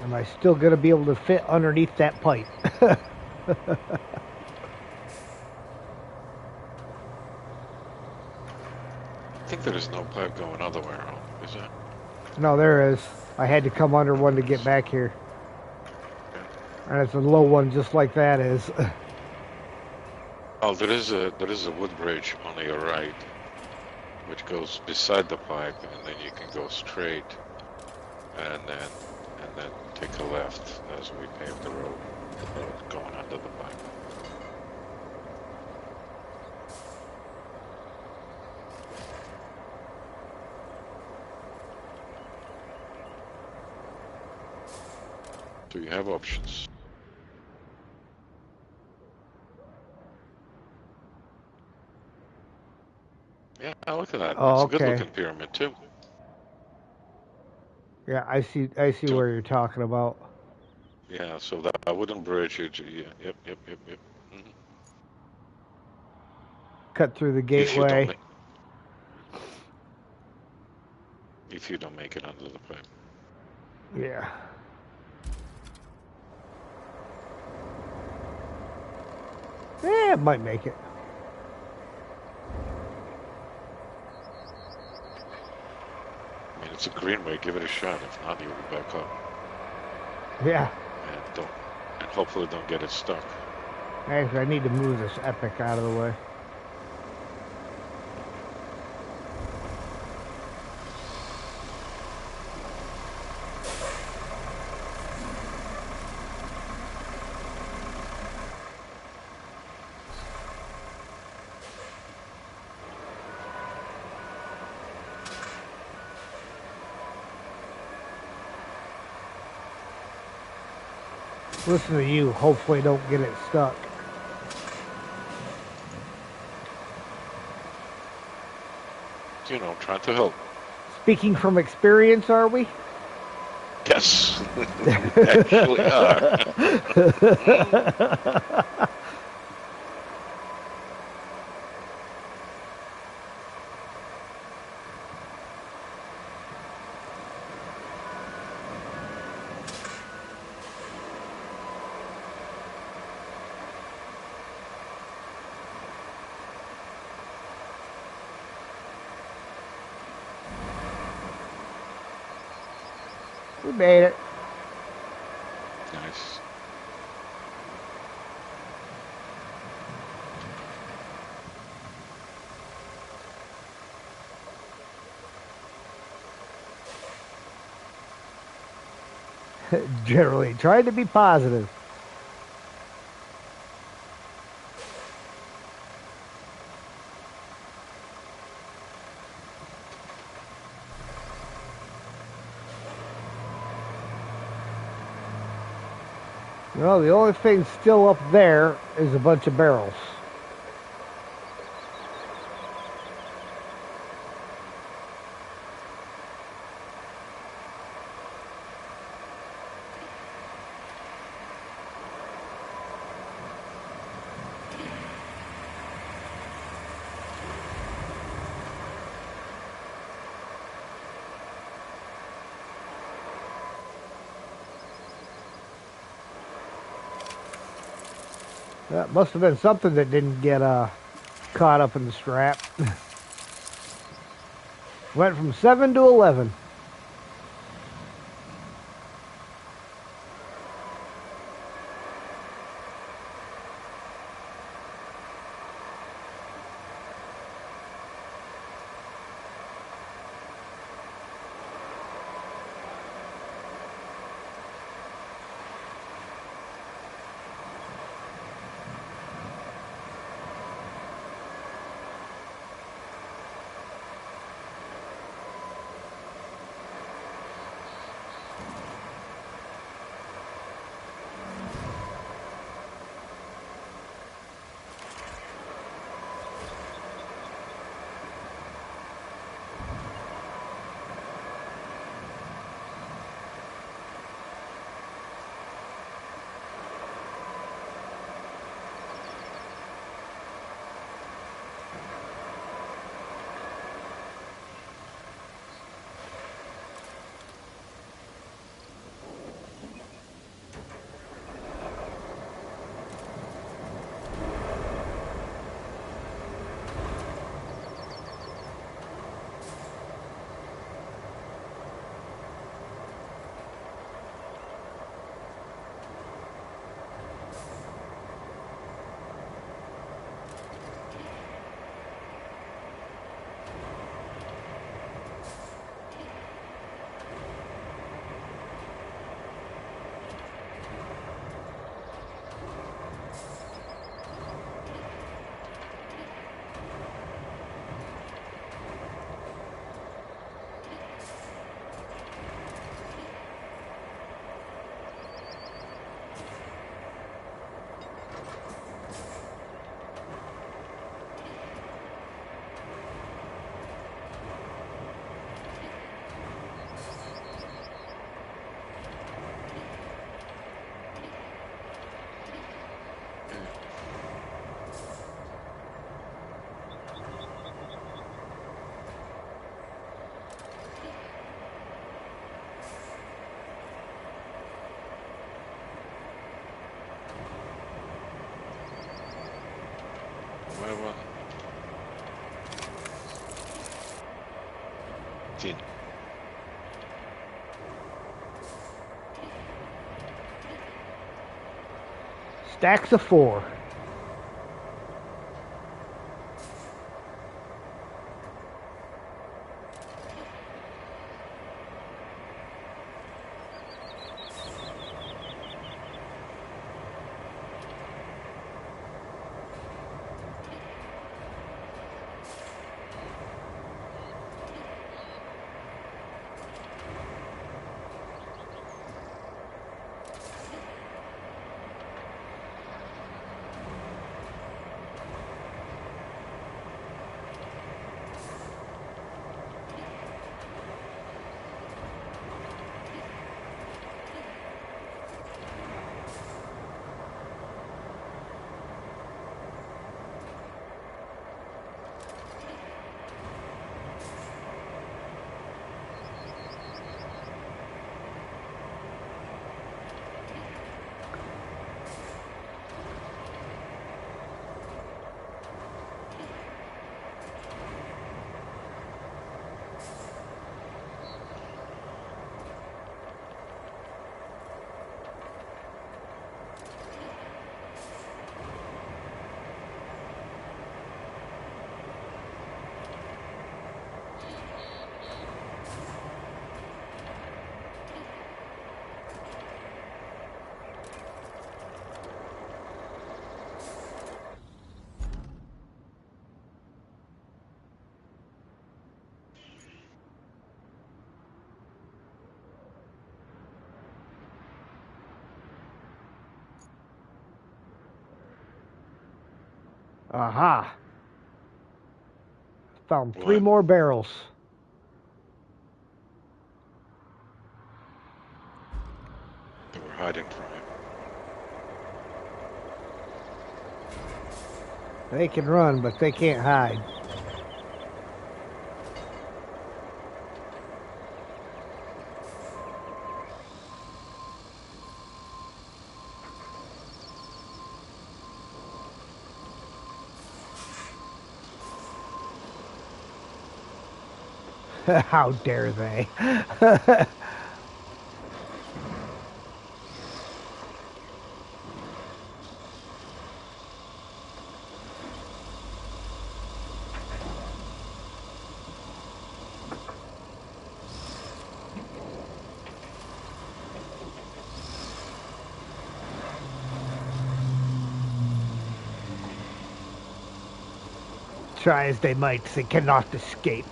Am I still going to be able to fit underneath that pipe? I think there is no pipe going other way around, is there? No, there is. I had to come under one to get back here. And it's a low one just like that is. Oh, there is a wood bridge on your right, which goes beside the pipe, and then you can go straight, and then take a left as we pave the road going under the pipe. So you have options. Yeah, look at that. Oh, It's a good okay. looking pyramid too. Yeah, I see where you're talking about. Yeah, so that wooden bridge, yeah, yep. Mhm. Cut through the If you don't gateway. make, if you don't make it under the pipe. Yeah. It might make it. I mean, it's a greenway. Give it a shot. If not, you'll be back up, Yeah. and hopefully don't get it stuck. Actually, I need to move this Epic out of the way. Listen to you. Hopefully, don't get it stuck. You know, trying to help. Speaking from experience, are we? Yes, actually are. We made it. Nice. Generally, trying to be positive. Well, the only thing still up there is a bunch of barrels. That must have been something that didn't get caught up in the strap. Went from 7 to 11. 15. Stacks of 4. Aha. Found 3 What? more barrels. They were hiding from you. They can run, but they can't hide. How dare they? Try as they might, they cannot escape.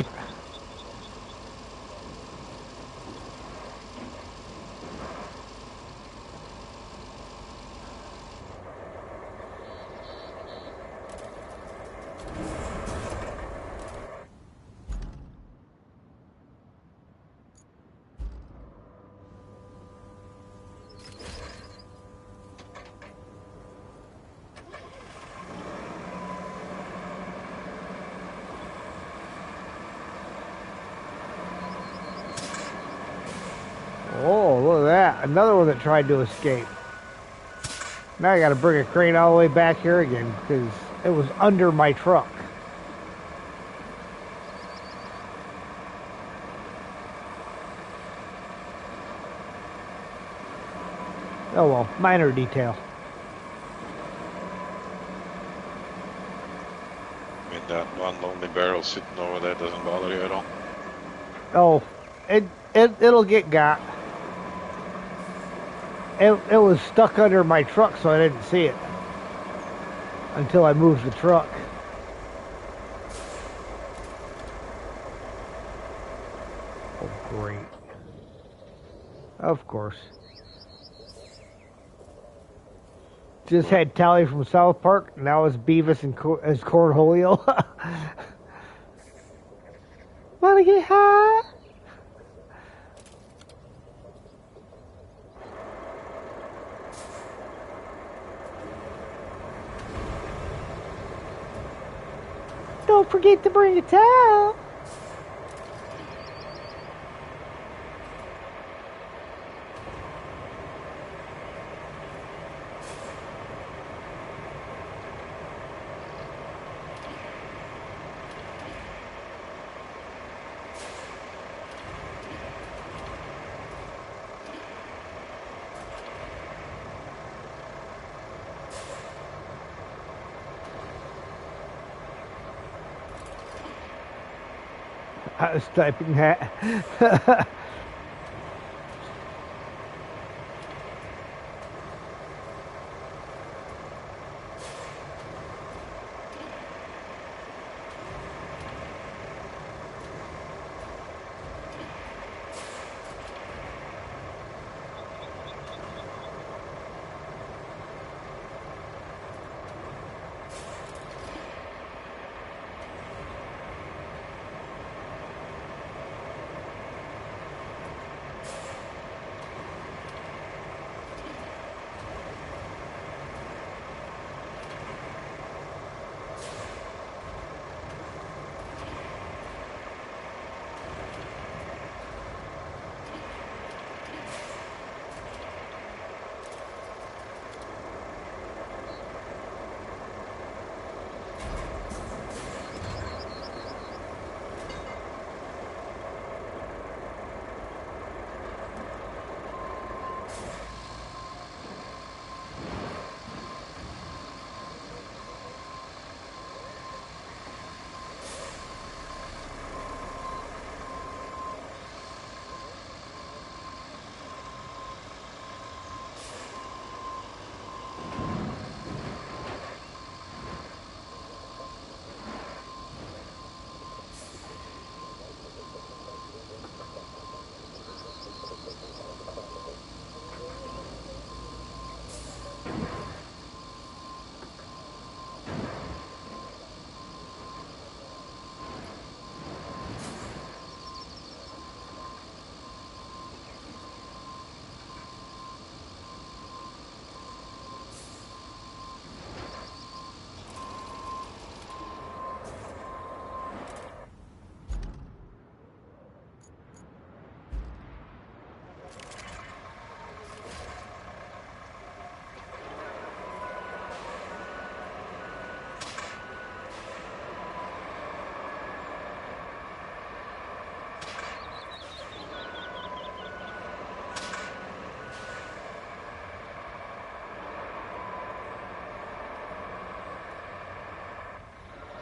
Oh, look at that. Another one that tried to escape. Now I gotta bring a crane all the way back here again because it was under my truck. Oh well, minor detail. I mean, that one lonely barrel sitting over there doesn't bother you at all? Oh, it'll get got. It was stuck under my truck, so I didn't see it until I moved the truck. Oh, great. Of course. Just had Tally from South Park. Now it's Beavis and as Cornholio. Wanna get high? Don't forget to bring a towel. I was typing that.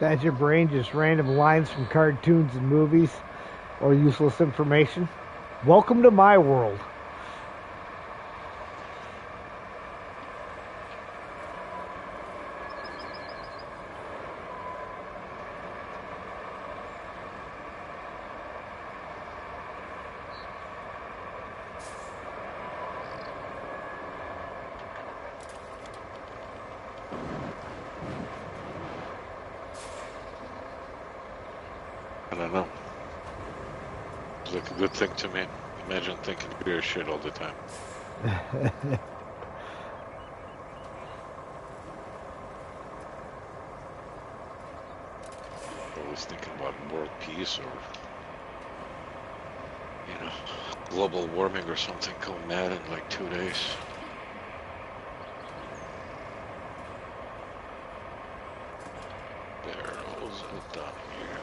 That's your brain, just random lines from cartoons and movies or useless information. Welcome to my world. I don't know. It's like a good thing to me. Imagine thinking beer shit all the time. Always thinking about world peace or, global warming or something going mad in like 2 days. Barrels are done here.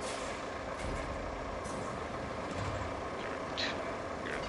There are 2 here.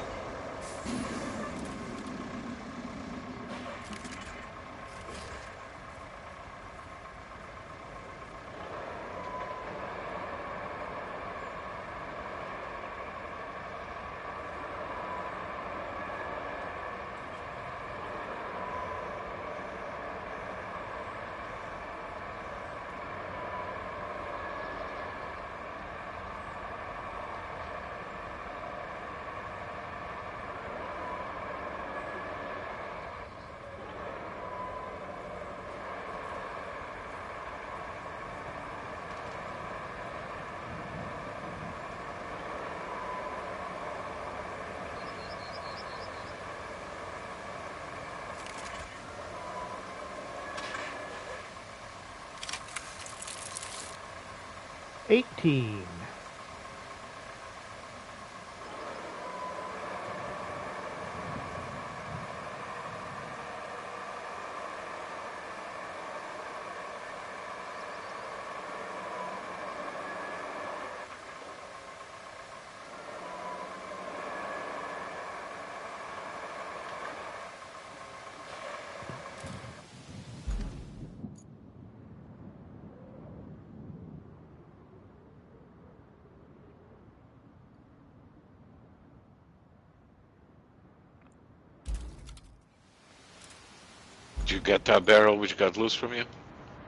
$18. Did you get that barrel which got loose from you?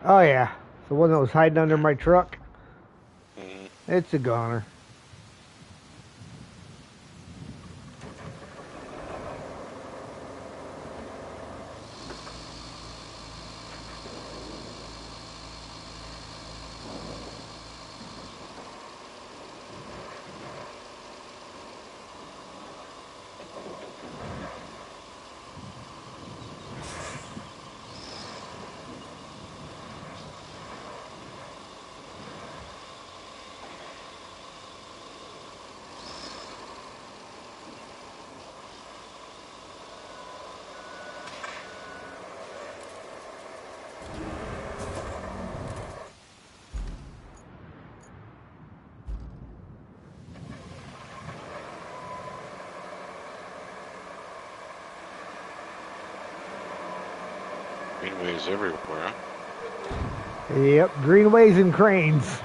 Oh yeah, the one that was hiding under my truck. Mm. It's a goner. Greenways everywhere. Yep, greenways and cranes.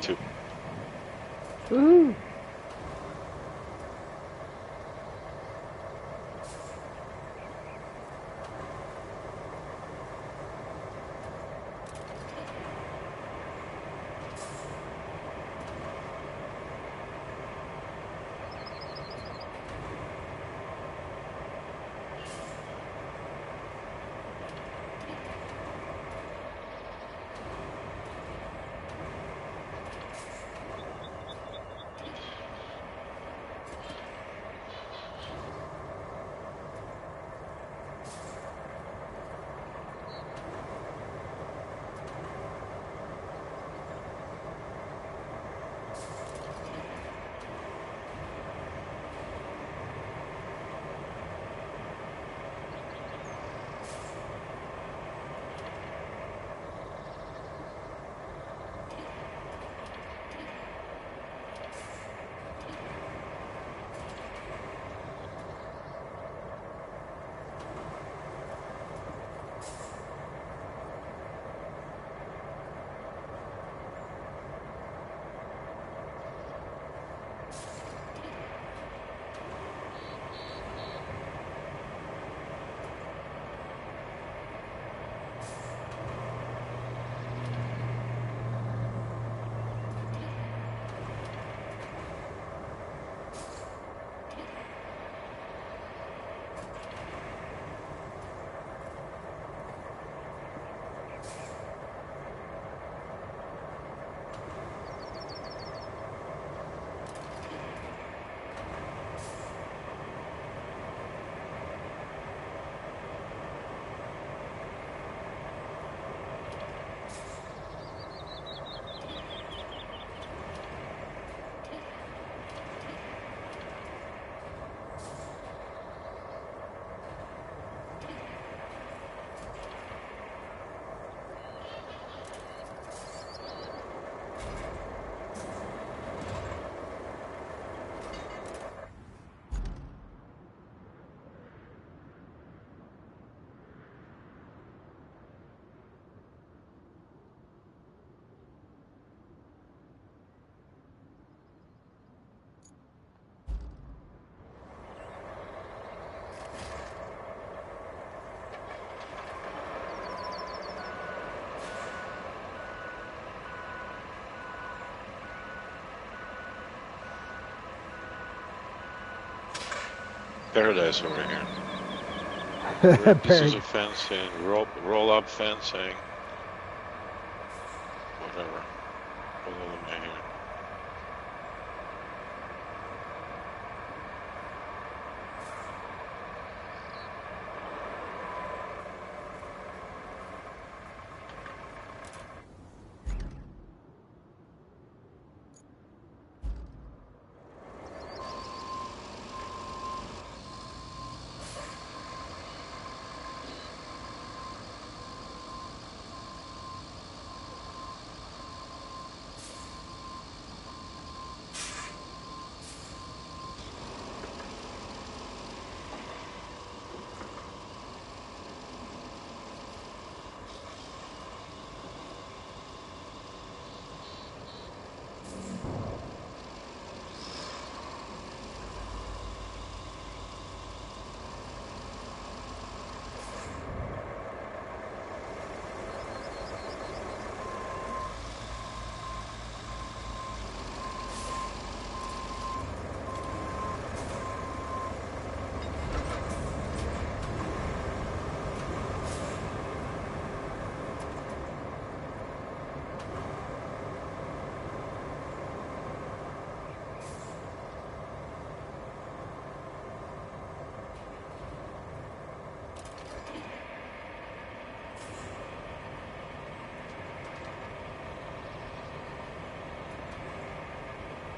Two. Woohoo! paradise over here. This is Parad- a fencing, roll-up fencing, whatever. What am I here?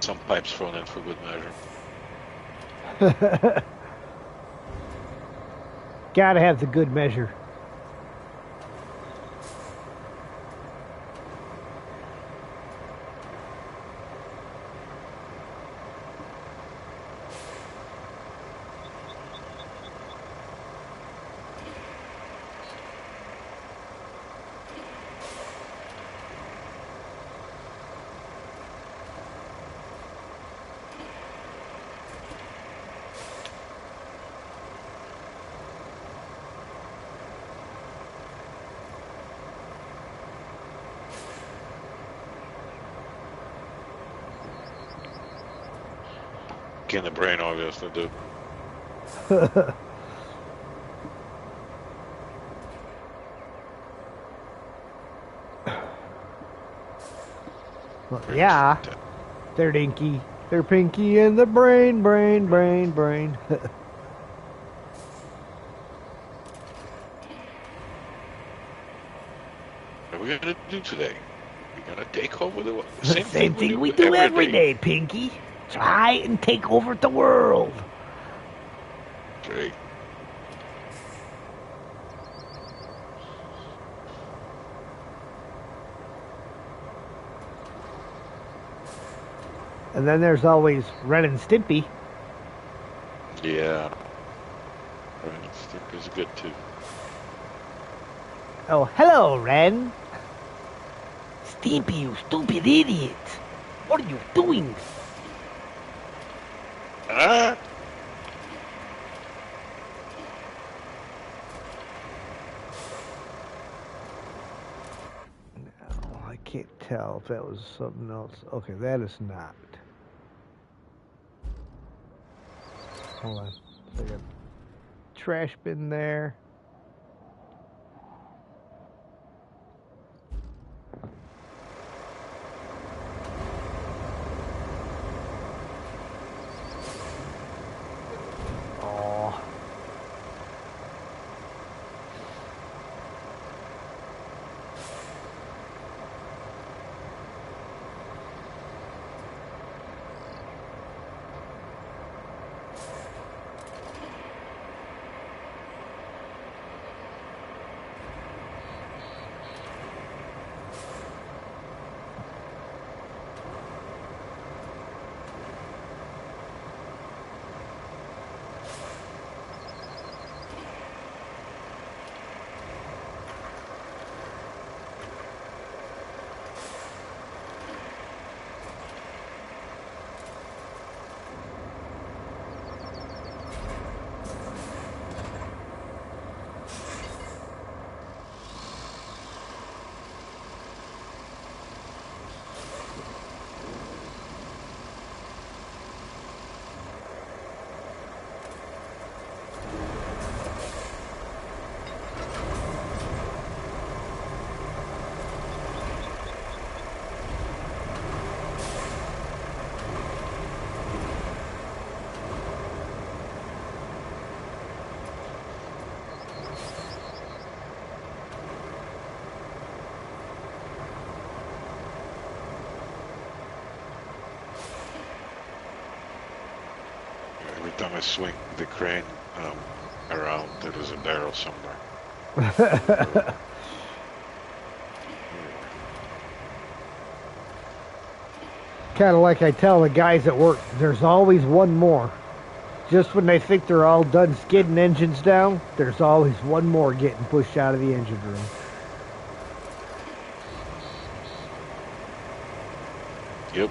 Some pipes thrown in for good measure. Gotta have the good measure. In the brain, obviously, dude. Well, yeah, they're dinky. They're pinky in the brain, brain, brain, brain. What are we gonna do today? We're gonna take over the world. Same thing we do every day, Pinky. Try and take over the world. Okay. And then there's always Ren and Stimpy. Yeah. Right, Stimpy's good too. Oh, hello, Ren. Stimpy, you stupid idiot. What are you doing? Ah! No, I can't tell if that was something else. Okay, that is not. Hold on. So I got trash bin there. Oh. Every time I swing the crane around, there is a barrel somewhere. Kind of like I tell the guys at work, there's always one more. Just when they think they're all done skidding engines down, there's always one more getting pushed out of the engine room. Yep.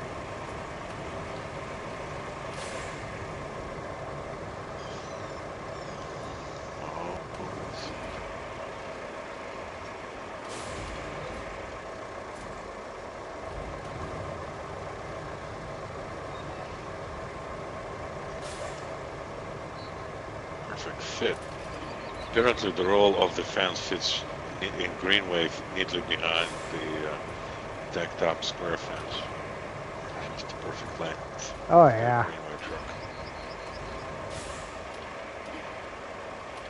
Perfect fit. Apparently the roll of the fence fits in Greenway neatly behind the deck top square fence. It's the perfect length. Oh for a yeah. Greenway truck.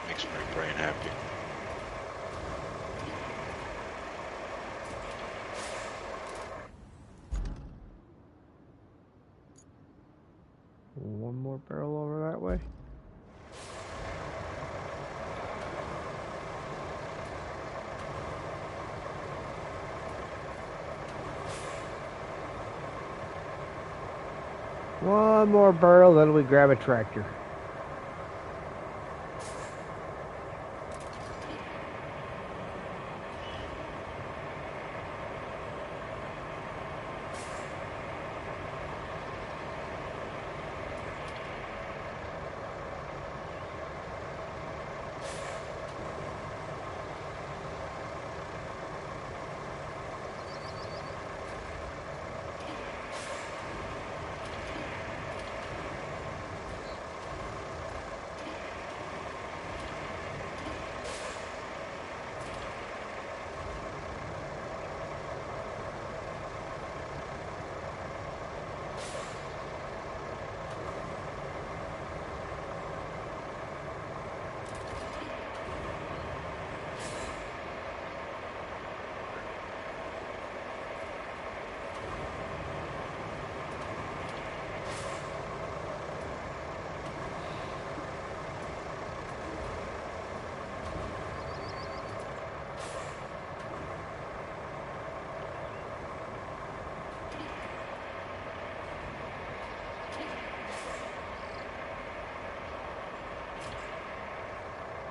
Makes my brain happy. One more barrel over that way. One more barrel, then we grab a tractor.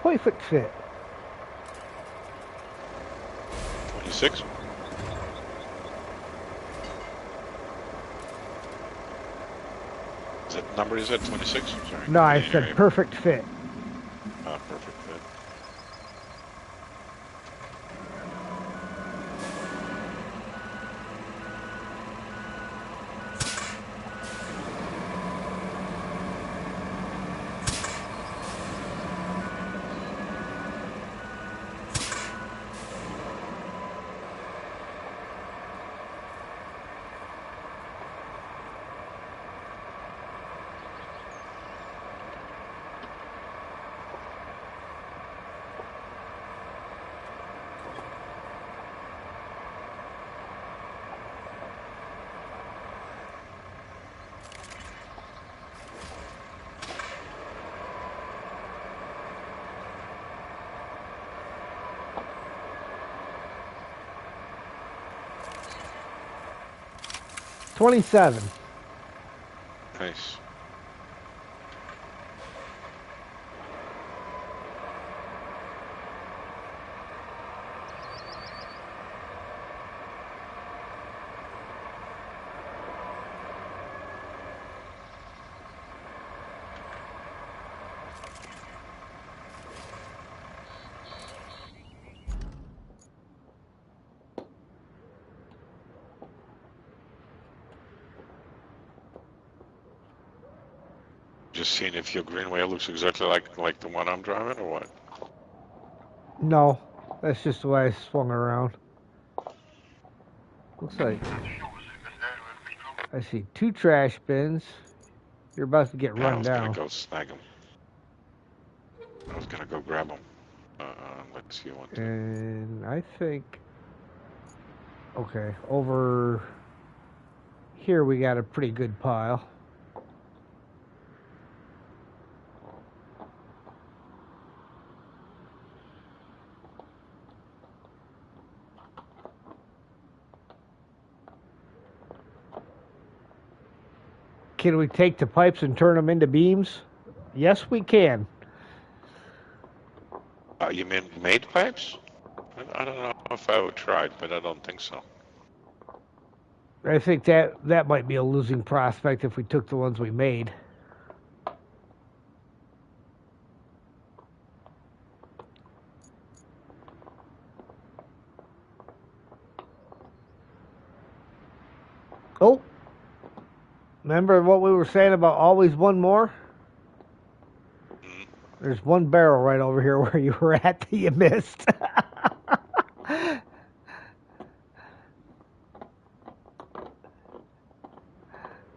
Perfect fit. 26? Is that number, is that 26? Sorry. No, I Yeah, said right. perfect fit. Ah, perfect fit. $27. Nice. Just seeing if your Greenway looks exactly like the one I'm driving, or what? No, that's just the way I swung around. Looks like I see 2 trash bins. You're about to get Yeah, I run was gonna down. go snag them. I was gonna go grab them. Let's see one. And I think, okay, over here we got a pretty good pile. can we take the pipes and turn them into beams? Yes, we can. You mean made pipes? I don't know if I would try it, but I don't think so. I think that might be a losing prospect if we took the ones we made. Oh, remember what we were saying about always one more? There's one barrel right over here where you were at that you missed.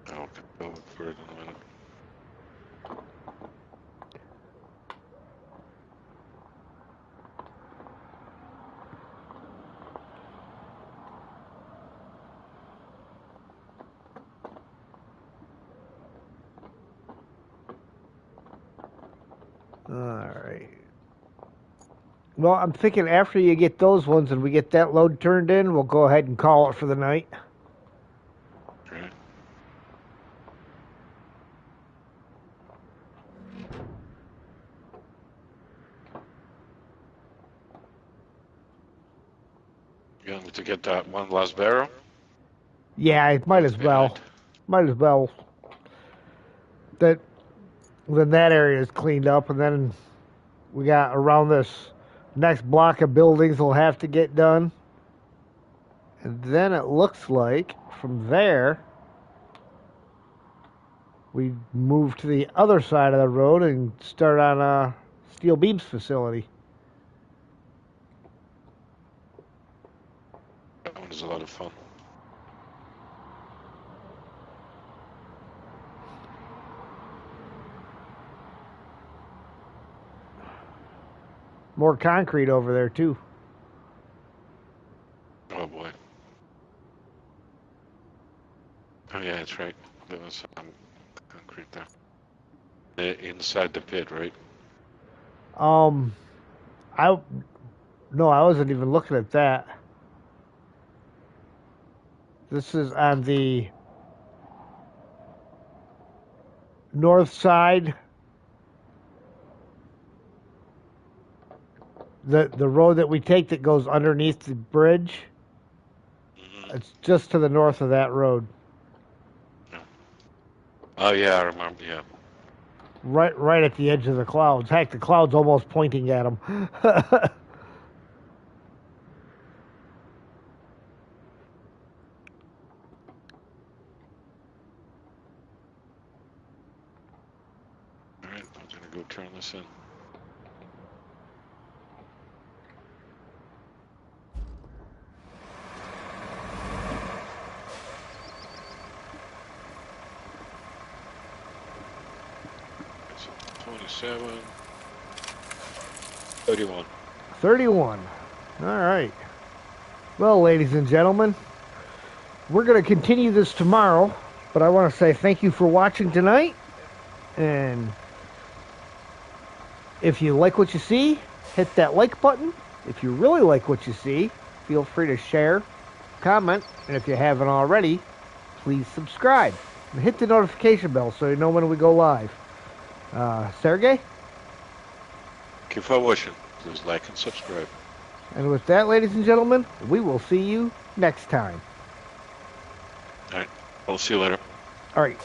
I'll go look for it in a minute. Alright. Well, I'm thinking after you get those ones and we get that load turned in, we'll go ahead and call it for the night. Right. You want me to get that one last barrel? Yeah, it might as well. Might as well. Then that area is cleaned up, and then we got around this next block of buildings will have to get done. And then it looks like from there we move to the other side of the road and start on a steel beams facility. That one is a lot of fun. More concrete over there too. Oh boy. Oh yeah, that's right. There was some concrete there. Inside the pit, right? I wasn't even looking at that. This is on the north side. The road that we take that goes underneath the bridge. Mm-hmm. It's just to the north of that road. Oh yeah, I remember. Yeah. Right at the edge of the clouds. Heck, the cloud's almost pointing at them. Alright, I'm gonna go turn this in. So 27, 31. 31. All right. Well, ladies and gentlemen, we're going to continue this tomorrow, but I want to say thank you for watching tonight. And if you like what you see, hit that like button. If you really like what you see, feel free to share, comment, and if you haven't already, please subscribe and hit the notification bell so you know when we go live. Sergey? Keep for watching. Please like and subscribe. And with that, ladies and gentlemen, we will see you next time. Alright, I'll see you later. All right.